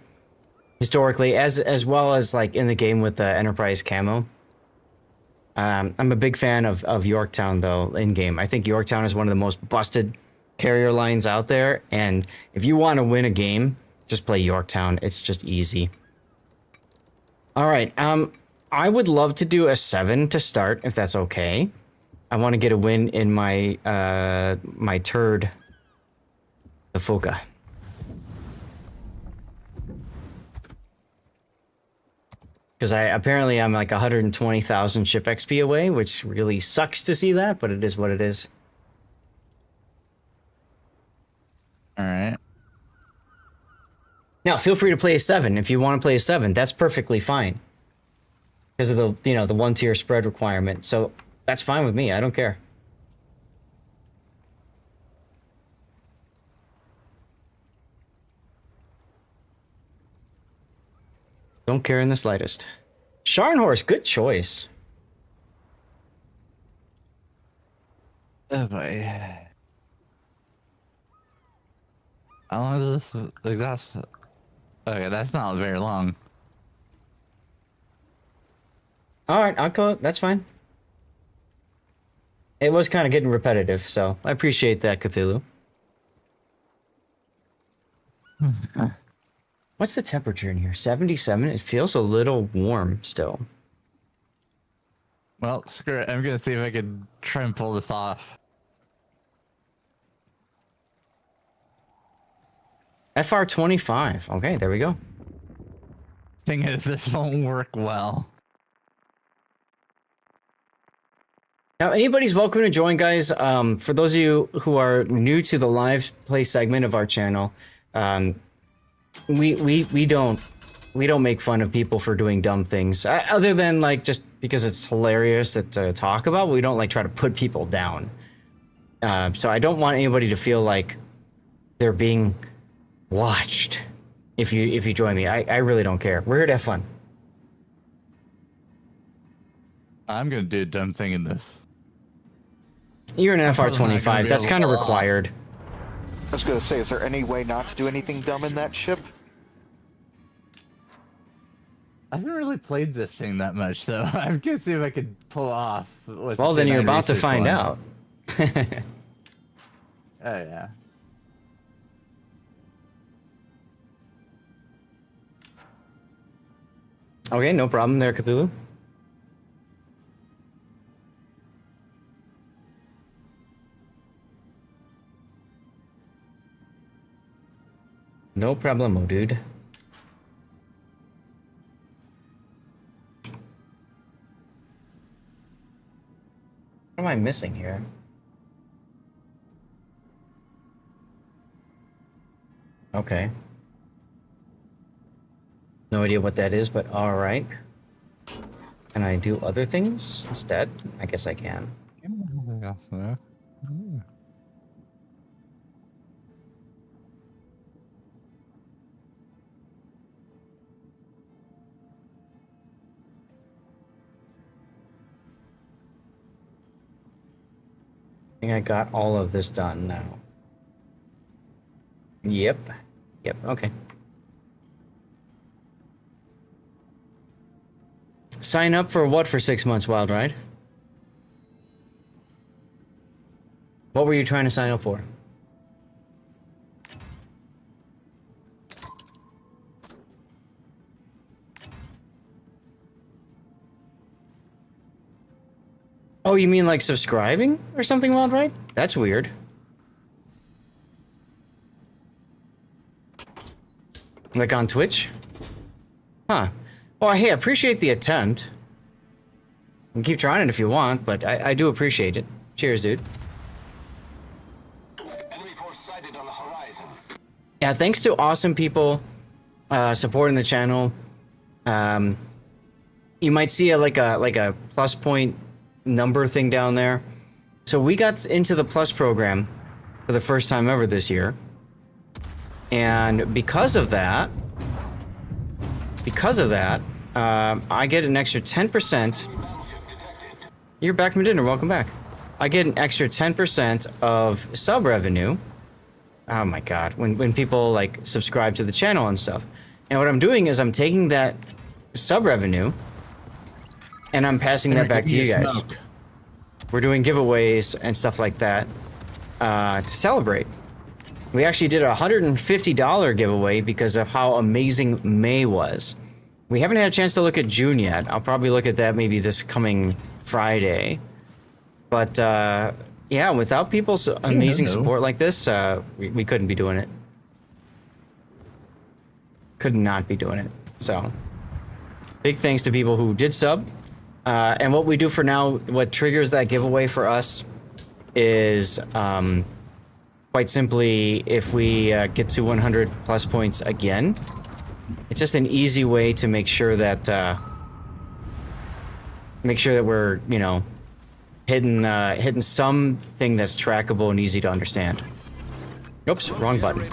historically, as well as like in the game with the Enterprise camo. I'm a big fan of Yorktown though in game. I think Yorktown is one of the most busted carrier lines out there, and if you want to win a game, just play Yorktown. It's just easy. All right, I would love to do a 7 to start if that's okay. I want to get a win in my my turd. The Foka. Because I'm like 120,000 ship XP away, which really sucks to see that, but it is what it is. All right. Now, feel free to play a 7 if you want to play a 7. That's perfectly fine. Because of the, you know, the 1-tier spread requirement. So that's fine with me. I don't care. Don't care in the slightest. Scharnhorst, good choice. Oh boy. How long is this? Like that's okay. That's not very long. All right, I'll call it. That's fine. It was kind of getting repetitive, so I appreciate that, Cthulhu. What's the temperature in here? 77? It feels a little warm still. Well, screw it. I'm gonna see if I can try and pull this off. FR25. Okay, there we go. Thing is, this won't work well. Now, anybody's welcome to join, guys. For those of you who are new to the live play segment of our channel, we don't make fun of people for doing dumb things, other than like just because it's hilarious to talk about. We don't like try to put people down. So I don't want anybody to feel like they're being watched if you join me. I really don't care. We're here to have fun. I'm gonna do a dumb thing in this. You're an FR25. That's kind of required. I was gonna say, is there any way not to do anything dumb in that ship? I haven't really played this thing that much, so I'm gonna see if I could pull off. Well, then you're about to find out. Oh yeah. Okay, no problem there, Cthulhu. No problemo, dude. What am I missing here? Okay. No idea what that is, but alright. Can I do other things instead? I guess I can. I think I got all of this done now. Yep. Yep, okay. Sign up for what for 6 months, Wild Ride? What were you trying to sign up for? Oh, you mean like subscribing or something, Wild Ride? That's weird. Like on Twitch? Huh. Well, hey, I appreciate the attempt. You can keep trying it if you want, but I do appreciate it. Cheers, dude. Enemy force sighted on the horizon. Yeah, thanks to awesome people supporting the channel. You might see like a plus point number thing down there. So we got into the Plus program for the first time ever this year. And because of that, I get an extra 10%. You're back from dinner, welcome back. I get an extra 10% of sub revenue. Oh my god, when people like subscribe to the channel and stuff. And what I'm doing is I'm taking that sub revenue and I'm passing that back to you guys. We're doing giveaways and stuff like that to celebrate. We actually did a $150 giveaway because of how amazing May was. We haven't had a chance to look at June yet. I'll probably look at that maybe this coming Friday. But yeah, without people's amazing support like this, we couldn't be doing it. Could not be doing it. So, big thanks to people who did sub. And what we do for now, what triggers that giveaway for us is quite simply if we get to 100 plus points again. It's just an easy way to make sure that we're, you know, hitting something that's trackable and easy to understand. Oops, wrong button.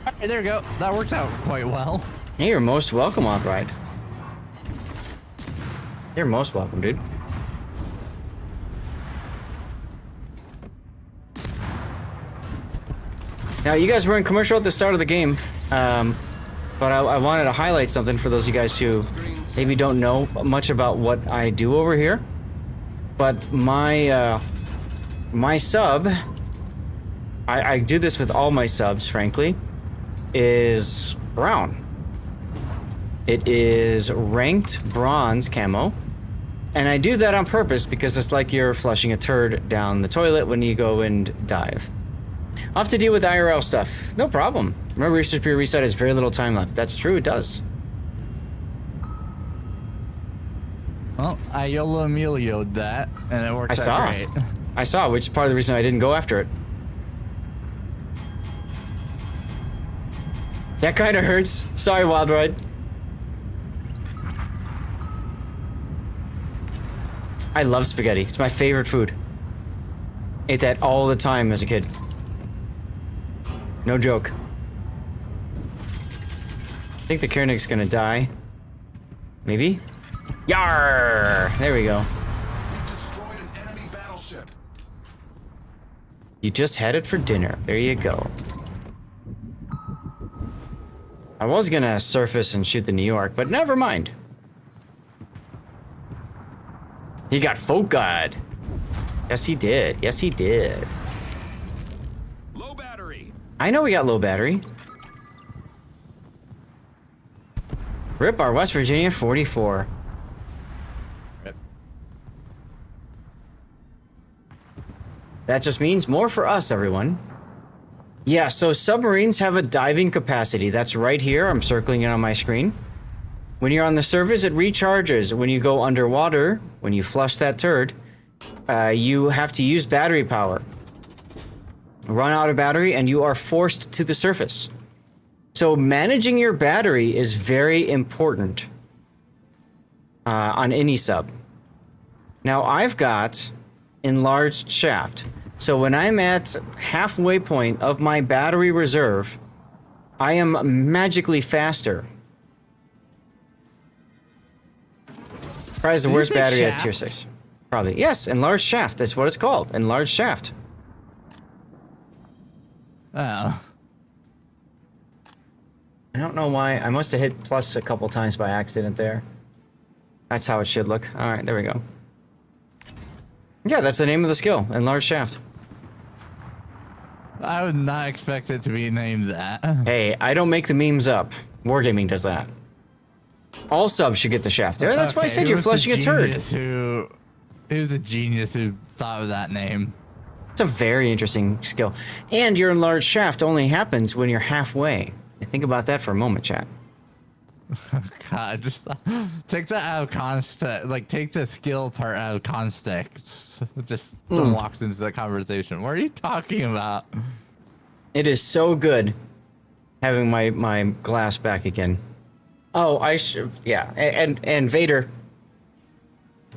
Alright, there we go. That worked out quite well. Hey, you're most welcome, Albright. You're most welcome, dude. Now, you guys were in commercial at the start of the game, but I wanted to highlight something for those of you guys who maybe don't know much about what I do over here. But my sub, I do this with all my subs, frankly, is brown. It is ranked bronze camo. And I do that on purpose because it's like you're flushing a turd down the toilet when you go and dive. I'll have to deal with IRL stuff. No problem. Remember, your superior reset has very little time left. That's true, it does. Well, I YOLO Emilio'd that, and it worked out great. I saw, which is part of the reason I didn't go after it. That kind of hurts. Sorry, Wild Ride. I love spaghetti. It's my favorite food. Ate that all the time as a kid. No joke. I think the Koenig's gonna die. Maybe? Yar! There we go. We destroyed an enemy battleship. You just had it for dinner. There you go. I was gonna surface and shoot the New York, but never mind. He got focused. Yes, he did. Yes, he did. Low battery. I know we got low battery. Rip our West Virginia 44. Rip. That just means more for us, everyone. Yeah, so submarines have a diving capacity. That's right here. I'm circling it on my screen. When you're on the surface, it recharges. When you go underwater, when you flush that turd, you have to use battery power. Run out of battery, and you are forced to the surface. So managing your battery is very important on any sub. Now, I've got enlarged shaft. So when I'm at halfway point of my battery reserve, I am magically faster. Probably the worst battery at tier 6. Probably. Yes, enlarged shaft. That's what it's called. Enlarged shaft. Oh. I don't know why. I must have hit plus a couple times by accident there. That's how it should look. Alright, there we go. Yeah, that's the name of the skill. Enlarged shaft. I would not expect it to be named that. Hey, I don't make the memes up. Wargaming does that. All subs should get the shaft. That's why I said you're flushing a turd. Who's a genius who thought of that name? It's a very interesting skill. And your enlarged shaft only happens when you're halfway. Think about that for a moment, chat. God, just take that out of context. Like, take the skill part out of context. Just someone walks into the conversation. What are you talking about? It is so good having my glass back again. Oh, I should, yeah, and Vader.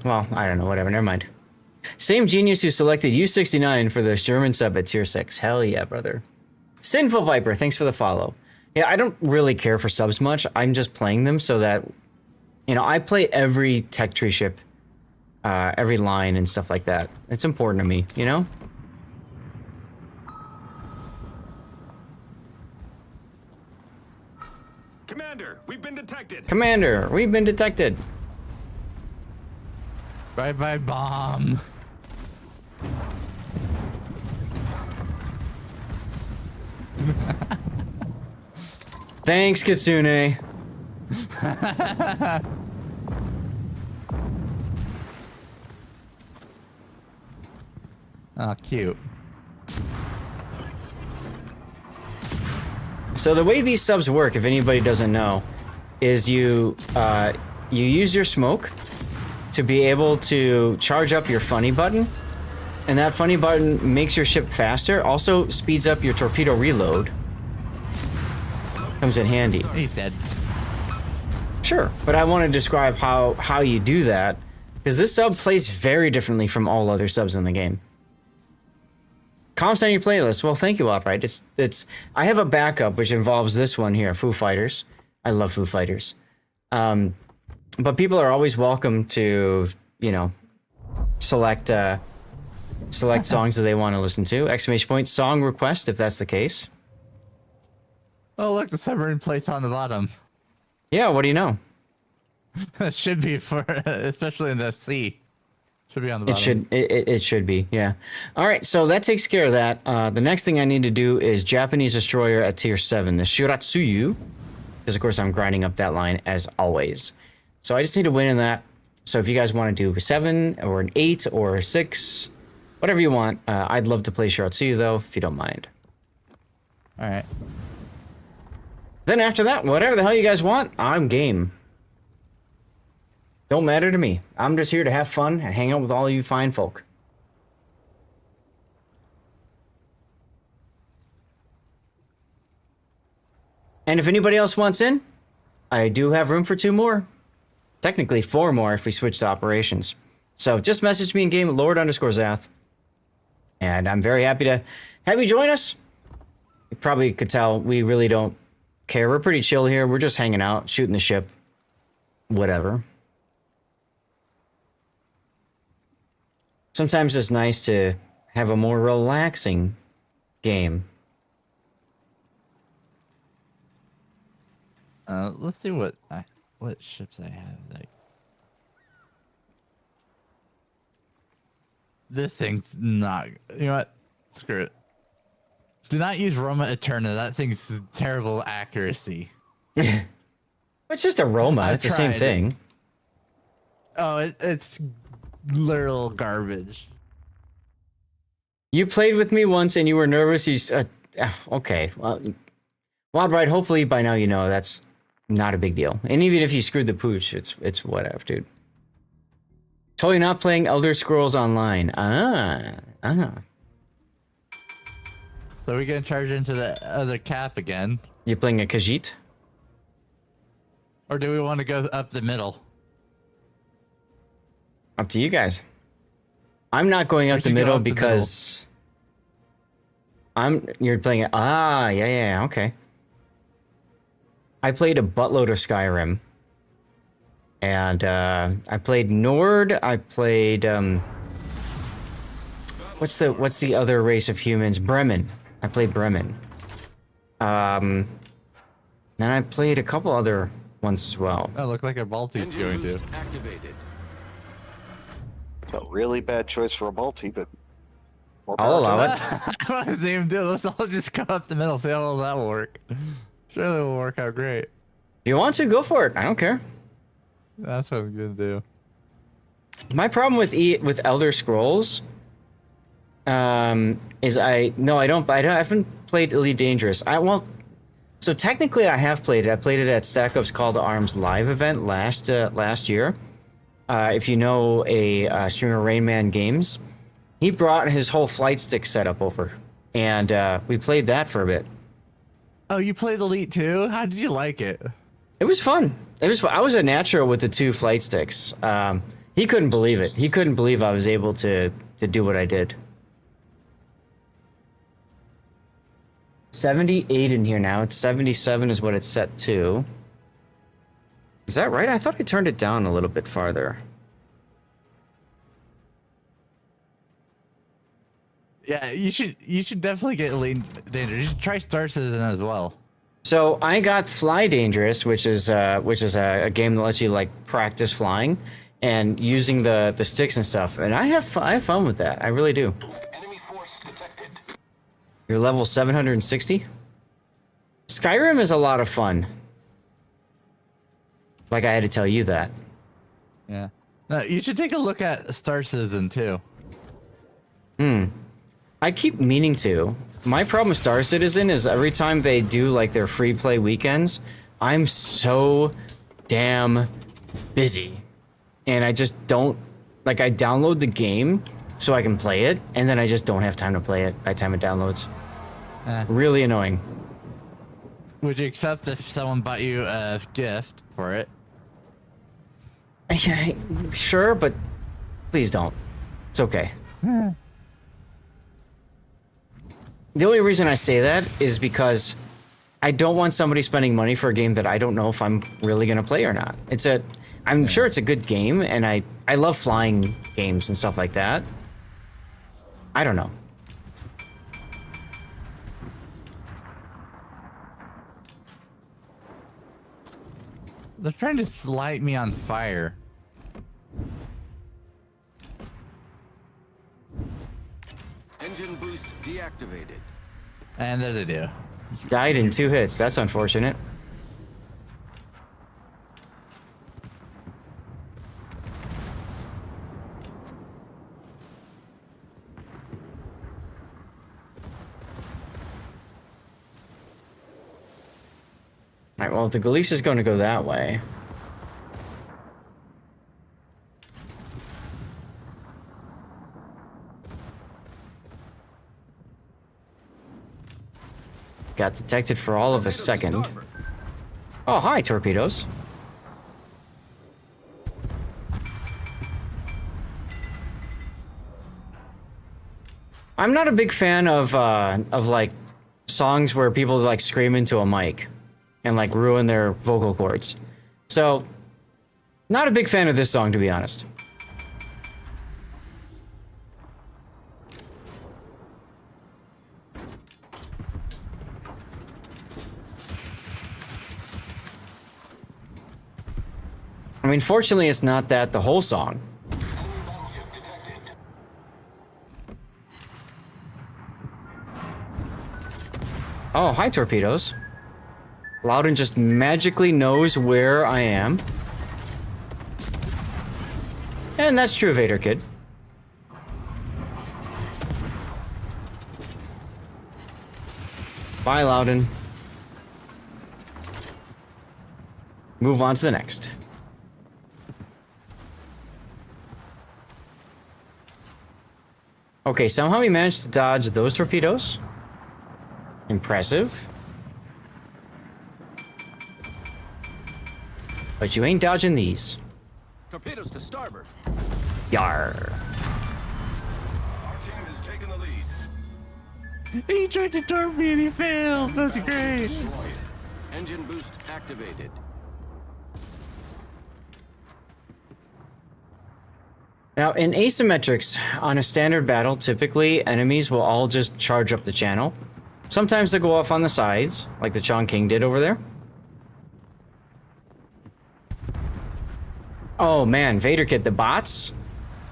Well, I don't know, whatever, never mind. Same genius who selected U69 for the German sub at tier 6. Hell yeah, brother. Sinful Viper, thanks for the follow. Yeah, I don't really care for subs much. I'm just playing them so that, you know, I play every tech tree ship, every line and stuff like that. It's important to me, you know? Commander, we've been detected. Commander, we've been detected. Bye-bye, bomb. Thanks, Kitsune. Oh, cute. So the way these subs work, if anybody doesn't know, is you use your smoke to be able to charge up your funny button, and that funny button makes your ship faster, also speeds up your torpedo reload. Comes in handy. He's dead. Sure, but I want to describe how you do that, because this sub plays very differently from all other subs in the game. Comps on your playlist. Well, thank you, Upright. It's I have a backup which involves this one here, Foo Fighters. I love Foo Fighters. But people are always welcome to, you know, select songs that they want to listen to. Exclamation point, song request, if that's the case. Oh, look, the submarine plate's on the bottom. Yeah, what do you know? It should be for, especially in the sea. Should be on the It bottom. it should be, yeah. All right, so that takes care of that. The next thing I need to do is Japanese destroyer at tier 7, the Shiratsuyu, because of course I'm grinding up that line as always. So I just need to win in that. So if you guys want to do a 7 or an 8 or a 6, whatever you want, I'd love to play Shiratsuyu though, if you don't mind. All right. Then after that, whatever the hell you guys want, I'm game. Don't matter to me. I'm just here to have fun and hang out with all you fine folk. And if anybody else wants in, I do have room for 2 more. Technically 4 more if we switch to operations. So just message me in game, Lord_Zath. And I'm very happy to have you join us. You probably could tell we really don't care. We're pretty chill here. We're just hanging out, shooting the ship. Whatever. Sometimes it's nice to have a more relaxing game. Let's see what ships I have. Like, this thing's not. You know what? Screw it. Do not use Roma Eterna. That thing's terrible accuracy. It's just a Roma. It's the same thing. Oh, it's literal garbage. You played with me once and you were nervous. Okay. Well, Wildride, hopefully by now you know that's not a big deal. And even if you screwed the pooch, it's whatever, dude. Totally not playing Elder Scrolls Online. So we're gonna charge into the other cap again. You playing a Khajiit? Or do we want to go up the middle? Up to you guys. I'm not going up the middle because you're playing it. Yeah, okay. I played a buttload of Skyrim. And I played Nord. I played what's the other race of humans? Bremen. I played Bremen. Then I played a couple other ones as well. That looked like a Balti's going to. Activated. A really bad choice for a multi, but I'll allow it. I want to see him do it. Let's all just go up the middle, see how well that will work. Surely it will work out great. If you want to, go for it. I don't care. That's what I'm gonna do. My problem with Elder Scrolls is I haven't played Elite Dangerous. So technically I have played it. I played it at Stack Up's Call to Arms live event last year. If you know a streamer, Rainman Games, he brought his whole flight stick setup over, and we played that for a bit. Oh, you played Elite too? How did you like it? It was fun. I was a natural with the 2 flight sticks. He couldn't believe it. He couldn't believe I was able to do what I did. 78 in here now. It's 77 is what it's set to. Is that right? I thought I turned it down a little bit farther. Yeah, you should definitely get Elite Dangerous. You should try Star Citizen as well. So I got Fly Dangerous, which is a game that lets you like practice flying and using the sticks and stuff, and I have fun with that. I really do. Enemy force detected. You're level 760. Skyrim is a lot of fun. Like I had to tell you that. Yeah. No, you should take a look at Star Citizen too. I keep meaning to. My problem with Star Citizen is every time they do like their free play weekends, I'm so damn busy. And I just don't, like, I download the game so I can play it, and then I just don't have time to play it by the time it downloads. Really annoying. Would you accept if someone bought you a gift for it? Yeah, sure, but please don't. It's okay. The only reason I say that is because I don't want somebody spending money for a game that I don't know if I'm really gonna play or not. I'm sure it's a good game, and I love flying games and stuff like that. I don't know. They're trying to light me on fire. Engine boost deactivated. And there they do. Died in 2 hits. That's unfortunate. Alright, well, the Galeese is going to go that way. Got detected for all of a second. Oh, hi, torpedoes. I'm not a big fan of like songs where people like scream into a mic and like ruin their vocal cords. So, not a big fan of this song, to be honest. I mean, fortunately, it's not that the whole song. Oh, hi, torpedoes. Loudon just magically knows where I am. And that's true, Vader Kid. Bye, Loudon. Move on to the next. Okay, somehow we managed to dodge those torpedoes. Impressive. But you ain't dodging these. Torpedoes to starboard. Yar. Our team is taking the lead. He tried to torp me and he failed. That's great. Engine boost activated. Now, in asymmetrics, on a standard battle, typically enemies will all just charge up the channel. Sometimes they'll go off on the sides, like the Chongqing did over there. Oh man, Vader Kit, the bots?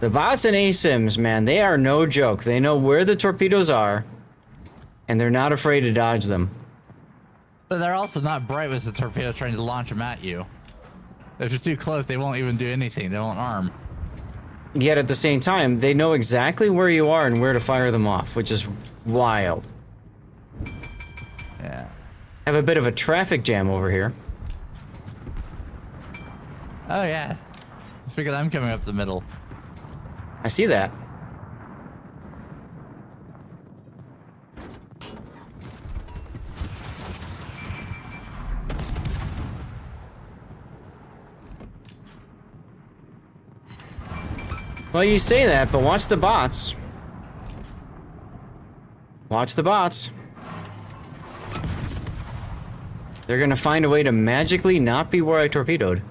The bots and ASIMs, man, they are no joke. They know where the torpedoes are, and they're not afraid to dodge them. But they're also not bright with the torpedo trying to launch them at you. If you're too close, they won't even do anything. They won't arm. Yet at the same time, they know exactly where you are and where to fire them off, which is wild. Yeah. Have a bit of a traffic jam over here. Oh yeah. It's because I'm coming up the middle. I see that. Well, you say that, but watch the bots. Watch the bots. They're gonna find a way to magically not be where I torpedoed.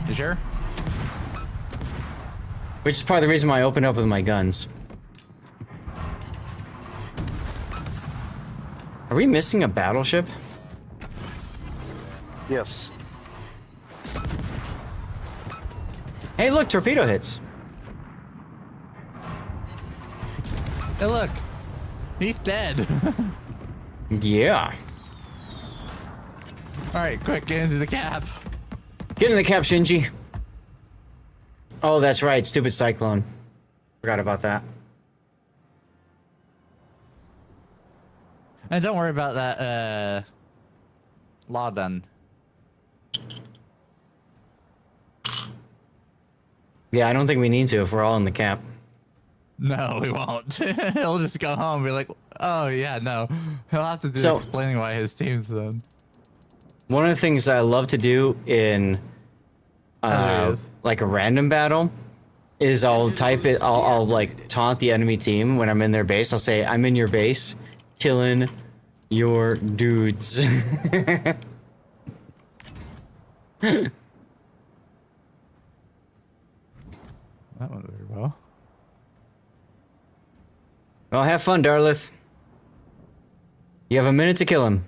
You sure? Which is part of the reason why I opened up with my guns. Are we missing a battleship? Yes. Hey, look, torpedo hits. Hey, look. He's dead. Yeah. Alright, quick, get into the cap. Get in the cap, Shinji. Oh, that's right, stupid cyclone. Forgot about that. And don't worry about that, law done. Yeah, I don't think we need to if we're all in the cap. No, we won't. He'll just go home and be like, oh, yeah, no. He'll have to do So- explaining why his team's done. One of the things I love to do in like a random battle is I'll type it, I'll like taunt the enemy team when I'm in their base. I'll say, I'm in your base, killing your dudes. That went very well. Well, have fun, Darlith. You have a minute to kill him.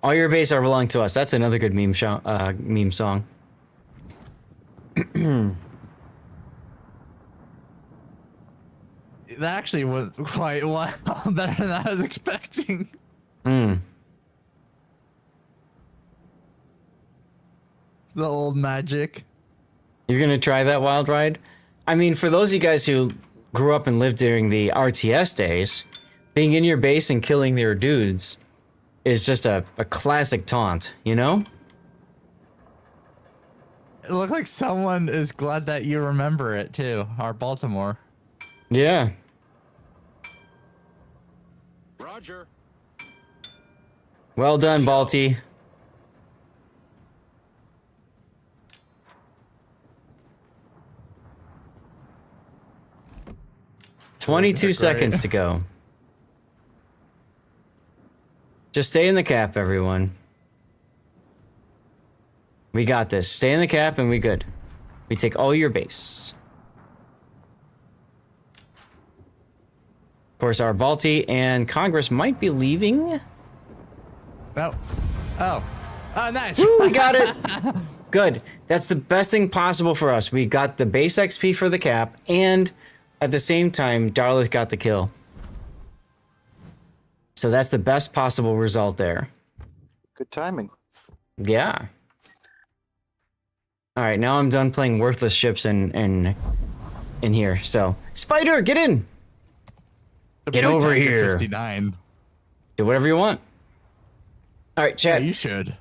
All your base are belong to us. That's another good meme song. That actually was quite well better than I was expecting. Hmm. The old magic. You're gonna try that wild ride? I mean, for those of you guys who grew up and lived during the RTS days, being in your base and killing their dudes is just a classic taunt, you know? It looked like someone is glad that you remember it too. Our Baltimore. Yeah. Roger. Well done, Balti. "22 seconds to go. Just stay in the cap, everyone. We got this. Stay in the cap and we good. We take all your base. Of course, our Balti and Congress might be leaving. No. Oh. Oh, nice. Woo, we got it. Good. That's the best thing possible for us. We got the base XP for the cap, and at the same time, Darlith got the kill. So that's the best possible result there. Good timing. Yeah. All right, now I'm done playing worthless ships in here. So, Spider, get in. Get over here. 59. Do whatever you want. All right, chat. Yeah, you should.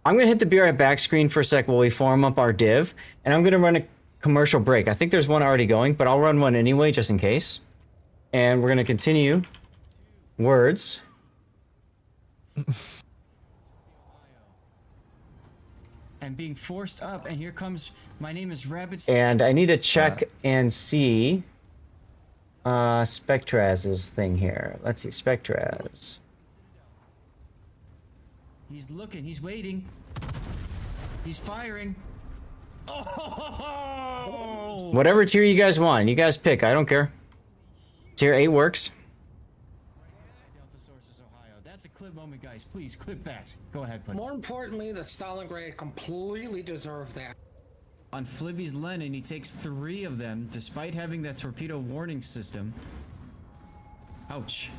I'm gonna hit the be right back screen for a sec while we form up our div, and I'm gonna run a commercial break. I think there's one already going, but I'll run one anyway just in case. And we're gonna continue words. And being forced up, and here comes, my name is Rabbit. And I need to check and see Spectraz's thing here. Let's see, Spectraz. He's looking, he's waiting. He's firing. Oh! Whatever tier you guys want, you guys pick. I don't care. Tier 8 works. That's a clip moment, guys. Please clip that. Go ahead, please. More importantly, the Stalingrad completely deserved that. On Flibby's Lenin, he takes 3 of them, despite having that torpedo warning system. Ouch.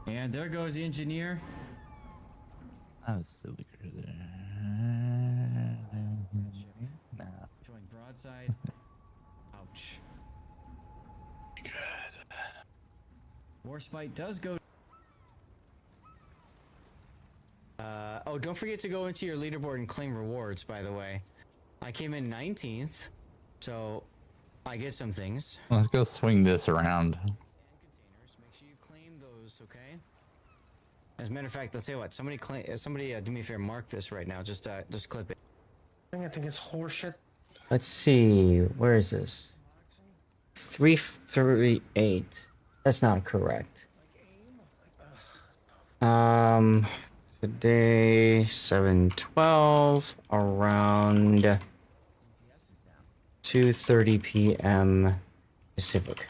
And there goes the engineer. That was silly there. Showing broadside. Ouch. Good. Warspite does go. Oh, don't forget to go into your leaderboard and claim rewards, by the way. I came in 19th, so I get some things. Let's go swing this around. Make sure you claim those, okay? As a matter of fact, I'll tell you what. Somebody do me a favor, mark this right now. Just clip it. I think it's horseshit. Let's see, where is this? 338. That's not correct. Today 7:12 around 2:30 p.m. Pacific.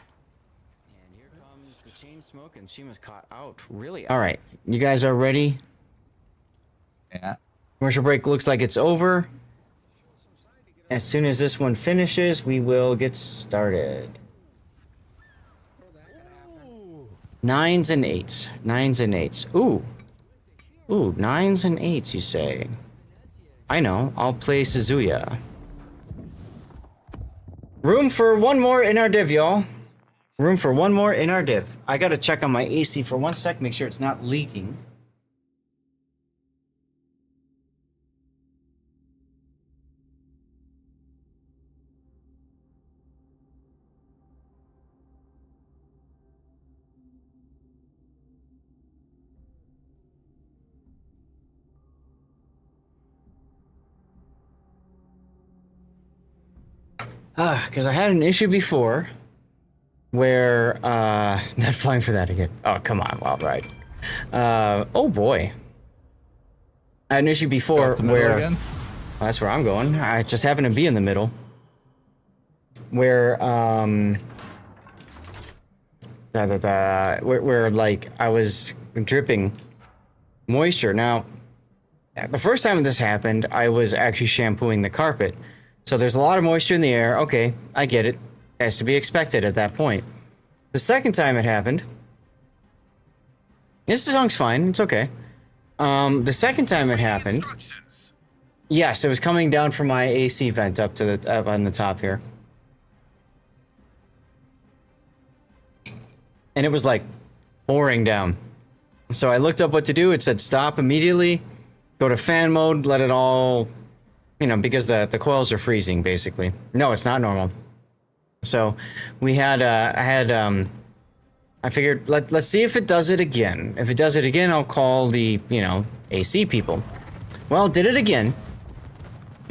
And here comes the chain smoke, and she was caught out. Really? All right, you guys are ready? Yeah. Commercial break looks like it's over. As soon as this one finishes, we will get started. 9s and 8s. 9s and 8s. Ooh. Ooh, 9s and 8s, you say? I know. I'll play Suzuya. Room for one more in our div, y'all. Room for one more in our div. I gotta check on my AC for 1 sec, make sure it's not leaking. Because I had an issue before where, not flying for that again. Oh, come on, Wild Ride. Oh boy. I had an issue before where, That's where I'm going. I just happen to be in the middle. Where, where like, I was dripping moisture. Now, the first time this happened, I was actually shampooing the carpet. So there's a lot of moisture in the air. Okay, I get it. Has to be expected at that point. The second time it happened, this song's fine. It's okay. The second time it happened, yes, it was coming down from my AC vent up to the up on the top here, and it was like pouring down. So I looked up what to do. It said stop immediately, go to fan mode, let it all, you know, because the coils are freezing basically. No, it's not normal. So we had I figured let's see if it does it again. If it does it again, I'll call the, you know, AC people. Well, did it again.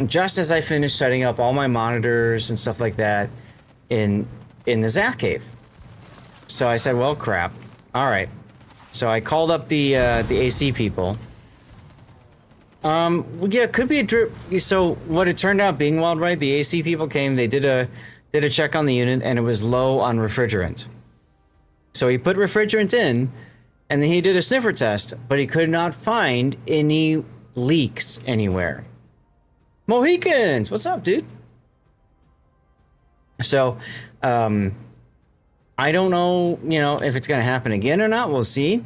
Just as I finished setting up all my monitors and stuff like that in the Zath cave. So I said, well, crap. All right. So I called up the AC people. Well, yeah, it could be a drip. So what it turned out being, Wild, right? The AC people came. They did a check on the unit, and it was low on refrigerant. So he put refrigerant in, and then he did a sniffer test, but he could not find any leaks anywhere. Mohicans, what's up, dude? So, I don't know, you know, if it's gonna happen again or not. We'll see.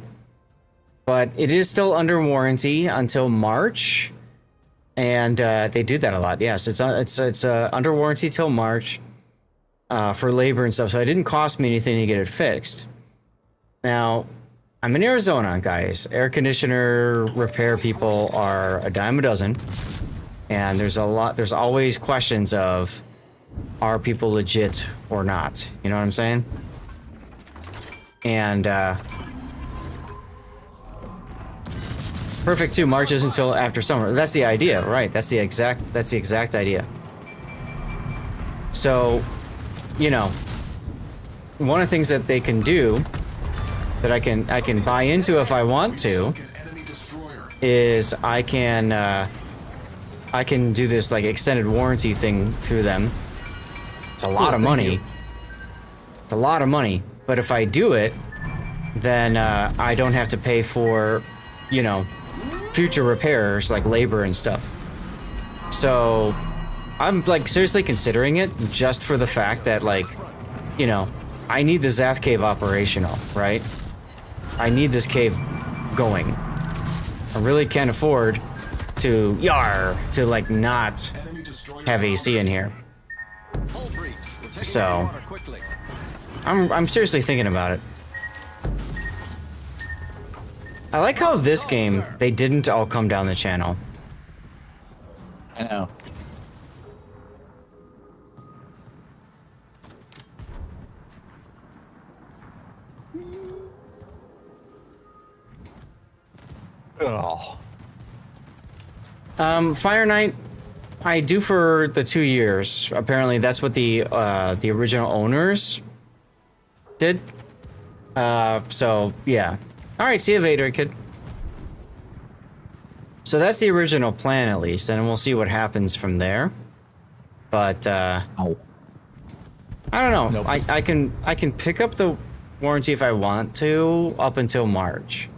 But it is still under warranty until March, and they do that a lot. Yes, it's under warranty till March for labor and stuff. So it didn't cost me anything to get it fixed. Now, I'm in Arizona, guys. Air conditioner repair people are a dime a dozen, and there's always questions of, are people legit or not? You know what I'm saying? And perfect 2 marches until after summer. That's the idea, right? That's the exact idea. So, you know, one of the things that they can do that I can buy into if I want to is I can do this like extended warranty thing through them. It's a lot of money. It's a lot of money. But if I do it, then I don't have to pay for, you know, future repairs like labor and stuff. So I'm like seriously considering it just for the fact that, like, you know, I need the Zath cave operational, right? I need this cave going. I really can't afford to like not have AC in here. So I'm seriously thinking about it. I like how this game, they didn't all come down the channel. I know. Oh. Fire Knight, I do for the 2 years. Apparently, that's what the original owners did. So yeah. All right, see you later, kid. So that's the original plan, at least, and we'll see what happens from there. But I don't know. Nope. I can pick up the warranty if I want to up until March.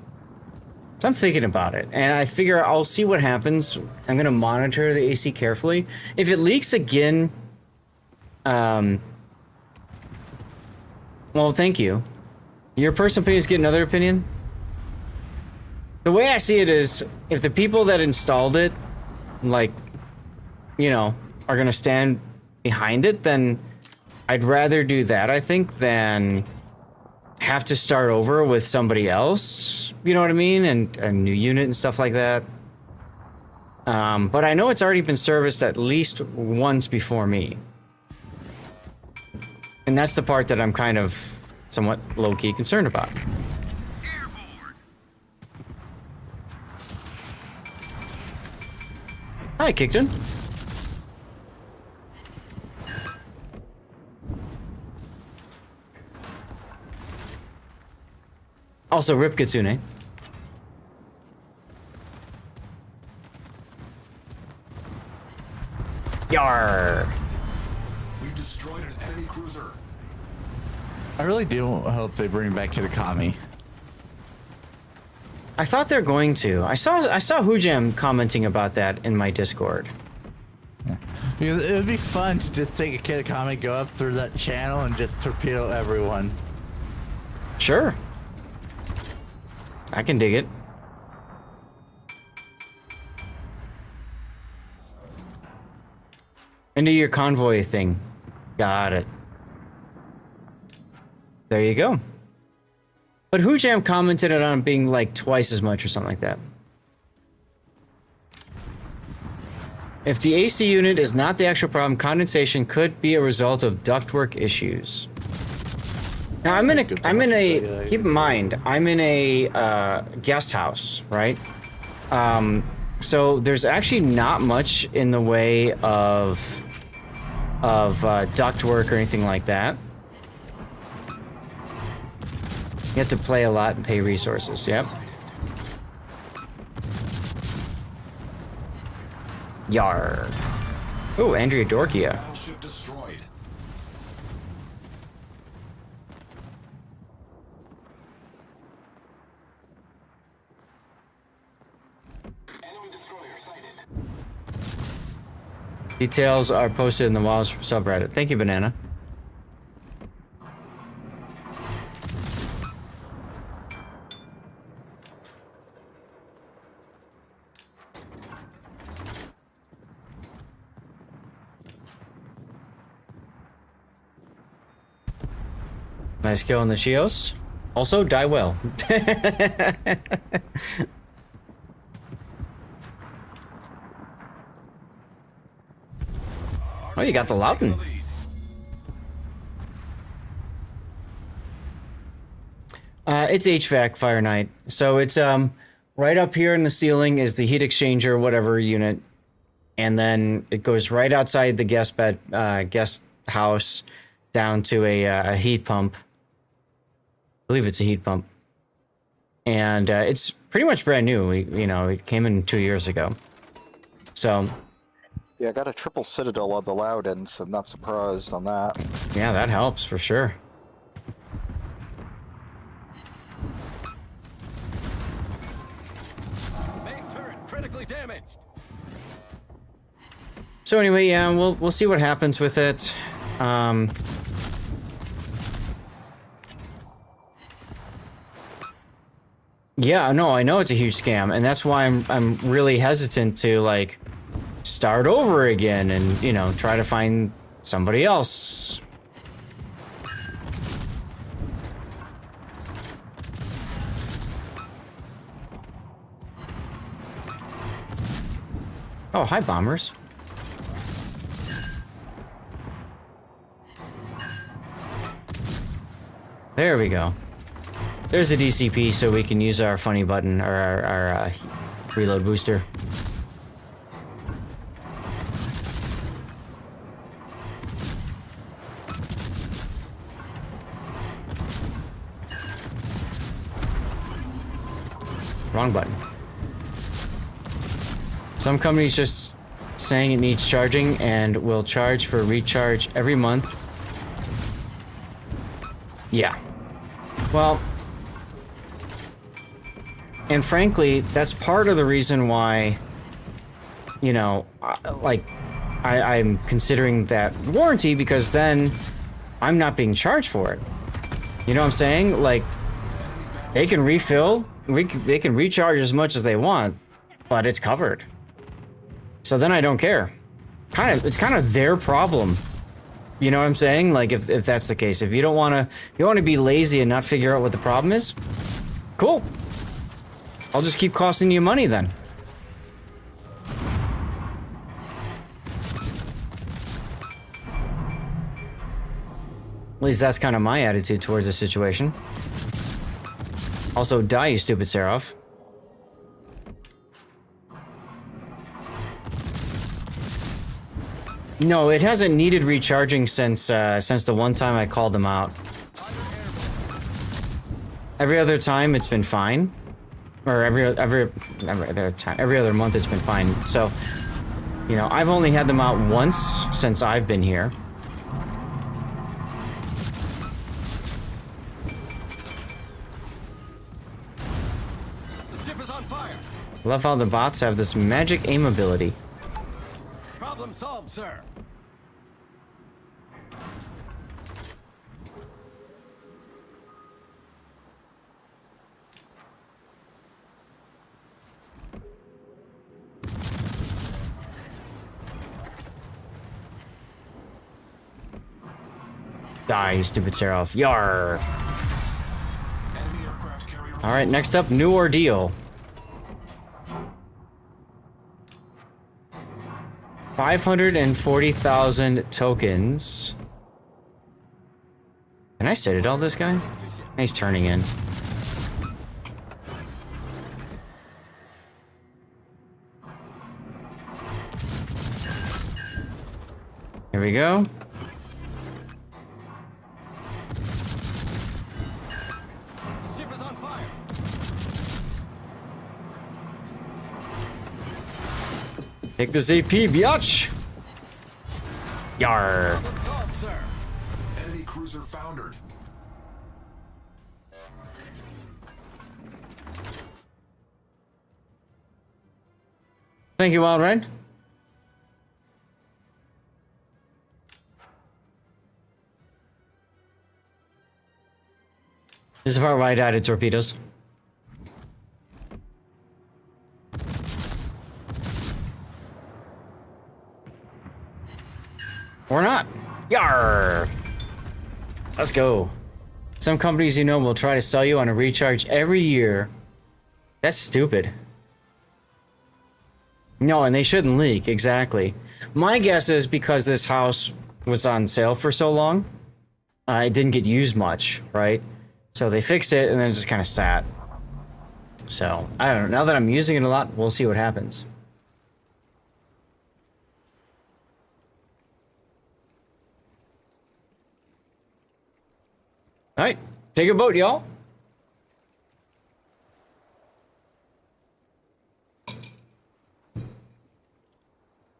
So I'm thinking about it, and I figure I'll see what happens. I'm gonna monitor the AC carefully. If it leaks again, well, thank you. Your personal opinion is get another opinion. The way I see it is, if the people that installed it, like, you know, are gonna stand behind it, then I'd rather do that, I think, than have to start over with somebody else, you know what I mean? And a new unit and stuff like that. But I know it's already been serviced at least once before me. And that's the part that I'm kind of somewhat low-key concerned about. Hi, Kickton. Also, Rip Kitsune. Yar. We destroyed an enemy cruiser. I really do hope they bring back Kitakami. I thought they're going to. I saw Hujam commenting about that in my Discord. Yeah. It would be fun to just take a Kitakami, go up through that channel, and just torpedo everyone. Sure. I can dig it. Into your convoy thing. Got it. There you go. But Hujam commented on it being like twice as much or something like that. If the AC unit is not the actual problem, condensation could be a result of ductwork issues. Now keep in mind, I'm in a guest house, right? So there's actually not much in the way of ductwork or anything like that. You have to play a lot and pay resources, yep. Yar. Oh, Andrea Dorkia. Battleship destroyed. Enemy destroyer sighted. Details are posted in the Walls subreddit. Thank you, Banana. Nice kill on the Chios. Also, die well. Oh, you got the Loudon. It's HVAC Fire Knight. So it's right up here in the ceiling is the heat exchanger, whatever unit, and then it goes right outside the guest house down to a heat pump. I believe it's a heat pump, and it's pretty much brand new. It came in 2 years ago. So. Yeah, I got a triple citadel on the Loudon, so I'm not surprised on that. Yeah, that helps for sure. Main turret critically damaged. So anyway, yeah, we'll see what happens with it. Yeah, no, I know it's a huge scam, and that's why I'm really hesitant to like start over again and try to find somebody else. Oh, hi, bombers. There we go. There's a DCP, so we can use our funny button or our reload booster. Wrong button. Some companies just saying it needs charging and will charge for recharge every month. Yeah. Well, and frankly, that's part of the reason why, I'm considering that warranty, because then I'm not being charged for it. You know what I'm saying? Like, they can refill, they can recharge as much as they want, but it's covered. So then I don't care. It's kind of their problem. You know what I'm saying? Like, if that's the case, if you want to be lazy and not figure out what the problem is, cool. I'll just keep costing you money then. At least that's kind of my attitude towards the situation. Also, die, you stupid Seraph. No, it hasn't needed recharging since the one time I called them out. Every other time it's been fine. Or every other month it's been fine. So You know, I've only had them out once since I've been here. The ship is on fire. Love how the bots have this magic aim ability. Problem solved, sir. Die, you stupid Seraph. Yar! Alright, next up, new ordeal. 540,000 tokens. Can I citadel this guy? He's turning in. Here we go. Ship is on fire. Take this AP, biatch! Yar! Problem solved, sir. Enemy cruiser foundered. Thank you, Wild Red. This is the part where I died at torpedoes. Or not. Yar! Let's go. Some companies you know will try to sell you on a recharge every year. That's stupid. No, and they shouldn't leak, exactly. My guess is because this house was on sale for so long, it didn't get used much, right? So they fixed it and then it just kind of sat. So, I don't know. Now that I'm using it a lot, we'll see what happens. Alright, take a boat, y'all.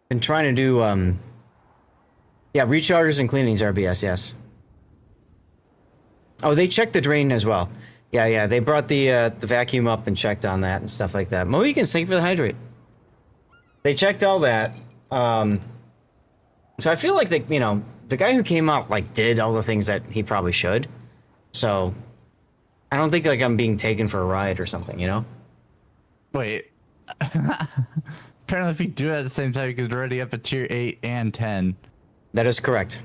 Been trying to do, yeah, recharges and cleanings RBS, yes. Oh, they checked the drain as well. Yeah, they brought the vacuum up and checked on that and stuff like that. Mohicans, thank you for the hydrate. They checked all that. So I feel like, you know, the guy who came out, like, did all the things that he probably should. So, I don't think, like, I'm being taken for a ride or something, you know? Wait. Apparently, if you do it at the same time, you could already up a tier 8 and 10. That is correct.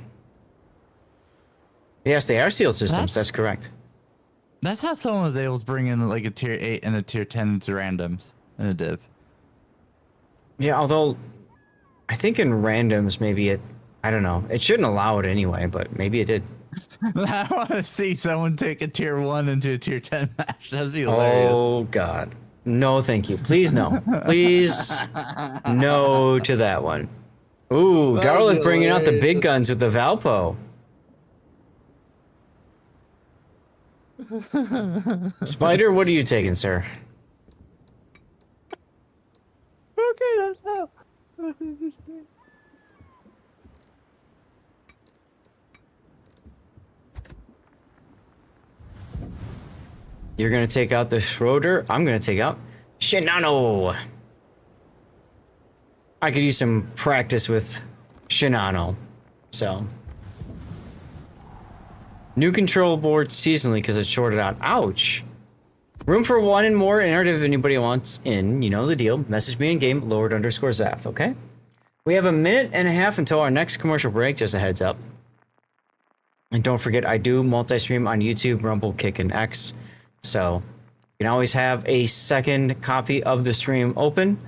Yes, they are sealed systems. That's correct. That's how someone was able to bring in, like, a tier 8 and a tier 10 into randoms in a div. Yeah, although, I think in randoms, maybe it... I don't know. It shouldn't allow it anyway, but maybe it did. I want to see someone take a tier 1 into a tier 10 match. That'd be hilarious. Oh, God. No, thank you. Please, no. Please, no to that one. Ooh, Darl is bringing out the big guns with the Valpo. Spider, what are you taking, sir? Okay, that's how. You're gonna take out the Schroeder. I'm gonna take out Shinano. I could use some practice with Shinano. So. New control board seasonally because it's shorted out. Ouch. Room for one and more narrative if anybody wants in. You know the deal. Message me in game, Lord_Zath, okay? We have a minute and a half until our next commercial break, just a heads up. And don't forget, I do multi-stream on YouTube, Rumble, Kick, and X. So you can always have a second copy of the stream open.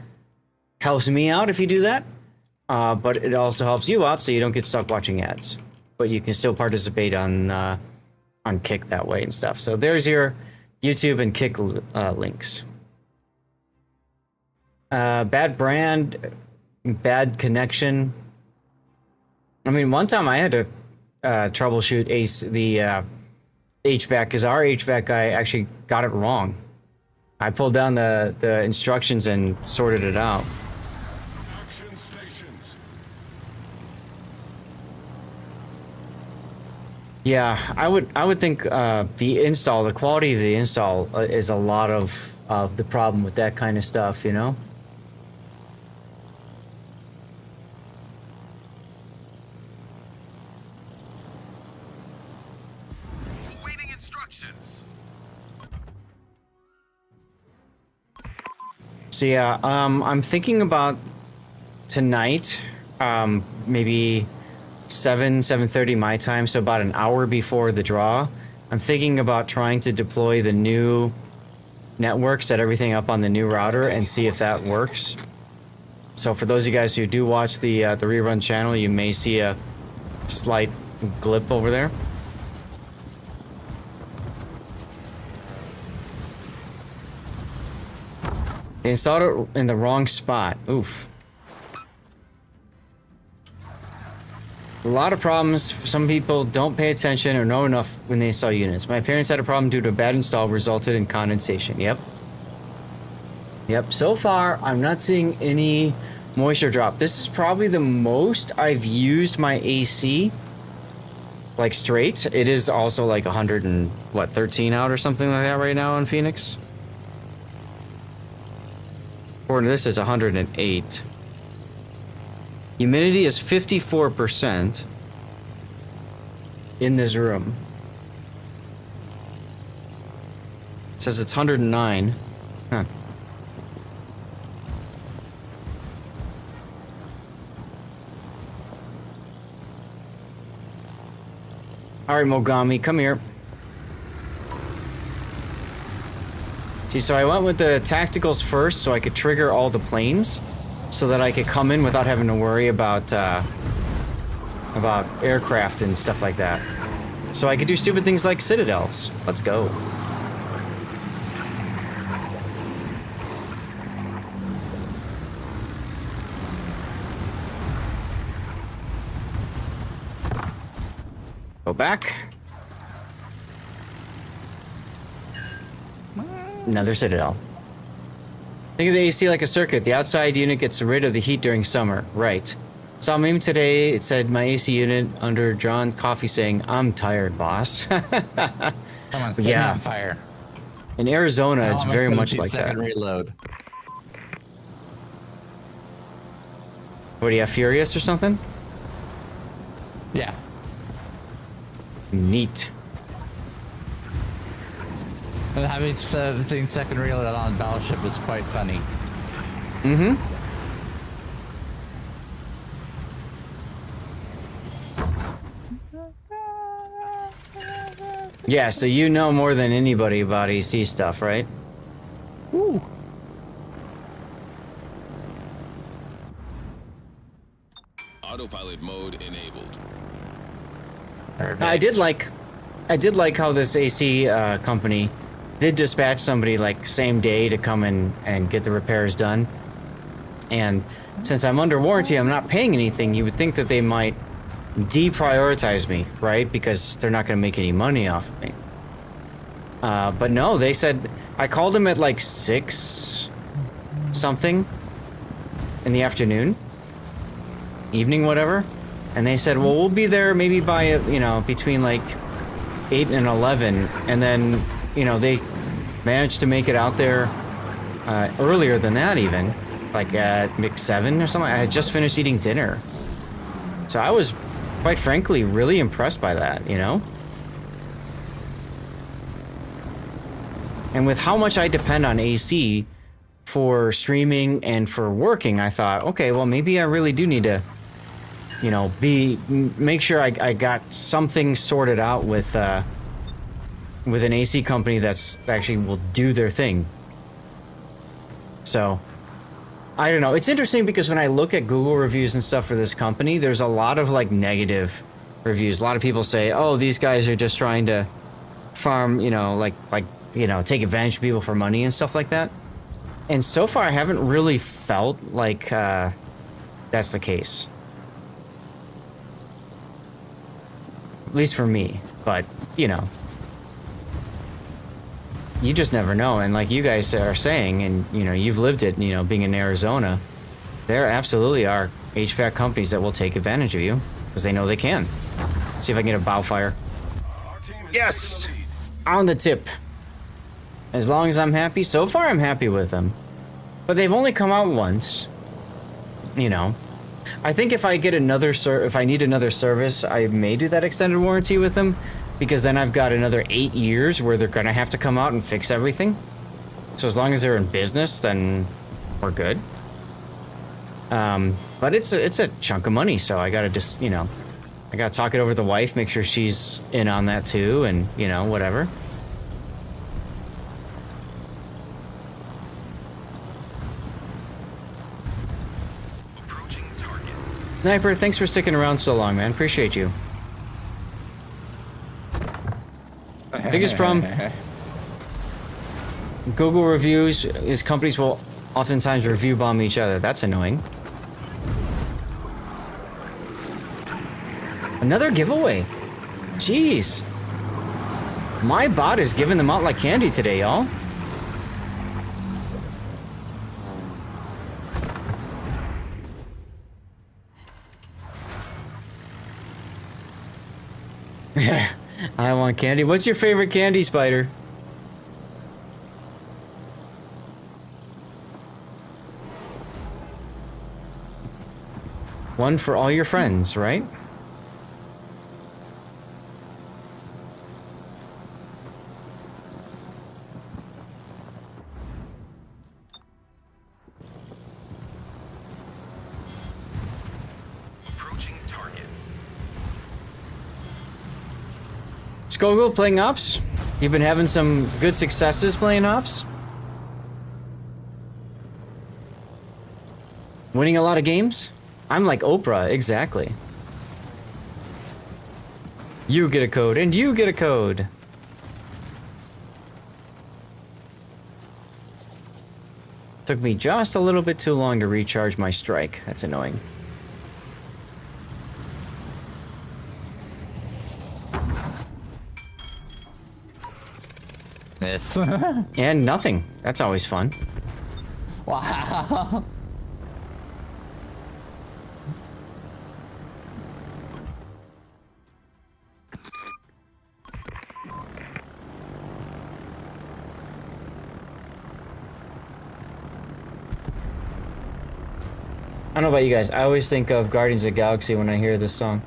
Helps me out if you do that. But it also helps you out so you don't get stuck watching ads. But you can still participate on Kick that way and stuff. So there's your YouTube and Kick links. Bad brand, bad connection. I mean, one time I had to troubleshoot the HVAC because our HVAC guy actually got it wrong. I pulled down the instructions and sorted it out. Action stations. Yeah, I would think the quality of the install is a lot of the problem with that kind of stuff, you know? Awaiting instructions. So yeah, I'm thinking about tonight, maybe 7:30 my time, so about an hour before the draw. I'm thinking about trying to deploy the new network, set everything up on the new router, and see if that works. So for those of you guys who do watch the rerun channel, you may see a slight glip over there. They installed it in the wrong spot. Oof. A lot of problems. Some people don't pay attention or know enough when they install units. My parents had a problem due to a bad install, resulted in condensation. Yep. Yep. So far, I'm not seeing any moisture drop. This is probably the most I've used my AC, like straight. It is also like 113 out or something like that right now in Phoenix. According to this, it's 108. Humidity is 54% in this room. It says it's 109. Huh. All right, Mogami, come here. See, so I went with the tacticals first so I could trigger all the planes so that I could come in without having to worry about aircraft and stuff like that. So I could do stupid things like citadels. Let's go. Go back. Another citadel. Think of the AC like a circuit. The outside unit gets rid of the heat during summer. Right. Saw a meme today. It said my AC unit under John Coffee saying, "I'm tired, boss." Come on, set me on fire. In Arizona, it's very much like that. Reload. What do you have, Furious or something? Yeah. Neat. And having 17-second reload on Battleship was quite funny. Mm-hmm. Yeah, so you know more than anybody about AC stuff, right? Ooh. Autopilot mode enabled. I did like how this AC company did dispatch somebody like same day to come in and get the repairs done. And since I'm under warranty, I'm not paying anything. You would think that they might deprioritize me, right? Because they're not going to make any money off of me. But no, they said I called them at like 6 something in the afternoon, evening, whatever. And they said, well, we'll be there maybe by, between like 8 and 11. And then, they managed to make it out there earlier than that even, like at mix 7 or something. I had just finished eating dinner. So I was, quite frankly, really impressed by that, And with how much I depend on AC for streaming and for working, I thought, okay, well, maybe I really do need to, make sure I got something sorted out with an AC company that's actually will do their thing. So, I don't know. It's interesting because when I look at Google reviews and stuff for this company, there's a lot of like negative reviews. A lot of people say, oh, these guys are just trying to farm, take advantage of people for money and stuff like that. And so far, I haven't really felt like that's the case. At least for me. But, you just never know. And like you guys are saying, and, you've lived it, being in Arizona, there absolutely are HVAC companies that will take advantage of you because they know they can. See if I can get a bow fire. Yes! On the tip. As long as I'm happy. So far, I'm happy with them. But they've only come out once. You know. I think if I get another if I need another service, I may do that extended warranty with them. Because then I've got another 8 years where they're gonna have to come out and fix everything. So as long as they're in business, then we're good. But it's a chunk of money, so I gotta just, you know, I gotta talk it over with the wife, make sure she's in on that too, and, you know, whatever. Sniper, thanks for sticking around so long, man. Appreciate you. Biggest problem, Google reviews is companies will oftentimes review bomb each other. That's annoying. Another giveaway. Jeez. My bot is giving them out like candy today, y'all. I want candy. What's your favorite candy, Spider? One for all your friends, right? Scoville playing Ops? You've been having some good successes playing Ops? Winning a lot of games? I'm like Oprah, exactly. You get a code, and you get a code. Took me just a little bit too long to recharge my strike. That's annoying. This. And nothing. That's always fun. Wow. I don't know about you guys. I always think of Guardians of the Galaxy when I hear this song.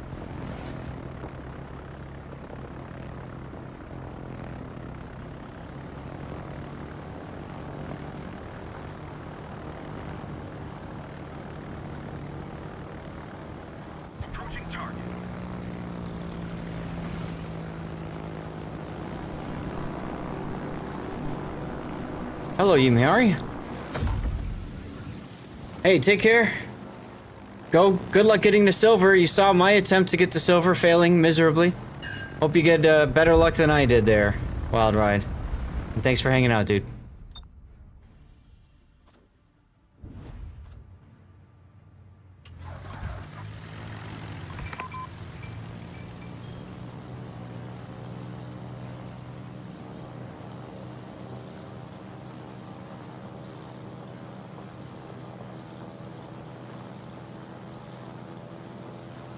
Hello, Yumihari. Hey, take care. Go. Good luck getting to silver. You saw my attempt to get to silver failing miserably. Hope you get better luck than I did there, Wild Ride. And thanks for hanging out, dude.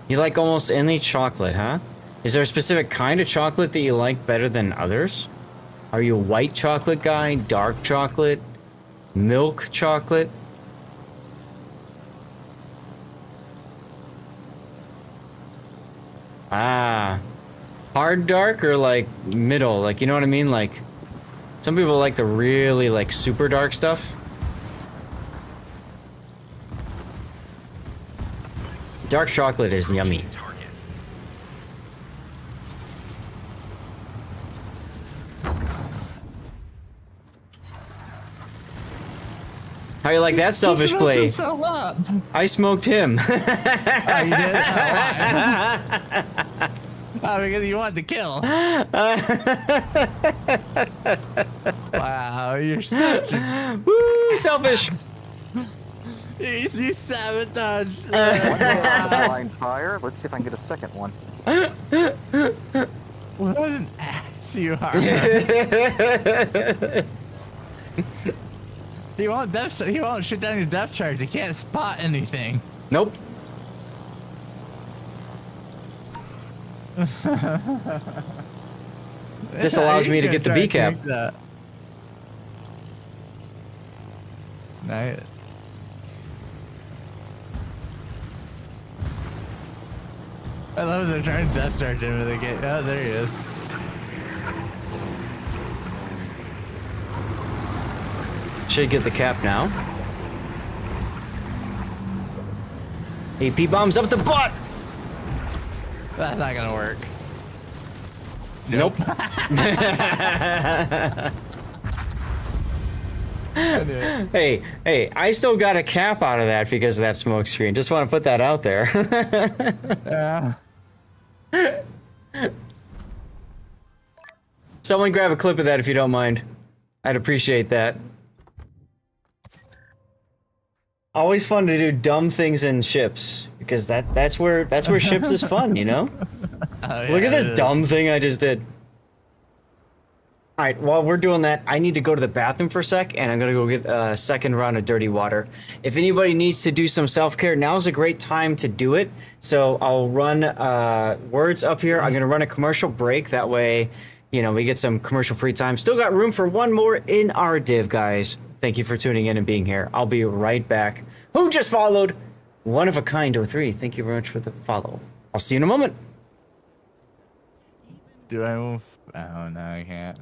You like almost any chocolate, huh? Is there a specific kind of chocolate that you like better than others? Are you a white chocolate guy, dark chocolate, milk chocolate? Ah, hard dark or like middle? Like, you know what I mean? Like, some people like the really like super dark stuff. Dark chocolate is yummy. How you like that selfish play? I smoked him. Oh, you did? Oh, because you wanted to kill. Wow, you're such a... Woo, selfish. You sabotage. Blind fire. Let's see if I can get a second one. What an ass you are. He won't shoot down your depth charge. He can't spot anything. Nope. This allows me to get the B cap. Nice. I love they're trying to death charge him with the gate. Oh, there he is. Should get the cap now. AP bombs up the butt! That's not gonna work. Nope. Hey, I still got a cap out of that because of that smoke screen. Just want to put that out there. Yeah. Someone grab a clip of that if you don't mind. I'd appreciate that. Always fun to do dumb things in ships because that's where ships is fun, you know? Oh, yeah, Look at this dumb thing I just did. All right, while we're doing that, I need to go to the bathroom for a sec, and I'm gonna go get a second round of dirty water. If anybody needs to do some self-care, now's a great time to do it. So I'll run words up here. I'm gonna run a commercial break. That way, you know, we get some commercial free time. Still got room for one more in our div, guys. Thank you for tuning in and being here. I'll be right back. Who just followed? One of a kind 03. Thank you very much for the follow. I'll see you in a moment. Do I move? Oh, no, I can't.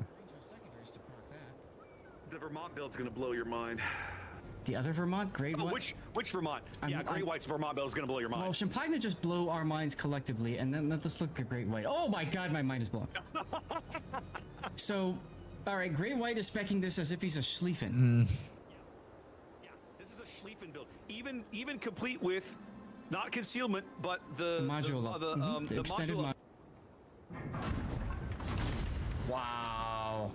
The Vermont build's gonna blow your mind. The other Vermont, Great White. Which Vermont? Yeah, Great White's Vermont build is gonna blow your mind. Well, Champagne just blow our minds collectively, and then let's look at Great White. Oh my God, my mind is blown. So, all right, Great White is specking this as if he's a Schlieffen. Yeah, this is a Schlieffen build. Even complete with not concealment, but the module. The extended module. Wow.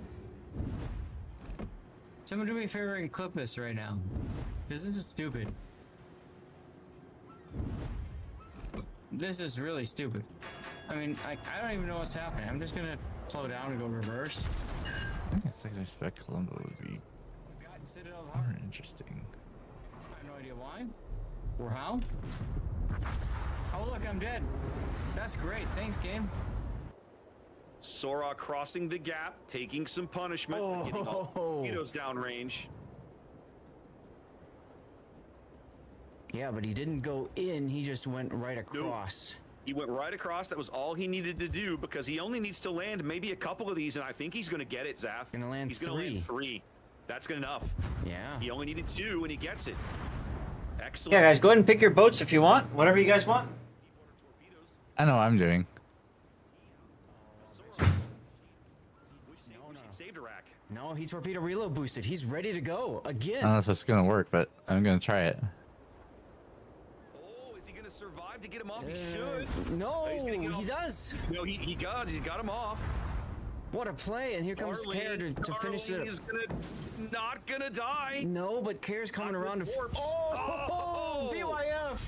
Someone do me a favor and clip this right now. This is stupid. This is really stupid. I mean, I don't even know what's happening. I'm just gonna slow down and go reverse. I think it's like I expect Columbo would be more interesting. I have no idea why or how. Oh look, I'm dead. That's great. Thanks, game. Sora crossing the gap, taking some punishment, getting all torpedoes downrange. Yeah, but he didn't go in. He just went right across. Nope. He went right across. That was all he needed to do because he only needs to land maybe a couple of these, and I think he's going to get it, Zath. Gonna land he's going to land 3. That's good enough. Yeah. He only needed 2, and he gets it. Excellent. Yeah, guys, go ahead and pick your boats if you want. Whatever you guys want. I know what I'm doing. No, he torpedo reload boosted. He's ready to go again. I don't know if it's gonna work, but I'm gonna try it. Oh, is he gonna survive to get him off? He should. No, he does. No, he got him off. What a play! And here comes Care to finish it. He's not gonna die. No, but Care's coming around to. Oh, BYF!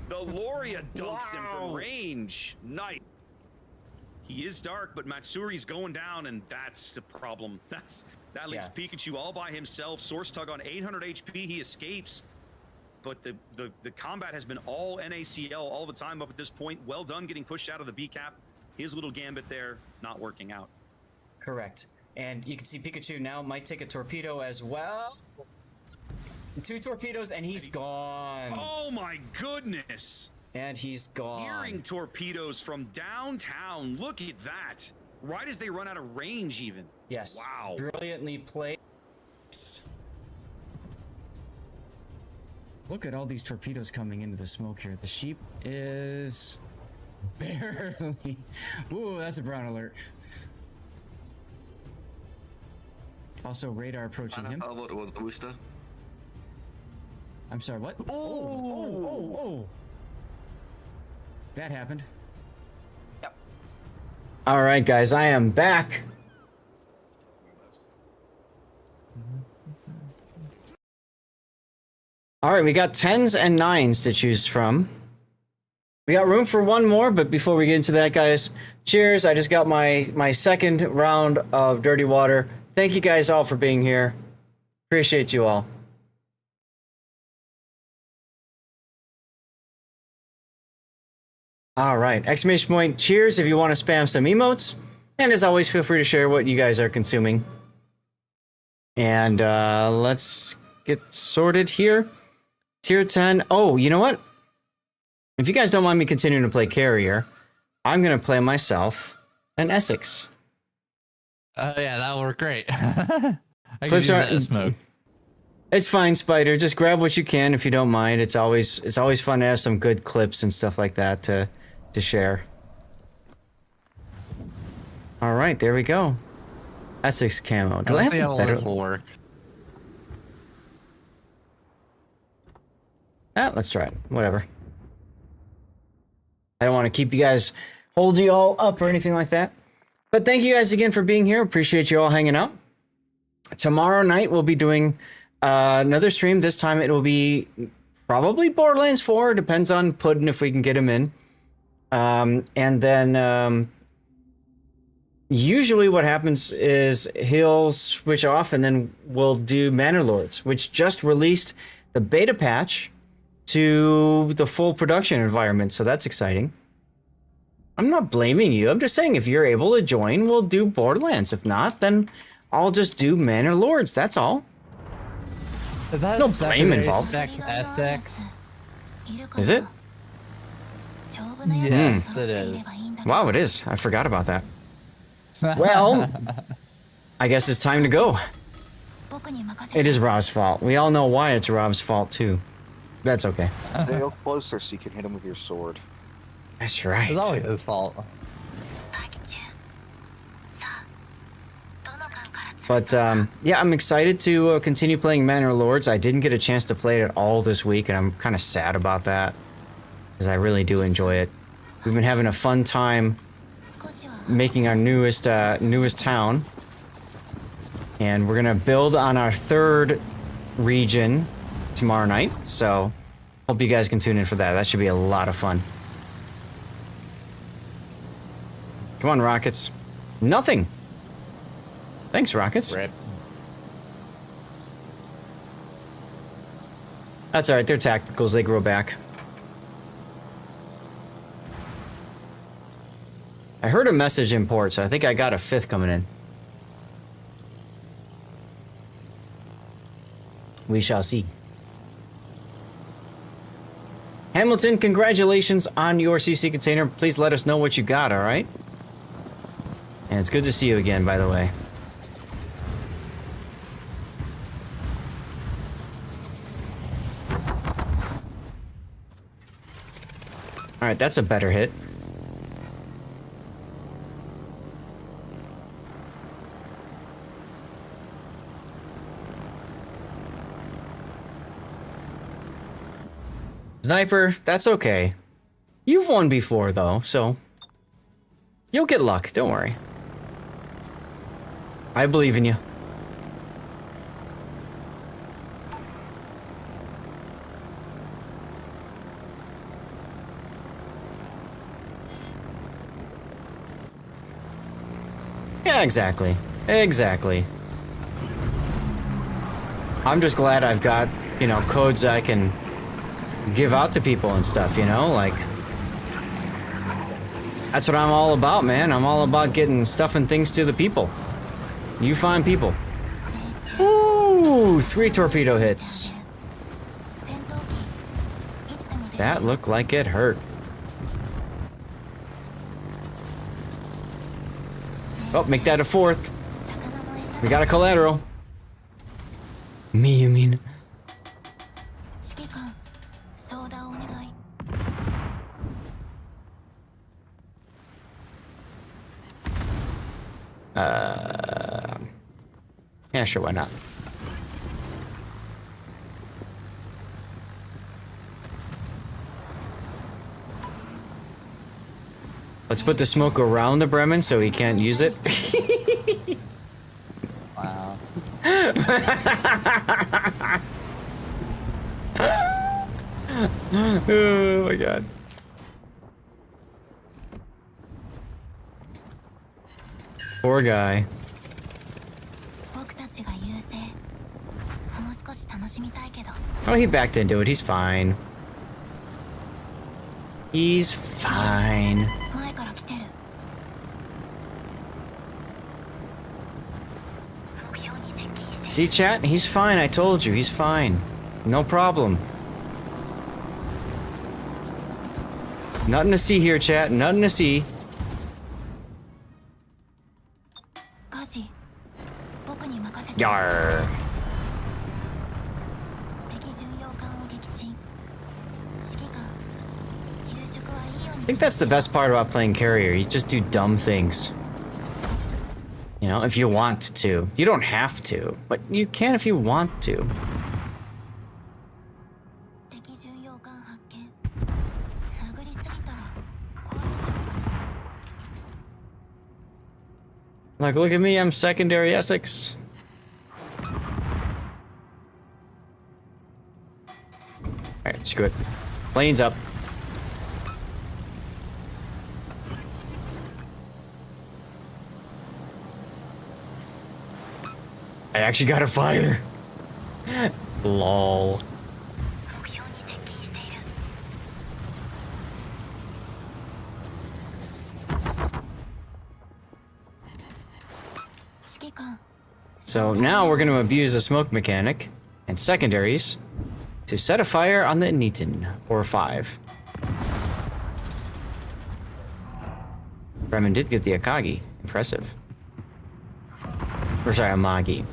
The Loria dunks him from range. Nice. He is dark, but Matsuri's going down, and that's the problem. That leaves Pikachu all by himself. Source Tug on 800 HP. He escapes, but the combat has been all NACL all the time up at this point. Well done getting pushed out of the B cap. His little gambit there not working out. Correct. And you can see Pikachu now might take a torpedo as well. 2 torpedoes, and he's gone. Oh my goodness! And he's gone. Hearing torpedoes from downtown. Look at that. Right as they run out of range, even. Yes. Wow. Brilliantly played. Look at all these torpedoes coming into the smoke here. The sheep is barely. Ooh, that's a brown alert. Also, radar approaching him. What was the booster? I'm sorry, what? Oh! That happened. Yep. All right, guys, I am back. All right, we got 10s and 9s to choose from. We got room for one more, but before we get into that, guys, cheers. I just got my second round of dirty water. Thank you guys all for being here. Appreciate you all. All right, exclamation point, cheers if you want to spam some emotes. And as always, feel free to share what you guys are consuming. And let's get sorted here. Tier 10. Oh, you know what? If you guys don't mind me continuing to play carrier, I'm going to play myself an Essex. Yeah, that'll work great. I can Clips use are that in smoke. It's fine, Spider. Just grab what you can if you don't mind. It's always fun to have some good clips and stuff like that to share. All right, there we go. Essex camo. Do I Let's have see a how better? this will work. Let's try it. Whatever. I don't want to keep you guys, hold you all up or anything like that. But thank you guys again for being here. Appreciate you all hanging out. Tomorrow night we'll be doing another stream. This time it will be probably Borderlands 4. Depends on Puddin' if we can get him in. And then usually what happens is he'll switch off and then we'll do Manor Lords, which just released the beta patch to the full production environment. So that's exciting. I'm not blaming you. I'm just saying if you're able to join, we'll do Borderlands. If not, then I'll just do Manor Lords. That's all. No blame involved. Essex. Is it? Yes, it is. Wow, it is. I forgot about that. Well, I guess it's time to go. It is Rob's fault. We all know why it's Rob's fault, too. That's okay. Stay closer so you can hit him with your sword. That's right. It's always his fault. But, yeah, I'm excited to continue playing Manor Lords. I didn't get a chance to play it all this week, and I'm kind of sad about that. Because I really do enjoy it. We've been having a fun time making our newest town. And we're gonna build on our third region tomorrow night. So, hope you guys can tune in for that. That should be a lot of fun. Come on, Rockets. Nothing. Thanks, Rockets. Rip. That's alright, they're tacticals, they grow back. I heard a message in port, so I think I got a 5th coming in. We shall see. Hamilton, congratulations on your CC container. Please let us know what you got, alright? And it's good to see you again, by the way. Alright, that's a better hit. Sniper, that's okay. You've won before, though, so... You'll get luck, don't worry. I believe in you. Yeah, exactly. Exactly. I'm just glad I've got, you know, codes I can give out to people and stuff, you know, like that's what I'm all about, man. I'm all about getting stuff and things to the people. You find people. Ooh, 3 torpedo hits. That looked like it hurt. Oh, make that a 4th. We got a collateral. Me, you mean? Yeah, sure, why not? Let's put the smoke around the Bremen so he can't use it. Wow. Oh my god. Poor guy. Oh, he backed into it. He's fine. He's fine. See, chat? He's fine. I told you. He's fine. No problem. Nothing to see here, chat. Nothing to see. Yarr. I think that's the best part about playing carrier. You just do dumb things. You know, if you want to. You don't have to, but you can if you want to. Like, look at me, I'm secondary Essex. Alright, screw it. Plane's up. I actually got a fire. Lol. So now we're going to abuse the smoke mechanic and secondaries to set a fire on the Nitin, or 5. Bremen did get the Akagi. Impressive. Or sorry, Amagi.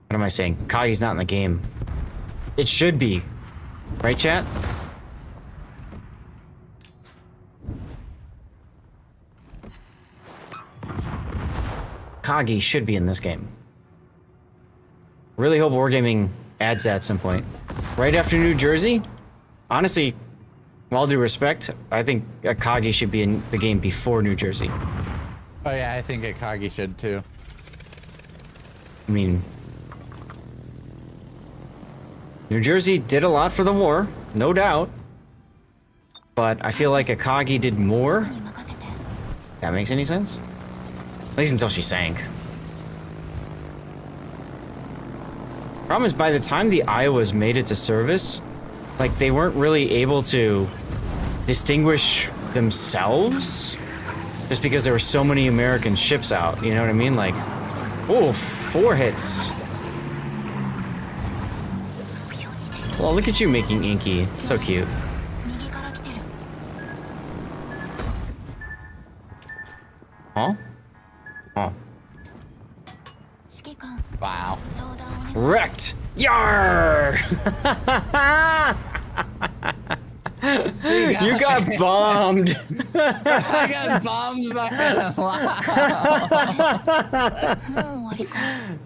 What am I saying? Kagi's not in the game. It should be. Right, chat? Kagi should be in this game. Really hope Wargaming adds that at some point. Right after New Jersey? Honestly, with all due respect, I think Akagi should be in the game before New Jersey. Oh yeah, I think Akagi should too. I mean, New Jersey did a lot for the war, no doubt. But I feel like Akagi did more. That makes any sense? At least until she sank. Problem is, by the time the Iowas made it to service, like, they weren't really able to distinguish themselves just because there were so many American ships out, you know what I mean? Like, oh, 4 hits. Well, look at you making Inky. So cute. Huh? Oh. Wow. Wrecked! Yar! You got bombed! I got bombed by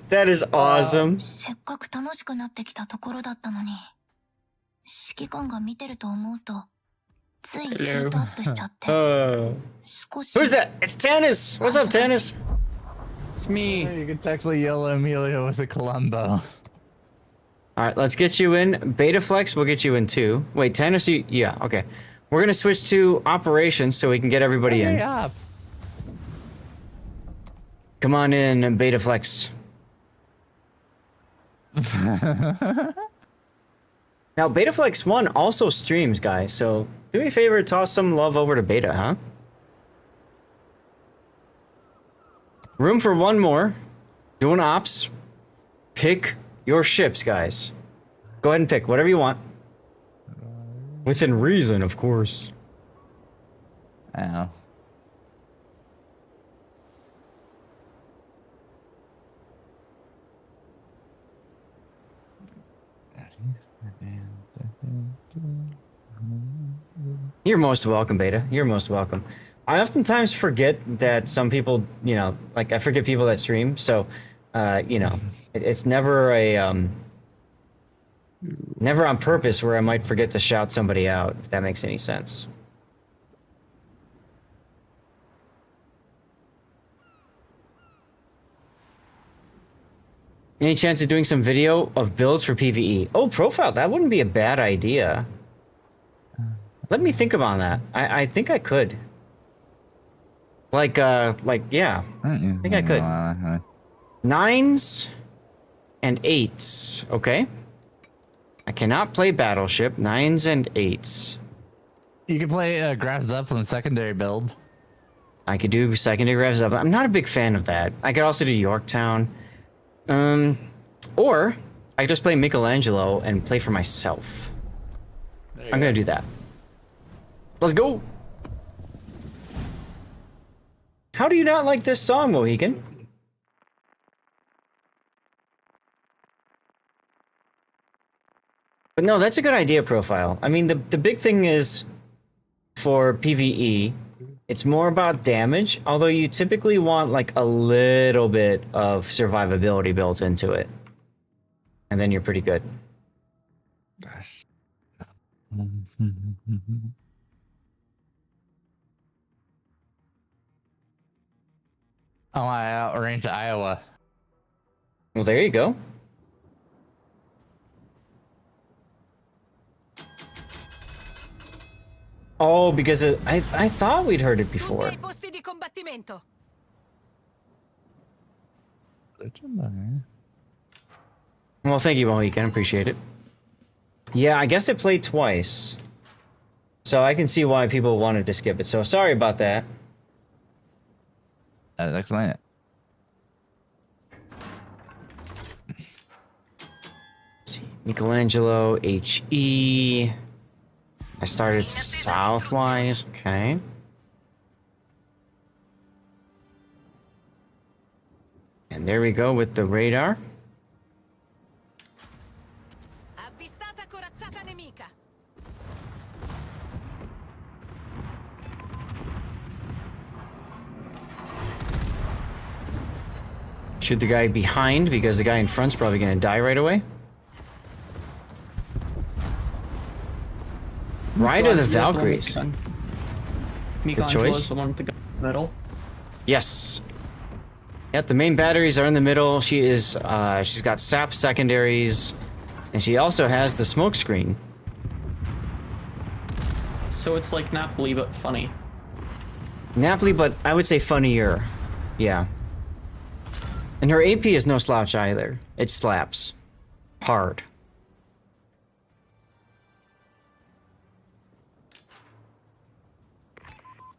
That is awesome. Who's that? It's Tannis! What's up, Tannis? It's me. You can technically yell at Emilio with a Columbo. Alright, let's get you in. Betaflex, we'll get you in too. Wait, Tannis, yeah, okay. We're gonna switch to operations so we can get everybody in. Come on in, Betaflex. Now, Betaflex 1 also streams, guys, so do me a favor, toss some love over to Beta, huh? Room for one more. Doing ops. Pick your ships, guys. Go ahead and pick whatever you want. Within reason, of course. Ow. You're most welcome, Beta. You're most welcome. I oftentimes forget that some people, you know, like I forget people that stream. So, you know, it's never a, never on purpose where I might forget to shout somebody out, if that makes any sense. Any chance of doing some video of builds for PvE? Oh, profile, that wouldn't be a bad idea. Let me think about that. I think I could. Like, yeah. I think I could. 9s and 8s, okay? I cannot play Battleship. 9s and 8s. You can play Graf Zeppelin secondary build. I could do secondary Graf Zeppelin. I'm not a big fan of that. I could also do Yorktown. Or I just play Michelangelo and play for myself. I'm gonna do that. Let's go. How do you not like this song, Mohican? But no, that's a good idea profile. I mean, the big thing is for PvE, it's more about damage, although you typically want like a little bit of survivability built into it. And then you're pretty good. Gosh. Oh, I outrange Iowa. Well, there you go. Oh, because I thought we'd heard it before. Well, thank you, Mohican. Appreciate it. Yeah, I guess it played twice. So I can see why people wanted to skip it. So sorry about that. Explain it. Let's see. Michelangelo, HE. I started southwise. Okay. And there we go with the radar. Shoot the guy behind because the guy in front's probably gonna die right away. Ride of the Valkyries. Good choice. The one with the gun in the middle. Yes. Yep, the main batteries are in the middle. She is, she's got sap secondaries, and she also has the smoke screen. So it's like Napoli, but funny. Napoli, but I would say funnier. Yeah. And her AP is no slouch either. It slaps. Hard.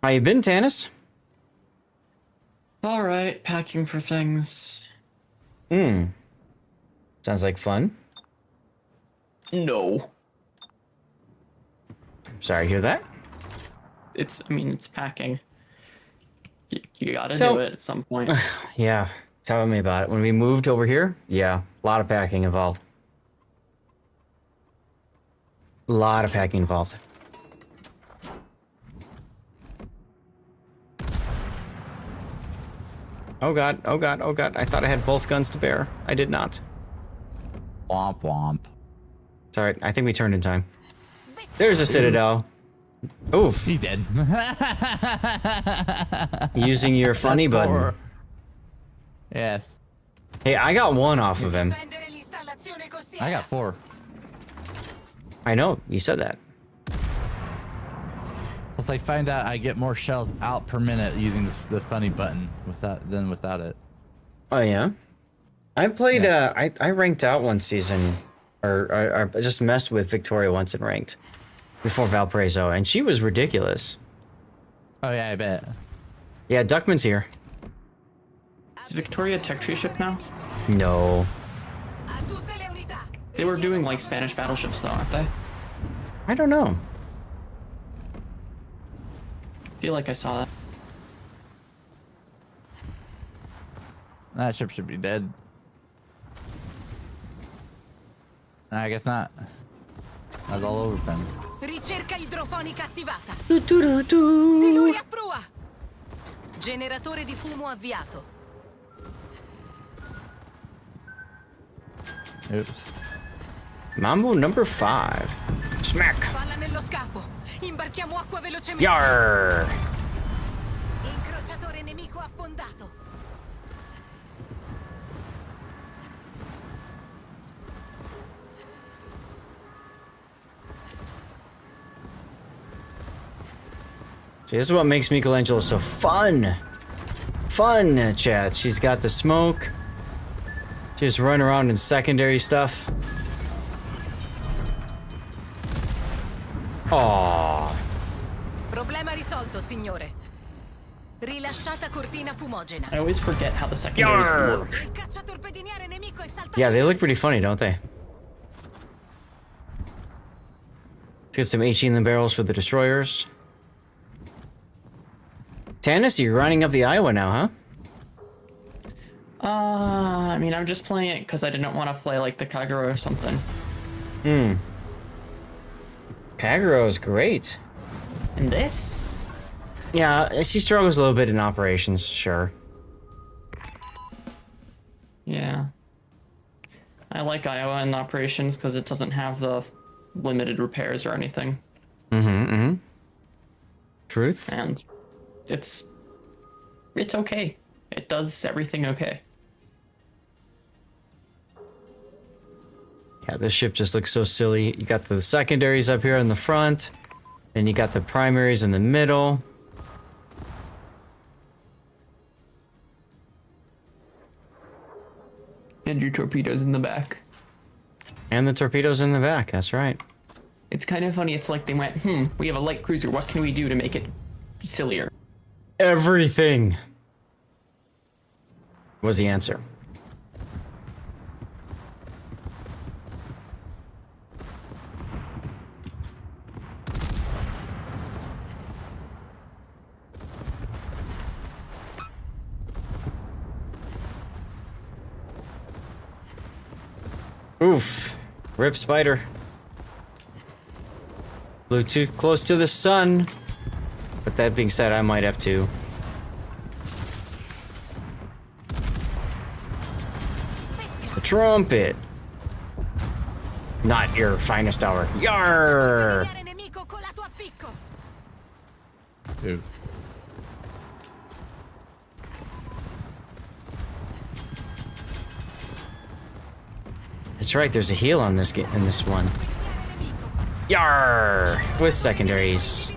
How you been, Tanis? Alright, packing for things. Sounds like fun. No. Sorry to hear that. I mean, it's packing. You gotta So- do it at some point. Yeah, tell me about it. When we moved over here, yeah, a lot of packing involved. A lot of packing involved. Oh god, oh god, oh god. I thought I had both guns to bear. I did not. Womp womp. It's alright, I think we turned in time. There's a Citadel. Oof. He did. Using your funny That's button. 4. Yes. Hey, I got 1 off of him. I got 4. I know, you said that. Plus, I find out I get more shells out per minute using the funny button than without it. Oh yeah, I played. I ranked out one season, or I just messed with Victoria once and ranked before Valparaiso, and she was ridiculous. Oh yeah, I bet. Yeah, Duckman's here. Is Victoria a tech tree ship now? No. They were doing like Spanish battleships though, aren't they? I don't know. I feel like I saw that. That ship should be dead. I guess not. That's all over pen. Ricerca idrofonica attivata. Siluri a prua. Generatore di fumo avviato. Oops. Mambo number 5. Smack. Palla nello scafo. Imbarchiamo acqua velocemente. Yarr. Incrociatore nemico affondato. See, this is what makes Michelangelo so fun. Fun, chat. She's got the smoke. Just run around in secondary stuff. Aww. Problema risolto, signore. Rilasciata cortina fumogena. I always forget how the secondaries work. Il cacciatorpediniere nemico Yeah, they look pretty funny, don't they? Let's get some HE in the barrels for the destroyers. Tannis, you're grinding up the Iowa now, huh? I mean, I'm just playing it because I didn't want to play like the Kagero or something. Kagero is great. And this? Yeah, she struggles a little bit in operations, sure. Yeah. I like Iowa in operations because it doesn't have the limited repairs or anything. Truth. And it's okay. It does everything okay. Yeah, this ship just looks so silly. You got the secondaries up here in the front, then you got the primaries in the middle. And your torpedoes in the back. And the torpedoes in the back, that's right. It's kind of funny, it's like they went, we have a light cruiser, what can we do to make it sillier? Everything was the answer. Oof. Rip Spider. Flew too close to the sun. But that being said, I might have to. The trumpet. Not your finest hour. Yarr! Dude. That's right, there's a heal on this in this one. Yarr! With secondaries.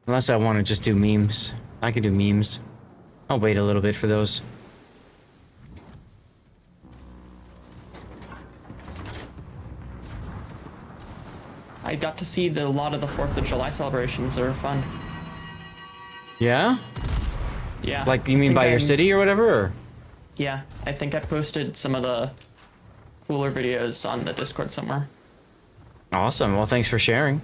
Unless I want to just do memes. I can do memes. I'll wait a little bit for those. I got to see a lot of the 4th of July celebrations. They were fun. Yeah? Yeah. Like, you mean by your city or whatever? Or? Yeah, I think I posted some of the cooler videos on the Discord somewhere. Awesome. Well, thanks for sharing.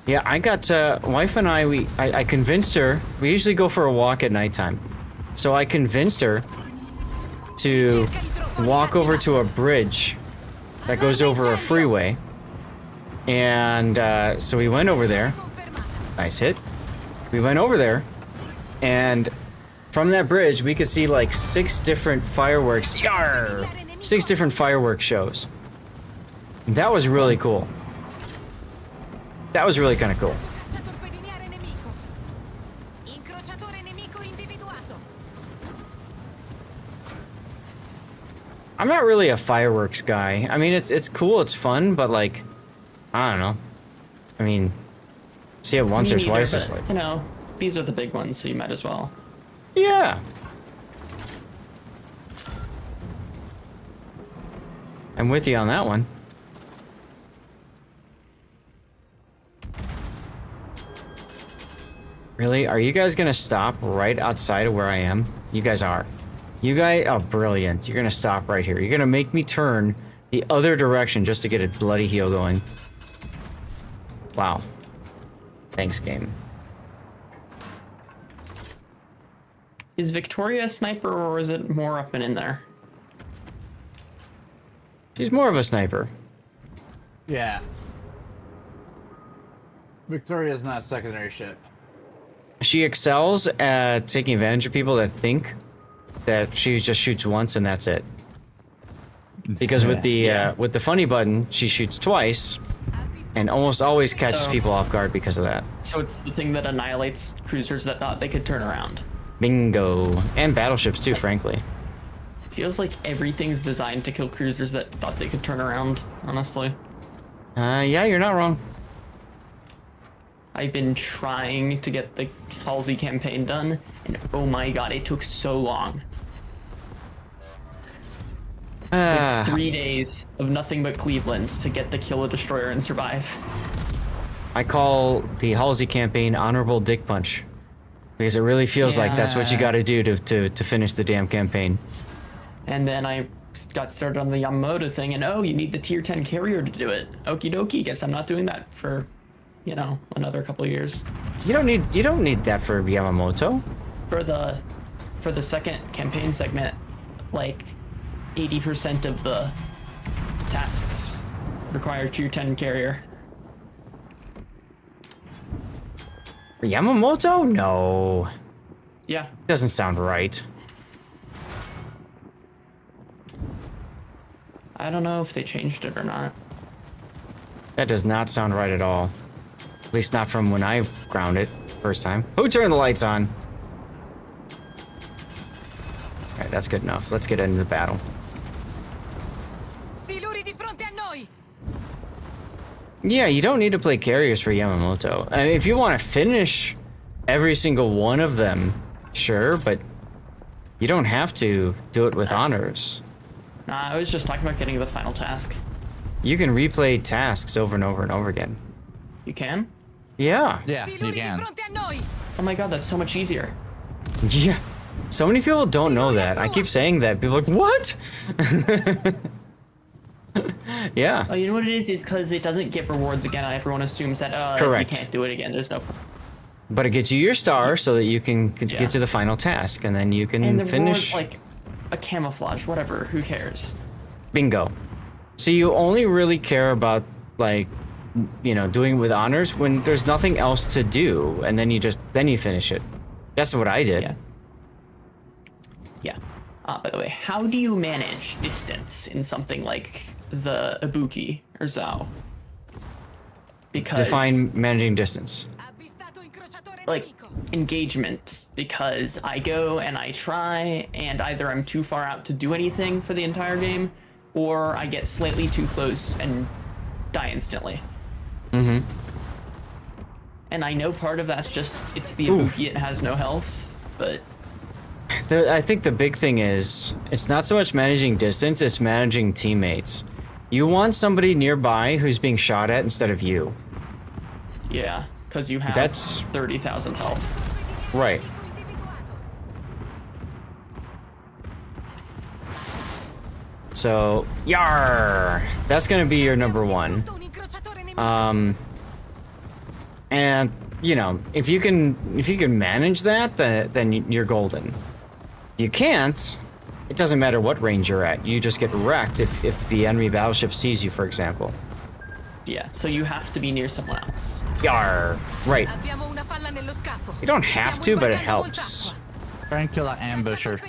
Yeah, I got, wife and I convinced her, we usually go for a walk at nighttime. So I convinced her to walk over to a bridge that goes over a freeway. And, so we went over there. Nice hit. We went over there, and from that bridge, we could see like 6 different fireworks. Yarr! 6 different fireworks shows. That was really cool. That was really kind of cool. I'm not really a fireworks guy. I mean, it's cool, it's fun, but like, I don't know. I mean, see it once or twice, it's like, you know, these are the big ones, so you might as well. Yeah. I'm with you on that one. Really? Are you guys gonna stop right outside of where I am? You guys are. You guys, oh, brilliant. You're gonna stop right here. You're gonna make me turn the other direction just to get a bloody heal going. Wow. Thanks, game. Is Victoria a sniper, or is it more up and in there? She's more of a sniper. Yeah. Victoria's not a secondary ship. She excels at taking advantage of people that think that she just shoots once and that's it. Because with the funny button, she shoots twice, and almost always catches people off guard because of that. So it's the thing that annihilates cruisers that thought they could turn around. Bingo. And battleships too, frankly. Feels like everything's designed to kill cruisers that thought they could turn around, honestly. Yeah, you're not wrong. I've been trying to get the Halsey campaign done, and oh my god, it took so long. It's like 3 days of nothing but Cleveland to get the kill a destroyer and survive. I call the Halsey campaign honorable dick punch. Because it really feels like that's what you gotta do to finish the damn campaign. And then I got started on the Yamamoto thing, and oh, you need the tier 10 carrier to do it. Okie dokie, guess I'm not doing that for, you know, another couple of years. You don't need that for Yamamoto. For the second campaign segment, like 80% of the tasks require tier 10 carrier. Yamamoto? No. Yeah. Doesn't sound right. I don't know if they changed it or not. That does not sound right at all. At least not from when I ground it first time. Who turned the lights on? Alright, that's good enough. Let's get into the battle. Yeah, you don't need to play carriers for Yamamoto. I mean, if you want to finish every single one of them, sure, but you don't have to do it with honors. Nah, I was just talking about getting the final task. You can replay tasks over and over and over again. You can? Yeah. Yeah, you can. Oh my god, that's so much easier. Yeah. So many people don't know that. I keep saying that. People are like, what? Yeah. Oh, you know what it is? Is because it doesn't give rewards again. Everyone assumes that Correct. You can't do it again. There's no. But it gets you your star so that you can get to the final task, and then you can And the finish. reward, like a camouflage, whatever. Who cares? Bingo. So you only really care about, like, you know, doing it with honors when there's nothing else to do, and then you finish it. That's what I did. Yeah. By the way, how do you manage distance in something like the Ibuki or Zao? Because Define managing distance. like engagement, because I go and I try, and either I'm too far out to do anything for the entire game, or I get slightly too close and die instantly. Mm-hmm. And I know part of that's just it's the Ibuki, it has no health, but I think the big thing is, it's not so much managing distance, it's managing teammates. You want somebody nearby who's being shot at instead of you. yeah, because you have 30,000 health. Right. So, yar! That's gonna be your number one. And, you know, if you can manage that, then you're golden. You can't, it doesn't matter what range you're at. You just get wrecked if the enemy battleship sees you, for example. Yeah, so you have to be near someone else. Yar! Right. You don't have to, but it helps. Try and kill that ambusher.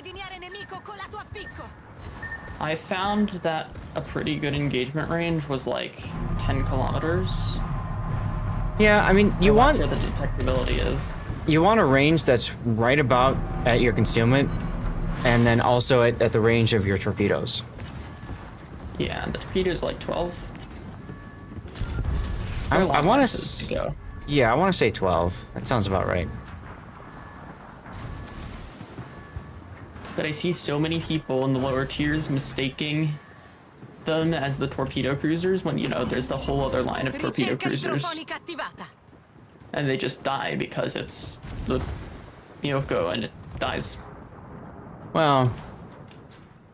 I found that a pretty good engagement range was like 10 kilometers. Yeah, I mean, you want... That's where the detectability is. You want a range that's right about at your concealment, and then also at the range of your torpedoes. Yeah, and the torpedoes like 12. I want to... Yeah, I want to say 12. That sounds about right. But I see so many people in the lower tiers mistaking them as the torpedo cruisers when, you know, there's the whole other line of torpedo cruisers. And they just die because it's the Miyoko and it dies. Well,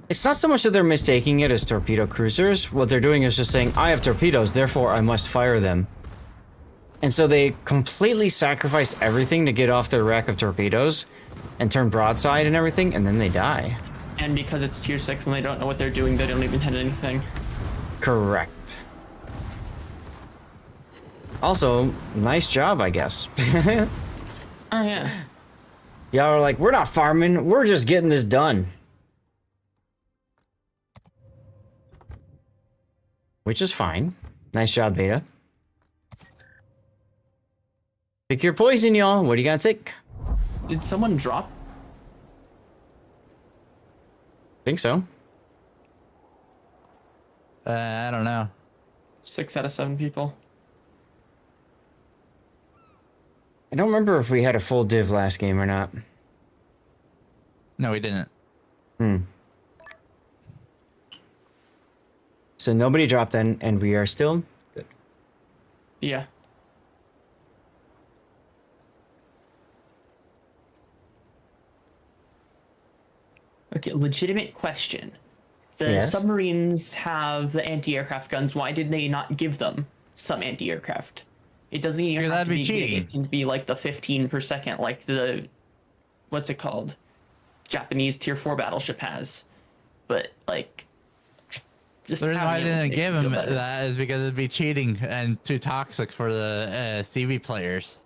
it's not so much that they're mistaking it as torpedo cruisers. What they're doing is just saying, I have torpedoes, therefore I must fire them. And so they completely sacrifice everything to get off their rack of torpedoes and turn broadside and everything, and then they die. And because it's tier 6 and they don't know what they're doing, they don't even hit anything. Correct. Also, nice job, I guess. Oh, yeah. Y'all are like, we're not farming, we're just getting this done. Which is fine. Nice job, Beta. Pick your poison, y'all. What do you got to take? Did someone drop? Think so. I don't know. 6 out of 7 people. I don't remember if we had a full div last game or not. No, we didn't. Hmm. So nobody dropped then, and we are still good. Yeah. Okay, legitimate question. The Yes? submarines have the anti-aircraft guns. Why did they not give them some anti-aircraft? It doesn't even have that'd to be be big. cheating. It can be like the 15 per second, like the what's it called? Japanese Tier 4 battleship has. But like, just The reason why I having it didn't makes give me feel him better. that is because it'd be cheating and too toxic for the CV players.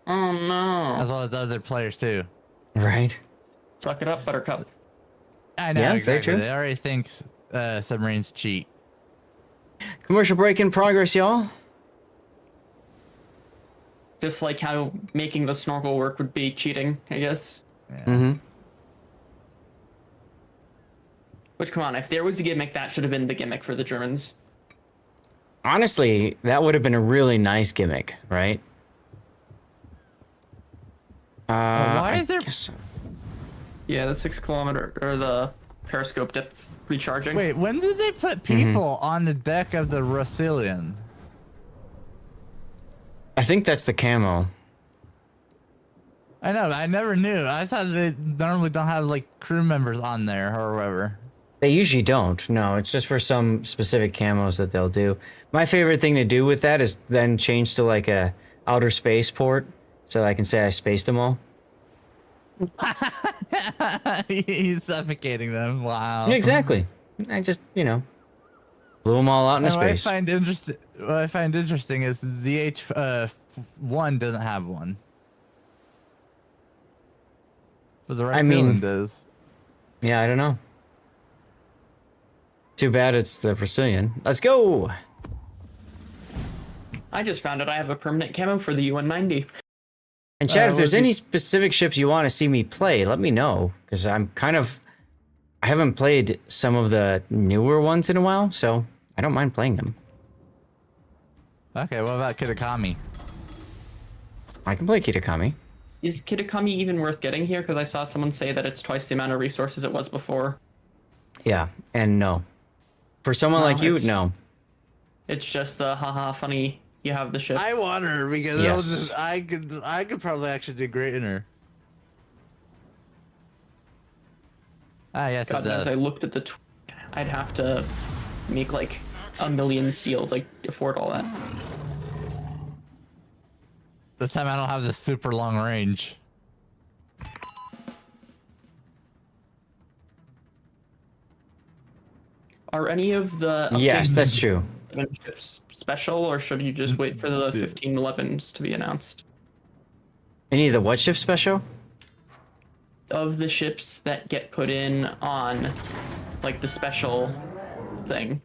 Oh no! As well as other players too. Right. Suck it up, Buttercup. I know, Yeah, very exactly. true. They already think submarines cheat. Commercial break in progress, y'all. Just like how making the snorkel work would be cheating, I guess. Mm-hmm. Which, come on, if there was a gimmick, that should have been the gimmick for the Germans. Honestly, that would have been a really nice gimmick, right? why I is there? guess so. Yeah, the 6 kilometer, or the periscope depth recharging. Wait, when did they put people on the deck of the Russillian? I think that's the camo. I know, I never knew. I thought they normally don't have like crew members on there or whatever. They usually don't. No, it's just for some specific camos that they'll do. My favorite thing to do with that is then change to like a outer space port, so that I can say I spaced them all. He's suffocating them. Wow. Yeah, exactly. I just, you know, blew them all out into And space. what I find interesting is ZH1 doesn't have one. But the rest I mean, of them does. Yeah, I don't know. Too bad it's the Brazilian. Let's go! I just found out I have a permanent camo for the UN-90. And Chad, if there's any specific ships you want to see me play, let me know. Because I haven't played some of the newer ones in a while, so I don't mind playing them. Okay, what about Kitakami? I can play Kitakami. Is Kitakami even worth getting here? Because I saw someone say that it's twice the amount of resources it was before. Yeah, and no. For someone No, like you, it's- no. It's just the haha funny, you have the ship. I want her because Yes. I could probably actually do great in her. Ah, yes, God it knows, does. I looked at the... I'd have to make like 1 million steel, like afford all that. This time I don't have the super long range. Are any of the Yes, updates that's true. ships special, or should you just wait for the 1511s to be announced? Any of the what ship special? Of the ships that get put in on like the special thing,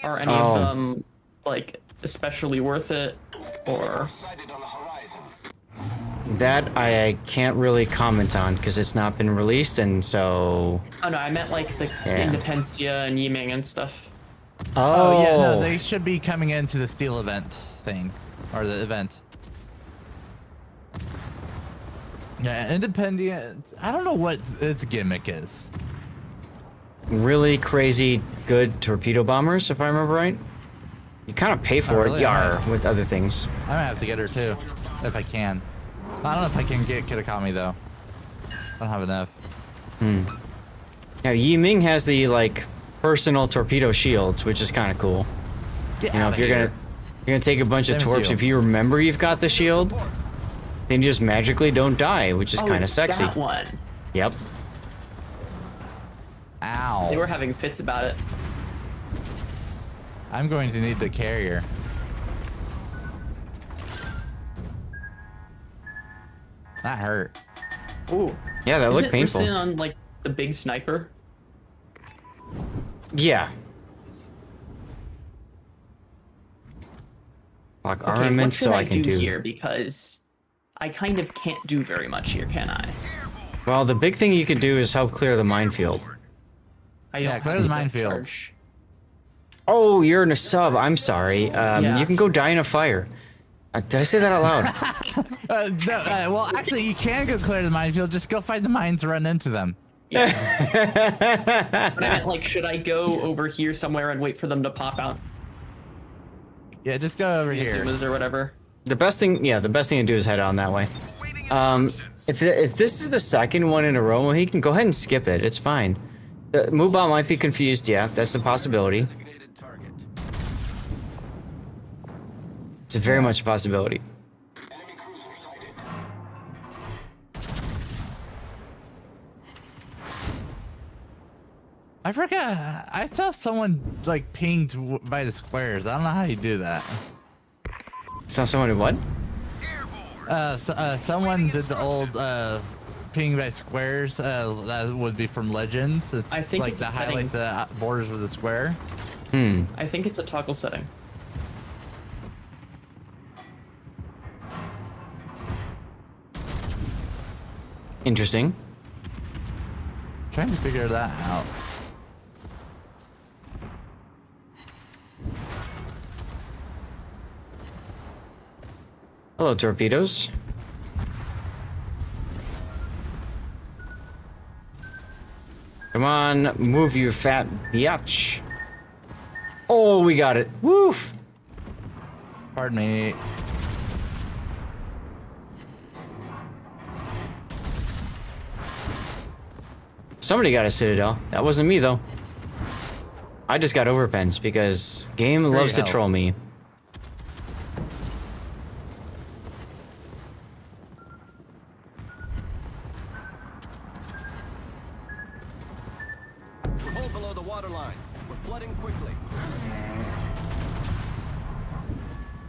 are any Oh. of them like especially worth it, or That I can't really comment on because it's not been released, and so... oh no, I meant like the Yeah. Independencia and Yiming and stuff. Oh yeah, no, they should be coming into the steel event thing, or the event. Yeah, Independent. I don't know what its gimmick is. Really crazy good torpedo bombers, if I remember right. You kind of pay for really? it, yar, with other things. I might have to get her too, if I can. I don't know if I can get Kitakami though. I don't have enough. Now, Yiming has the, like, personal torpedo shields, which is kind of cool. Get You know, outta if you're here. gonna take a bunch of Same as torps, you. if you remember you've got the shield, then you just magically don't die, which is Oh, kind of it's sexy. that one. Yep. Ow. They were having fits about it. I'm going to need the carrier. That hurt. Ooh. Yeah, that Is looked it painful. listed on like the big sniper? Yeah. Lock Okay, what armaments should so I I can do do... here? Because I kind of can't do very much here, can I? Well, the big thing you could do is help clear the minefield. I don't clear have the that minefield. charge. Oh, you're in a sub. I'm sorry. Yeah. You can go die in a fire. Did I say that out loud? No, well, actually, you can go clear the minefield. Just go find the mines, run into them. But I meant, like, should I go over here somewhere and wait for them to pop out? Yeah, just go over here. Or whatever. The best thing to do is head on that way. If this is the second one in a row, well, he can go ahead and skip it. It's fine. The Moobot might be confused. Yeah, that's a possibility. It's very much a possibility. I forgot. I saw someone like pinged by the squares. I don't know how you do that. Saw someone did what? Someone did the old ping by squares. That would be from Legends. It's I think like it's to a highlight the borders with a square. I think it's a toggle setting. Interesting. Trying to figure that out. Hello, torpedoes. Come on, move you fat biatch. Oh, we got it. Woof. Pardon me. Somebody got a citadel. That wasn't me, though. I just got overpens because game loves to troll me. We're hold below the waterline. We're flooding quickly.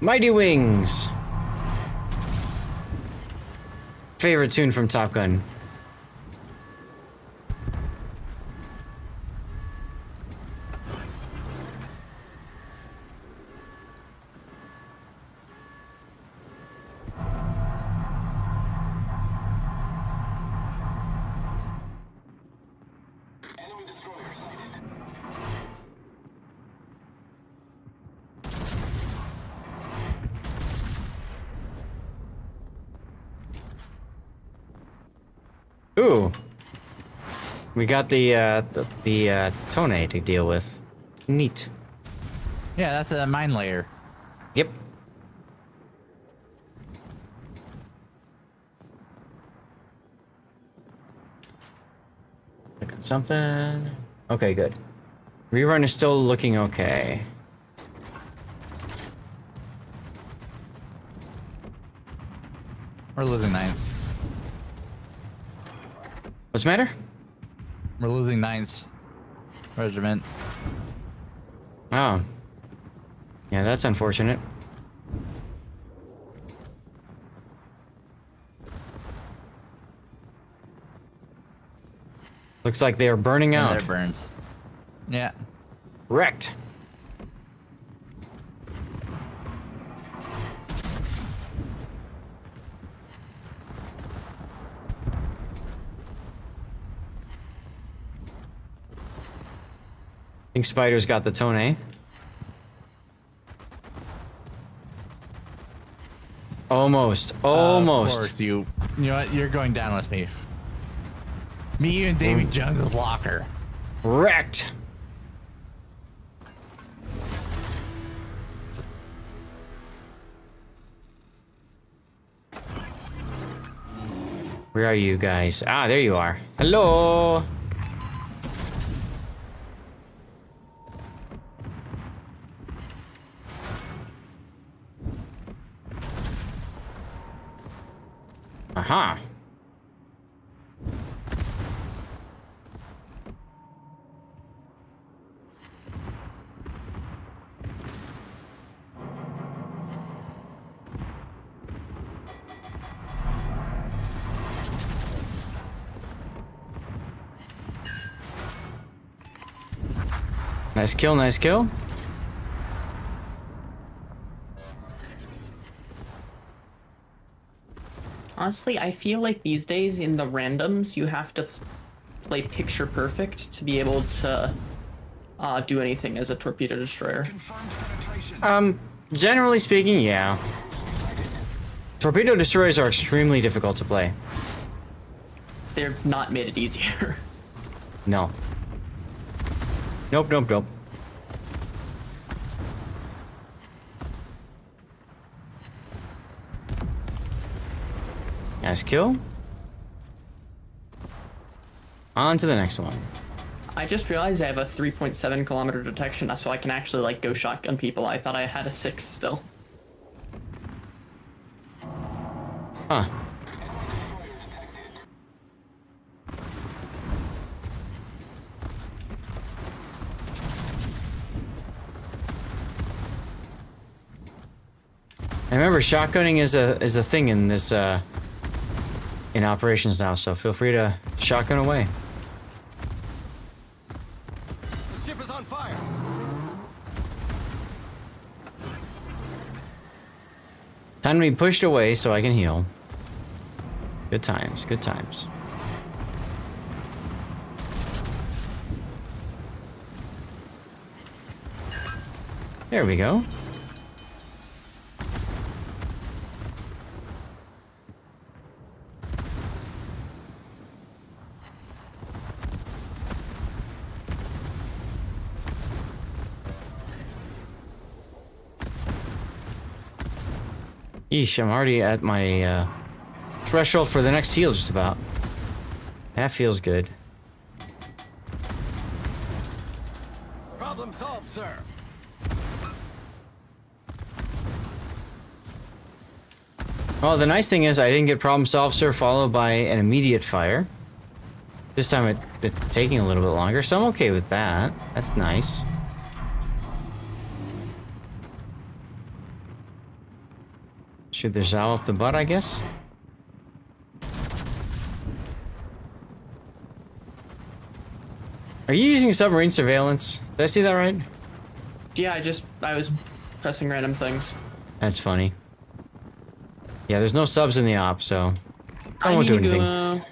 Mighty Wings. Favorite tune from Top Gun. Ooh. We got the Tone to deal with. Neat. Yeah, that's a mine layer. Yep. Look at something. Okay, good. Rerun is still looking okay. We're losing 9s. What's the matter? We're losing 9s. Regiment. Oh. Yeah, that's unfortunate. Looks like they are burning out. They're burned. Yeah. Wrecked. I think Spider's got the Tone. Almost. Almost. Of course, you know what? You're going down with me. Me, you, and Davy Jones's locker. Wrecked. Where are you guys? Ah, there you are. Hello. Aha. Nice kill, nice kill. Honestly, I feel like these days in the randoms, you have to play picture perfect to be able to do anything as a torpedo destroyer. Generally speaking, yeah. Torpedo destroyers are extremely difficult to play. They've not made it easier. No. Nope, nope, nope. Nice kill. On to the next one. I just realized I have a 3.7 kilometer detection, so I can actually like go shotgun people. I thought I had a 6 still. Huh. I remember shotgunning is a thing in this in operations now, so feel free to shotgun away. The ship is on fire. Time to be pushed away so I can heal. Good times, good times. There we go. Yeesh, I'm already at my threshold for the next heal just about. That feels good. Problem solved, sir. Well, the nice thing is I didn't get problem solved, sir, followed by an immediate fire. This time it's taking a little bit longer, so I'm okay with that. That's nice. Shoot the Zao up the butt, I guess? Are you using submarine surveillance? Did I see that right? Yeah, I was pressing random things. That's funny. Yeah, there's no subs in the op, so I won't do anything.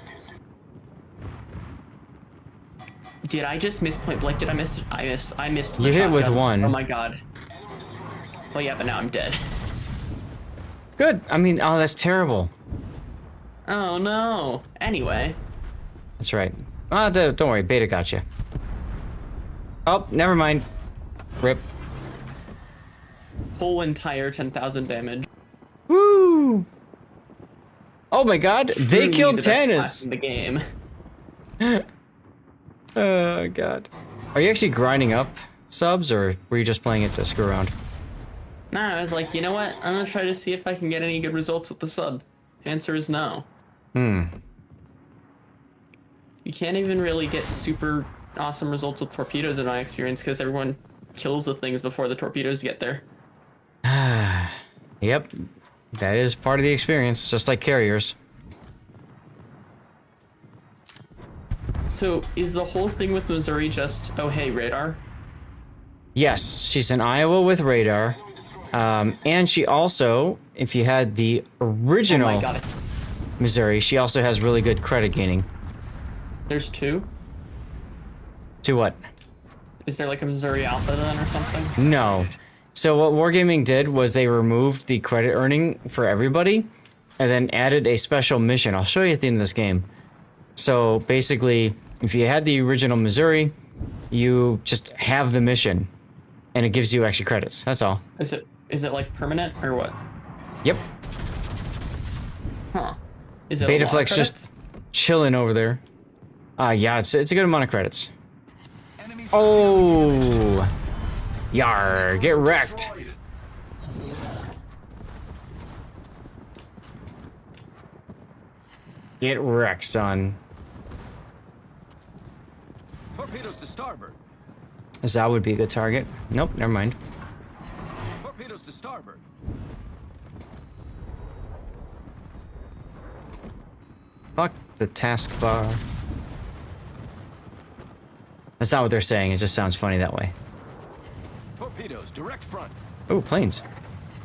Did I just miss point blank? Did I miss? I missed. The You hit with shotgun. one. Oh my god. Well, yeah, but now I'm dead. Good. I mean, oh, that's terrible. Oh no. Anyway. That's right. Don't worry, Beta got you. Oh, never mind. Rip. Whole entire 10,000 damage. Woo! Oh my god, they Truly killed the best class 10 in the game. Oh god. Are you actually grinding up subs, or were you just playing it to screw around? Nah, I was like, you know what? I'm gonna try to see if I can get any good results with the sub. Answer is no. Hmm. You can't even really get super awesome results with torpedoes in my experience, because everyone kills the things before the torpedoes get there. Yep. That is part of the experience, just like carriers. So, is the whole thing with Missouri just, oh hey, radar? Yes, she's in Iowa with radar. And she also, if you had the original Oh my God. Missouri, she also has really good credit gaining. There's two? To what? Is there like a Missouri Alpha then or something? No. So what Wargaming did was they removed the credit earning for everybody and then added a special mission. I'll show you at the end of this game. So basically, if you had the original Missouri, you just have the mission and it gives you extra credits. That's all. Is it like permanent or what? Yep. Huh. Is it a lot of Betaflex credits? just chilling over there. Yeah, it's a good amount of credits. Oh, yar, get wrecked. Get wrecked, son. Torpedoes to starboard. That would be a good target. Nope, never mind. Torpedoes to starboard. Fuck the taskbar. That's not what they're saying, it just sounds funny that way. Torpedoes direct front. Oh, planes.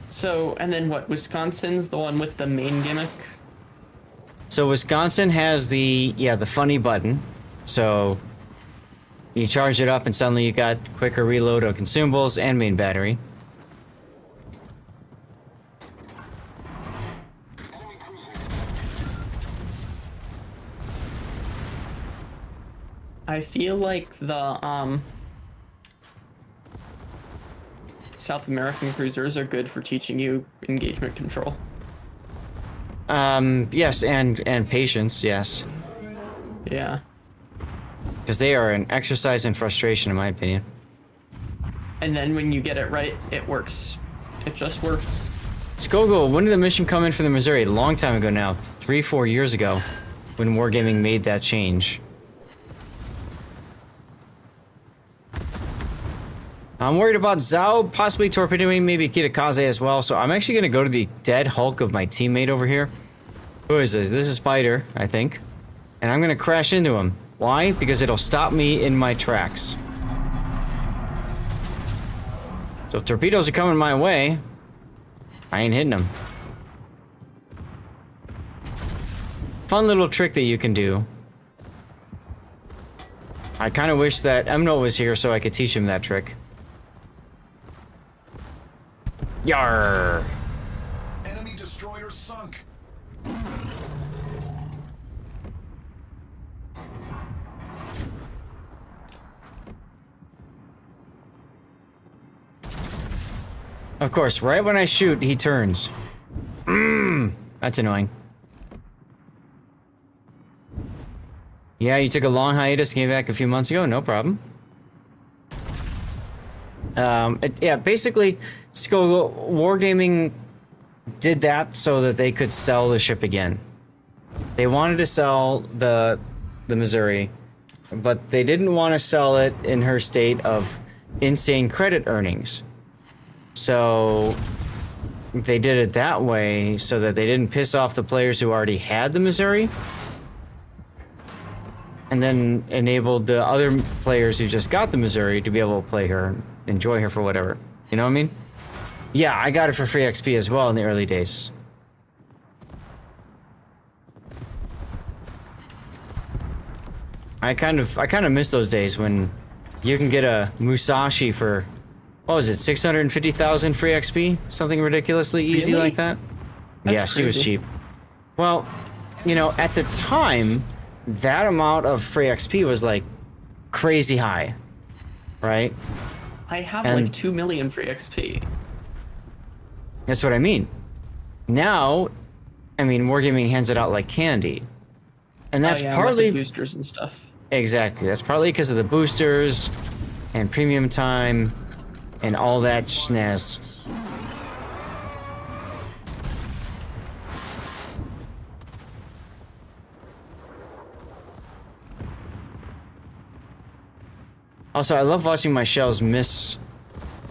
So, and then what? Wisconsin's the one with the main gimmick? So Wisconsin has the funny button. So you charge it up and suddenly you got quicker reload of consumables and main battery. I feel like the South American cruisers are good for teaching you engagement control. Yes, and patience, yes. Yeah. Because they are an exercise in frustration, in my opinion. And then when you get it right, it works. It just works. Skogo, when did the mission come in for the Missouri? A long time ago now. 3-4 years ago. When Wargaming made that change. I'm worried about Zhao possibly torpedoing maybe Kitakaze as well, so I'm actually going to go to the dead hulk of my teammate over here. Who is this? This is Spider, I think. And I'm going to crash into him. Why? Because it'll stop me in my tracks. So if torpedoes are coming my way, I ain't hitting them. Fun little trick that you can do. I kind of wish that Emno was here so I could teach him that trick. Yarr! Enemy destroyer sunk. Of course, right when I shoot, he turns. That's annoying. Yeah, you took a long hiatus, came back a few months ago, no problem. Yeah, basically, Wargaming did that so that they could sell the ship again. They wanted to sell the Missouri, but they didn't want to sell it in her state of insane credit earnings. So they did it that way so that they didn't piss off the players who already had the Missouri, and then enabled the other players who just got the Missouri to be able to play her, enjoy her for whatever. You know what I mean? Yeah, I got it for free XP as well in the early days. I kind of miss those days when you can get a Musashi for, what was it, 650,000 free XP? Something ridiculously easy Really? like that? That's Yeah, she was crazy. cheap. Well, you know, at the time, that amount of free XP was like crazy high, right? I have And- like 2 million free XP. That's what I mean. Now, I mean, Wargaming hands it out like candy. And that's Oh, yeah, with partly... the boosters and stuff. Exactly. That's partly because of the boosters and premium time and all that snaz. Also, I love watching my shells miss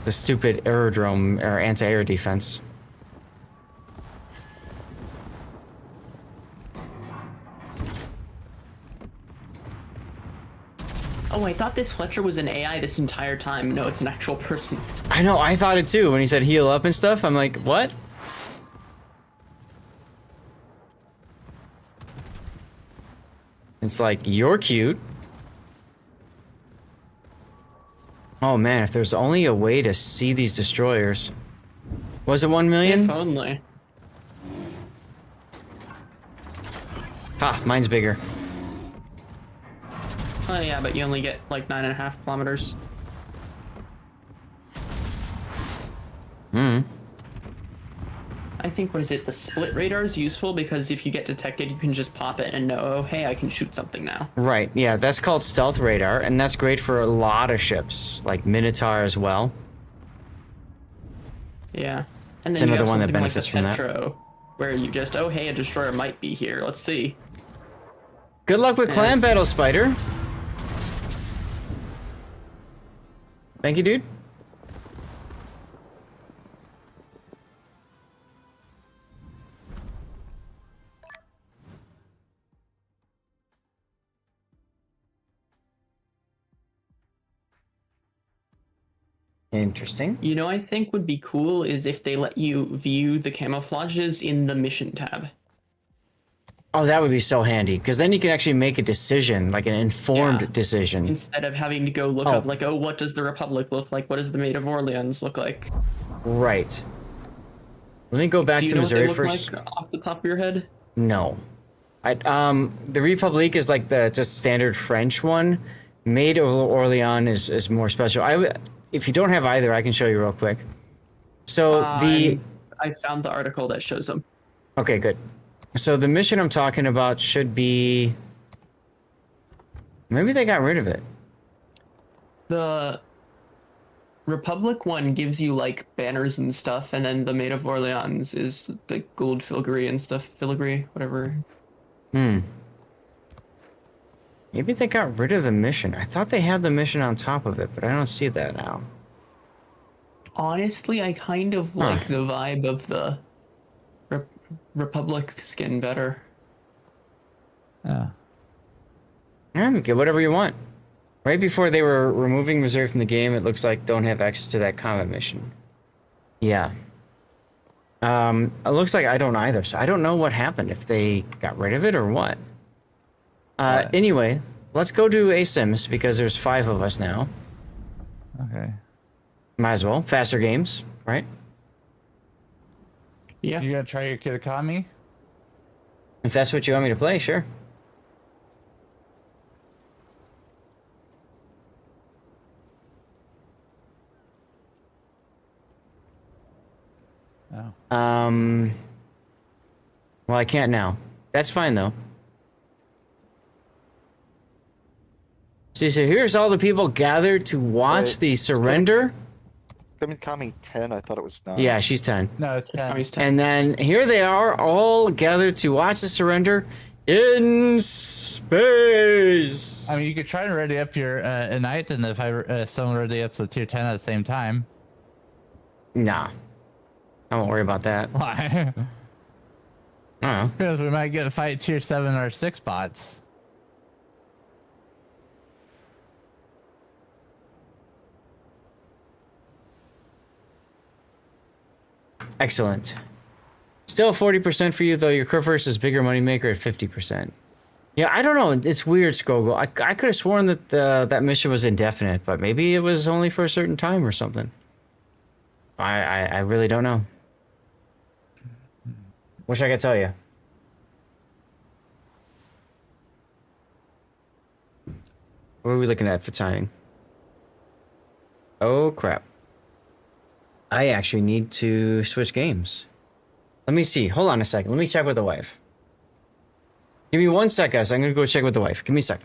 the stupid aerodrome or anti-air defense. Oh, I thought this Fletcher was an AI this entire time. No, it's an actual person. I know, I thought it too when he said heal up and stuff. I'm like, what? It's like, you're cute. Oh man, if there's only a way to see these destroyers. Was it 1 million? If only. Ha, mine's bigger. Oh yeah, but you only get like 9.5 kilometers. I think, what is it, the split radar is useful because if you get detected, you can just pop it and know, oh, hey, I can shoot something now. Right, yeah, that's called stealth radar, and that's great for a lot of ships, like Minotaur as well. Yeah. And It's then you another have one that something benefits like from the that. Petro, where you just, oh, hey, a destroyer might be here. Let's see. Good luck with clan Yes. battle, Spider. Thank you, dude. Interesting. You know, I think would be cool is if they let you view the camouflages in the mission tab. Oh, that would be so handy, because then you can actually make a decision, like an informed decision. Instead of having to go look up, like, oh, what does the Republic look like? What does the Maid of Orleans look like? Right. Let me go back Do you to know Missouri what they look first. like off the top of your head? No. The Republique is like the just standard French one, Maid of Orleans is more special. If you don't have either, I can show you real quick. So I found the article that shows them. Okay, good. So the mission I'm talking about should be. Maybe they got rid of it. The Republic one gives you like banners and stuff, and then the Maid of Orleans is the gold filigree and stuff. Filigree, whatever. Maybe they got rid of the mission. I thought they had the mission on top of it, but I don't see that now. Honestly, I kind of like the vibe of the Republic skin better. Yeah. Get whatever you want. Right before they were removing reserve from the game, it looks like don't have access to that combat mission. Yeah. It looks like I don't either, so I don't know what happened, if they got rid of it or what. Anyway, let's go to aoems because there's 5 of us now. Okay. Might as well. Faster games, right? Yeah. You gonna try your Kid Akami? If that's what you want me to play, sure. Oh. Well, I can't now. That's fine, though. See, so here's all the people gathered to watch the surrender. Akami 10, I thought it was 9. Yeah, she's 10. No, it's 10. And then here they are, all gathered to watch the surrender in space. I mean, you could try to ready up your Knight, and if someone ready up the tier 10 at the same time. Nah. I won't worry about that. Why? I don't know. Because we might get a fight tier 7 or 6 bots. Excellent. Still 40% for you, though your Curse is bigger moneymaker at 50%. Yeah, I don't know. It's weird, Skogo. I could have sworn that that mission was indefinite, but maybe it was only for a certain time or something. I really don't know. Wish I could tell you. What are we looking at for timing? Oh, crap. I actually need to switch games. Let me see. Hold on a second. Let me check with the wife. Give me 1 sec, guys. I'm going to go check with the wife. Give me a sec.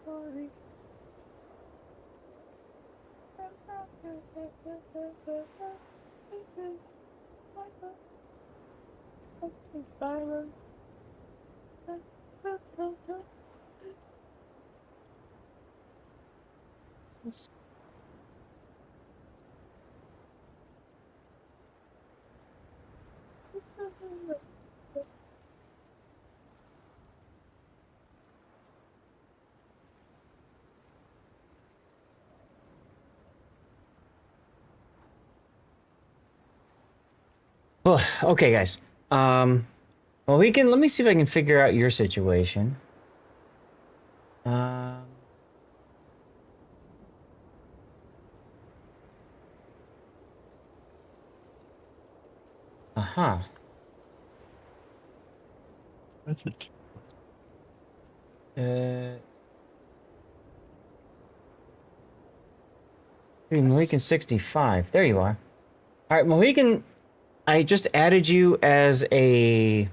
Sorry. Silent. Oh, okay, guys. Well, let me see if I can figure out your situation. Uh-huh. That's it. Mohican 65. There you are. All right, Mohican, I just added you as a...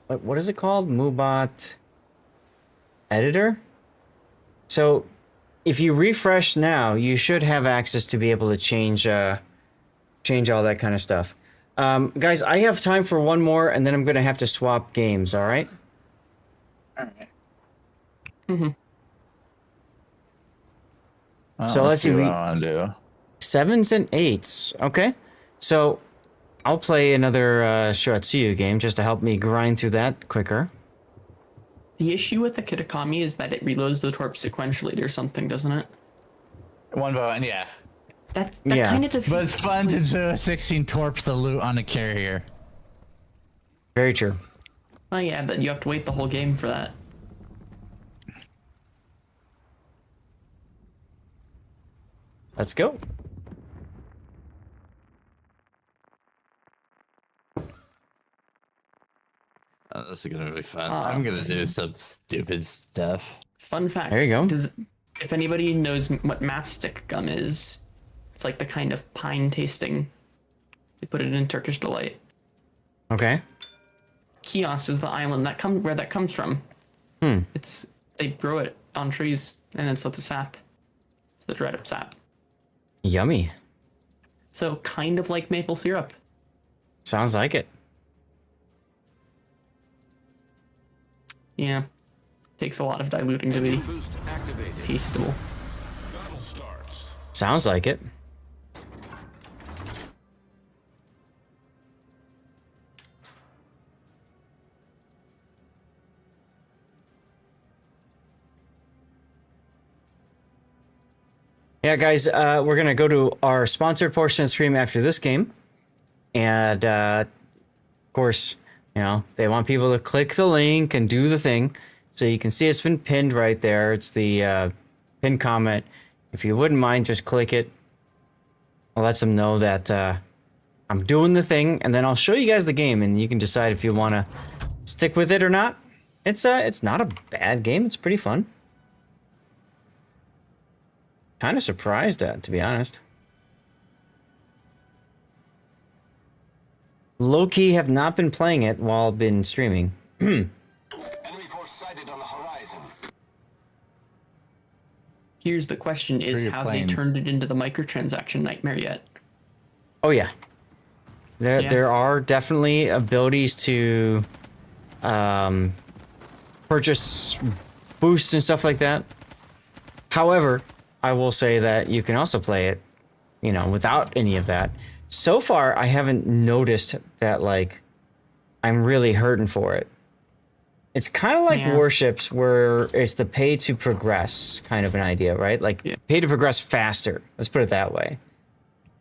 What is it called? Moobot editor? So, if you refresh now, you should have access to be able to change all that kind of stuff. Guys, I have time for one more, and then I'm going to have to swap games, all right? All right. Mm-hmm. So let's see. What I want to do. 7s and 8s. Okay. So I'll play another Shiratsuyu game just to help me grind through that quicker. The issue with the Kitakami is that it reloads the torp sequentially or something, doesn't it? One button, yeah. That Yeah. kind of defeats. But it's fun to do 16 torps to loot on a carrier. Very true. Oh yeah, but you have to wait the whole game for that. Let's go. Oh, this is gonna be fun. I'm gonna do some stupid stuff. Fun fact. There you go. If anybody knows what matchstick gum is, it's like the kind of pine tasting. They put it in Turkish delight. Okay. Chios is the island where that comes from. They grow it on trees and it's like the sap, the dried up sap. Yummy. So kind of like maple syrup. Sounds like it. Yeah. Takes a lot of diluting to be tasteable. Sounds like it. Yeah, guys, we're going to go to our sponsored portion of the stream after this game. And, of course, you know, they want people to click the link and do the thing. So you can see it's been pinned right there. It's the pinned comment. If you wouldn't mind, just click it. I'll let them know that I'm doing the thing. And then I'll show you guys the game. And you can decide if you want to stick with it or not. It's not a bad game. It's pretty fun. Kind of surprised at, to be honest. Low-key have not been playing it while I've been streaming. Enemy force sighted on the horizon. Here's the question: is have they turned it into the microtransaction nightmare yet? Oh yeah. There are definitely abilities to purchase boosts and stuff like that. However, I will say that you can also play it, you know, without any of that. So far, I haven't noticed that, like, I'm really hurting for it. It's kind of like Warships, where it's the pay to progress kind of an idea, right? Like, pay to progress faster. Let's put it that way.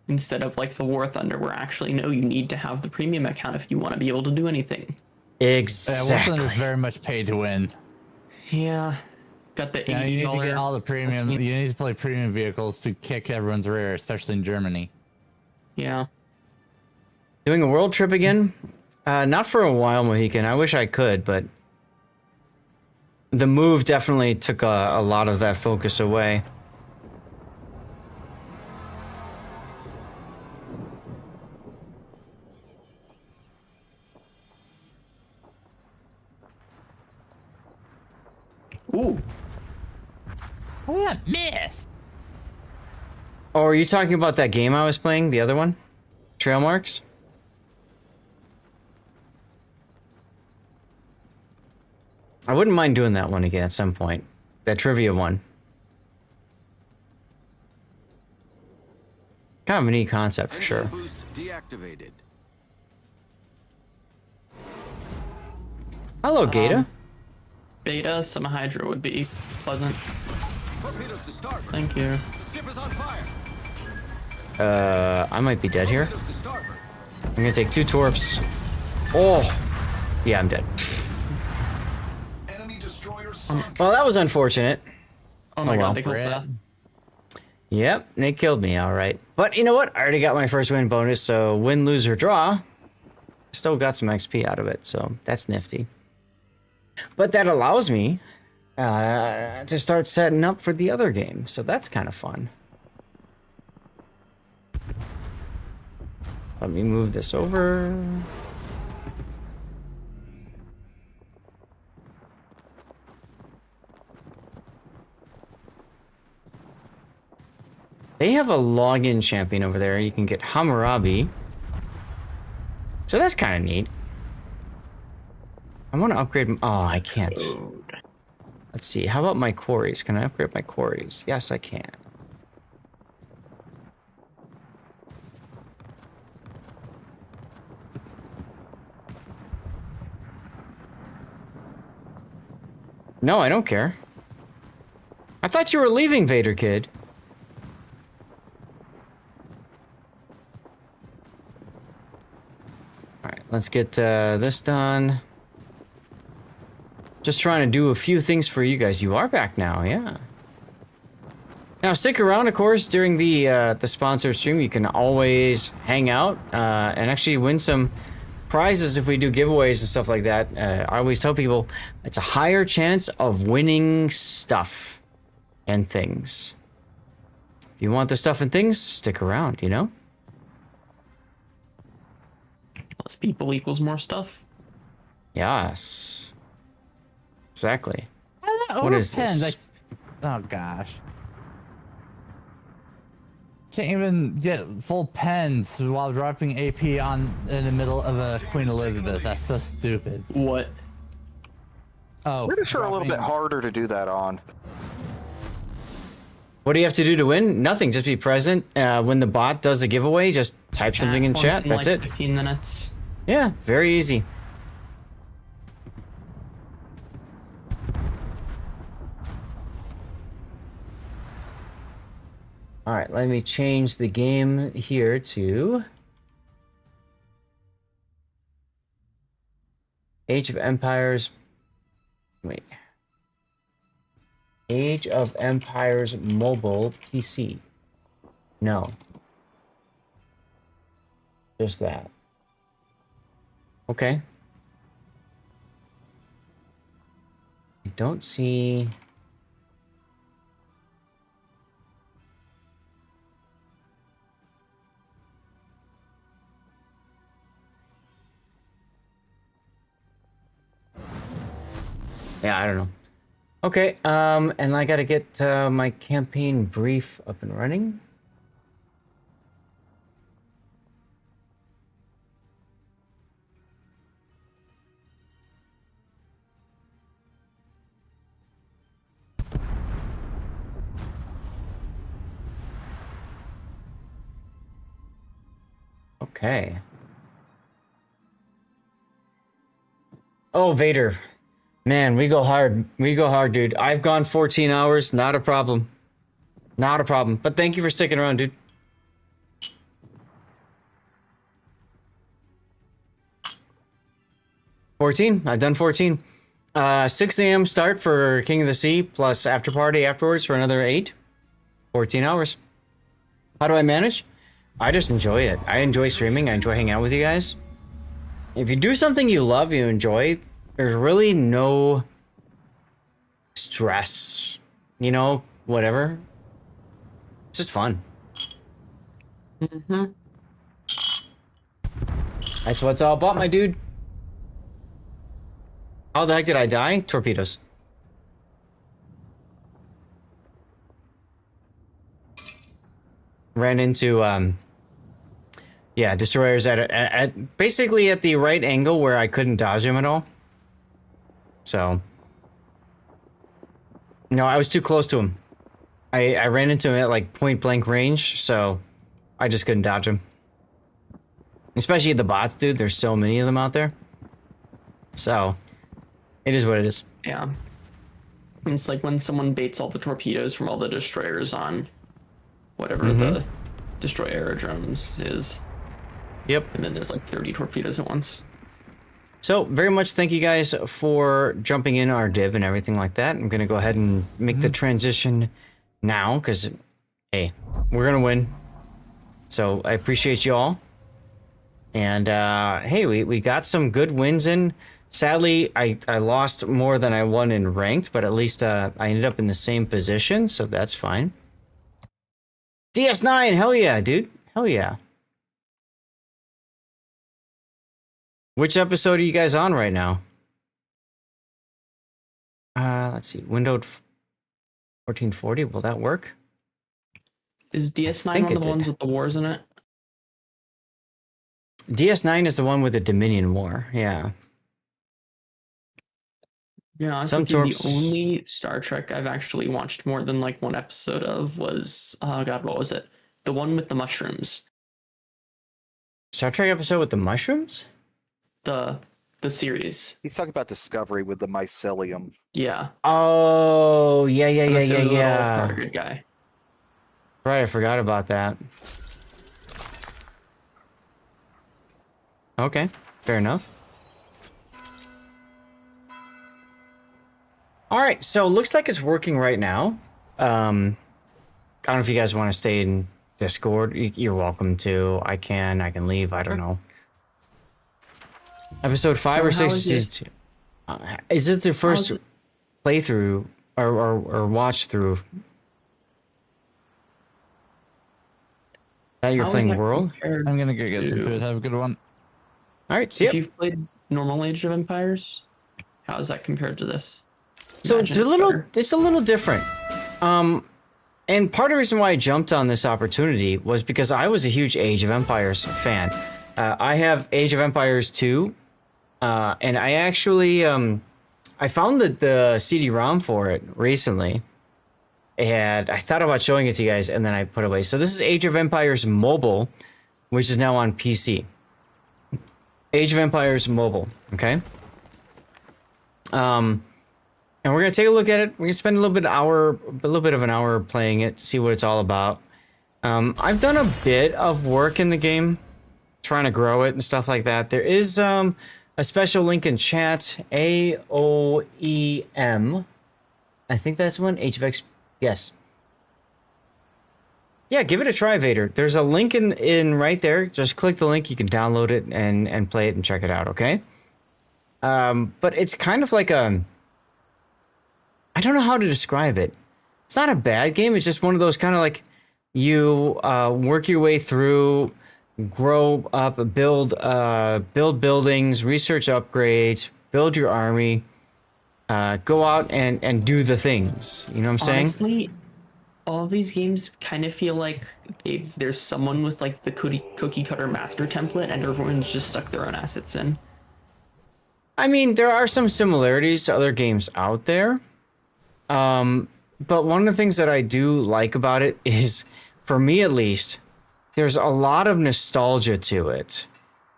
Instead of like the War Thunder, where actually, no, you need to have the premium account if you want to be able to do anything. Exactly. War Thunder is very much pay to win. Yeah. Got the $80. You need to get all the premium. You need to play premium vehicles to kick everyone's rear, especially in Germany. Yeah. Doing a world trip again? Not for a while, Mohican. I wish I could, but the move definitely took a lot of that focus away. Ooh. What a miss! Oh, are you talking about that game I was playing? The other one? Trail Marks? I wouldn't mind doing that one again at some point. That trivia one. Kind of a neat concept for sure. Boost deactivated. Hello, Gata. Beta, some Hydra would be pleasant. Torpedoes to starboard. Thank you. Ship is on fire. I might be dead here. I'm gonna take 2 torps. Oh! Yeah, I'm dead. Enemy destroyer Well, that was unfortunate. Oh my god, they killed Seth. Yep, they killed me, alright. But you know what? I already got my first win bonus, so win, lose, or draw. Still got some XP out of it, so that's nifty. But that allows me to start setting up for the other game, so that's kind of fun. Let me move this over. They have a login champion over there. You can get Hammurabi. So that's kind of neat. I want to upgrade. Oh, I can't. Let's see. How about my quarries? Can I upgrade my quarries? Yes, I can. No, I don't care. I thought you were leaving, Vader Kid. Alright, let's get this done. Just trying to do a few things for you guys. You are back now, yeah. Now stick around, of course, during the sponsored stream. You can always hang out and actually win some prizes if we do giveaways and stuff like that. I always tell people it's a higher chance of winning stuff and things. If you want the stuff and things, stick around, you know? Less people equals more stuff. Yes. Exactly. What is this? Oh gosh. Can't even get full pens while dropping AP on in the middle of a Queen Elizabeth. That's so stupid. What? Oh, Pretty sure a little bit harder to do that on. What do you have to do to win? Nothing. Just be present. When the bot does a giveaway, just type something in chat. That's like it. 15 minutes. Yeah, very easy. All right, let me change the game here to Age of Empires. Wait. Age of Empires mobile PC. No. Just that. Okay. I don't see... Yeah, I don't know. Okay, and I gotta get my campaign brief up and running. Okay. Oh, Vader. Man, we go hard. We go hard, dude. I've gone 14 hours. Not a problem. Not a problem. But thank you for sticking around, dude. I've done 14. 6 a.m. start for King of the Sea, plus after party afterwards for another 8. 14 hours. How do I manage? I just enjoy it. I enjoy streaming. I enjoy hanging out with you guys. If you do something you love, you enjoy, there's really no stress, you know, whatever. It's just fun. Mm-hmm. That's what it's all about, my dude. How the heck did I die? Torpedoes. Ran into, yeah, destroyers at basically at the right angle where I couldn't dodge them at all. So, no, I was too close to him. I ran into him at like point blank range, so I just couldn't dodge him. Especially the bots, dude. There's so many of them out there. So, it is what it is. Yeah. It's like when someone baits all the torpedoes from all the destroyers on whatever the destroy aerodromes is. Yep. And then there's like 30 torpedoes at once. So, very much thank you guys for jumping in our div and everything like that. I'm going to go ahead and make the transition now because, hey, we're going to win. So, I appreciate you all. And, hey, we got some good wins in. Sadly, I lost more than I won in ranked, but at least I ended up in the same position, so that's fine. DS9, hell yeah, dude. Hell yeah. Which episode are you guys on right now? Let's see. Windowed 1440. Will that work? Is DS9 one of the ones with the wars in it? DS9 is the one with the Dominion War. Yeah. Yeah, honestly, the only Star Trek I've actually watched more than like one episode of was, oh god, what was it? The one with the mushrooms. Star Trek episode with the mushrooms? The series. He's talking about Discovery with the mycelium. Yeah. Oh, yeah. Target guy. Right, I forgot about that. Okay, fair enough. All right, so looks like it's working right now. I don't know if you guys want to stay in Discord. You're welcome to. I can leave. I don't know. Episode 5 or 6 is season 2. Is it the first playthrough or watch through that you're playing World? I'm gonna go get some food. Have a good one. All right, see ya. If you've played normal Age of Empires, how is that compared to this? So it's a little different. And part of the reason why I jumped on this opportunity was because I was a huge Age of Empires fan. I have Age of Empires 2, and I actually I found the CD-ROM for it recently, and I thought about showing it to you guys, and then I put it away. So this is Age of Empires Mobile, which is now on PC. Age of Empires Mobile, okay? And we're gonna take a look at it. We're gonna spend a little bit of an hour playing it to see what it's all about. I've done a bit of work in the game, trying to grow it and stuff like that. There is a special link in chat, aoem. I think that's one. HVX. Yes. Yeah, give it a try, Vader. There's a link in right there. Just click the link. You can download it and play it and check it out. Okay. But it's kind of like I don't know how to describe it. It's not a bad game. It's just one of those kind of like you work your way through, grow up, build buildings, research upgrades, build your army, go out and do the things. You know what I'm saying? Honestly, all of these games kind of feel like there's someone with like the cookie cutter master template and everyone's just stuck their own assets in. I mean, there are some similarities to other games out there. But one of the things that I do like about it is, for me at least, there's a lot of nostalgia to it.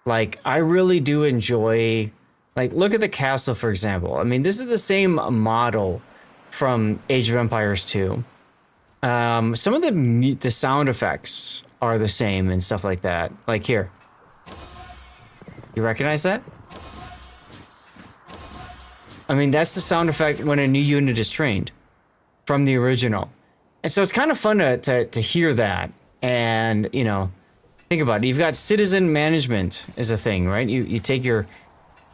Like, I really do enjoy, like, look at the castle, for example. I mean, this is the same model from Age of Empires 2. Some of the sound effects are the same and stuff like that. Like here. You recognize that? I mean, that's the sound effect when a new unit is trained from the original. And so it's kind of fun to hear that. And, you know, think about it. You've got citizen management is a thing, right? You take your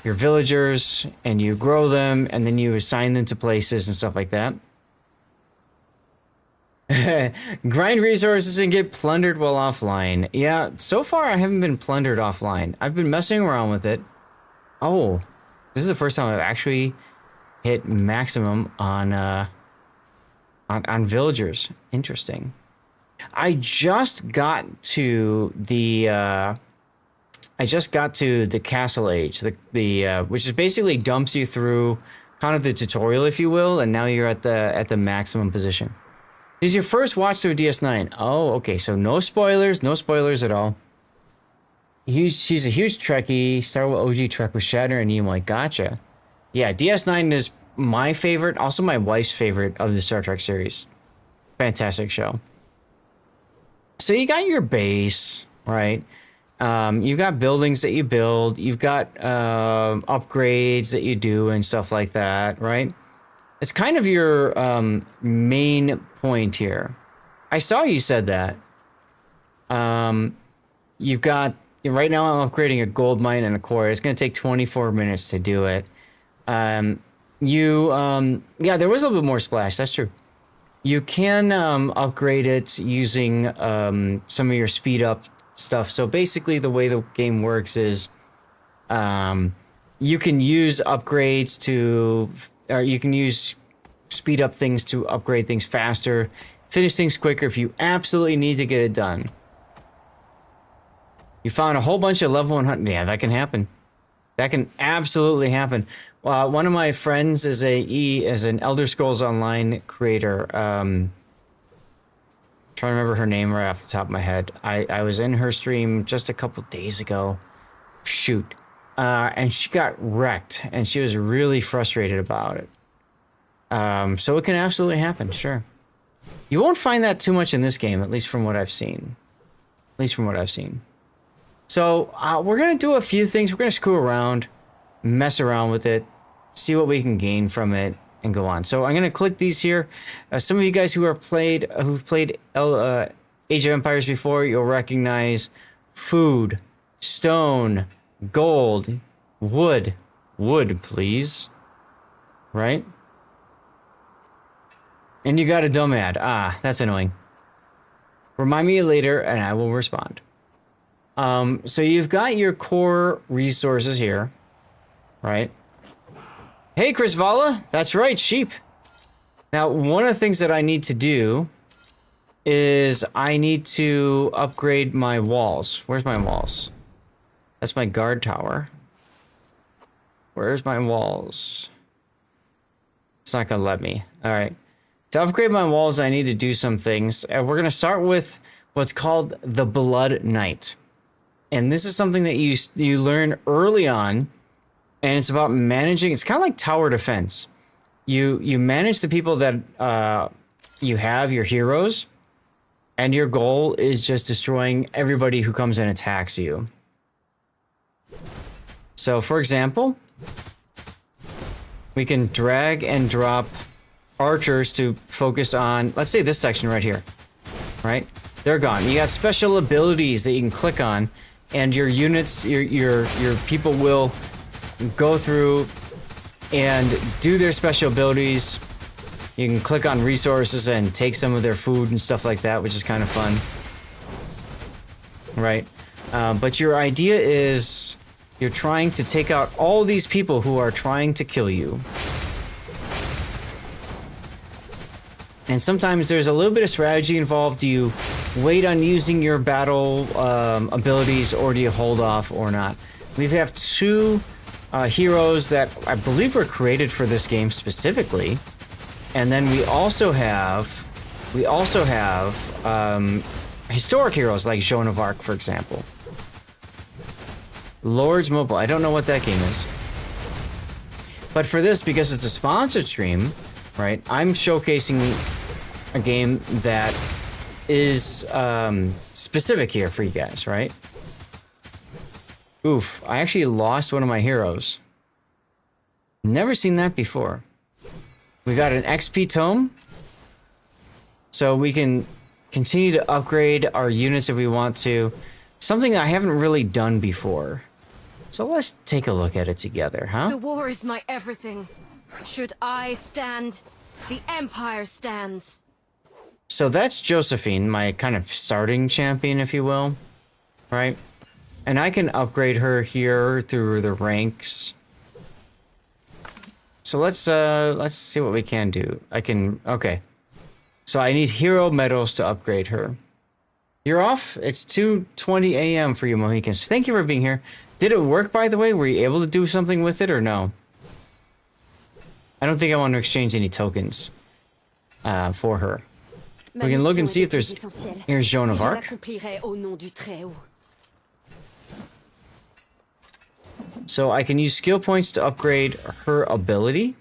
villagers and you grow them and then you assign them to places and stuff like that. Grind resources and get plundered while offline. Yeah, so far I haven't been plundered offline. I've been messing around with it. Oh, this is the first time I've actually hit maximum on villagers. Interesting. I just got to the castle age, the which is basically dumps you through kind of the tutorial, if you will, and now you're at the maximum position. This is your first watch through DS9. Oh, okay, so no spoilers at all. She's a huge Trekkie. Star Wars OG Trek with Shatner and Nimoy. Gotcha. Yeah, DS9 is my favorite, also my wife's favorite of the Star Trek series. Fantastic show. So you got your base, right? You've got buildings that you build. You've got upgrades that you do and stuff like that, right? It's kind of your main point here. I saw you said that. You've got, right now I'm upgrading a gold mine and a core. It's going to take 24 minutes to do it. Yeah, there was a little bit more splash. That's true. You can upgrade it using some of your speed up stuff. So basically the way the game works is You can use upgrades to, or you can use speed up things to upgrade things faster, finish things quicker if you absolutely need to get it done. You found a whole bunch of level 100. Yeah, that can happen. That can absolutely happen. One of my friends is an Elder Scrolls Online creator. Trying to remember her name right off the top of my head. I was in her stream just a couple days ago. Shoot. And she got wrecked, and she was really frustrated about it. So it can absolutely happen, sure. You won't find that too much in this game, at least from what I've seen. So we're going to do a few things. We're going to screw around, mess around with it, see what we can gain from it, and go on. So I'm going to click these here. Some of you guys who've played Age of Empires before, you'll recognize food, stone, gold, wood, please. Right? And you got a dumb ad. Ah, that's annoying. Remind me later and I will respond. So you've got your core resources here, right? Hey, Chris Vala. That's right, sheep. Now, one of the things that I need to do is I need to upgrade my walls. Where's my walls? That's my guard tower. Where's my walls? It's not gonna let me. All right. To upgrade my walls, I need to do some things. We're gonna start with what's called the Blood Knight. And this is something that you learn early on, and it's about managing. It's kind of like tower defense. You manage the people that you have, your heroes, and your goal is just destroying everybody who comes and attacks you. So, for example, we can drag and drop archers to focus on, let's say this section right here, right? They're gone. You got special abilities that you can click on, and your units, your people will go through and do their special abilities. You can click on resources and take some of their food and stuff like that, which is kind of fun, right? But your idea is you're trying to take out all these people who are trying to kill you. And sometimes there's a little bit of strategy involved. Do you wait on using your battle abilities, or do you hold off or not? We have two heroes that I believe were created for this game specifically. And then we also have historic heroes like Joan of Arc, for example. Lords Mobile. I don't know what that game is. But for this, because it's a sponsored stream, right, I'm showcasing a game that is specific here for you guys, right? Oof, I actually lost one of my heroes. Never seen that before. We got an XP tome. So we can continue to upgrade our units if we want to. Something I haven't really done before. So let's take a look at it together, huh? The war is my everything. Should I stand, the Empire stands. So that's Josephine, my kind of starting champion, if you will, right? And I can upgrade her here through the ranks. So let's see what we can do. Okay. So I need hero medals to upgrade her. You're off? It's 2:20 a.m. for you Mohicans. Thank you for being here. Did it work, by the way? Were you able to do something with it or no? I don't think I want to exchange any tokens for her. We can look and see if there's... Here's Joan of Arc. So I can use skill points to upgrade her ability.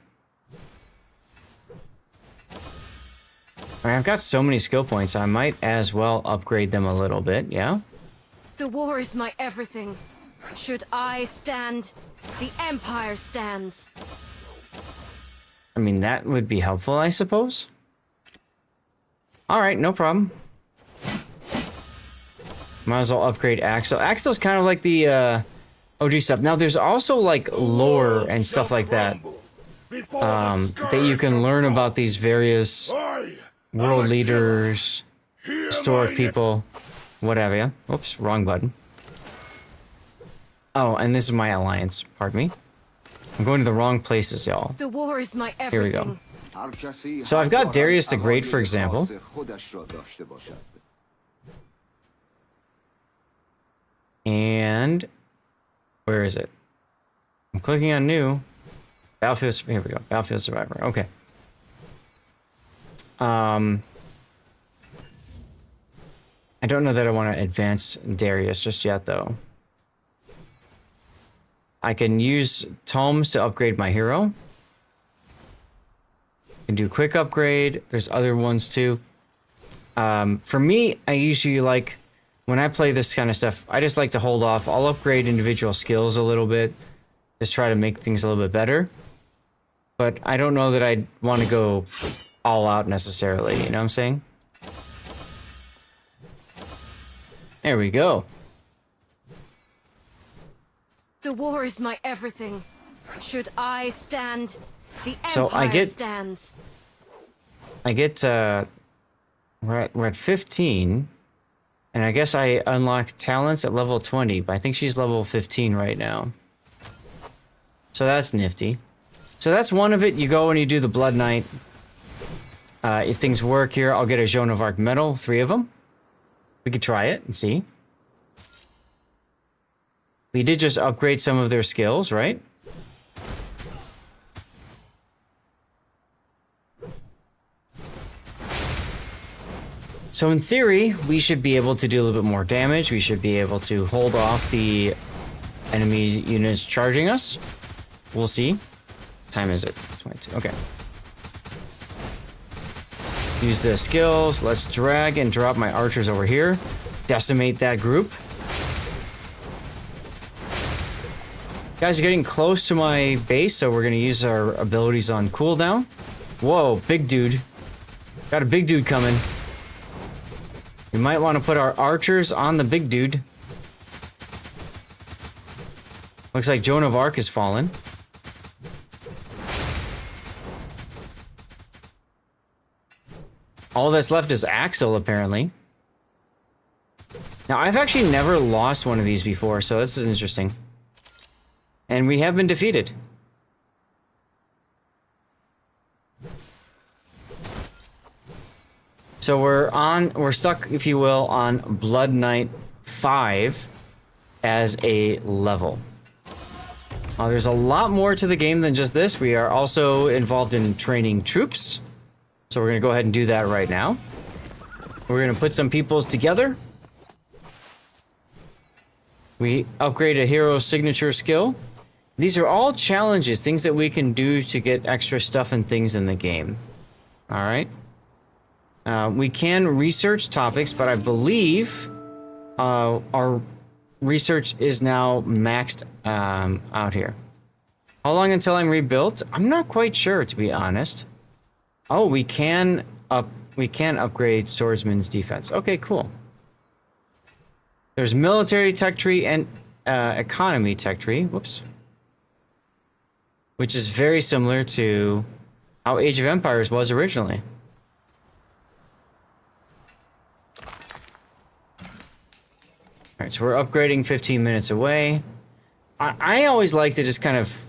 I've got so many skill points, I might as well upgrade them a little bit, yeah? The war is my everything. Should I stand, the Empire stands. I mean, that would be helpful, I suppose. Alright, no problem. Might as well upgrade Axel. Axel's kind of like the OG stuff. Now, there's also like lore and stuff like that. That you can learn about these various world leaders, historic people, whatever, yeah? Oops, wrong button. Oh, and this is my alliance. Pardon me. I'm going to the wrong places, y'all. The war is my Here we everything. go. So I've got Darius the Great, for example. And where is it? I'm clicking on new. Battlefield. Here we go. Battlefield Survivor. Okay. I don't know that I want to advance Darius just yet, though. I can use tomes to upgrade my hero. I can do quick upgrade. There's other ones too. For me, I usually like, when I play this kind of stuff, I just like to hold off. I'll upgrade individual skills a little bit. Just try to make things a little bit better. But I don't know that I'd want to go all out necessarily, you know what I'm saying? There we go. The war is my everything. Should I stand, the So Empire stands. We're at 15, and I guess I unlock talents at level 20, but I think she's level 15 right now. So that's nifty. So that's one of it. You go and you do the Blood Knight. If things work here, I'll get a Joan of Arc medal, 3 of them. We could try it and see. We did just upgrade some of their skills, right? So in theory, we should be able to do a little bit more damage. We should be able to hold off the enemy units charging us. We'll see. What time is it? 22. Okay. Use the skills. Let's drag and drop my archers over here. Decimate that group. Guys are getting close to my base, so we're going to use our abilities on cooldown. Whoa, big dude. Got a big dude coming. We might want to put our archers on the big dude. Looks like Joan of Arc has fallen. All that's left is Axel, apparently. Now, I've actually never lost one of these before, so this is interesting. And we have been defeated. So we're stuck, if you will, on Blood Knight 5 as a level. There's a lot more to the game than just this. We are also involved in training troops. So we're gonna go ahead and do that right now. We're gonna put some peoples together. We upgrade a hero signature skill. These are all challenges, things that we can do to get extra stuff and things in the game. All right. We can research topics, but I believe our research is now maxed out here. How long until I'm rebuilt? I'm not quite sure, to be honest. Oh, we can upgrade swordsman's defense. Okay, cool. There's military tech tree and economy tech tree. Whoops. Which is very similar to how Age of Empires was originally. Alright, so we're upgrading 15 minutes away. I always like to just kind of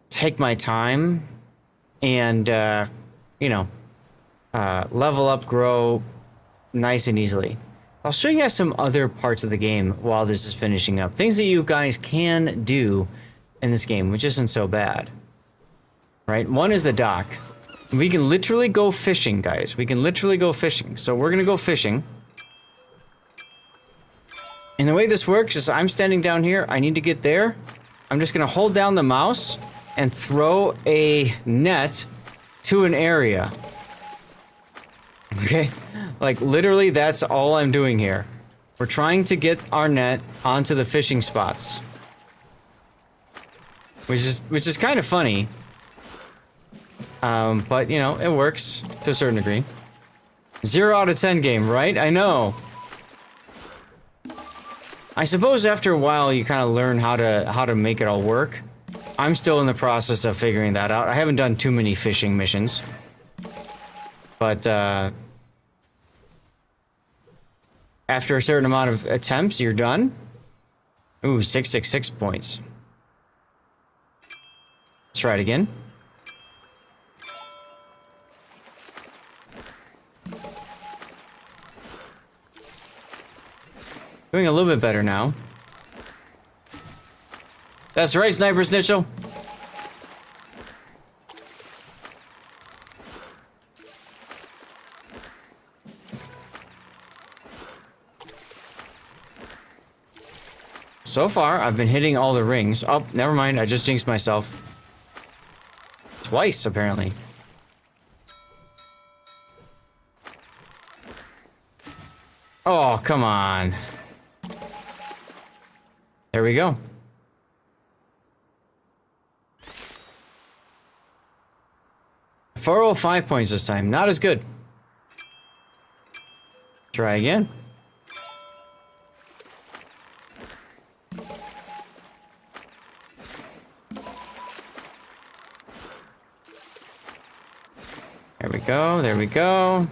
take my time and, you know, level up, grow nice and easily. I'll show you guys some other parts of the game while this is finishing up. Things that you guys can do in this game, which isn't so bad. Right? One is the dock. We can literally go fishing, guys. We can literally go fishing. So we're gonna go fishing. And the way this works is I'm standing down here. I need to get there. I'm just gonna hold down the mouse and throw a net to an area. Okay? Like, literally, that's all I'm doing here. We're trying to get our net onto the fishing spots. Which is kind of funny. But, you know, it works to a certain degree. 0 out of 10 game, right? I know. I suppose after a while you kind of learn how to make it all work. I'm still in the process of figuring that out. I haven't done too many fishing missions. But, after a certain amount of attempts, you're done. Ooh, 666 points. Let's try it again. Doing a little bit better now. That's right, Sniper Snitchel. So far, I've been hitting all the rings. Oh, never mind. I just jinxed myself. Twice, apparently. Oh, come on. There we go. $405 points this time. Not as good. Try again. There we go, there we go.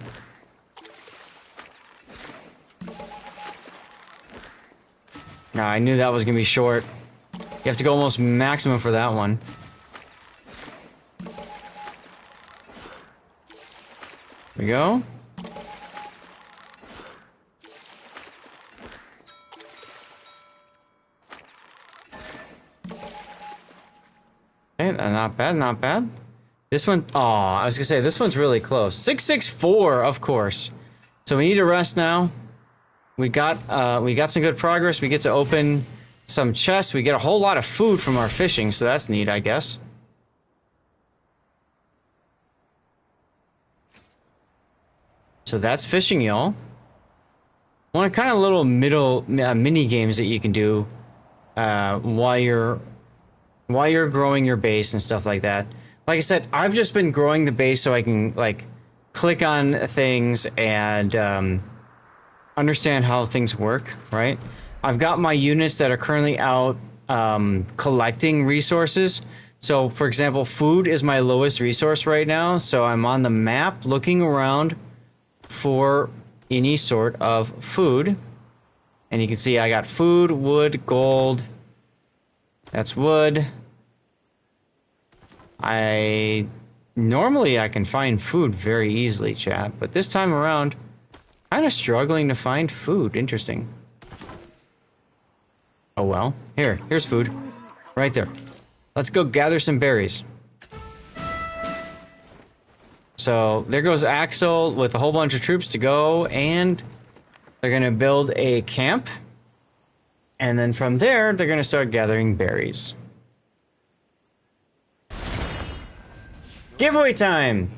No, I knew that was gonna be short. You have to go almost maximum for that one. There we go. Okay, not bad, not bad. This one, oh, I was gonna say, this one's really close. 664, of course. So we need to rest now. We got some good progress. We get to open some chests. We get a whole lot of food from our fishing, so that's neat, I guess. So that's fishing, y'all. One kind of little middle mini games that you can do while you're growing your base and stuff like that. Like I said, I've just been growing the base so I can like click on things and understand how things work, right? I've got my units that are currently out collecting resources. So for example, food is my lowest resource right now. So I'm on the map looking around for any sort of food. And you can see I got food, wood, gold. That's wood. Normally I can find food very easily, chat, but this time around, kind of struggling to find food. Interesting. Oh well. Here's food. Right there. Let's go gather some berries. So there goes Axel with a whole bunch of troops to go, and they're gonna build a camp. And then from there, they're gonna start gathering berries. Giveaway time!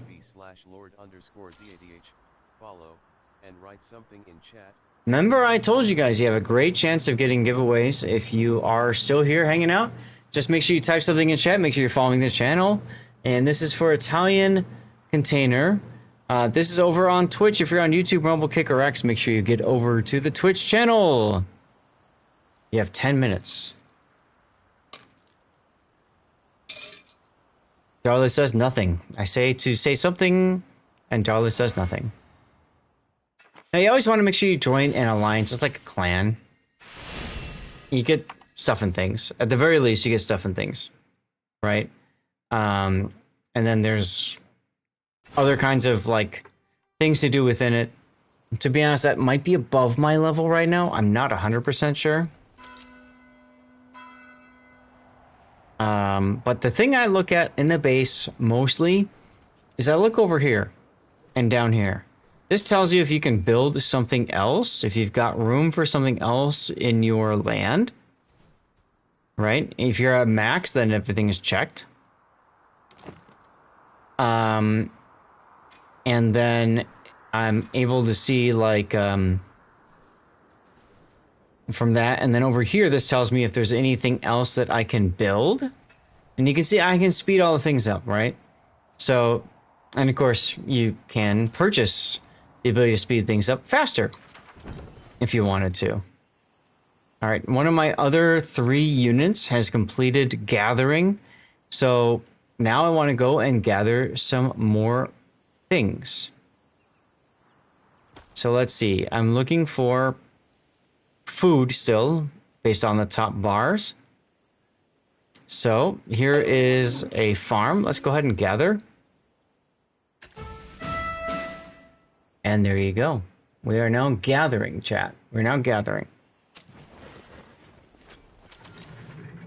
Remember, I told you guys you have a great chance of getting giveaways if you are still here hanging out. Just make sure you type something in chat. Make sure you're following the channel. And this is for Italian Container. This is over on Twitch. If you're on YouTube, Rumble, Kick, or X, make sure you get over to the Twitch channel. You have 10 minutes. Darla says nothing. I say to say something, and Darla says nothing. Now, you always want to make sure you join an alliance. It's like a clan. You get stuff and things. At the very least, you get stuff and things. Right? And then there's other kinds of, like, things to do within it. To be honest, that might be above my level right now. I'm not 100% sure. But the thing I look at in the base mostly is I look over here and down here. This tells you if you can build something else, if you've got room for something else in your land, right? If you're at max, then everything is checked. And then I'm able to see like, from that, and then over here, this tells me if there's anything else that I can build. And you can see I can speed all the things up, right? So, and of course, you can purchase the ability to speed things up faster if you wanted to. All right, one of my other 3 units has completed gathering. So now I want to go and gather some more things. So let's see, I'm looking for food still, based on the top bars. So here is a farm. Let's go ahead and gather. And there you go. We are now gathering, chat. We're now gathering.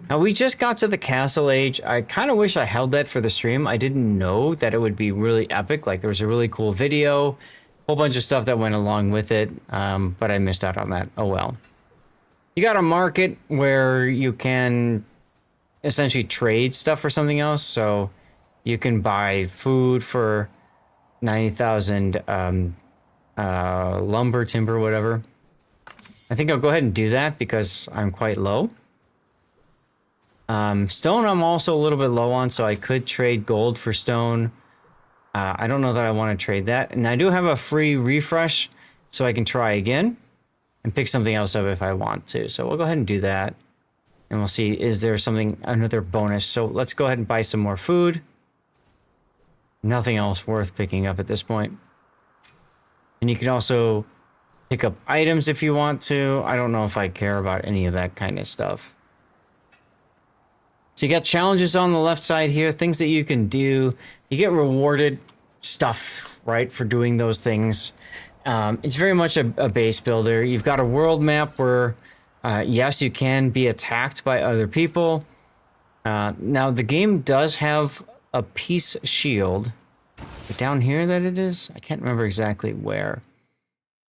Now, we just got to the castle age. I kind of wish I held that for the stream. I didn't know that it would be really epic. Like, there was a really cool video, whole bunch of stuff that went along with it, but I missed out on that. Oh, well. You got a market where you can essentially trade stuff for something else. So you can buy food for 90,000 lumber, timber, whatever. I think I'll go ahead and do that because I'm quite low. Stone I'm also a little bit low on, so I could trade gold for stone. I don't know that I want to trade that. And I do have a free refresh, so I can try again and pick something else up if I want to. So we'll go ahead and do that. And we'll see, is there something, another bonus? So let's go ahead and buy some more food. Nothing else worth picking up at this point. And you can also pick up items if you want to. I don't know if I care about any of that kind of stuff. So you got challenges on the left side here, things that you can do. You get rewarded stuff, right, for doing those things. It's very much a base builder. You've got a world map where, yes, you can be attacked by other people. Now, the game does have a peace shield. Down here that it is? I can't remember exactly where.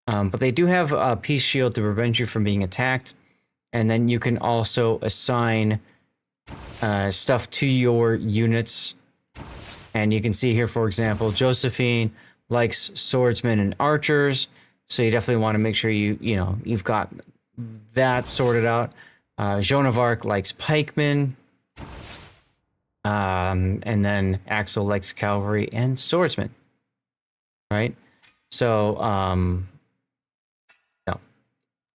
But they do have a peace shield to prevent you from being attacked. And then you can also assign stuff to your units. And you can see here, for example, Josephine likes swordsmen and archers. So you definitely want to make sure you've got that sorted out. Joan of Arc likes pikemen. And then Axel likes cavalry and swordsmen. Right? So, no.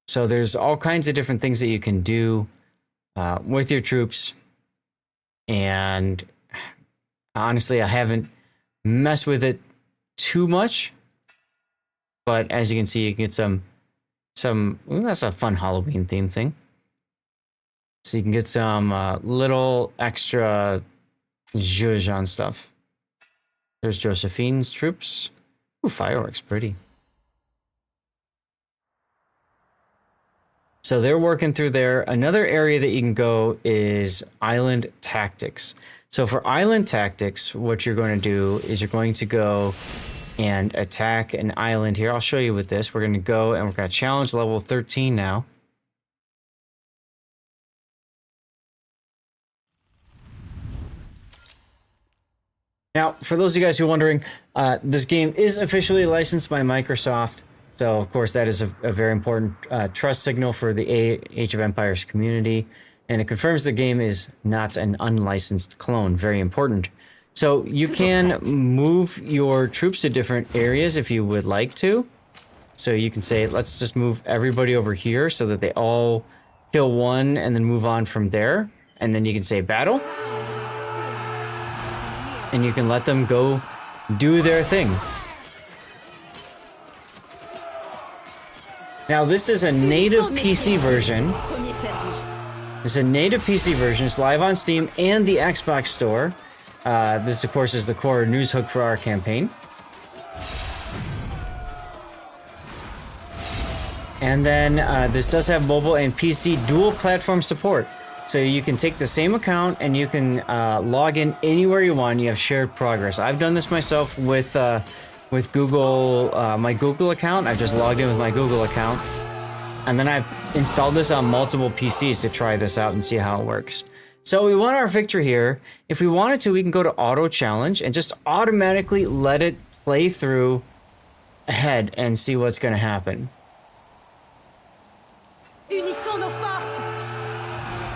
So there's all kinds of different things that you can do with your troops. And honestly, I haven't messed with it too much. But as you can see, you can get some that's a fun Halloween theme thing. So you can get some little extra zhuzh on stuff. There's Josephine's troops. Ooh, fireworks, pretty. So they're working through there. Another area that you can go is island tactics. So for island tactics, what you're going to do is you're going to go and attack an island here. I'll show you with this. We're going to go and we're going to challenge level 13 now. Now, for those of you guys who are wondering, this game is officially licensed by Microsoft. So, of course, that is a very important trust signal for the Age of Empires community. And it confirms the game is not an unlicensed clone. Very important. So you can move your troops to different areas if you would like to. So you can say, let's just move everybody over here so that they all kill one and then move on from there. And then you can say battle. And you can let them go do their thing. Now, this is a native PC version. This is a native PC version. It's live on Steam and the Xbox Store. This, of course, is the core news hook for our campaign. And then this does have mobile and PC dual platform support. So you can take the same account and you can log in anywhere you want. You have shared progress. I've done this myself with Google, my Google account. I've just logged in with my Google account. And then I've installed this on multiple PCs to try this out and see how it works. So we want our victory here. If we wanted to, we can go to auto challenge and just automatically let it play through ahead and see what's going to happen.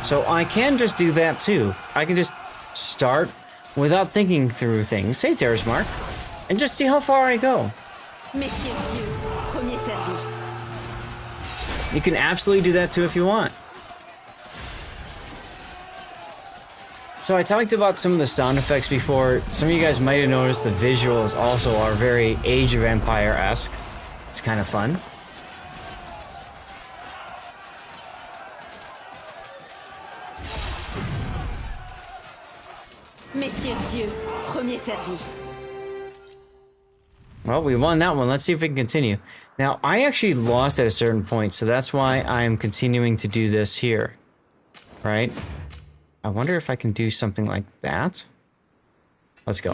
So I can just do that too. I can just start without thinking through things. Hey, Terrace Mark. And just see how far I go. You can absolutely do that too if you want. So I talked about some of the sound effects before. Some of you guys might have noticed the visuals also are very Age of Empire-esque. It's kind of fun. Messieurs Dieu, premier servi. Well, we won that one. Let's see if we can continue. Now, I actually lost at a certain point, so that's why I'm continuing to do this here. Right? I wonder if I can do something like that. Let's go.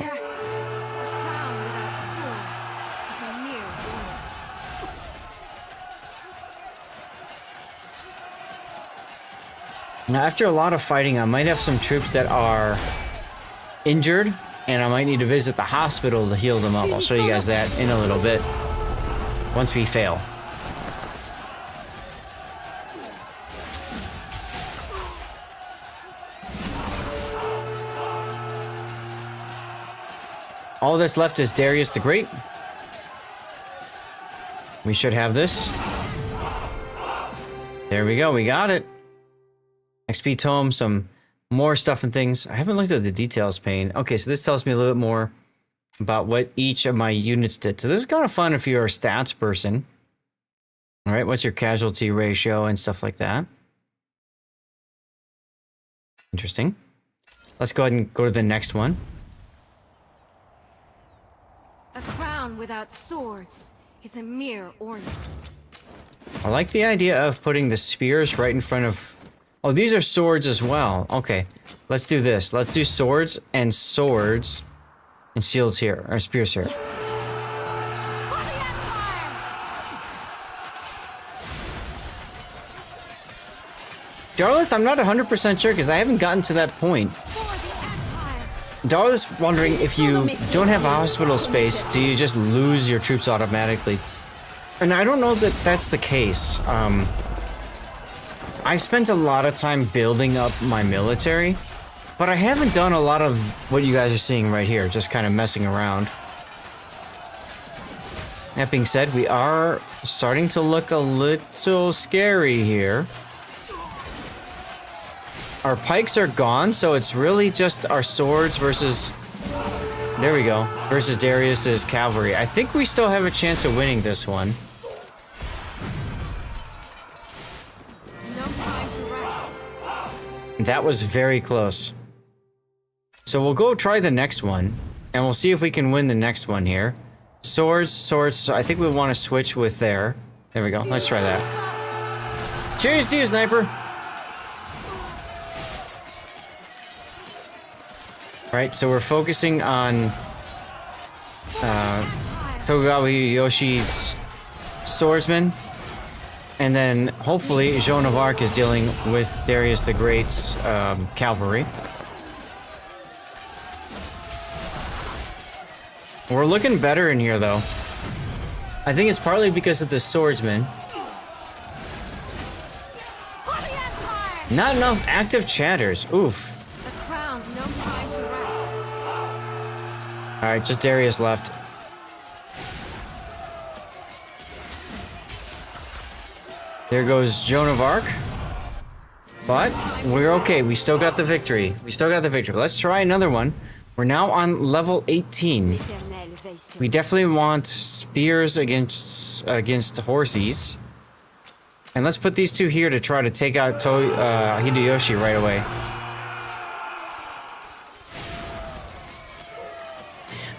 Now, after a lot of fighting, I might have some troops that are injured, and I might need to visit the hospital to heal them up. I'll show you guys that in a little bit, once we fail. All that's left is Darius the Great. We should have this. There we go, we got it. XP tome, some more stuff and things. I haven't looked at the details pane. Okay, so this tells me a little bit more about what each of my units did. So this is kind of fun if you're a stats person. All right, what's your casualty ratio and stuff like that. Interesting. Let's go ahead and go to the next one. A crown without swords is a mere ornament. I like the idea of putting the spears right in front of... Oh, these are swords as well. Okay, let's do this. Let's do swords and shields here, or spears here. Darlith, I'm not 100% sure because I haven't gotten to that point. Darlith's wondering if you don't have a hospital space, do you just lose your troops automatically? And I don't know that that's the case. I've spent a lot of time building up my military, but I haven't done a lot of what you guys are seeing right here, just kind of messing around. That being said, we are starting to look a little scary here. Our pikes are gone, so it's really just our swords versus... There we go. Versus Darius's cavalry. I think we still have a chance of winning this one. That was very close. So we'll go try the next one, and we'll see if we can win the next one here. Swords. So I think we want to switch with there. There we go. Let's try that. Cheers to you, sniper. Right, so we're focusing on Tokugawa Yoshi's swordsman, and then hopefully Joan of Arc is dealing with Darius the Great's cavalry. We're looking better in here, though. I think it's partly because of the swordsman. Not enough active chatters. Oof. Alright, just Darius left. There goes Joan of Arc. But we're okay. We still got the victory. Let's try another one. We're now on level 18. We definitely want spears against horses. And let's put these two here to try to take out Hideyoshi right away.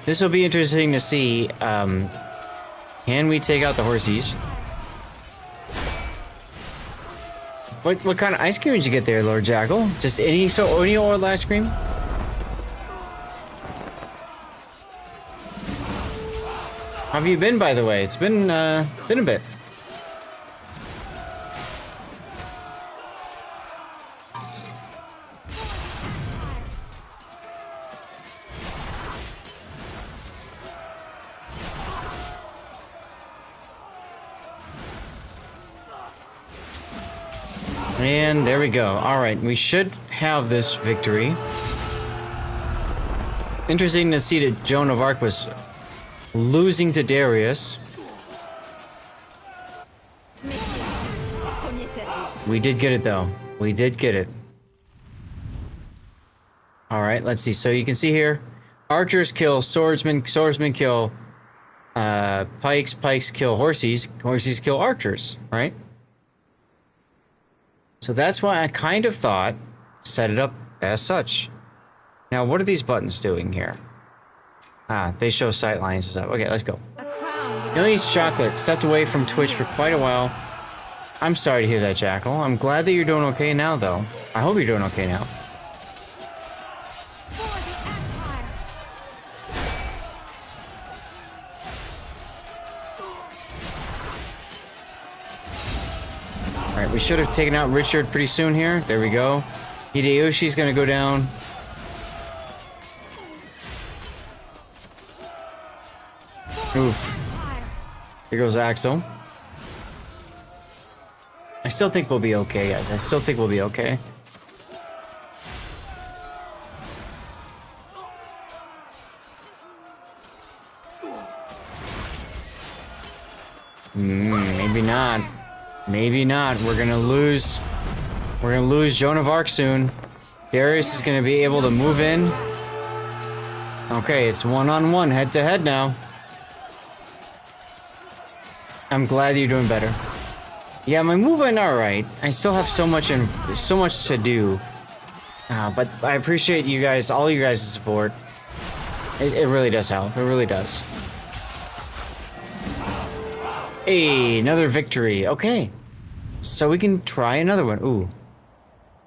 This will be interesting to see. Can we take out the horses? What kind of ice cream did you get there, Lord Jackal? Just any oil ice cream? How have you been, by the way? It's been a bit. And there we go. Alright, we should have this victory. Interesting to see that Joan of Arc was losing to Darius. We did get it, though. We did get it. Alright, let's see. So you can see here, archers kill swordsmen, swordsmen kill pikes, pikes kill horses, horses kill archers, right? So that's why I kind of thought, set it up as such. Now, what are these buttons doing here? Ah, they show sight lines and stuff. Okay, let's go. Billy eats chocolate. Stepped away from Twitch for quite a while. I'm sorry to hear that, Jackal. I'm glad that you're doing okay now, though. I hope you're doing okay now. Alright, we should have taken out Richard pretty soon here. There we go. Hideyoshi's gonna go down. Oof. Here goes Axel. I still think we'll be okay, guys. I still think we'll be okay. Maybe not. Maybe not. We're gonna lose. We're gonna lose Joan of Arc soon. Darius is gonna be able to move in. Okay, it's one-on-one, head-to-head now. I'm glad you're doing better. Yeah, my movement alright. I still have so much to do. But I appreciate you guys, all you guys' support. It really does help. It really does. Hey, another victory. Okay. So we can try another one. Ooh.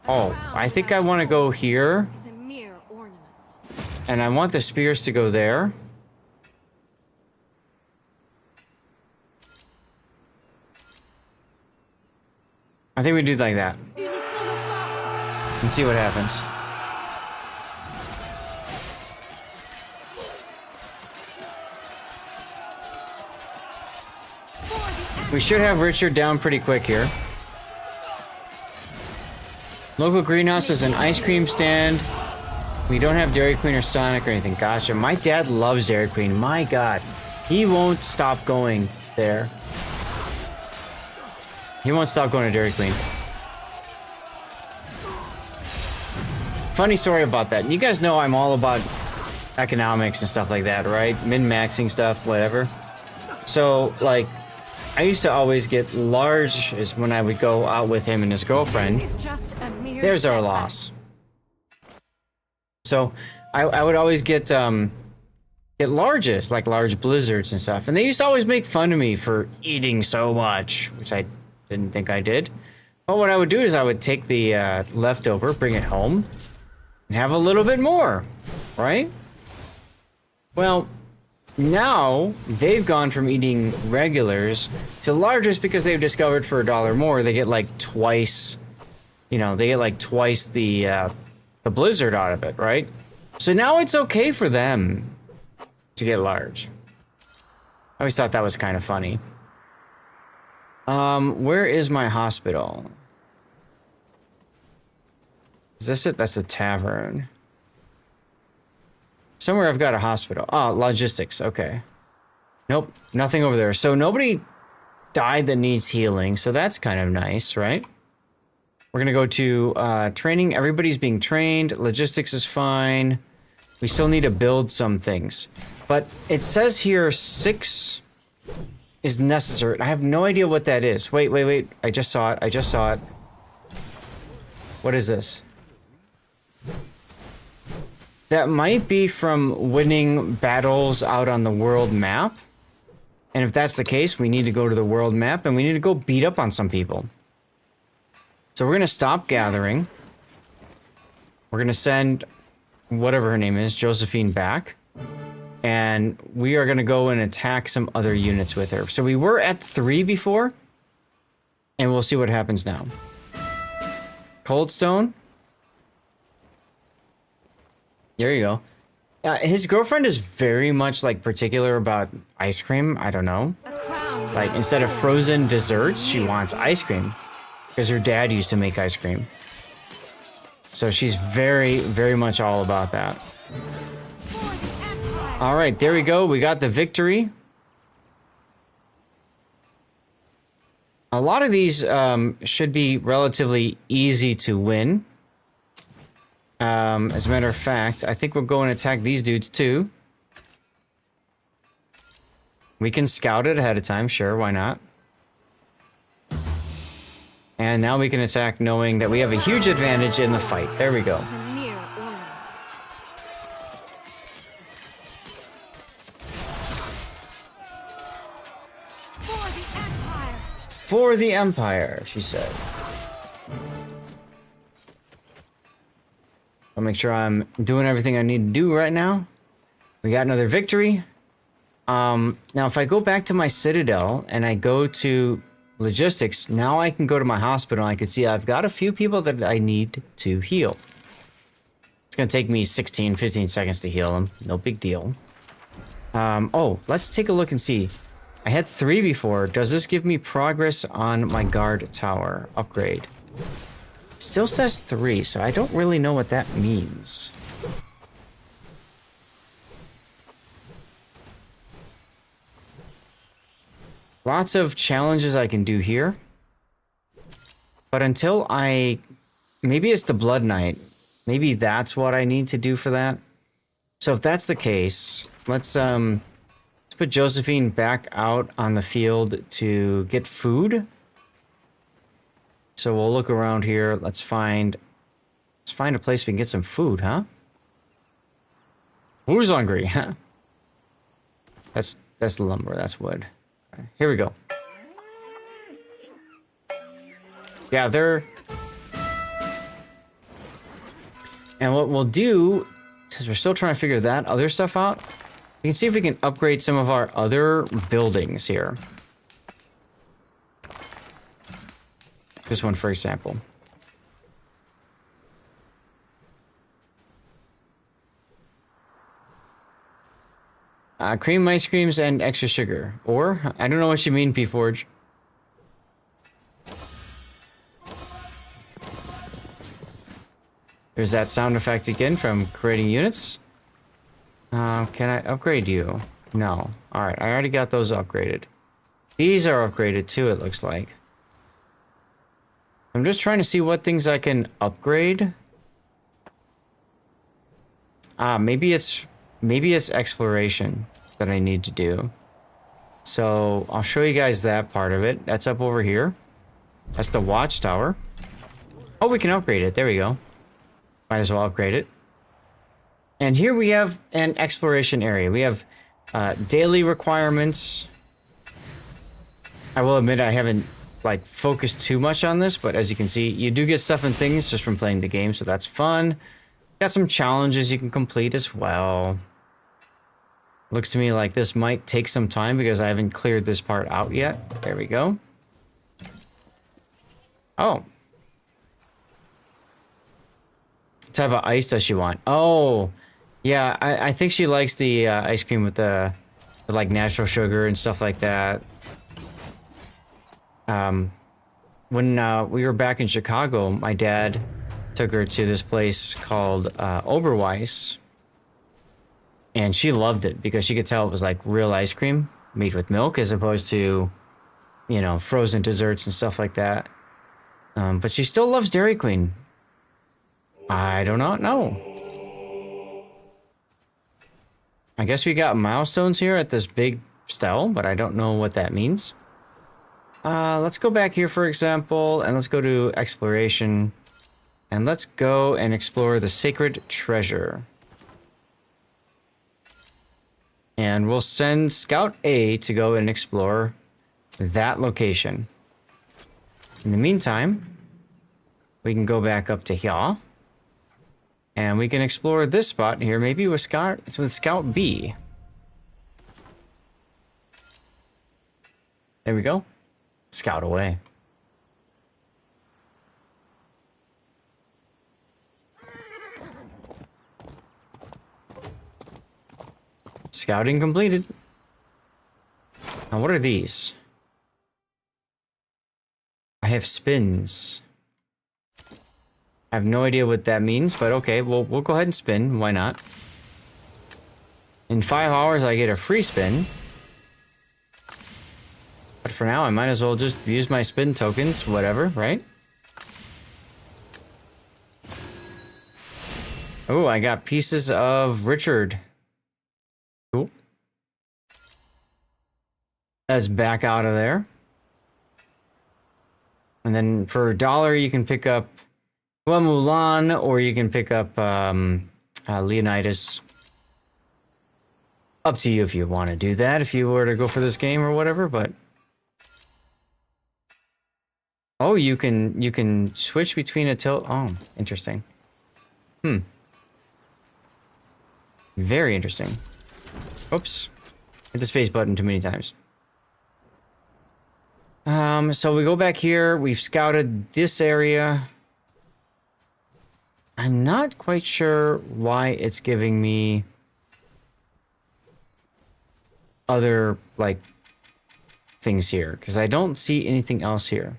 Oh, I think I want to go here. And I want the spears to go there. I think we do like that. And see what happens. We should have Richard down pretty quick here. Local greenhouse is an ice cream stand. We don't have Dairy Queen or Sonic or anything. Gotcha. My dad loves Dairy Queen. My God. He won't stop going there. He won't stop going to Dairy Queen. Funny story about that. You guys know I'm all about economics and stuff like that, right? Min-maxing stuff, whatever. So, like, I used to always get large is when I would go out with him and his girlfriend. There's our loss. So, I would always get larges, like large blizzards and stuff. And they used to always make fun of me for eating so much, which I didn't think I did. But what I would do is I would take the leftover, bring it home, and have a little bit more, right? Well, now they've gone from eating regulars to largest because they've discovered for $1 more they get like twice, you know, they get like twice the blizzard out of it, right? So now it's okay for them to get large. I always thought that was kind of funny. Where is my hospital? Is this it? That's the tavern. Somewhere I've got a hospital. Oh, logistics. Okay. Nope, nothing over there. So nobody died that needs healing. So that's kind of nice, right? We're gonna go to training. Everybody's being trained. Logistics is fine. We still need to build some things. But it says here 6 is necessary. I have no idea what that is. Wait. I just saw it. What is this? That might be from winning battles out on the world map. And if that's the case, we need to go to the world map and we need to go beat up on some people. So we're going to stop gathering. We're going to send whatever her name is, Josephine, back. And we are going to go and attack some other units with her. So we were at 3 before. And we'll see what happens now. Coldstone. There you go. His girlfriend is very much like particular about ice cream. I don't know. Like instead of frozen desserts, she wants ice cream. Because her dad used to make ice cream. So she's very, very much all about that. All right, there we go. We got the victory. A lot of these should be relatively easy to win. As a matter of fact, I think we'll go and attack these dudes too. We can scout it ahead of time, sure, why not? And now we can attack knowing that we have a huge advantage in the fight. There we go. For the Empire, she said. I'll make sure I'm doing everything I need to do right now. We got another victory. Now if I go back to my Citadel and I go to logistics, now I can go to my hospital and I can see I've got a few people that I need to heal. It's gonna take me 16, 15 seconds to heal them. No big deal. Oh, let's take a look and see. I had 3 before. Does this give me progress on my guard tower upgrade? It still says 3, so I don't really know what that means. Lots of challenges I can do here. But until I... Maybe it's the Blood Knight. Maybe that's what I need to do for that. So if that's the case, let's put Josephine back out on the field to get food. So we'll look around here. Let's find a place we can get some food, huh? Who's hungry? Huh? That's lumber, that's wood. Okay, here we go. Gather. And what we'll do, since we're still trying to figure that other stuff out, we can see if we can upgrade some of our other buildings here. This one, for example. Cream ice creams and extra sugar. Or, I don't know what you mean, P-Forge. There's that sound effect again from creating units. Can I upgrade you? No. Alright, I already got those upgraded. These are upgraded too, it looks like. I'm just trying to see what things I can upgrade. Maybe it's exploration that I need to do. So I'll show you guys that part of it. That's up over here. That's the watchtower. Oh, we can upgrade it. There we go. Might as well upgrade it. And here we have an exploration area. We have daily requirements. I will admit I haven't like focused too much on this, but as you can see, you do get stuff and things just from playing the game, so that's fun. Got some challenges you can complete as well. Looks to me like this might take some time because I haven't cleared this part out yet. There we go. Oh. What type of ice does she want? Oh, yeah, I think she likes the ice cream with the like natural sugar and stuff like that. When we were back in Chicago, my dad took her to this place called Oberweis, and she loved it because she could tell it was like real ice cream made with milk as opposed to, you know, frozen desserts and stuff like that. But she still loves Dairy Queen. I do not know. I guess we got milestones here at this big stele, but I don't know what that means. Let's go back here, for example, and let's go to exploration. And let's go and explore the sacred treasure. And we'll send Scout A to go and explore that location. In the meantime, we can go back up to here. And we can explore this spot here, maybe with Scout B. There we go. Scout away. Scouting completed. Now what are these? I have spins. I have no idea what that means, but okay, we'll go ahead and spin. Why not? In 5 hours, I get a free spin. But for now, I might as well just use my spin tokens, whatever, right? Oh, I got pieces of Richard. Cool. That's back out of there. And then for $1, you can pick up Mulan, or you can pick up Leonidas. Up to you if you want to do that, if you were to go for this game or whatever, but Oh, you can switch between a tilt. Oh, interesting. Very interesting. Oops. Hit the space button too many times. So we go back here. We've scouted this area. I'm not quite sure why it's giving me other, like, things here, because I don't see anything else here.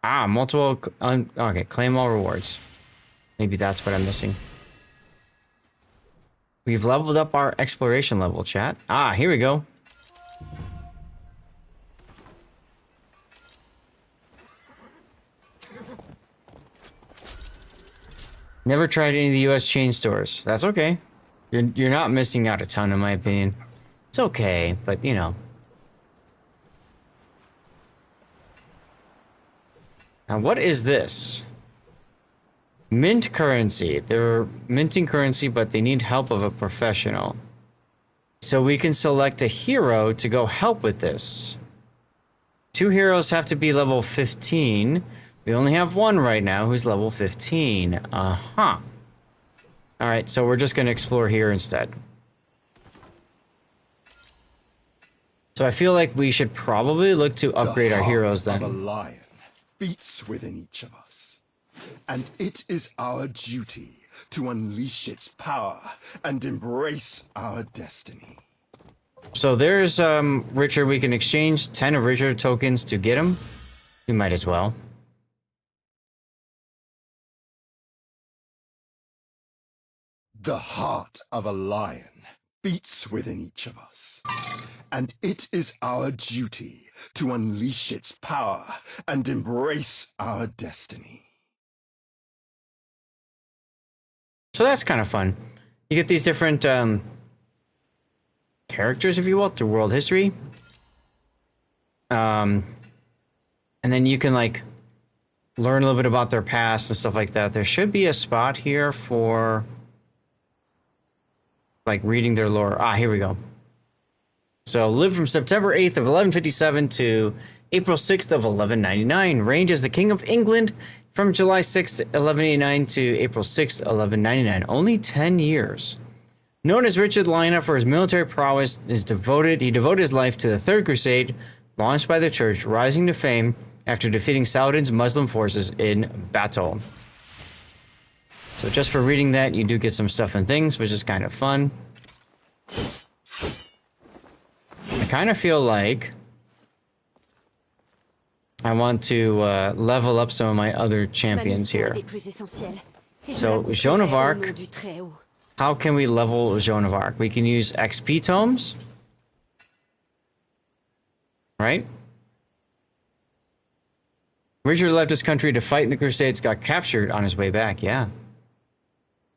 Ah, multiple... okay, claim all rewards. Maybe that's what I'm missing. We've leveled up our exploration level, chat. Ah, here we go. Never tried any of the US chain stores. That's okay. You're not missing out a ton, in my opinion. It's okay, but you know. Now, what is this? Mint currency. They're minting currency, but they need help of a professional. So we can select a hero to go help with this. 2 heroes have to be level 15. We only have 1 right now who's level 15. Uh-huh. Alright, so we're just going to explore here instead. So I feel like we should probably look to upgrade our heroes then. The heart of a lion beats within each of us, and it is our duty to unleash its power and embrace our destiny. So there's Richard. We can exchange 10 of Richard tokens to get him. We might as well. The heart of a lion beats within each of us, and it is our duty to unleash its power and embrace our destiny. So that's kind of fun. You get these different characters, if you will, through world history. And then you can, like, learn a little bit about their past and stuff like that. There should be a spot here for, like, reading their lore. Ah, here we go. So, lived from September 8th of 1157 to April 6th of 1199. Reigned as the King of England from July 6th, 1189 to April 6th, 1199. Only 10 years. Known as Richard Lina for his military prowess, he devoted his life to the Third Crusade, launched by the Church, rising to fame after defeating Saladin's Muslim forces in battle. So just for reading that, you do get some stuff and things, which is kind of fun. I kind of feel like I want to level up some of my other champions here. So, Joan of Arc. How can we level Joan of Arc? We can use XP tomes. Right? Richard left his country to fight in the Crusades, got captured on his way back, yeah.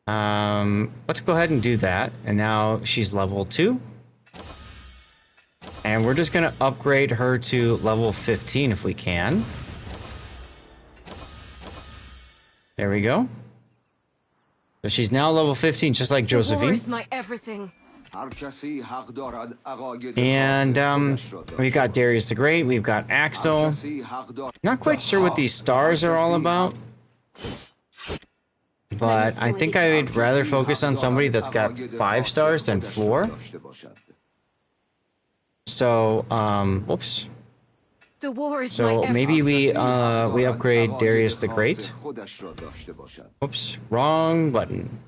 Let's go ahead and do that. And now she's level 2. And we're just gonna upgrade her to level 15 if we can. There we go. So she's now level 15, just like Josephine. The war is my everything. And we've got Darius the Great, we've got Axel. Not quite sure what these stars are all about. But I think I would rather focus on somebody that's got 5 stars than 4. So, whoops. The war is so maybe we upgrade Darius the Great. Whoops, wrong button.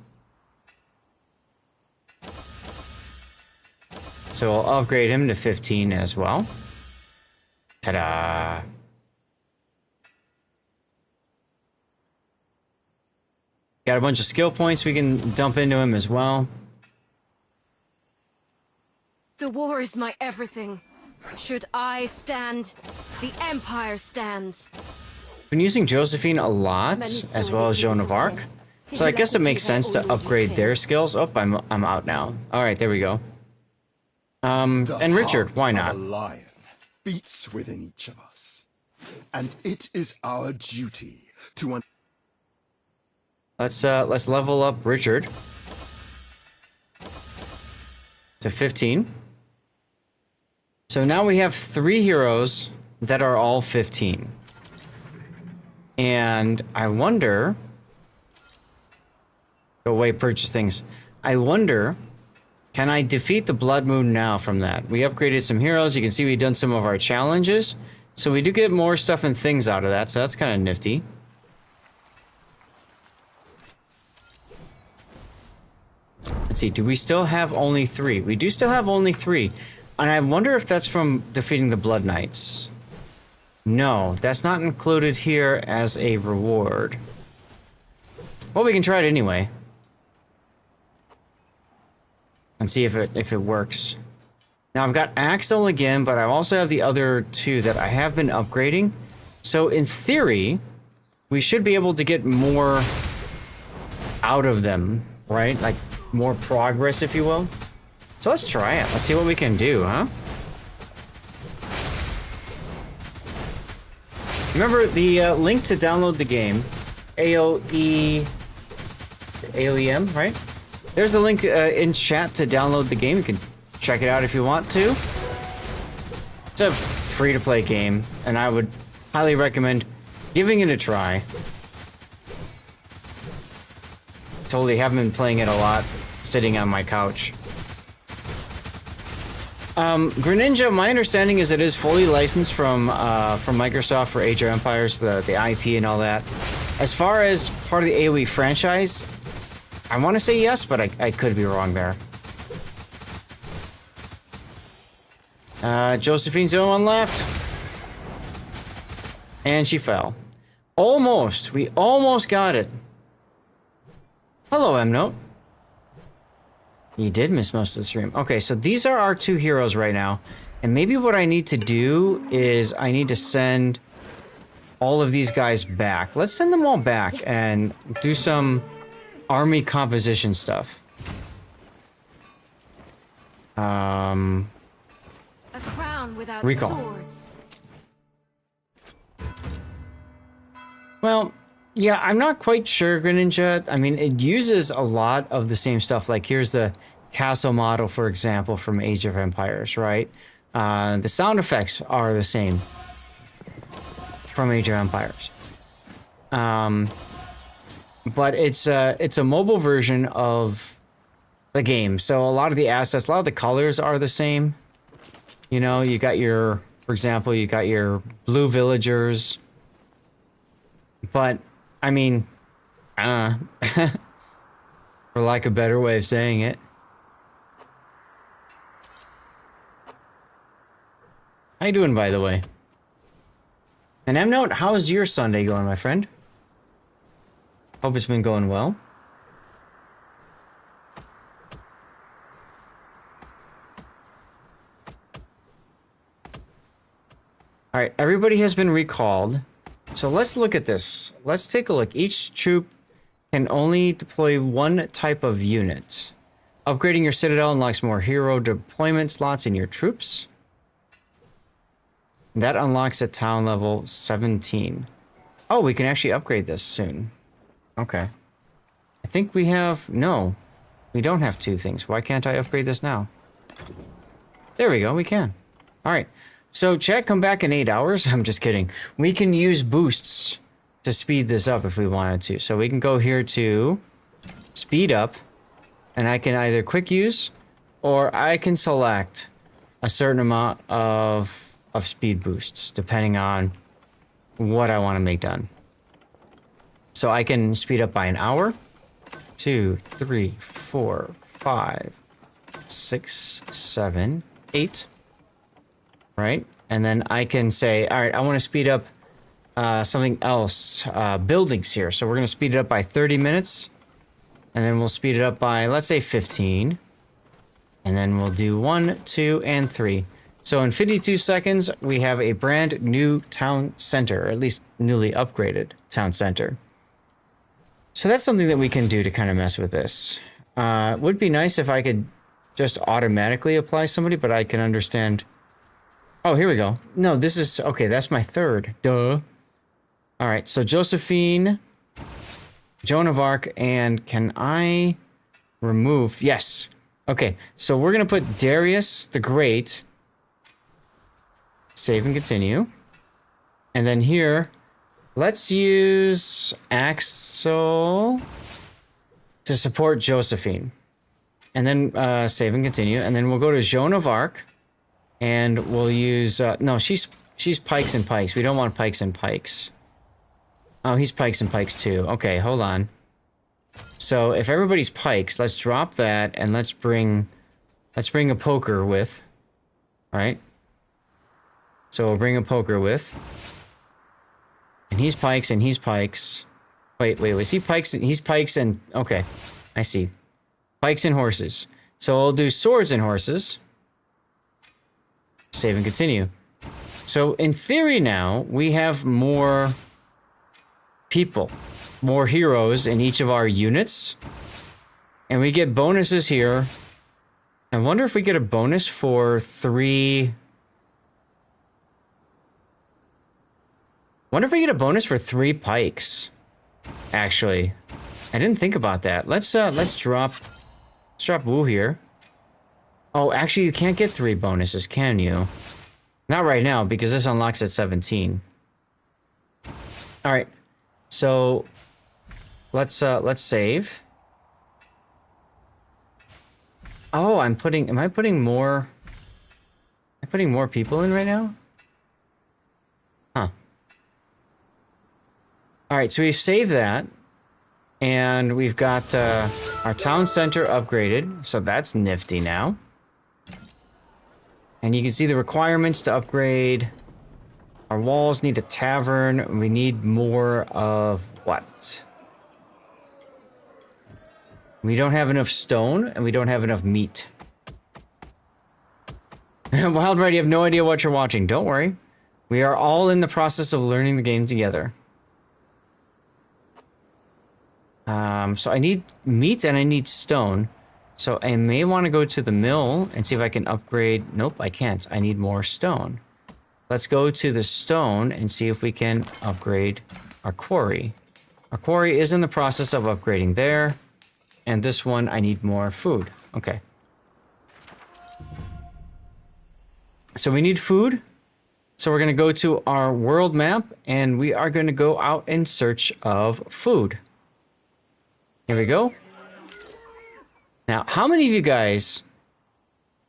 So I'll upgrade him to 15 as well. Ta-da! Got a bunch of skill points we can dump into him as well. The war is my everything. Should I stand, the Empire stands. Been using Josephine a lot, as well as Joan of Arc. So I guess it makes sense to upgrade their skills. Oh, I'm out now. All right, there we go. And Richard, why not? A lion beats within each of us, and it is our duty to. Let's level up Richard to 15. So now we have 3 heroes that are all 15. And I wonder... Go away, purchase things. I wonder, can I defeat the Blood Moon now from that? We upgraded some heroes. You can see we've done some of our challenges. So we do get more stuff and things out of that, so that's kind of nifty. Let's see, do we still have only 3? We do still have only 3. And I wonder if that's from defeating the Blood Knights. No, that's not included here as a reward. Well, we can try it anyway. And see if it works. Now I've got Axel again, but I also have the other 2 that I have been upgrading. So in theory, we should be able to get more out of them, right? Like more progress, if you will. So let's try it. Let's see what we can do, huh? Remember the link to download the game, aoem, right? There's a link in chat to download the game. You can check it out if you want to. It's a free-to-play game, and I would highly recommend giving it a try. Totally haven't been playing it a lot, sitting on my couch. Greninja, my understanding is it is fully licensed from Microsoft for Age of Empires, the IP and all that. As far as part of the AoE franchise, I want to say yes, but I could be wrong there. Josephine's the only one left. And she fell. Almost. We almost got it. Hello, M-Note. You did miss most of the stream. Okay, so these are our 2 heroes right now. And maybe what I need to do is I need to send all of these guys back. Let's send them all back and do some army composition stuff. A crown without recall. swords. Well, yeah, I'm not quite sure, Greninja. I mean, it uses a lot of the same stuff. Like, here's the castle model, for example, from Age of Empires, right? The sound effects are the same from Age of Empires. But it's a mobile version of the game. So a lot of the assets, a lot of the colors are the same. You know, you got your, for example, you got your blue villagers. But, I mean, for lack of a better way of saying it. How you doing, by the way? And M-Note, how's your Sunday going, my friend? Hope it's been going well. Alright, everybody has been recalled. So let's look at this. Let's take a look. Each troop can only deploy one type of unit. Upgrading your citadel unlocks more hero deployment slots in your troops. That unlocks at town level 17. Oh, we can actually upgrade this soon. Okay. I think we have... No. We don't have 2 things. Why can't I upgrade this now? There we go. We can. Alright. So, chat, come back in 8 hours. I'm just kidding. We can use boosts to speed this up if we wanted to. So we can go here to speed up. And I can either quick use or I can select a certain amount of speed boosts depending on what I want to make done. So I can speed up by an hour. 2, 3, 4, 5, 6, 7, 8. Right? And then I can say, all right, I want to speed up something else, buildings here. So we're going to speed it up by 30 minutes. And then we'll speed it up by, let's say, 15. And then we'll do 1, 2, and 3. So in 52 seconds, we have a brand new town center, or at least newly upgraded town center. So that's something that we can do to kind of mess with this. It would be nice if I could just automatically apply somebody, but I can understand. Oh, here we go. No, this is, okay, that's my 3rd. Duh. All right, so Josephine, Joan of Arc, and can I remove? Yes. Okay, so we're going to put Darius the Great. Save and continue. And then here, let's use Axel to support Josephine. And then save and continue. And then we'll go to Joan of Arc. And we'll use... no, she's pikes and pikes. We don't want pikes and pikes. Oh, he's pikes and pikes too. Okay, hold on. So if everybody's pikes, let's drop that and let's bring a poker with. Alright. So we'll bring a poker with. And he's pikes and he's pikes. Wait, was he pikes and he's pikes and okay. I see. Pikes and horses. So I'll do swords and horses. Save and continue. So in theory now, we have more people, more heroes in each of our units. And we get bonuses here. I wonder if we get a bonus for 3... Wonder if we get a bonus for 3 pikes. Actually, I didn't think about that. Let's drop Wu here. Oh, actually, you can't get 3 bonuses, can you? Not right now, because this unlocks at 17. All right, so let's save. Oh, am I putting more people in right now? Huh. All right, so we've saved that. And we've got our town center upgraded, so that's nifty now. And you can see the requirements to upgrade. Our walls need a tavern. We need more of what? We don't have enough stone, and we don't have enough meat. Wild Red, you have no idea what you're watching. Don't worry. We are all in the process of learning the game together. So I need meat and I need stone. So I may want to go to the mill and see if I can upgrade. Nope, I can't. I need more stone. Let's go to the stone and see if we can upgrade our quarry. Our quarry is in the process of upgrading there. And this one, I need more food. Okay. So we need food. So we're going to go to our world map and we are going to go out in search of food. Here we go. Now, how many of you guys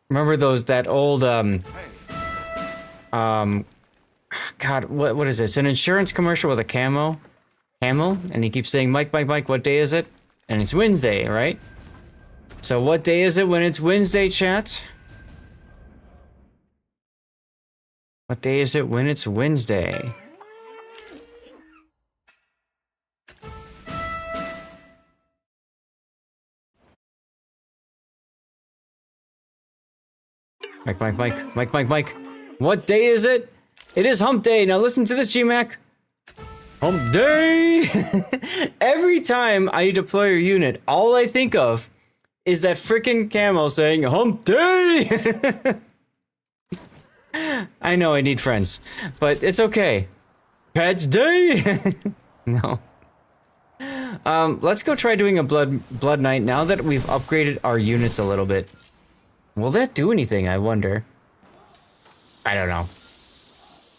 remember that old God, what is it? It's an insurance commercial with a camel, and he keeps saying, Mike, what day is it? And it's Wednesday, right? So what day is it when it's Wednesday, chat? What day is it when it's Wednesday? Mike. What day is it? It is hump day. Now listen to this, GMAC. Hump day! Every time I deploy a unit, all I think of is that freaking camo saying hump day! I know I need friends, but it's okay. Patch day! No. Let's go try doing a blood night now that we've upgraded our units a little bit. Will that do anything, I wonder? I don't know.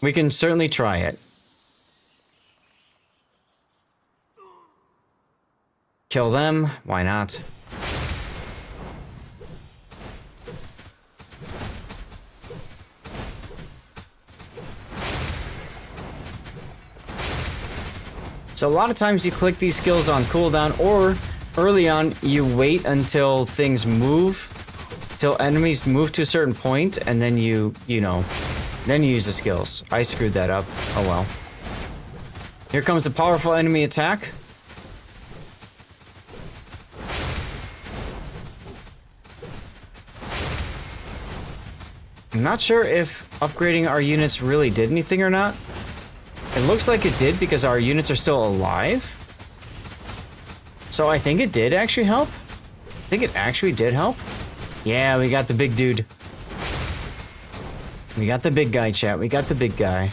We can certainly try it. Kill them, why not? So a lot of times you click these skills on cooldown, or early on you wait until things move, till enemies move to a certain point, and then you use the skills. I screwed that up. Oh well. Here comes the powerful enemy attack. I'm not sure if upgrading our units really did anything or not. It looks like it did because our units are still alive. So I think it did actually help. I think it actually did help. Yeah, we got the big dude. We got the big guy, chat. We got the big guy.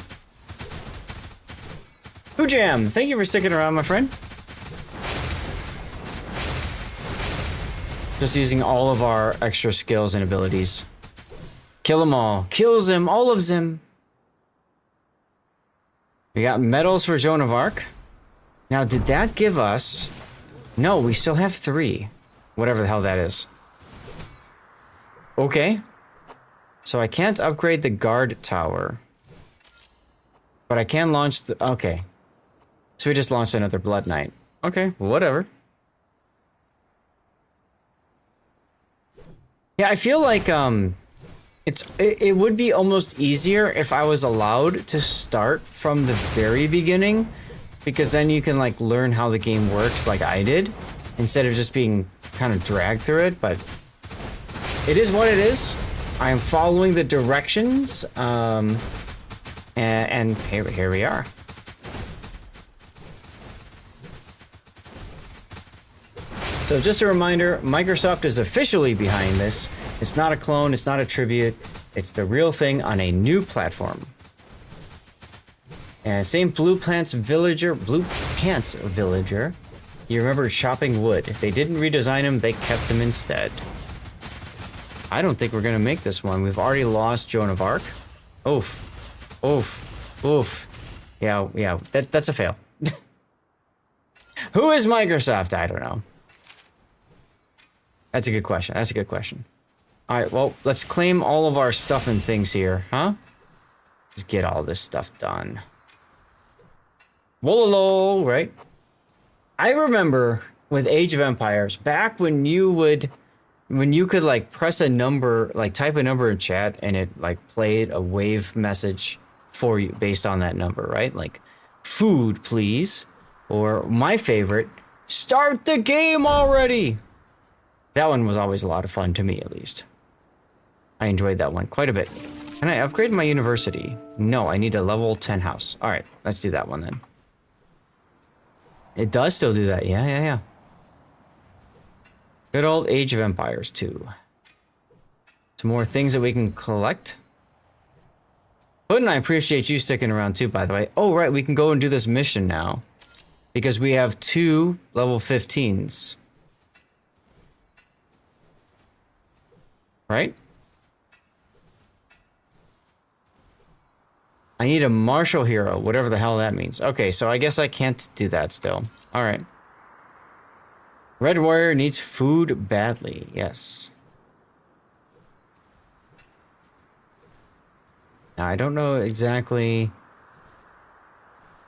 Jam, thank you for sticking around, my friend. Just using all of our extra skills and abilities. Kill them all. Kills them, all of them. We got medals for Joan of Arc. Now, did that give us... No, we still have 3. Whatever the hell that is. Okay. So I can't upgrade the guard tower. But I can launch the... Okay. So we just launched another Blood Knight. Okay, whatever. Yeah, I feel like, it would be almost easier if I was allowed to start from the very beginning, because then you can like learn how the game works like I did, instead of just being kind of dragged through it, but it is what it is. I am following the directions, and here we are. So just a reminder, Microsoft is officially behind this. It's not a clone, it's not a tribute, it's the real thing on a new platform. And same Blue Pants Villager. You remember chopping wood. They didn't redesign him, they kept him instead. I don't think we're gonna make this one. We've already lost Joan of Arc. Oof. Oof. Oof. Yeah, that's a fail. Who is Microsoft? I don't know. That's a good question. That's a good question. Alright, well, let's claim all of our stuff and things here, huh? Let's get all this stuff done. Wololo, right? I remember with Age of Empires, back when you could like press a number, like type a number in chat and it like played a wave message for you based on that number, right? Like, food, please. Or my favorite, start the game already! That one was always a lot of fun to me, at least. I enjoyed that one quite a bit. Can I upgrade my university? No, I need a level 10 house. Alright, let's do that one then. It does still do that, yeah. Good old Age of Empires 2. Some more things that we can collect. But I appreciate you sticking around too, by the way. Oh, right, we can go and do this mission now. Because we have 2 level 15s. Right? I need a martial hero, whatever the hell that means. Okay, so I guess I can't do that still. Alright. Red Warrior needs food badly, yes. Now, I don't know exactly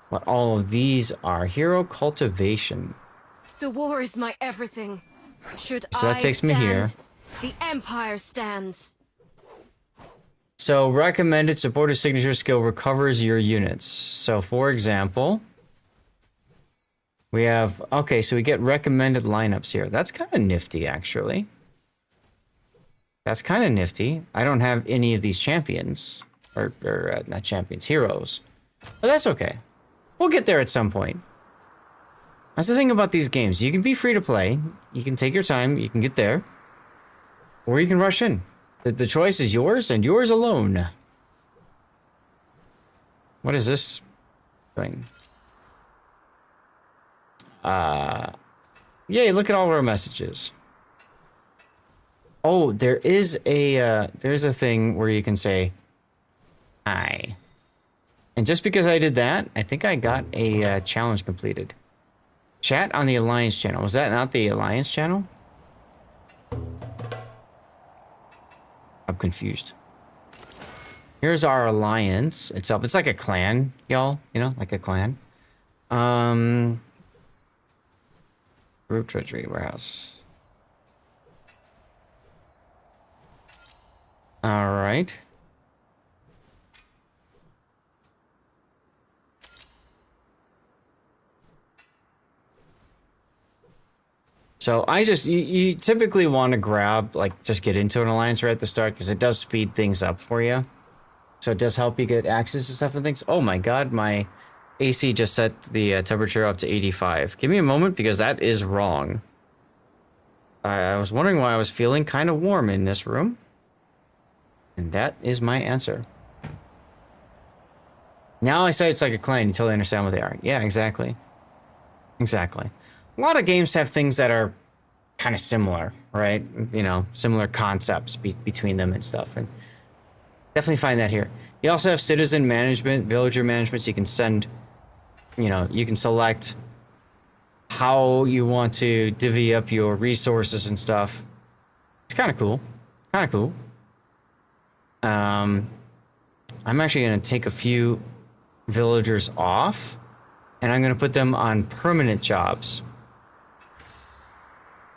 what all of these are. Hero cultivation. The war is my everything. Should So that takes me here. The Empire stands. So recommended supporter signature skill recovers your units. So for example, we have, okay, so we get recommended lineups here. That's kind of nifty, actually. That's kind of nifty. I don't have any of these champions, or not champions, heroes. But that's okay. We'll get there at some point. That's the thing about these games. You can be free to play. You can take your time. You can get there. Or you can rush in. The choice is yours and yours alone. What is this thing? Yay, look at all of our messages. Oh, there's a thing where you can say hi. And just because I did that, I think I got a challenge completed. Chat on the Alliance channel. Was that not the Alliance channel? I'm confused. Here's our alliance itself. It's like a clan, y'all. You know, like a clan. Group treasury warehouse. All right. So I just, you typically want to grab, like, just get into an alliance right at the start, because it does speed things up for you. So it does help you get access to stuff and things. Oh my god, my AC just set the temperature up to 85. Give me a moment, because that is wrong. I was wondering why I was feeling kind of warm in this room. And that is my answer. Now I say it's like a clan, you totally understand what they are. Yeah, exactly. Exactly. A lot of games have things that are kind of similar, right? You know, similar concepts between them and stuff. And definitely find that here. You also have citizen management, villager management, so you can send, you know, you can select how you want to divvy up your resources and stuff. It's kind of cool. Kind of cool. I'm actually going to take a few villagers off, and I'm going to put them on permanent jobs.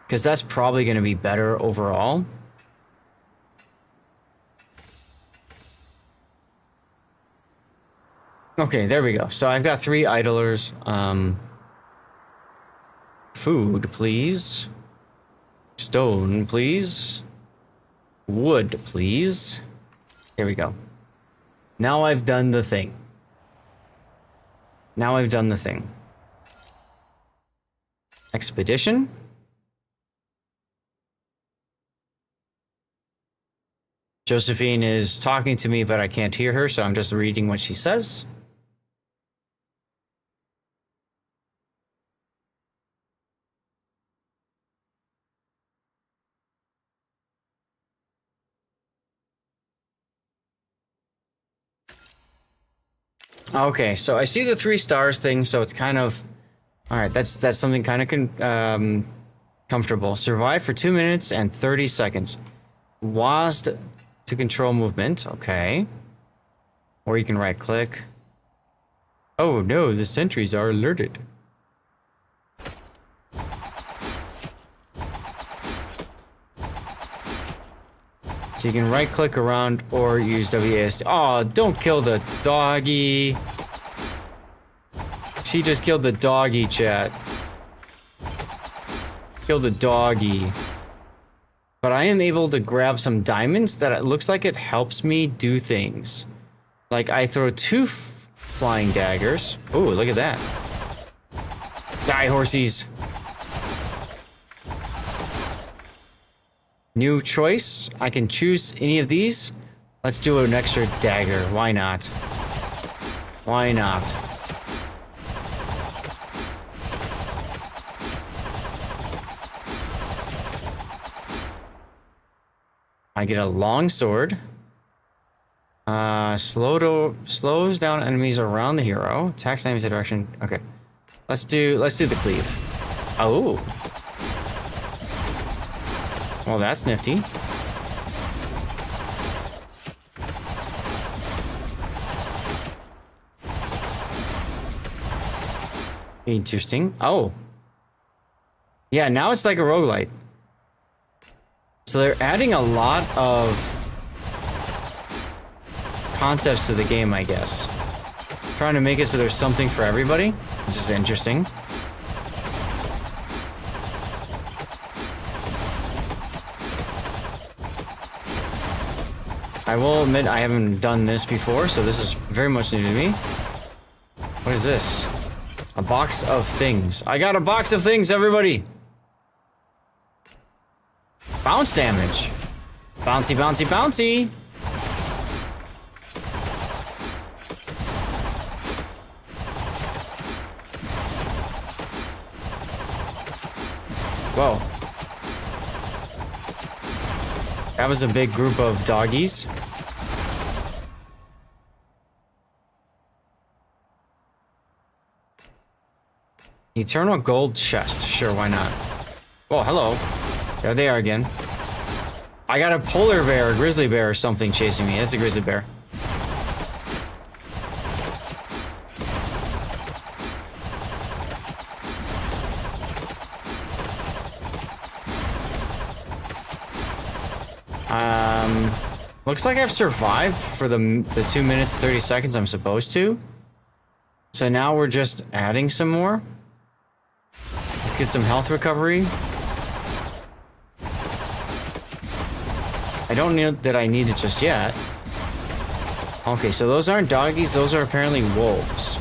Because that's probably going to be better overall. Okay, there we go. So I've got 3 idlers. Food, please. Stone, please. Wood, please. Here we go. Now I've done the thing. Now I've done the thing. Expedition. Josephine is talking to me, but I can't hear her, so I'm just reading what she says. Okay, so I see the 3 stars thing, so it's kind of... Alright, that's something kind of comfortable. Survive for 2 minutes and 30 seconds. WASD to control movement, okay. Or you can right-click. Oh no, the sentries are alerted. So you can right-click around or use WASD. Oh, don't kill the doggy. She just killed the doggy, chat. Killed the doggy. But I am able to grab some diamonds that it looks like it helps me do things. Like I throw 2 flying daggers. Oh, look at that. Die, horsies. New choice. I can choose any of these. Let's do an extra dagger. Why not? Why not? I get a long sword. Slows down enemies around the hero. Attacks enemies in direction. Okay. Let's do the cleave. Oh. Well, that's nifty. Interesting. Oh. Yeah, now it's like a roguelite. So they're adding a lot of concepts to the game, I guess. Trying to make it so there's something for everybody, which is interesting. I will admit I haven't done this before, so this is very much new to me. What is this? A box of things. I got a box of things, everybody! Bounce damage. Bouncy, bouncy, bouncy! Whoa. That was a big group of doggies. Eternal gold chest. Sure, why not? Oh, hello. There they are again. I got a polar bear, a grizzly bear or something chasing me. That's a grizzly bear. Looks like I've survived for the 2 minutes 30 seconds I'm supposed to. So now we're just adding some more. Let's get some health recovery. I don't know that I need it just yet. Okay, so those aren't doggies, those are apparently wolves.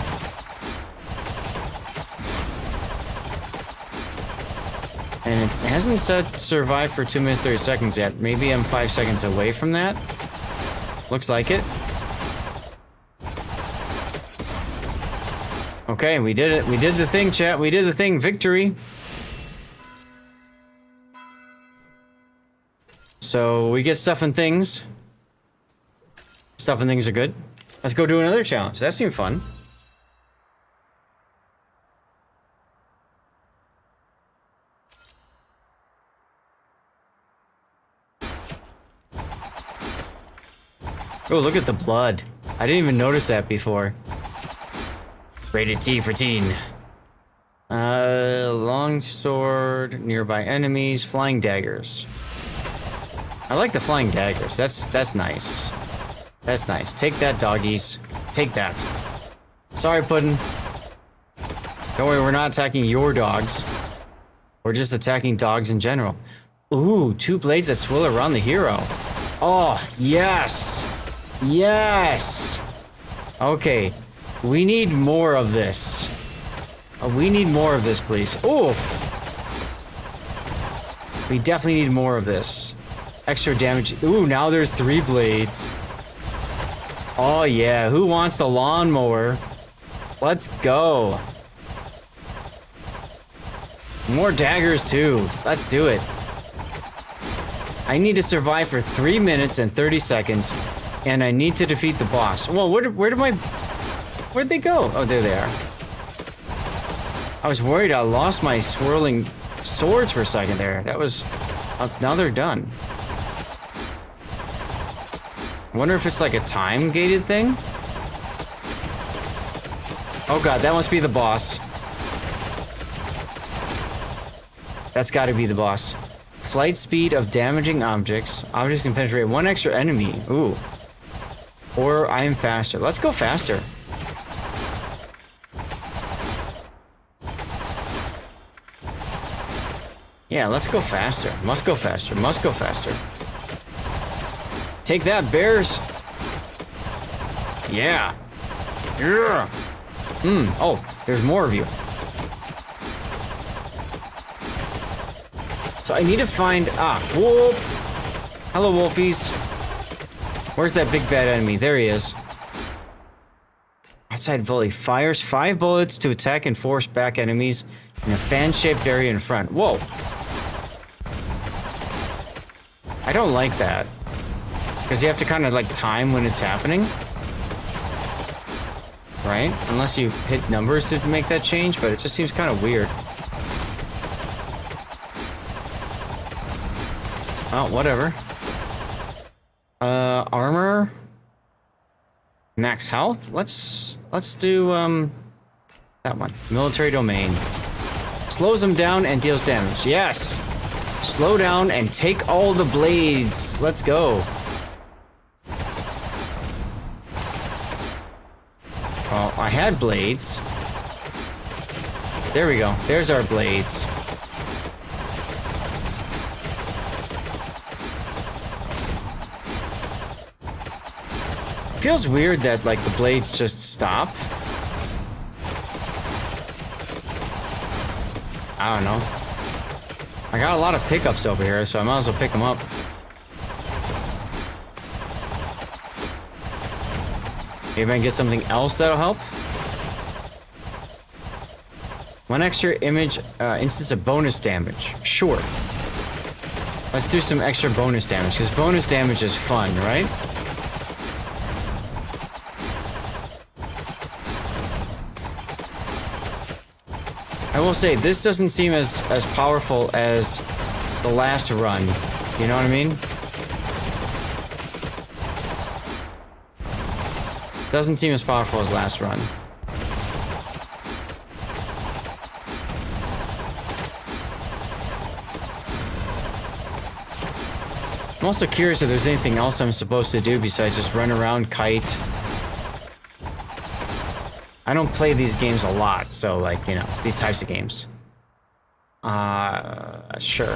And it hasn't said survive for 2 minutes 30 seconds yet. Maybe I'm 5 seconds away from that. Looks like it. Okay, we did it. We did the thing, chat. We did the thing. Victory. So we get stuff and things. Stuff and things are good. Let's go do another challenge. That seemed fun. Oh, look at the blood. I didn't even notice that before. Rated T for teen. Long sword, nearby enemies, flying daggers. I like the flying daggers. That's nice. That's nice. Take that, doggies. Take that. Sorry, Puddin'. Don't worry, we're not attacking your dogs. We're just attacking dogs in general. Ooh, 2 blades that swirl around the hero. Oh, yes! Yes! Okay, we need more of this. We need more of this, please. Oof! We definitely need more of this. Extra damage. Ooh, now there's 3 blades. Oh yeah, who wants the lawnmower? Let's go. More daggers too. Let's do it. I need to survive for 3 minutes and 30 seconds, and I need to defeat the boss. Well, where'd they go? Oh, there they are. I was worried I lost my swirling swords for a second there. That was... now they're done. I wonder if it's like a time-gated thing? Oh god, that must be the boss. That's gotta be the boss. Flight speed of damaging objects. Objects can penetrate 1 extra enemy. Ooh. Or I am faster. Let's go faster. Yeah, let's go faster. Must go faster. Must go faster. Take that, bears. Yeah. Yeah. Oh, there's more of you. So I need to find... wolf. Hello, wolfies. Where's that big bad enemy? There he is. Outside volley fires 5 bullets to attack and force back enemies in a fan-shaped area in front. Whoa. I don't like that. Because you have to kind of like time when it's happening. Right? Unless you hit numbers to make that change, but it just seems kind of weird. Oh, whatever. Armor. Max health? Let's do, that one. Military domain. Slows them down and deals damage. Yes! Slow down and take all the blades. Let's go. Well, I had blades. There we go. There's our blades. Feels weird that, like, the blades just stop. I don't know. I got a lot of pickups over here, so I might as well pick them up. Maybe I can get something else that'll help. 1 extra image instance of bonus damage. Sure. Let's do some extra bonus damage, because bonus damage is fun, right? I will say, this doesn't seem as powerful as the last run. You know what I mean? Doesn't seem as powerful as last run. I'm also curious if there's anything else I'm supposed to do besides just run around, kite. I don't play these games a lot, so, like, you know, these types of games. Sure.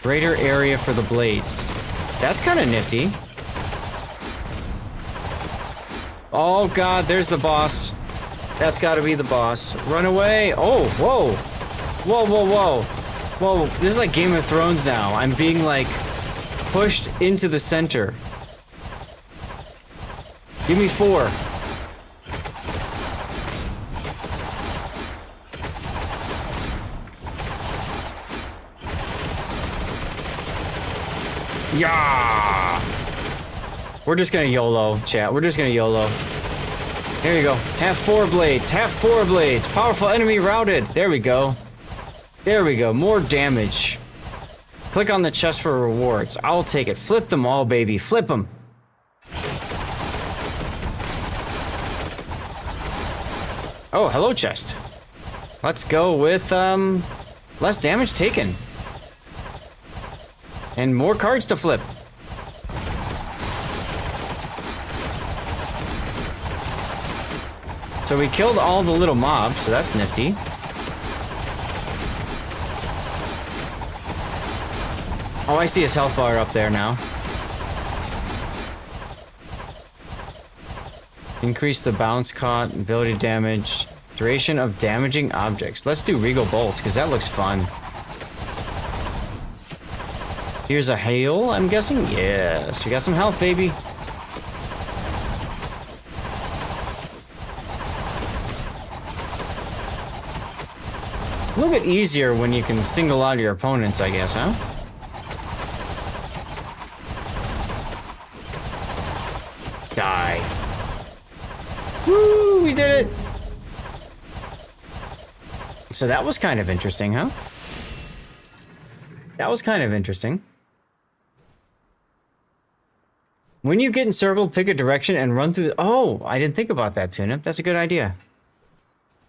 Greater area for the blades. That's kind of nifty. Oh god, there's the boss. That's gotta be the boss. Run away! Oh, whoa! Whoa, whoa, whoa! Whoa, this is like Game of Thrones now. I'm being, like, pushed into the center. Give me 4. Yeah! We're just gonna YOLO, chat. We're just gonna YOLO. There you go. Have 4 blades. Have 4 blades. Powerful enemy routed. There we go. There we go. More damage. Click on the chest for rewards. I'll take it. Flip them all, baby. Flip them. Oh, hello, chest. Let's go with, less damage taken. And more cards to flip. So we killed all the little mobs, so that's nifty. Oh, I see his health bar up there now. Increase the bounce caught, ability damage, duration of damaging objects. Let's do Regal Bolt, because that looks fun. Here's a hail, I'm guessing? Yes, we got some health, baby. A little bit easier when you can single out your opponents, I guess, huh? Die. Woo, we did it! So that was kind of interesting, huh? That was kind of interesting. When you get encircled, pick a direction and run through the... Oh, I didn't think about that, Tuna. That's a good idea.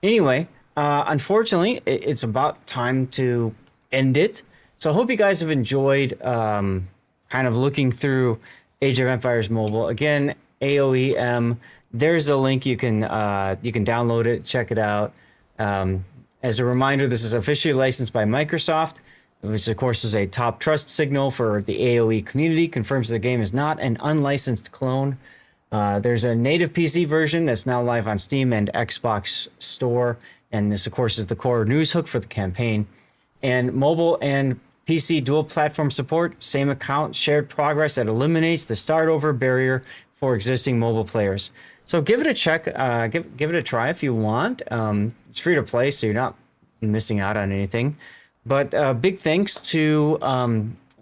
Anyway, unfortunately, it's about time to end it. So I hope you guys have enjoyed kind of looking through Age of Empires Mobile. Again, aoem. There's a link. You can download it, check it out. As a reminder, this is officially licensed by Microsoft, which of course is a top trust signal for the AoE community. Confirms the game is not an unlicensed clone. There's a native PC version that's now live on Steam and Xbox Store. And this, of course, is the core news hook for the campaign. And mobile and PC dual platform support, same account, shared progress that eliminates the start over barrier for existing mobile players. So give it a check, give it a try if you want. It's free to play, so you're not missing out on anything. But big thanks to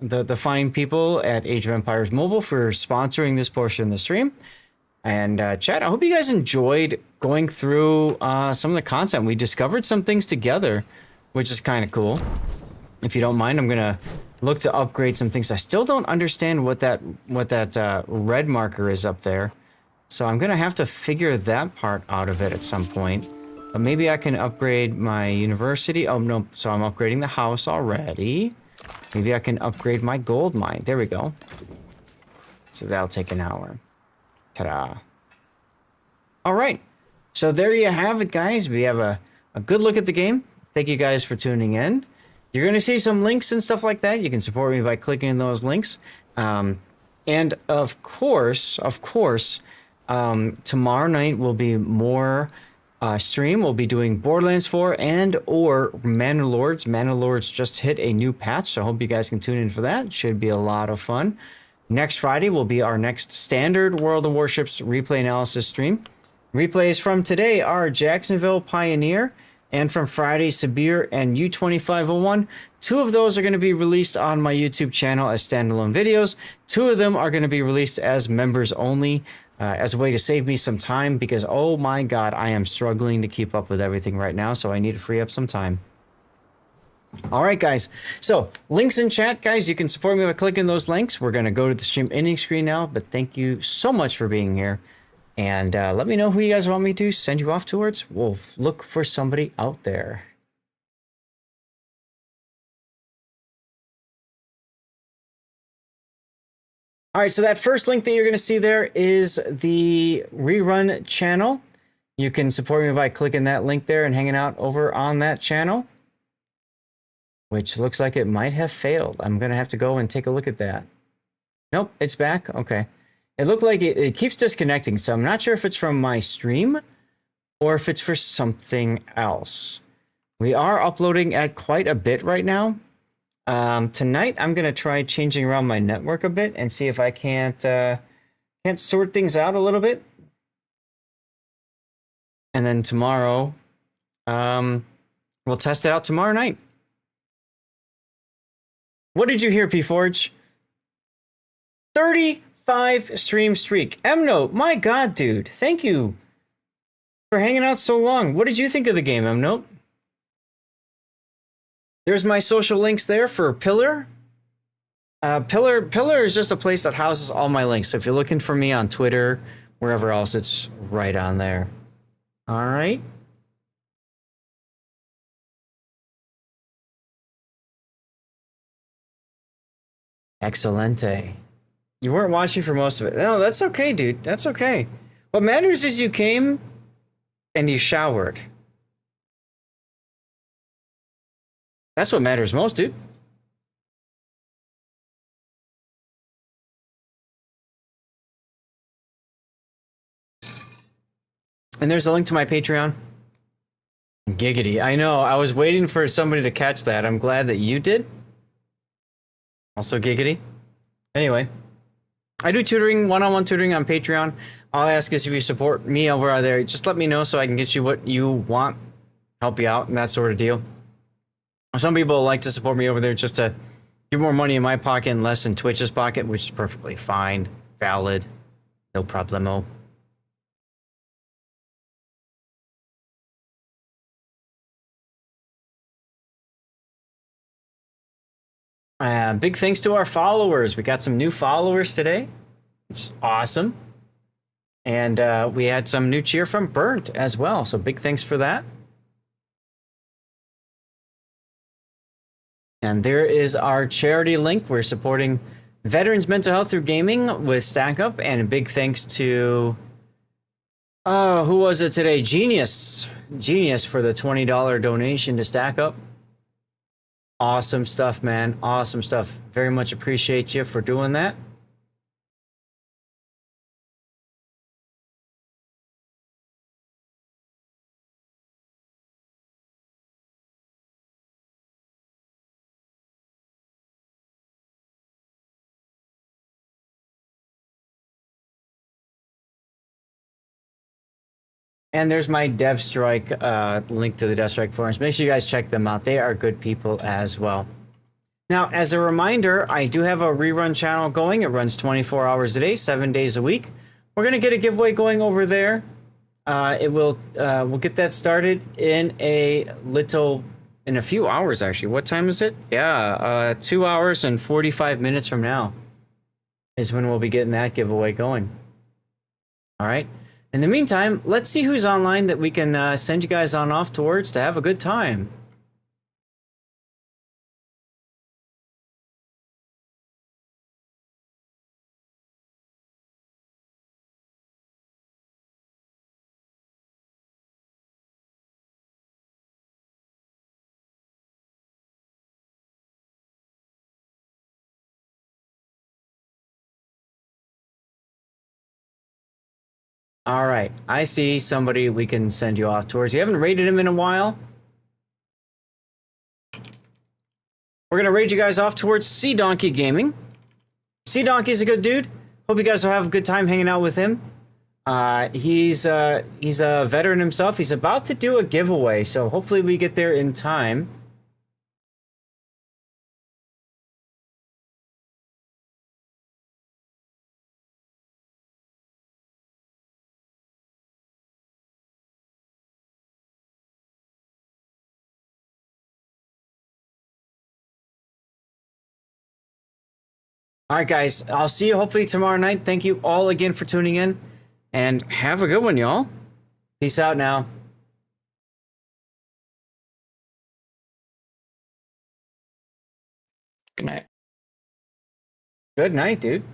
the fine people at Age of Empires Mobile for sponsoring this portion of the stream. And chat, I hope you guys enjoyed going through some of the content. We discovered some things together, which is kind of cool. If you don't mind, I'm gonna look to upgrade some things. I still don't understand what that red marker is up there, so I'm gonna have to figure that part out of it at some point. But maybe I can upgrade my university. Oh no, so I'm upgrading the house already. Maybe I can upgrade my gold mine. There we go. So that'll take an hour. Ta-da. All right, so there you have it, guys. We have a good look at the game. Thank you guys for tuning in. You're going to see some links and stuff like that. You can support me by clicking those links. And of course, tomorrow night will be more stream. We'll be doing Borderlands 4 and or Manor Lords. Manor Lords just hit a new patch, so I hope you guys can tune in for that. Should be a lot of fun. Next Friday will be our next standard World of Warships replay analysis stream. Replays from today are Jacksonville Pioneer, and from Friday, Sabir and U2501. 2 of those are going to be released on my YouTube channel as standalone videos. 2 of them are going to be released as members only, as a way to save me some time, because oh my god, I am struggling to keep up with everything right now, so I need to free up some time. All right, guys. So links in chat, guys. You can support me by clicking those links. We're going to go to the stream ending screen now, but thank you so much for being here. And let me know who you guys want me to send you off towards. We'll look for somebody out there. All right, so that first link that you're going to see there is the rerun channel. You can support me by clicking that link there and hanging out over on that channel, which looks like it might have failed. I'm going to have to go and take a look at that. Nope, it's back. Okay. It looked like it keeps disconnecting, so I'm not sure if it's from my stream or if it's for something else. We are uploading at quite a bit right now. Tonight, I'm going to try changing around my network a bit and see if I can't sort things out a little bit. And then tomorrow, we'll test it out tomorrow night. What did you hear, P Forge? 30 5 stream streak. Mnote, my god, dude. Thank you for hanging out so long. What did you think of the game, Mnote? There's my social links there for Pillar. Pillar is just a place that houses all my links. So if you're looking for me on Twitter, wherever else, it's right on there. All right. Excelente. You weren't watching for most of it. No, that's okay, dude. That's okay. What matters is you came and you showered. That's what matters most, dude. And there's a link to my Patreon. Giggity. I know. I was waiting for somebody to catch that. I'm glad that you did. Also giggity. Anyway, I do tutoring, one-on-one tutoring on Patreon. All I ask is if you support me over there, just let me know so I can get you what you want, help you out, and that sort of deal. Some people like to support me over there just to give more money in my pocket and less in Twitch's pocket, which is perfectly fine, valid, no problemo. Big thanks to our followers. We got some new followers today, which is awesome. And we had some new cheer from Burnt as well. So big thanks for that. And there is our charity link. We're supporting veterans' mental health through gaming with Stack Up. And a big thanks to, who was it today? Genius for the $20 donation to Stack Up. Awesome stuff, man. Awesome stuff. Very much appreciate you for doing that. And there's my DevStrike link to the DevStrike forums. Make sure you guys check them out. They are good people as well. Now, as a reminder, I do have a rerun channel going. It runs 24 hours a day, 7 days a week. We're going to get a giveaway going over there. We'll get that started in a few hours, actually. What time is it? Yeah, 2 hours and 45 minutes from now is when we'll be getting that giveaway going. All right. In the meantime, let's see who's online that we can send you guys on off towards to have a good time. All right, I see somebody we can send you off towards. You haven't raided him in a while. We're gonna raid you guys off towards Sea Donkey Gaming. Sea Donkey's a good dude. Hope you guys will have a good time hanging out with him. He's a veteran himself. He's about to do a giveaway, so hopefully we get there in time. All right, guys. I'll see you hopefully tomorrow night. Thank you all again for tuning in. And have a good one, y'all. Peace out now. Good night. Good night, dude.